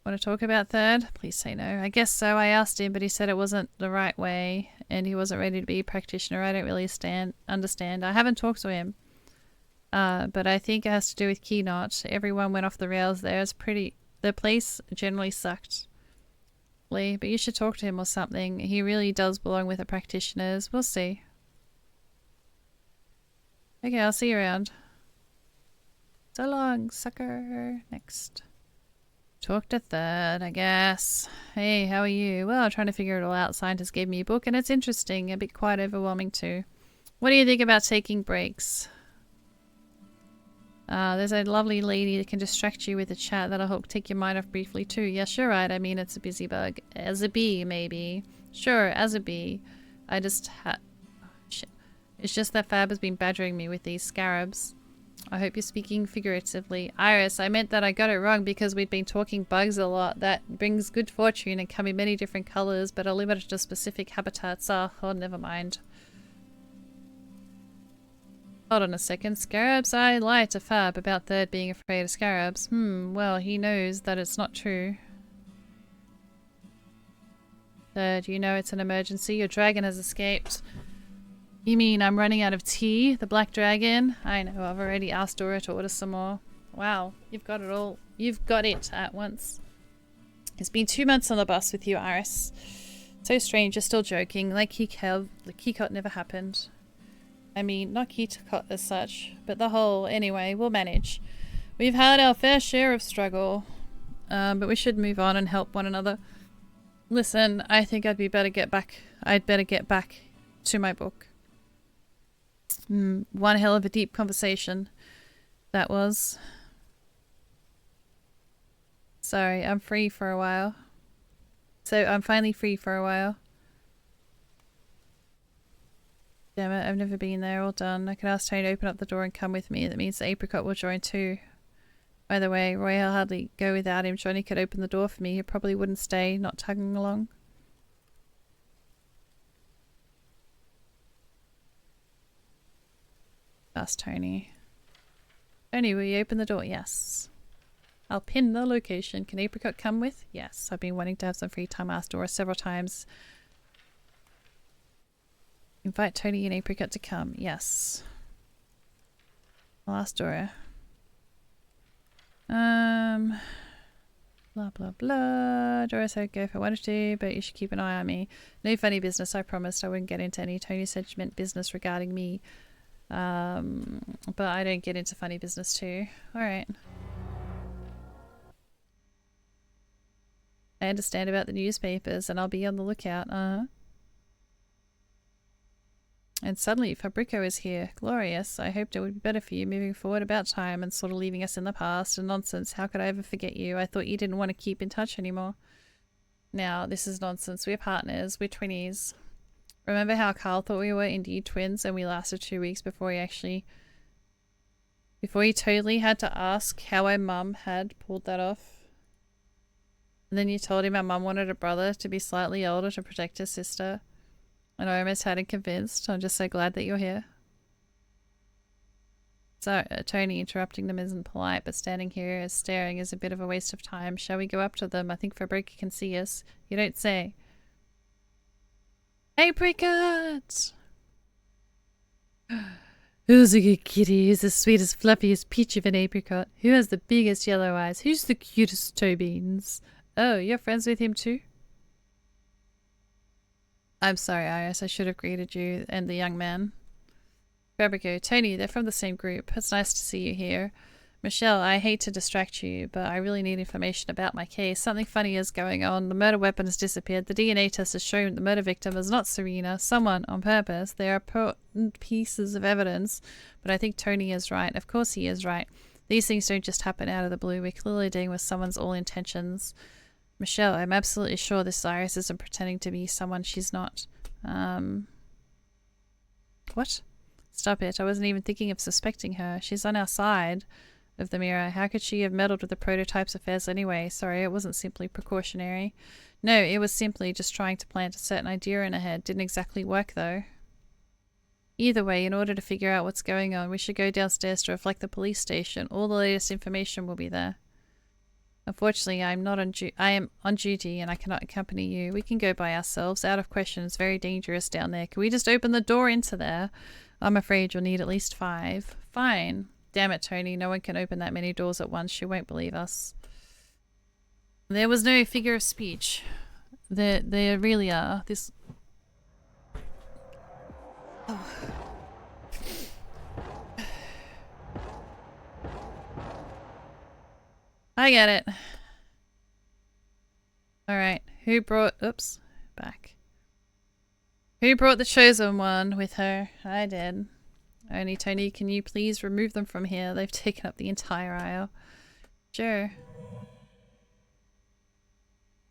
Speaker 1: Want to talk about Third? Please say no. I guess so. I asked him, but he said it wasn't the right way, and he wasn't ready to be a practitioner. I don't really understand. I haven't talked to him. But I think it has to do with Keynot. Everyone went off the rails there. The place generally sucked. Lee, but you should talk to him or something. He really does belong with the practitioners. We'll see. Okay, I'll see you around. So long, sucker. Next. Talk to third, I guess. Hey, how are you? Well, trying to figure it all out. Scientist gave me a book and it's interesting. A bit quite overwhelming too. What do you think about taking breaks? There's a lovely lady that can distract you with a chat that'll help take your mind off briefly too. Yes, you're right. I mean, it's a busy bug. As a bee, maybe. Sure, as a bee. I just shit. It's just that Fab has been badgering me with these scarabs. I hope you're speaking figuratively. Iris, I meant that I got it wrong because we'd been talking bugs a lot. That brings good fortune and come in many different colors, but are limited to specific habitats. Oh, never mind. Hold on a second. Scarabs? I lied to Fab about Third being afraid of scarabs. Well, he knows that it's not true. Third, you know it's an emergency. Your dragon has escaped. You mean I'm running out of tea? The black dragon? I know, I've already asked Dora to order some more. Wow, you've got it all. You've got it at once. It's been 2 months on the bus with you, Iris. So strange, you're still joking. Like Keycott never happened. I mean, not Keycott as such, but the whole. Anyway, we'll manage. We've had our fair share of struggle, but we should move on and help one another. Listen, I think I'd better get back to my book. One hell of a deep conversation that was. Sorry, I'm free for a while. So I'm finally free for a while. Damn it, I've never been there. All done. I can ask Tony to open up the door and come with me. That means the apricot will join too. By the way, Roy, I'll hardly go without him. Johnny could open the door for me. He probably wouldn't stay, not tugging along. Ask Tony. Tony, will you open the door? Yes. I'll pin the location. Can Apricot come with? Yes. I've been wanting to have some free time. Asked Dora several times. Invite Tony and Apricot to come. Yes. I'll ask Dora. Blah blah blah. Dora said go if I wanted to, but you should keep an eye on me. No funny business, I promised I wouldn't get into any. Tony said she meant business regarding me. But I don't get into funny business too. Alright. I understand about the newspapers and I'll be on the lookout. And suddenly Fabrico is here. Glorious. I hoped it would be better for you moving forward. About time and sort of leaving us in the past. And nonsense. How could I ever forget you? I thought you didn't want to keep in touch anymore. Now, this is nonsense. We're partners. We're twinnies. Remember how Carl thought we were indeed twins and we lasted 2 weeks before he totally had to ask how our mum had pulled that off? And then you told him our mum wanted a brother to be slightly older to protect her sister. And I almost had him convinced. I'm just so glad that you're here. So, Tony interrupting them isn't polite, but standing here staring is a bit of a waste of time. Shall we go up to them? I think Fabrica can see us. You don't say. Apricot! Who's a good kitty? Who's the sweetest, fluffiest peach of an apricot? Who has the biggest yellow eyes? Who's the cutest toe beans? Oh, you're friends with him too? I'm sorry, Iris. I should have greeted you and the young man. Fabrico, Tony, they're from the same group. It's nice to see you here. Michelle, I hate to distract you, but I really need information about my case. Something funny is going on. The murder weapon has disappeared. The DNA test has shown the murder victim is not Serena. Someone on purpose. There are important pieces of evidence, but I think Tony is right. Of course he is right. These things don't just happen out of the blue. We're clearly dealing with someone's all intentions. Michelle, I'm absolutely sure this Iris isn't pretending to be someone she's not. What? Stop it. I wasn't even thinking of suspecting her. She's on our side of the mirror. How could she have meddled with the prototype's affairs anyway? Sorry, it wasn't simply precautionary. No, it was simply just trying to plant a certain idea in her head. Didn't exactly work though. Either way, in order to figure out what's going on, we should go downstairs to reflect the police station. All the latest information will be there. Unfortunately, I am on duty and I cannot accompany you. We can go by ourselves. Out of question. It's very dangerous down there. Can we just open the door into there? I'm afraid you'll need at least 5. Fine. Damn it, Tony. No one can open that many doors at once. She won't believe us. There was no figure of speech. There really are. This... Oh. I get it. Alright, who brought... Oops, back. Who brought the chosen one with her? I did. Only Tony, can you please remove them from here? They've taken up the entire aisle. Sure.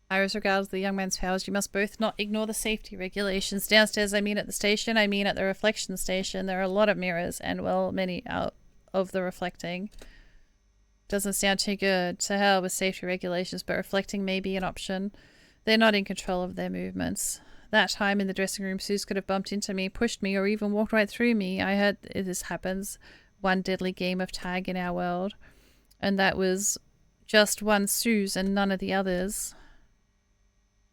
Speaker 1: Iris regards the young man's powers. You must both not ignore the safety regulations. Downstairs, I mean at the station, I mean at the reflection station. There are a lot of mirrors and, well, many out of the reflecting. Doesn't sound too good. To hell with safety regulations, but reflecting may be an option. They're not in control of their movements. That time in the dressing room, Suze could have bumped into me, pushed me, or even walked right through me. I heard this happens. One deadly game of tag in our world. And that was just one Suze and none of the others.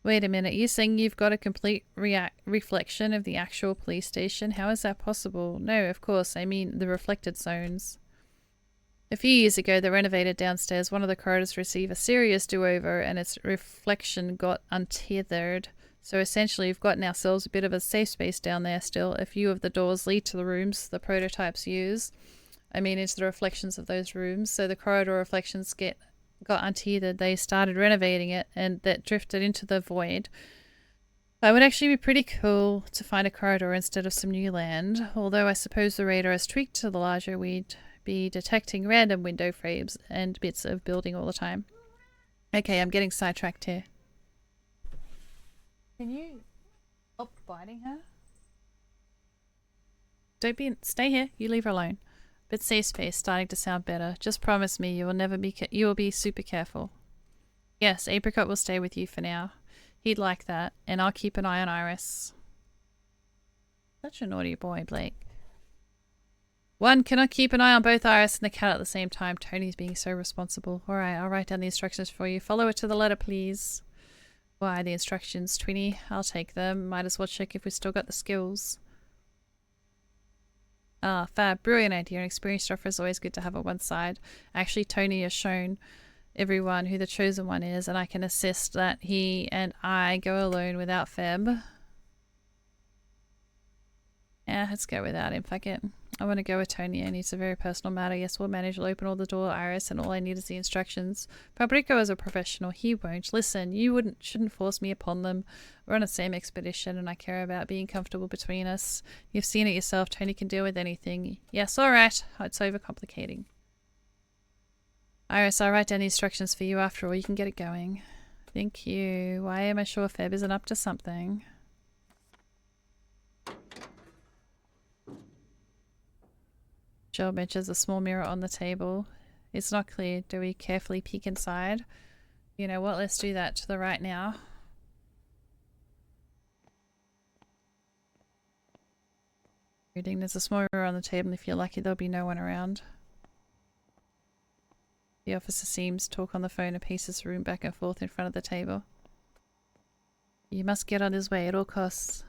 Speaker 1: Wait a minute, you're saying you've got a complete reflection of the actual police station? How is that possible? No, of course, I mean the reflected zones. A few years ago, they renovated downstairs. One of the corridors received a serious do-over and its reflection got untethered. So essentially, we've gotten ourselves a bit of a safe space down there still. A few of the doors lead to the rooms the prototypes use. I mean, into the reflections of those rooms. So the corridor reflections got untethered. They started renovating it and that drifted into the void. That would actually be pretty cool to find a corridor instead of some new land. Although I suppose the radar is tweaked to the larger, we'd be detecting random window frames and bits of building all the time. Okay, I'm getting sidetracked here. Can you stop biting her? Stay here. You leave her alone. But safe space starting to sound better. Just promise me you will be super careful. Yes, Apricot will stay with you for now. He'd like that, and I'll keep an eye on Iris. Such a naughty boy, Blake. One cannot keep an eye on both Iris and the cat at the same time. Tony's being so responsible. Alright, I'll write down the instructions for you. Follow it to the letter, please. Why, the instructions, Twinny? I'll take them. Might as well check if we've still got the skills. Ah, fab. Brilliant idea. An experienced officer is always good to have on one side. Actually, Tony has shown everyone who the chosen one is, and I can assist that he and I go alone without Feb. Yeah, let's go without him. Fuck it. I want to go with Tony, and it's a very personal matter. Yes, we'll manage. We'll open all the door, Iris, and all I need is the instructions. Fabrico is a professional. He won't. Listen, you shouldn't force me upon them. We're on the same expedition, and I care about being comfortable between us. You've seen it yourself. Tony can deal with anything. Yes, all right. It's overcomplicating. Iris, I'll write down the instructions for you after all. You can get it going. Thank you. Why am I sure Feb isn't up to something? Jill mentions a small mirror on the table. It's not clear. Do we carefully peek inside? You know what? Let's do that to the right now. Reading. There's a small mirror on the table. If you're lucky, there'll be no one around. The officer seems to talk on the phone and paces the room back and forth in front of the table. You must get on his way at all costs.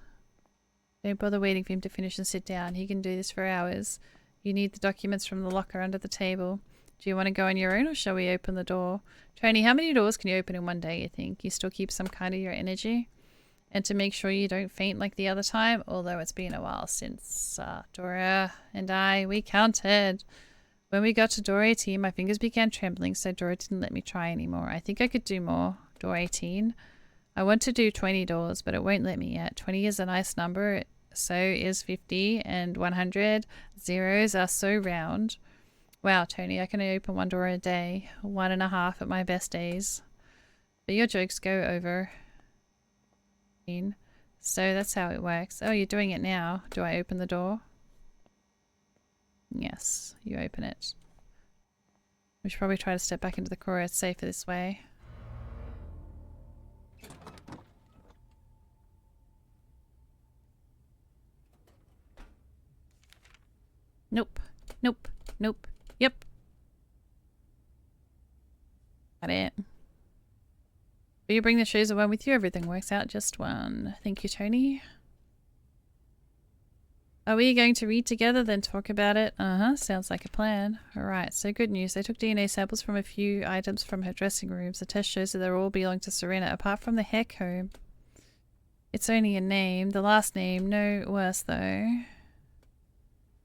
Speaker 1: Don't bother waiting for him to finish and sit down. He can do this for hours. You need the documents from the locker under the table. Do you want to go on your own or shall we open the door? Tony, how many doors can you open in one day, you think? You still keep some kind of your energy? And to make sure you don't faint like the other time, although it's been a while since Dora and we counted. When we got to door 18, my fingers began trembling, so Dora didn't let me try anymore. I think I could do more. Door 18. I want to do 20 doors, but it won't let me yet. 20 is a nice number. So is 50 and 100. Zeros are so round. Wow, Tony, I can open one door a day. 1.5 at my best days. But your jokes go over. So that's how it works. Oh, you're doing it now. Do I open the door? Yes, you open it. We should probably try to step back into the corridor. It's safer this way. Nope. Nope. Nope. Yep. Got it. Will you bring the shoes one with you? Everything works out just one. Thank you, Tony. Are we going to read together, then talk about it? Sounds like a plan. Alright, so good news. They took DNA samples from a few items from her dressing rooms. The test shows that they all belong to Serena, apart from the hair comb. It's only a name. The last name, no worse though.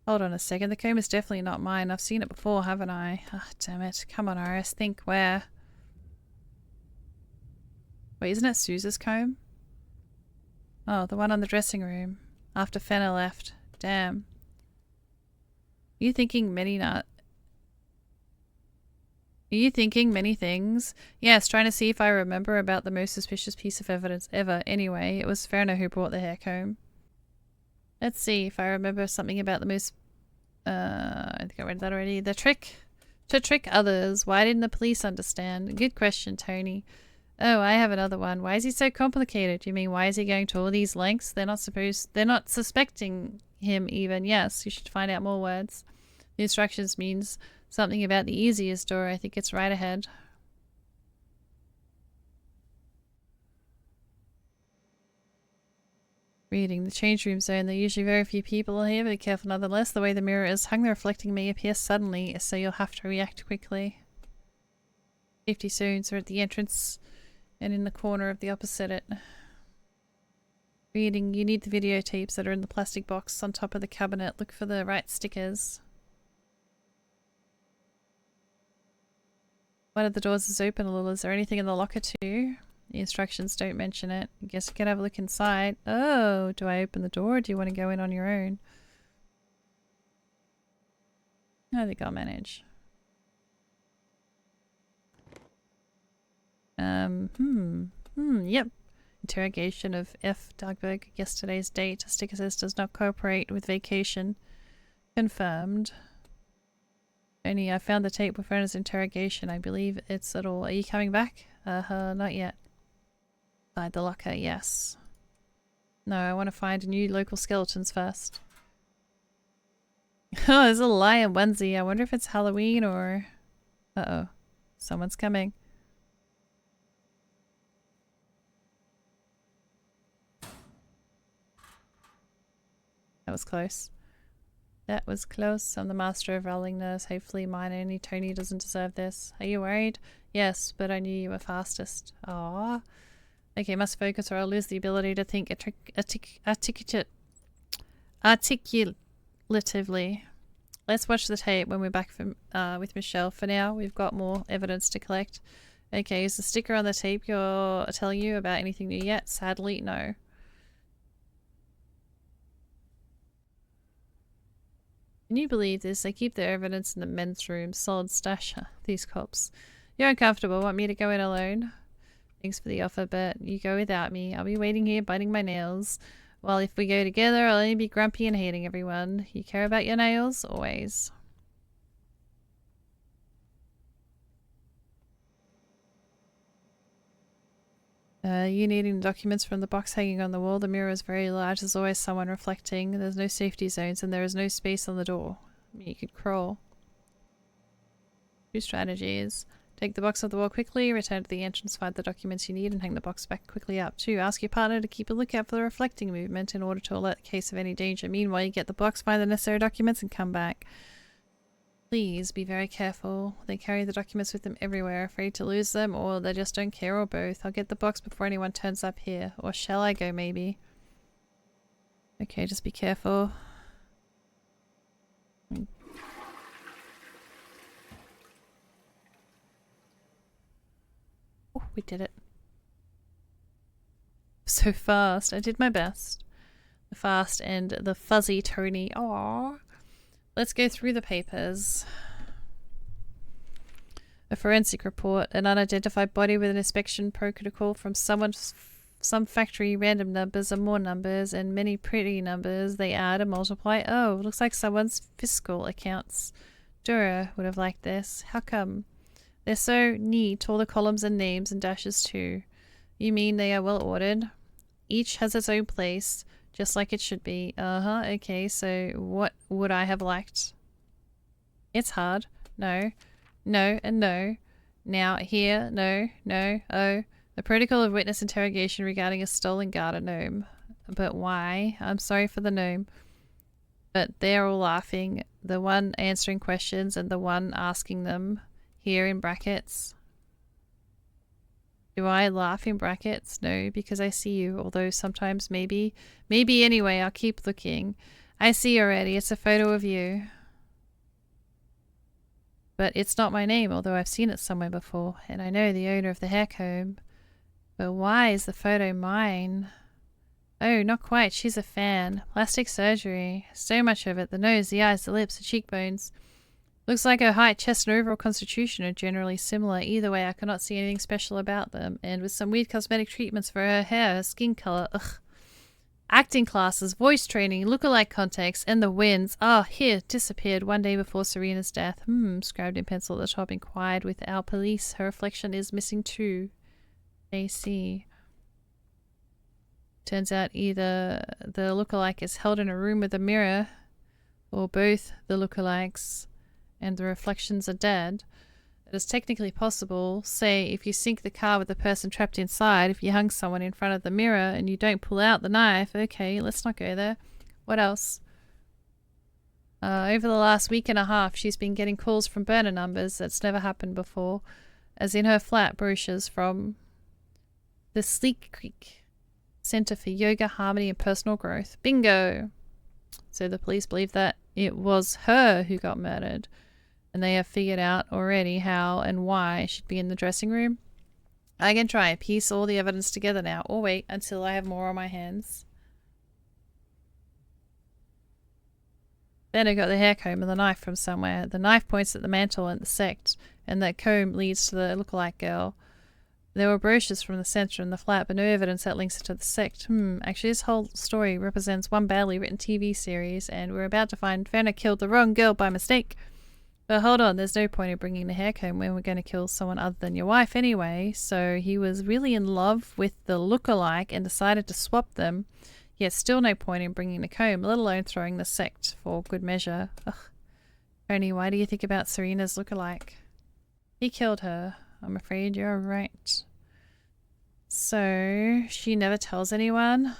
Speaker 1: Hold on a second. The comb is definitely not mine. I've seen it before, haven't I? Ah, damn it. Come on, Iris. Think where. Wait, isn't it Suze's comb? Oh, the one on the dressing room. After Fenna left. Damn. Are you thinking many things? Yes, trying to see if I remember about the most suspicious piece of evidence ever. Anyway, it was Ferna who brought the hair comb. Let's see if I remember something about the most... I think I read that already. The trick. To trick others. Why didn't the police understand? Good question, Tony. Oh, I have another one. Why is he so complicated? You mean why is he going to all these lengths? They're not suspecting him even. Yes, you should find out more words. The instructions means something about the easiest door. I think it's right ahead. Reading. The change room zone. There are usually very few people here, but be careful nonetheless. The way the mirror is hung, the reflecting may appear suddenly, so you'll have to react quickly. Safety zones are at the entrance and in the corner of the opposite it. Reading. You need the videotapes that are in the plastic box on top of the cabinet. Look for the right stickers. One of the doors is open a little. Is there anything in the locker too? The instructions don't mention it. I guess you can have a look inside. Oh, do I open the door or do you want to go in on your own? I think I'll manage. Yep. Interrogation of F. Dagberg. Yesterday's date. Sticker says does not cooperate with vacation. Confirmed. Only I found the tape with Ferna's interrogation. I believe it's at all. Are you coming back? Not yet. Inside the locker, yes. No, I want to find new local skeletons first. Oh, there's a lion onesie. I wonder if it's Halloween or... Uh-oh. Someone's coming. That was close. That was close. I'm the master of rollingness. Hopefully mine only Tony doesn't deserve this. Are you worried? Yes, but I knew you were fastest. Aww. Okay, must focus or I'll lose the ability to think articulatively. Let's watch the tape when we're back from with Michelle. For now, we've got more evidence to collect. Okay, is the sticker on the tape you're telling you about anything new yet? Sadly, no. Can you believe this? They keep their evidence in the men's room. Solid stash, these cops. You're uncomfortable. Want me to go in alone? Thanks for the offer, but you go without me. I'll be waiting here, biting my nails. Well, if we go together, I'll only be grumpy and hating everyone. You care about your nails? Always. You needing documents from the box hanging on the wall. The mirror is very large. There's always someone reflecting. There's no safety zones and there is no space on the door. I mean, you could crawl. 2 strategies. Take the box off the wall quickly, return to the entrance, find the documents you need, and hang the box back quickly up. 2. Ask your partner to keep a lookout for the reflecting movement in order to alert the case of any danger. Meanwhile, you get the box, find the necessary documents, and come back. Please be very careful. They carry the documents with them everywhere, afraid to lose them, or they just don't care, or both. I'll get the box before anyone turns up here. Or shall I go, maybe? Okay, just be careful. Oh, we did it. So fast. I did my best. The fast and the fuzzy Tony. Aww. Let's go through the papers. A forensic report. An unidentified body with an inspection protocol from some factory. Random numbers and more numbers and many pretty numbers. They add and multiply. Oh, looks like someone's fiscal accounts. Dura would have liked this. How come? They're so neat. All the columns and names and dashes too. You mean they are well ordered? Each has its own place. Just like it should be. Okay, so what would I have liked? It's hard. No. No and no. Now, here. No. No. Oh. The protocol of witness interrogation regarding a stolen garter gnome. But why? I'm sorry for the gnome. But they're all laughing. The one answering questions and the one asking them. Here in brackets. Do I laugh in brackets? No, because I see you. Although sometimes maybe. Maybe anyway, I'll keep looking. I see already. It's a photo of you. But it's not my name, although I've seen it somewhere before, and I know the owner of the hair comb. But why is the photo mine? Oh, not quite. She's a fan. Plastic surgery. So much of it. The nose, the eyes, the lips, the cheekbones. Looks like her height, chest, and overall constitution are generally similar. Either way, I cannot see anything special about them. And with some weird cosmetic treatments for her hair, her skin color, ugh. Acting classes, voice training, lookalike contacts, and the wins. Ah, here, disappeared one day before Serena's death. Scribed in pencil at the top, inquired with our police. Her reflection is missing too. AC. Turns out either the lookalike is held in a room with a mirror, or both the lookalikes and the reflections are dead. It is technically possible, say, if you sink the car with the person trapped inside, if you hung someone in front of the mirror and you don't pull out the knife. Okay, let's not go there. What else? Over the last week and a half, she's been getting calls from burner numbers. That's never happened before. As in her flat, brochures from the Sleek Creek Center for Yoga, Harmony, and Personal Growth. Bingo! So the police believe that it was her who got murdered. And they have figured out already how and why she'd be in the dressing room. I can try and piece all the evidence together now, or wait until I have more on my hands. Then I got the hair comb and the knife from somewhere. The knife points at the mantle and the sect, and that comb leads to the lookalike girl. There were brochures from the center and the flat, but no evidence that links it to the sect. Actually, this whole story represents one badly written TV series, and we're about to find Fenner killed the wrong girl by mistake. But hold on, there's no point in bringing the hair comb when we're going to kill someone other than your wife anyway. So he was really in love with the lookalike and decided to swap them. Yet still no point in bringing the comb, let alone throwing the sect for good measure. Ugh. Tony, why do you think about Serena's lookalike? He killed her. I'm afraid you're right. So, she never tells anyone?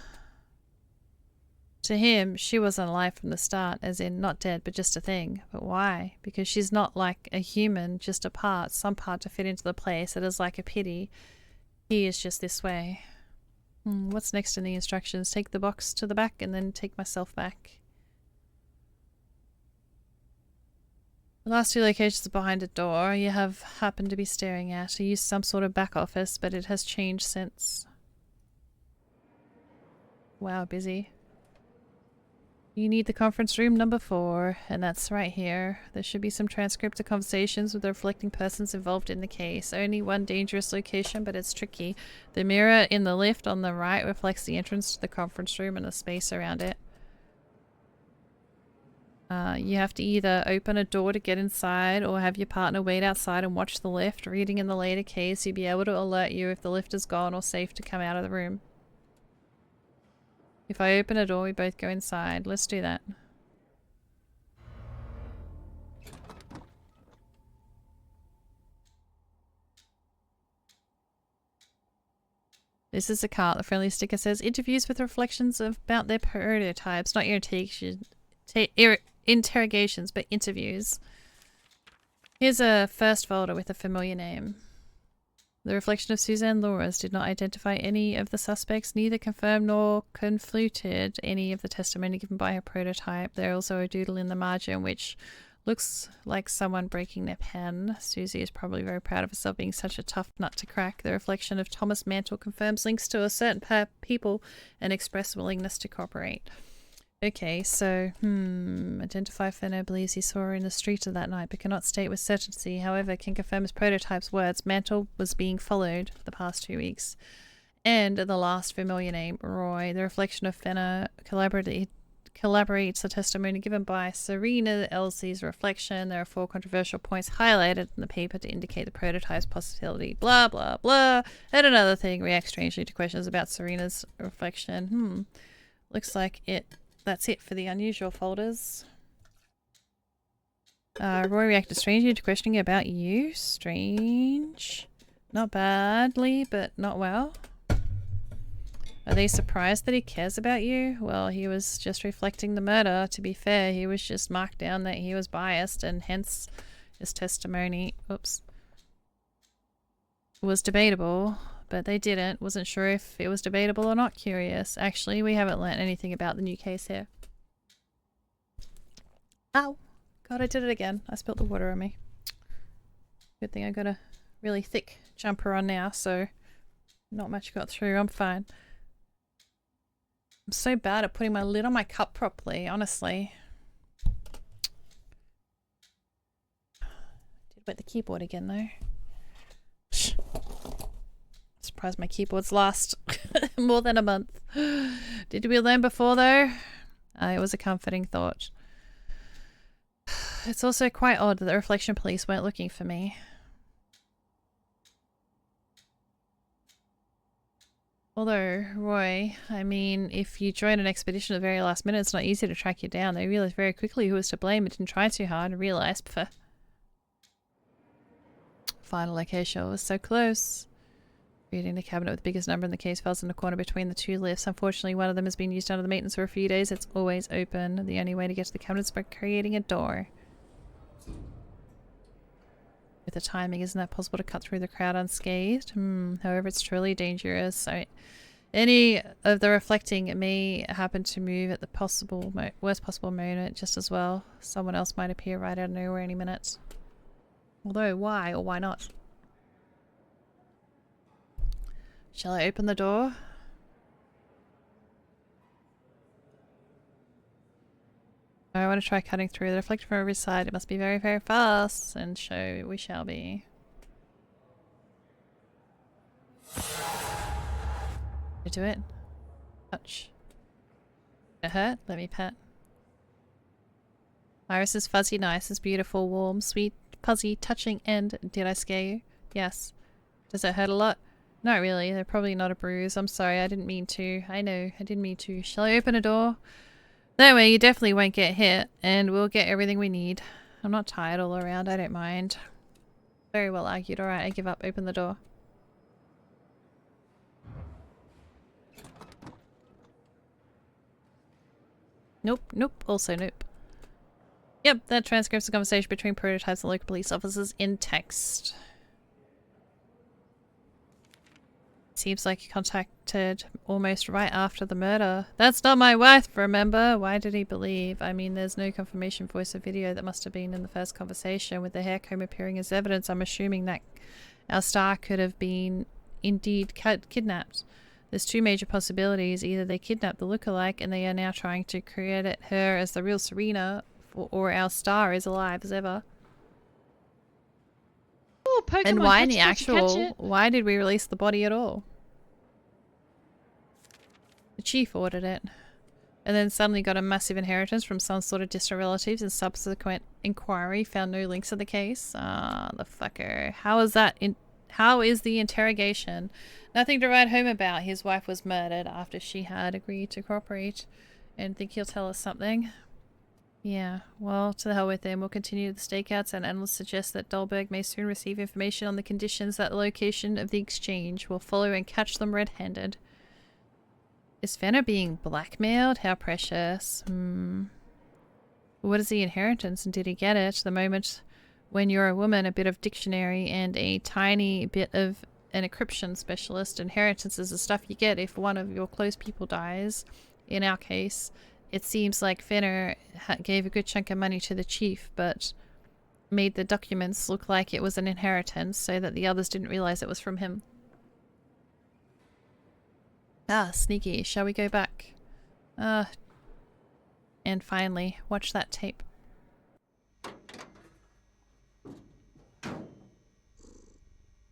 Speaker 1: To him, she wasn't alive from the start, as in not dead, but just a thing. But why? Because she's not like a human, just a part, some part to fit into the place. It is like a pity. He is just this way. What's next in the instructions? Take the box to the back and then take myself back. The last two locations are behind a door you have happened to be staring at. I used some sort of back office, but it has changed since. Wow, busy. You need the conference room number 4, and that's right here. There should be some transcript of conversations with the reflecting persons involved in the case. Only one dangerous location, but it's tricky. The mirror in the lift on the right reflects the entrance to the conference room and the space around it. You have to either open a door to get inside or have your partner wait outside and watch the lift. Reading in the later case, you'll be able to alert you if the lift is gone or safe to come out of the room. If I open a door, we both go inside. Let's do that. This is a cart. The friendly sticker says interviews with reflections about their prototypes, not interrogations, but interviews. Here's a first folder with a familiar name. The reflection of Suzanne Laura's did not identify any of the suspects, neither confirmed nor confuted any of the testimony given by her prototype. There's also a doodle in the margin which looks like someone breaking their pen. Susie is probably very proud of herself being such a tough nut to crack. The reflection of Thomas Mantle confirms links to a certain pair of people and express willingness to cooperate. Okay, so, identify Fenner believes he saw her in the street of that night, but cannot state with certainty. However, can confirm his prototype's words. Mantle was being followed for the past 2 weeks. And the last familiar name, Roy. The reflection of Fenner collaborates the testimony given by Serena Elsie's reflection. There are 4 controversial points highlighted in the paper to indicate the prototype's possibility. Blah, blah, blah. And another thing reacts strangely to questions about Serena's reflection. Looks like that's it for the unusual folders. Roy reacted strangely to questioning about you. Strange. Not badly, but not well. Are they surprised that he cares about you? Well, he was just reflecting the murder. To be fair, he was just marked down that he was biased, and hence his testimony, was debatable. But they didn't. Wasn't sure if it was debatable or not. Curious. Actually, we haven't learnt anything about the new case here. Ow. God, I did it again. I spilled the water on me. Good thing I got a really thick jumper on now, so not much got through. I'm fine. I'm so bad at putting my lid on my cup properly, honestly. Did wet the keyboard again, though. Surprised my keyboards last more than a month. Did we learn before, though? It was a comforting thought. It's also quite odd that the reflection police weren't looking for me. Although, Roy, I mean, if you join an expedition at the very last minute, it's not easy to track you down. They realised very quickly who was to blame and didn't try too hard and realised, final location was so close. Reading the cabinet with the biggest number in the case files in the corner between the two lifts. Unfortunately, one of them has been used under the maintenance for a few days. It's always open. The only way to get to the cabinet is by creating a door. With the timing, isn't that possible to cut through the crowd unscathed? However, it's truly dangerous. So any of the reflecting may happen to move at the worst possible moment just as well. Someone else might appear right out of nowhere any minute. Although, why or why not? Shall I open the door? I want to try cutting through the reflector from every side. It must be very, very fast. And so we shall be. You do it. Touch. It hurt? Let me pet. Iris is fuzzy, nice, is beautiful, warm, sweet, fuzzy, touching, and did I scare you? Yes. Does it hurt a lot? Not really. They're probably not a bruise. I'm sorry. I didn't mean to. I know. I didn't mean to. Shall I open a door? That way you definitely won't get hit and we'll get everything we need. I'm not tired all around. I don't mind. Very well argued. Alright, I give up. Open the door. Nope. Nope. Also nope. Yep, that transcribes the conversation between prototypes and local police officers in text. Seems like he contacted almost right after the murder. That's not my wife, remember? Why did he believe? I mean, there's no confirmation voice or video that must have been in the first conversation. With the hair comb appearing as evidence, I'm assuming that our star could have been indeed kidnapped. There's two major possibilities. Either they kidnapped the lookalike and they are now trying to credit her as the real Serena, or our star is alive as ever.
Speaker 2: Oh, Pokemon,
Speaker 1: And why in
Speaker 2: catch
Speaker 1: the
Speaker 2: it, catch it,
Speaker 1: actual,
Speaker 2: catch it.
Speaker 1: why did we release the body at all? The chief ordered it. And then suddenly got a massive inheritance from some sort of distant relatives, and subsequent inquiry found no links to the case. Ah, the fucker. How is that how is the interrogation? Nothing to write home about. His wife was murdered after she had agreed to cooperate. And think he'll tell us something? Yeah, well, to the hell with him. We'll continue the stakeouts, and analysts suggest that Dahlberg may soon receive information on the conditions that the location of the exchange will follow and catch them red-handed. Is Fenner being blackmailed? How precious. What is the inheritance, and did he get it? The moment when you're a woman, a bit of dictionary, and a tiny bit of an encryption specialist. Inheritance is the stuff you get if one of your close people dies. In our case, it seems like Fenner gave a good chunk of money to the chief, but made the documents look like it was an inheritance so that the others didn't realize it was from him. Ah, sneaky. Shall we go back? And finally, watch that tape.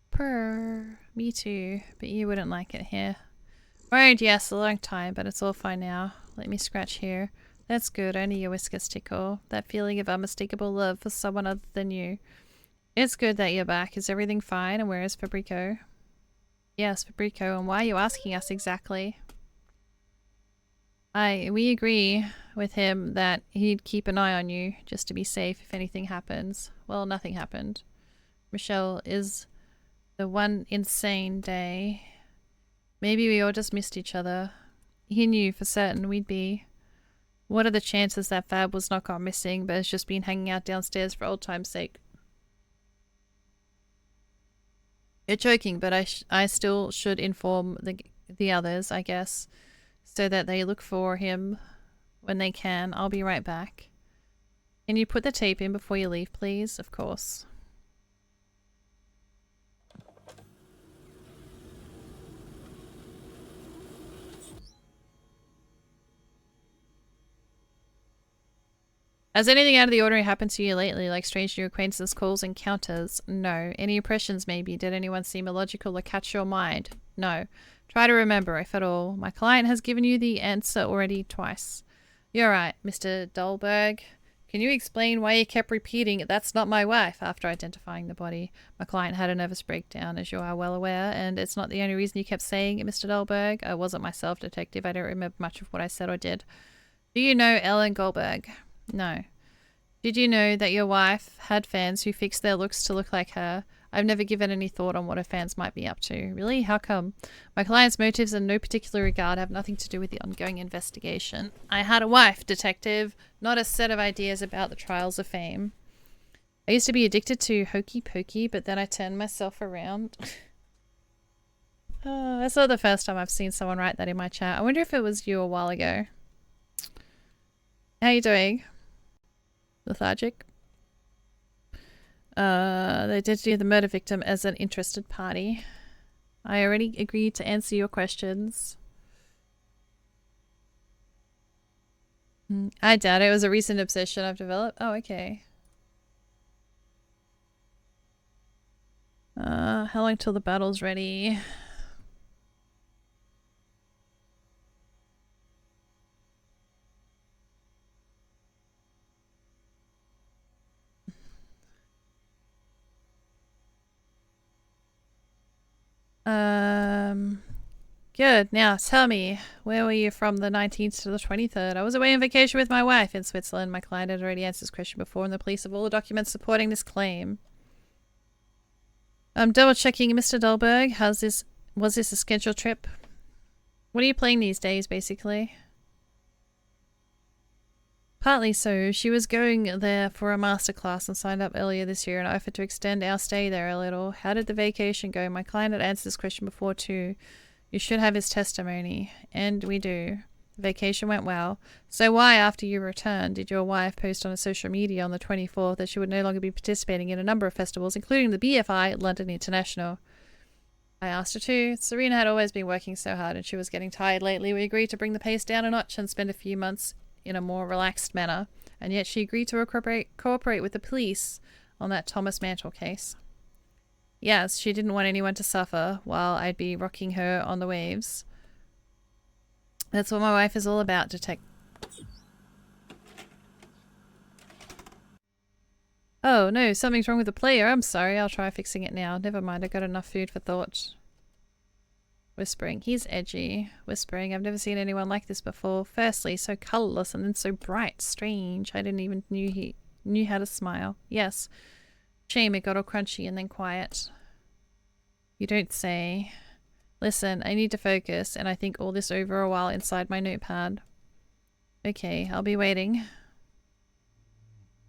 Speaker 1: Purr. Me too, but you wouldn't like it here. Right, yes, a long time, but it's all fine now. Let me scratch here. That's good, only your whiskers tickle. That feeling of unmistakable love for someone other than you. It's good that you're back. Is everything fine? And where is Fabrico? Yes, Fabrico, and why are you asking us exactly? We agree with him that he'd keep an eye on you, just to be safe if anything happens. Well, nothing happened. Michelle is the one insane day. Maybe we all just missed each other. He knew for certain we'd be. What are the chances that Fab was not gone missing, but has just been hanging out downstairs for old time's sake? You're joking, but I still should inform the others, I guess, so that they look for him when they can. I'll be right back. Can you put the tape in before you leave, please? Of course. Has anything out of the ordinary happened to you lately, like strange new acquaintances, calls, encounters? No. Any impressions, maybe? Did anyone seem illogical or catch your mind? No. Try to remember, if at all. My client has given you the answer already twice. You're right, Mr. Dahlberg. Can you explain why you kept repeating, "That's not my wife," after identifying the body? My client had a nervous breakdown, as you are well aware, and it's not the only reason you kept saying it, Mr. Dahlberg. I wasn't myself, Detective. I don't remember much of what I said or did. Do you know Ellen Goldberg? No. Did you know that your wife had fans who fixed their looks to look like her? I've never given any thought on what her fans might be up to. Really? How come? My client's motives in no particular regard have nothing to do with the ongoing investigation. I had a wife, Detective, not a set of ideas about the trials of fame. I used to be addicted to hokey pokey, but then I turned myself around. That's not the first time I've seen someone write that in my chat. I wonder if it was you a while ago. How you doing? Lethargic. They identity of the murder victim as an interested party. I already agreed to answer your questions. I doubt it. It was a recent obsession I've developed. Oh, okay. How long till the battle's ready? Good. Now, tell me, where were you from the 19th to the 23rd? I was away on vacation with my wife in Switzerland. My client had already answered this question before, and the police have all the documents supporting this claim. I'm double checking, Mr. Dahlberg. Was this a scheduled trip? What are you playing these days, basically? Partly so. She was going there for a masterclass and signed up earlier this year, and I offered to extend our stay there a little. How did the vacation go? My client had answered this question before too. You should have his testimony. And we do. The vacation went well. So why, after you returned, did your wife post on a social media on the 24th that she would no longer be participating in a number of festivals, including the BFI London International? I asked her to. Serena had always been working so hard and she was getting tired lately. We agreed to bring the pace down a notch and spend a few months in a more relaxed manner, and yet she agreed to cooperate with the police on that Thomas Mantle case. Yes, she didn't want anyone to suffer while I'd be rocking her on the waves. That's what my wife is all about, Detective. Oh no, something's wrong with the player. I'm sorry, I'll try fixing it now. Never mind, I got enough food for thought. Whispering. He's edgy. Whispering. I've never seen anyone like this before. Firstly, so colourless and then so bright. Strange. I didn't even knew how to smile. Yes. Shame it got all crunchy and then quiet. You don't say. Listen, I need to focus and I think all this over a while inside my notepad. Okay, I'll be waiting.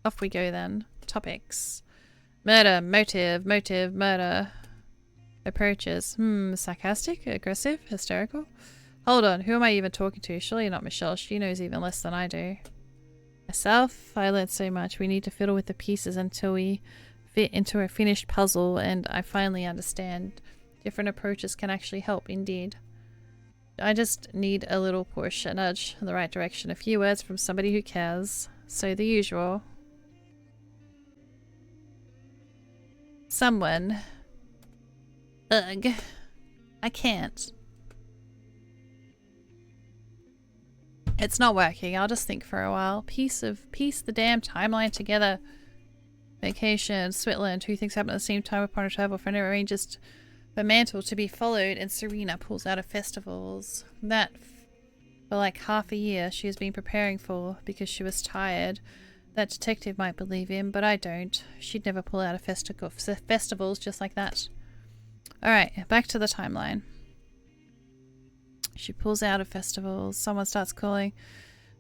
Speaker 1: Off we go then. Topics. Murder, motive, murder. Approaches. Sarcastic, aggressive, hysterical. Hold on, who am I even talking to? Surely not Michelle. She knows even less than I do. Myself, I learned so much. We need to fiddle with the pieces until we fit into a finished puzzle, and I finally understand. Different approaches can actually help, indeed. I just need a little push, a nudge in the right direction, a few words from somebody who cares. So the usual. Someone. Ugh. I can't. It's not working. I'll just think for a while. Piece the damn timeline together. Vacation, Switzerland. Two things happen at the same time upon a travel. Friend arranges for Mantle to be followed, and Serena pulls out of festivals. That, for like half a year, she has been preparing for because she was tired. That detective might believe him, but I don't. She'd never pull out of festivals just like that. Alright, back to the timeline. She pulls out of festivals. Someone starts calling.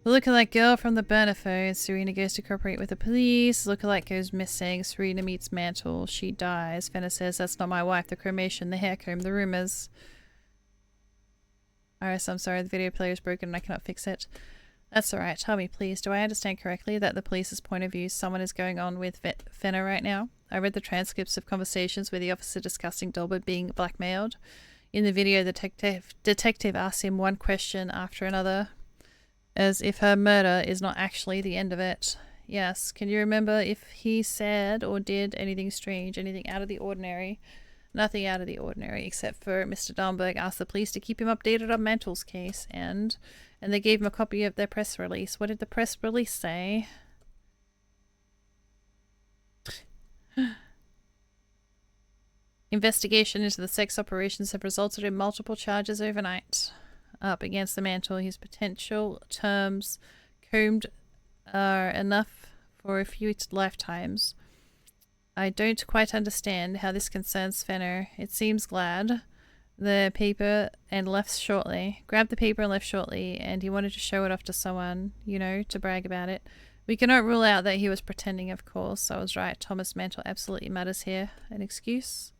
Speaker 1: The lookalike girl from the burner phone. Serena goes to cooperate with the police. The lookalike goes missing. Serena meets Mantle. She dies. Fenner says, "That's not my wife." The cremation, the hair comb, the rumors. Iris, I'm sorry. The video player is broken and I cannot fix it. That's alright. Tell me, please. Do I understand correctly that the police's point of view, someone is going on with Fenner right now? I read the transcripts of conversations with the officer discussing Dolbert being blackmailed. In the video, the detective asks him one question after another, as if her murder is not actually the end of it. Yes. Can you remember if he said or did anything strange, anything out of the ordinary? Nothing out of the ordinary, except for Mr. Domberg asked the police to keep him updated on Mantle's case, and they gave him a copy of their press release. What did the press release say? Investigation into the sex operations have resulted in multiple charges overnight up against the Mantle. His potential terms combed are enough for a few lifetimes. I don't quite understand how this concerns Fenner. It seems glad. The paper and left shortly. Grabbed the paper and left shortly, and he wanted to show it off to someone, you know, to brag about it. We cannot rule out that he was pretending, of course. I was right. Thomas Mantle absolutely matters here. An excuse?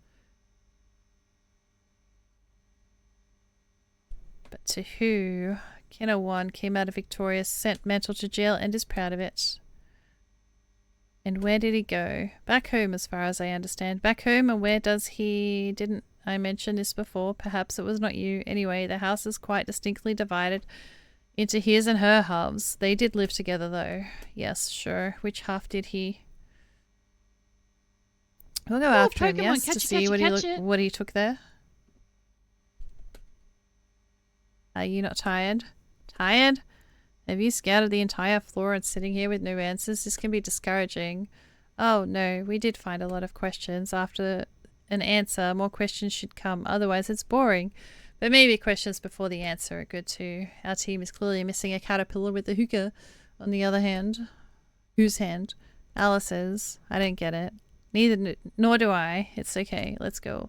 Speaker 1: But to who? Kenner 1 came out of Victoria, sent Mantle to jail, and is proud of it. And where did he go? Back home, as far as I understand. Back home, and where does he... Didn't I mention this before? Perhaps it was not you. Anyway, the house is quite distinctly divided into his and her halves. They did live together, though. Yes, sure. Which half did he... We'll go after him,
Speaker 2: Pokemon,
Speaker 1: yes,
Speaker 2: catch
Speaker 1: to
Speaker 2: it,
Speaker 1: see
Speaker 2: catch
Speaker 1: what
Speaker 2: it.
Speaker 1: what he took there. Are you not tired? Tired? Have you scouted the entire floor and sitting here with no answers? This can be discouraging. Oh, no, we did find a lot of questions. After an answer, more questions should come. Otherwise, it's boring. But maybe questions before the answer are good too. Our team is clearly missing a caterpillar with the hookah. On the other hand, whose hand? Alice's. I don't get it. Nor do I. It's okay. Let's go.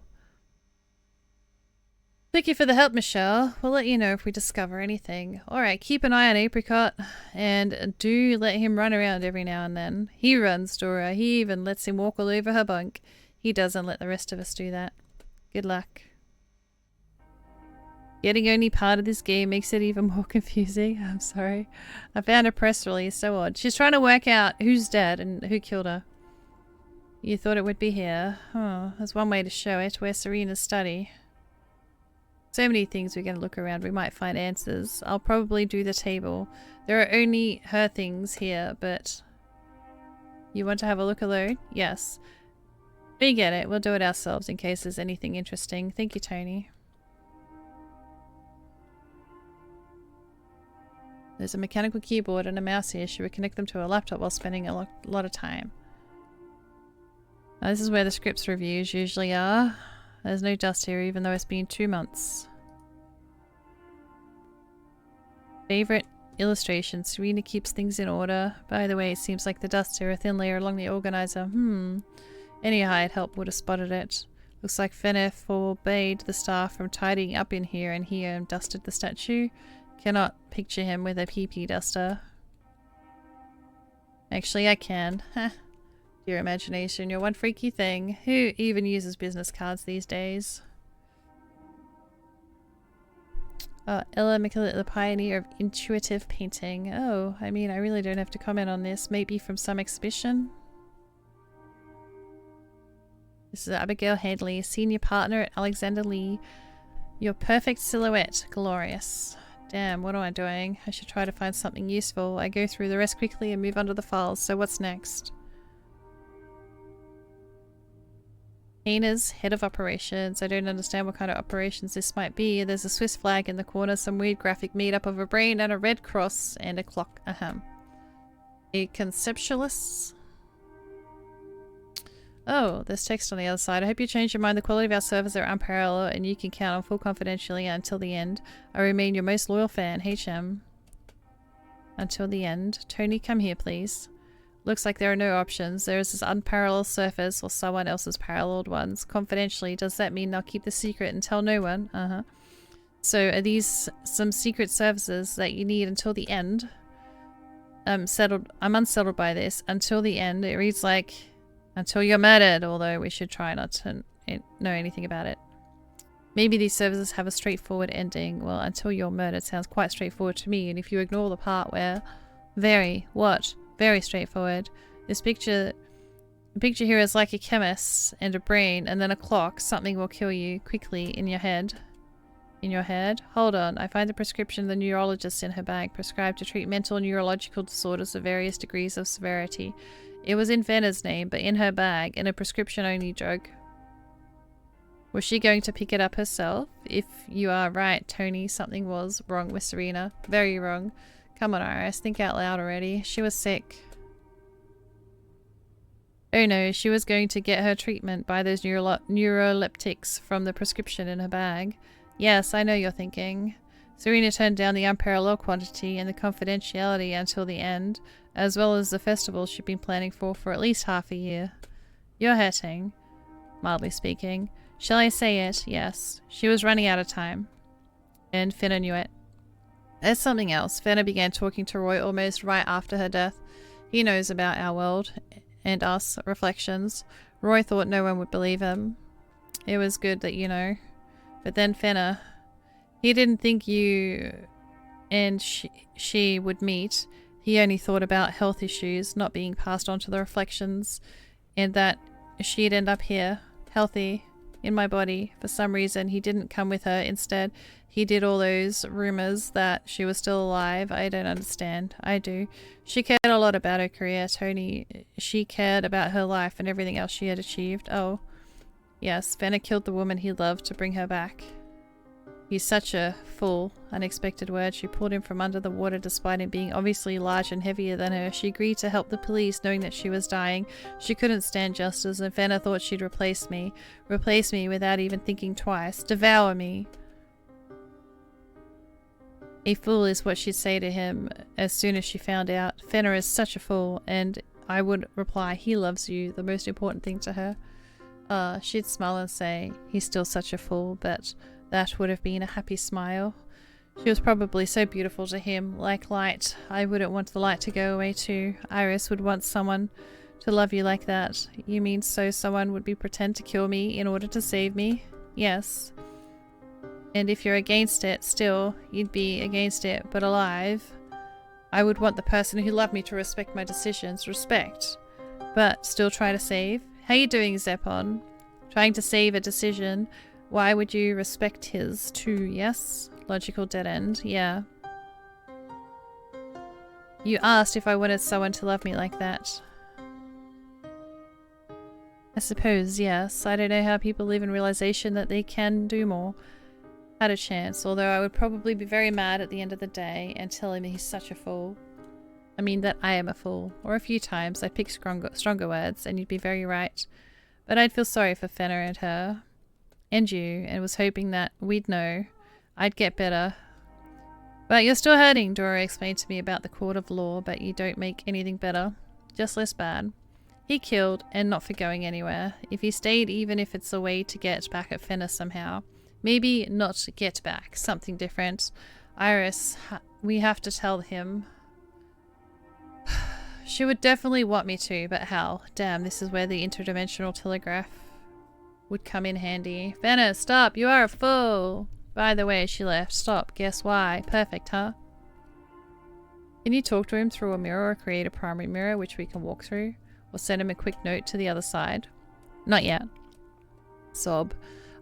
Speaker 1: Thank you for the help, Michelle. We'll let you know if we discover anything. Alright, keep an eye on Apricot, and do let him run around every now and then. He runs, Dora. He even lets him walk all over her bunk. He doesn't let the rest of us do that. Good luck. Getting only part of this game makes it even more confusing. I'm sorry. I found a press release, so odd. She's trying to work out who's dead and who killed her. You thought it would be here. Oh, there's one way to show it. Where's Serena's study? So many things we're going to look around. We might find answers. I'll probably do the table. There are only her things here, but... You want to have a look alone? Yes. We get it. We'll do it ourselves in case there's anything interesting. Thank you, Tony. There's a mechanical keyboard and a mouse here. Should we connect them to a laptop while spending a lot of time? This is where the scripts reviews usually are. There's no dust here, even though it's been 2 months. Favorite illustration. Serena keeps things in order. By the way, it seems like the dust here, a thin layer along the organizer. Any hired help would have spotted it. Looks like Fenner forbade the staff from tidying up in here and dusted the statue. Cannot picture him with a PP duster. Actually, I can. Your imagination, you're one freaky thing. Who even uses business cards these days? Ella McKillett, the pioneer of intuitive painting. Oh, I mean, I really don't have to comment on this. Maybe from some exhibition? This is Abigail Hadley, senior partner at Alexander Lee. Your perfect silhouette. Glorious. Damn, what am I doing? I should try to find something useful. I go through the rest quickly and move on to the files. So what's next? Hana's head of operations. I don't understand what kind of operations this might be. There's a Swiss flag in the corner, some weird graphic made-up of a brain and a red cross and a clock. A conceptualist? Oh, there's text on the other side. I hope you change your mind. The quality of our servers are unparalleled and you can count on full confidentiality until the end. I remain your most loyal fan, HM. Until the end. Tony, come here, please. Looks like there are no options. There is this unparalleled surface or someone else's paralleled ones. Confidentially, does that mean they'll keep the secret and tell no one? So are these some secret services that you need until the end? I'm unsettled by this. Until the end. It reads like until you're murdered, although we should try not to know anything about it. Maybe these services have a straightforward ending. Well, until you're murdered sounds quite straightforward to me, and if you ignore the part where very straightforward. This picture here is like a chemist and a brain and then a clock. Something will kill you quickly in your head. In your head? Hold on. I find the prescription the neurologist in her bag prescribed to treat mental and neurological disorders of various degrees of severity. It was in Vena's name, but in her bag, and a prescription-only drug. Was she going to pick it up herself? If you are right, Tony, something was wrong with Serena. Very wrong. Come on, Iris. Think out loud already. She was sick. Oh no, she was going to get her treatment by those neuroleptics from the prescription in her bag. Yes, I know you're thinking. Serena turned down the unparalleled quantity and the confidentiality until the end, as well as the festival she'd been planning for at least half a year. You're hurting, mildly speaking. Shall I say it? Yes. She was running out of time. And Finna knew it. There's something else. Finna began talking to Roy almost right after her death. He knows about our world and us, reflections. Roy thought no one would believe him. It was good that you know. But then Finna, he didn't think you and she would meet. He only thought about health issues not being passed on to the reflections, and that she'd end up here, healthy, in my body. For some reason, he didn't come with her. Instead, he did all those rumors that she was still alive. I don't understand. I do. She cared a lot about her career, Tony. She cared about her life and everything else she had achieved. Oh, yes, Venner killed the woman he loved to bring her back. He's such a fool. Unexpected word. She pulled him from under the water despite him being obviously large and heavier than her. She agreed to help the police knowing that she was dying. She couldn't stand justice, and Venner thought she'd replace me. Replace me without even thinking twice. Devour me. A fool is what she'd say to him as soon as she found out. Fenner is such a fool, and I would reply, he loves you, the most important thing to her. She'd smile and say, he's still such a fool, but that would have been a happy smile. She was probably so beautiful to him, like light. I wouldn't want the light to go away too. Iris would want someone to love you like that. You mean so someone would be pretend to kill me in order to save me? Yes. And if you're against it, still, you'd be against it, but alive. I would want the person who loved me to respect my decisions. Respect. But still try to save? How you doing, Zeppon? Trying to save a decision. Why would you respect his too, yes? Logical dead end, yeah. You asked if I wanted someone to love me like that. I suppose, yes. I don't know how people live in realization that they can do more. Had a chance, although I would probably be very mad at the end of the day and tell him he's such a fool. I mean that I am a fool. Or a few times I'd pick stronger words and you'd be very right. But I'd feel sorry for Fenner and her. And you, and was hoping that we'd know. I'd get better. But you're still hurting, Dora explained to me about the court of law, but you don't make anything better. Just less bad. He killed, and not for going anywhere. If he stayed, even if it's a way to get back at Fenner somehow. Maybe not get back, something different. Iris, we have to tell him. She would definitely want me to, but how? Damn, this is where the interdimensional telegraph would come in handy. Fenner, stop! You are a fool! By the way, she left. Stop. Guess why? Perfect, huh? Can you talk to him through a mirror or create a primary mirror which we can walk through? Or send him a quick note to the other side? Not yet. Sob.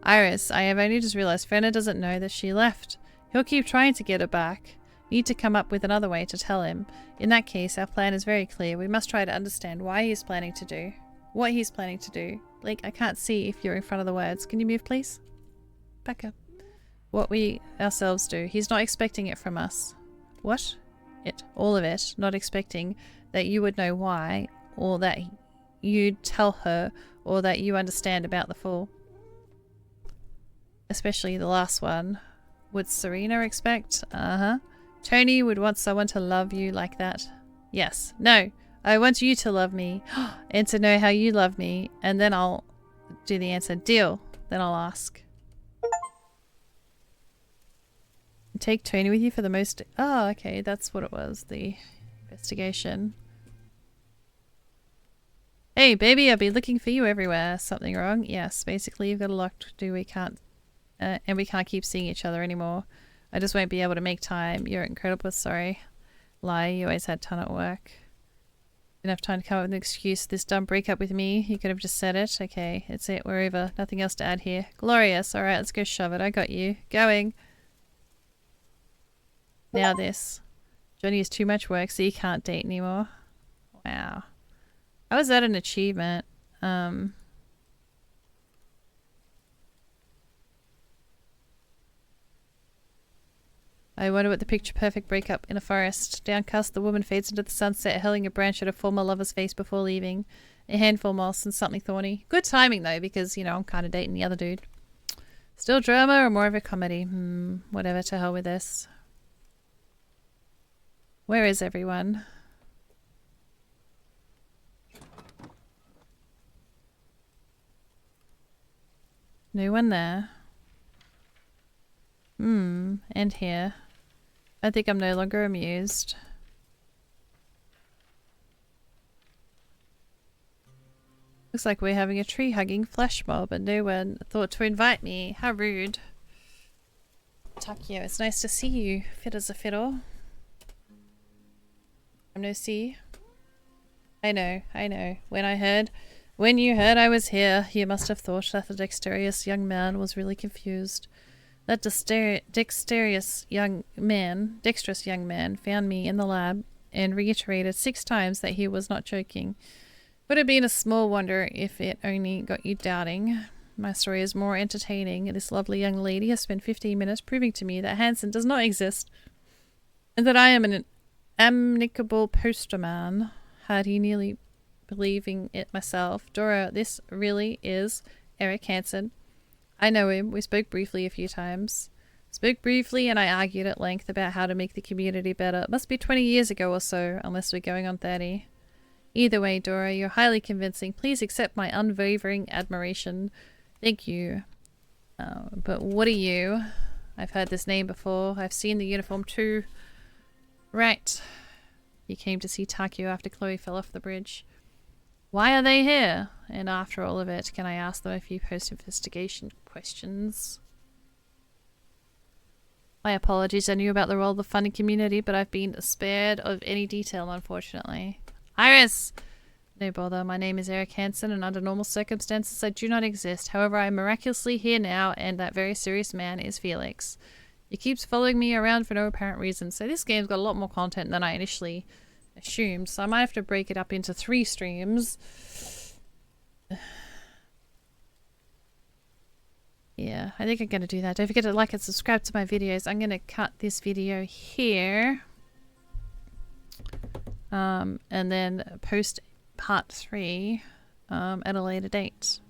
Speaker 1: Iris, I have only just realized Fenner doesn't know that she left. He'll keep trying to get her back. Need to come up with another way to tell him. In that case, our plan is very clear. We must try to understand why he's planning to do. What he's planning to do. Like, I can't see if you're in front of the words. Can you move, please? Back up. What we ourselves do. He's not expecting it from us. What? It. All of it. Not expecting that you would know why, or that you'd tell her, or that you understand about the fool. Especially the last one. Would Serena expect? Uh-huh. Tony would want someone to love you like that. Yes. No. I want you to love me and to know how you love me, and then I'll do the answer. Deal. Then I'll ask. Take Tony with you for the most... Oh, okay. That's what it was. The investigation. Hey, baby, I'll be looking for you everywhere. Something wrong? Yes. Basically, you've got a lot to do we can't and we can't keep seeing each other anymore. I just won't be able to make time. You're incredible. Sorry. Lie, you always had a ton at work. Didn't have time to come up with an excuse for this dumb breakup with me. You could have just said it. Okay, it's it. We're over. Nothing else to add here. Glorious. Alright, let's go shove it. I got you. Going. Now this. Johnny has too much work, so you can't date anymore. Wow. How is that an achievement? I wonder what the picture-perfect breakup in a forest. Downcast, the woman fades into the sunset, hurling a branch at her former lover's face before leaving. A handful moss and something thorny. Good timing, though, because, you know, I'm kind of dating the other dude. Still drama or more of a comedy? Whatever, to hell with this. Where is everyone? No one there. And here. I think I'm no longer amused. Looks like we're having a tree-hugging flash mob and no one thought to invite me. How rude. Takio, it's nice to see you. Fit as a fiddle. I'm no see. I know. When you heard I was here, you must have thought that the dexterous young man was really confused. That dexterous young man found me in the lab and reiterated 6 times that he was not joking. Would have been a small wonder if it only got you doubting. My story is more entertaining. This lovely young lady has spent 15 minutes proving to me that Hansen does not exist and that I am an amicable posterman. Had he nearly believing it myself. Dora, this really is Eric Hansen. I know him. We spoke briefly a few times. Spoke briefly and I argued at length about how to make the community better. It must be 20 years ago or so, unless we're going on 30. Either way, Dora, you're highly convincing. Please accept my unwavering admiration. Thank you. But what are you? I've heard this name before. I've seen the uniform too. Right. You came to see Takio after Chloe fell off the bridge. Why are they here? And after all of it, can I ask them a few post-investigation questions? My apologies, I knew about the role of the funding community, but I've been spared of any detail, unfortunately. Iris! No bother, my name is Eric Hansen, and under normal circumstances I do not exist. However, I am miraculously here now, and that very serious man is Felix. He keeps following me around for no apparent reason, so this game's got a lot more content than I initially assumed, so I might have to break it up into 3 streams. Yeah, I think I'm gonna do that. Don't forget to like and subscribe to my videos. I'm gonna cut this video here. And then post part 3 at a later date.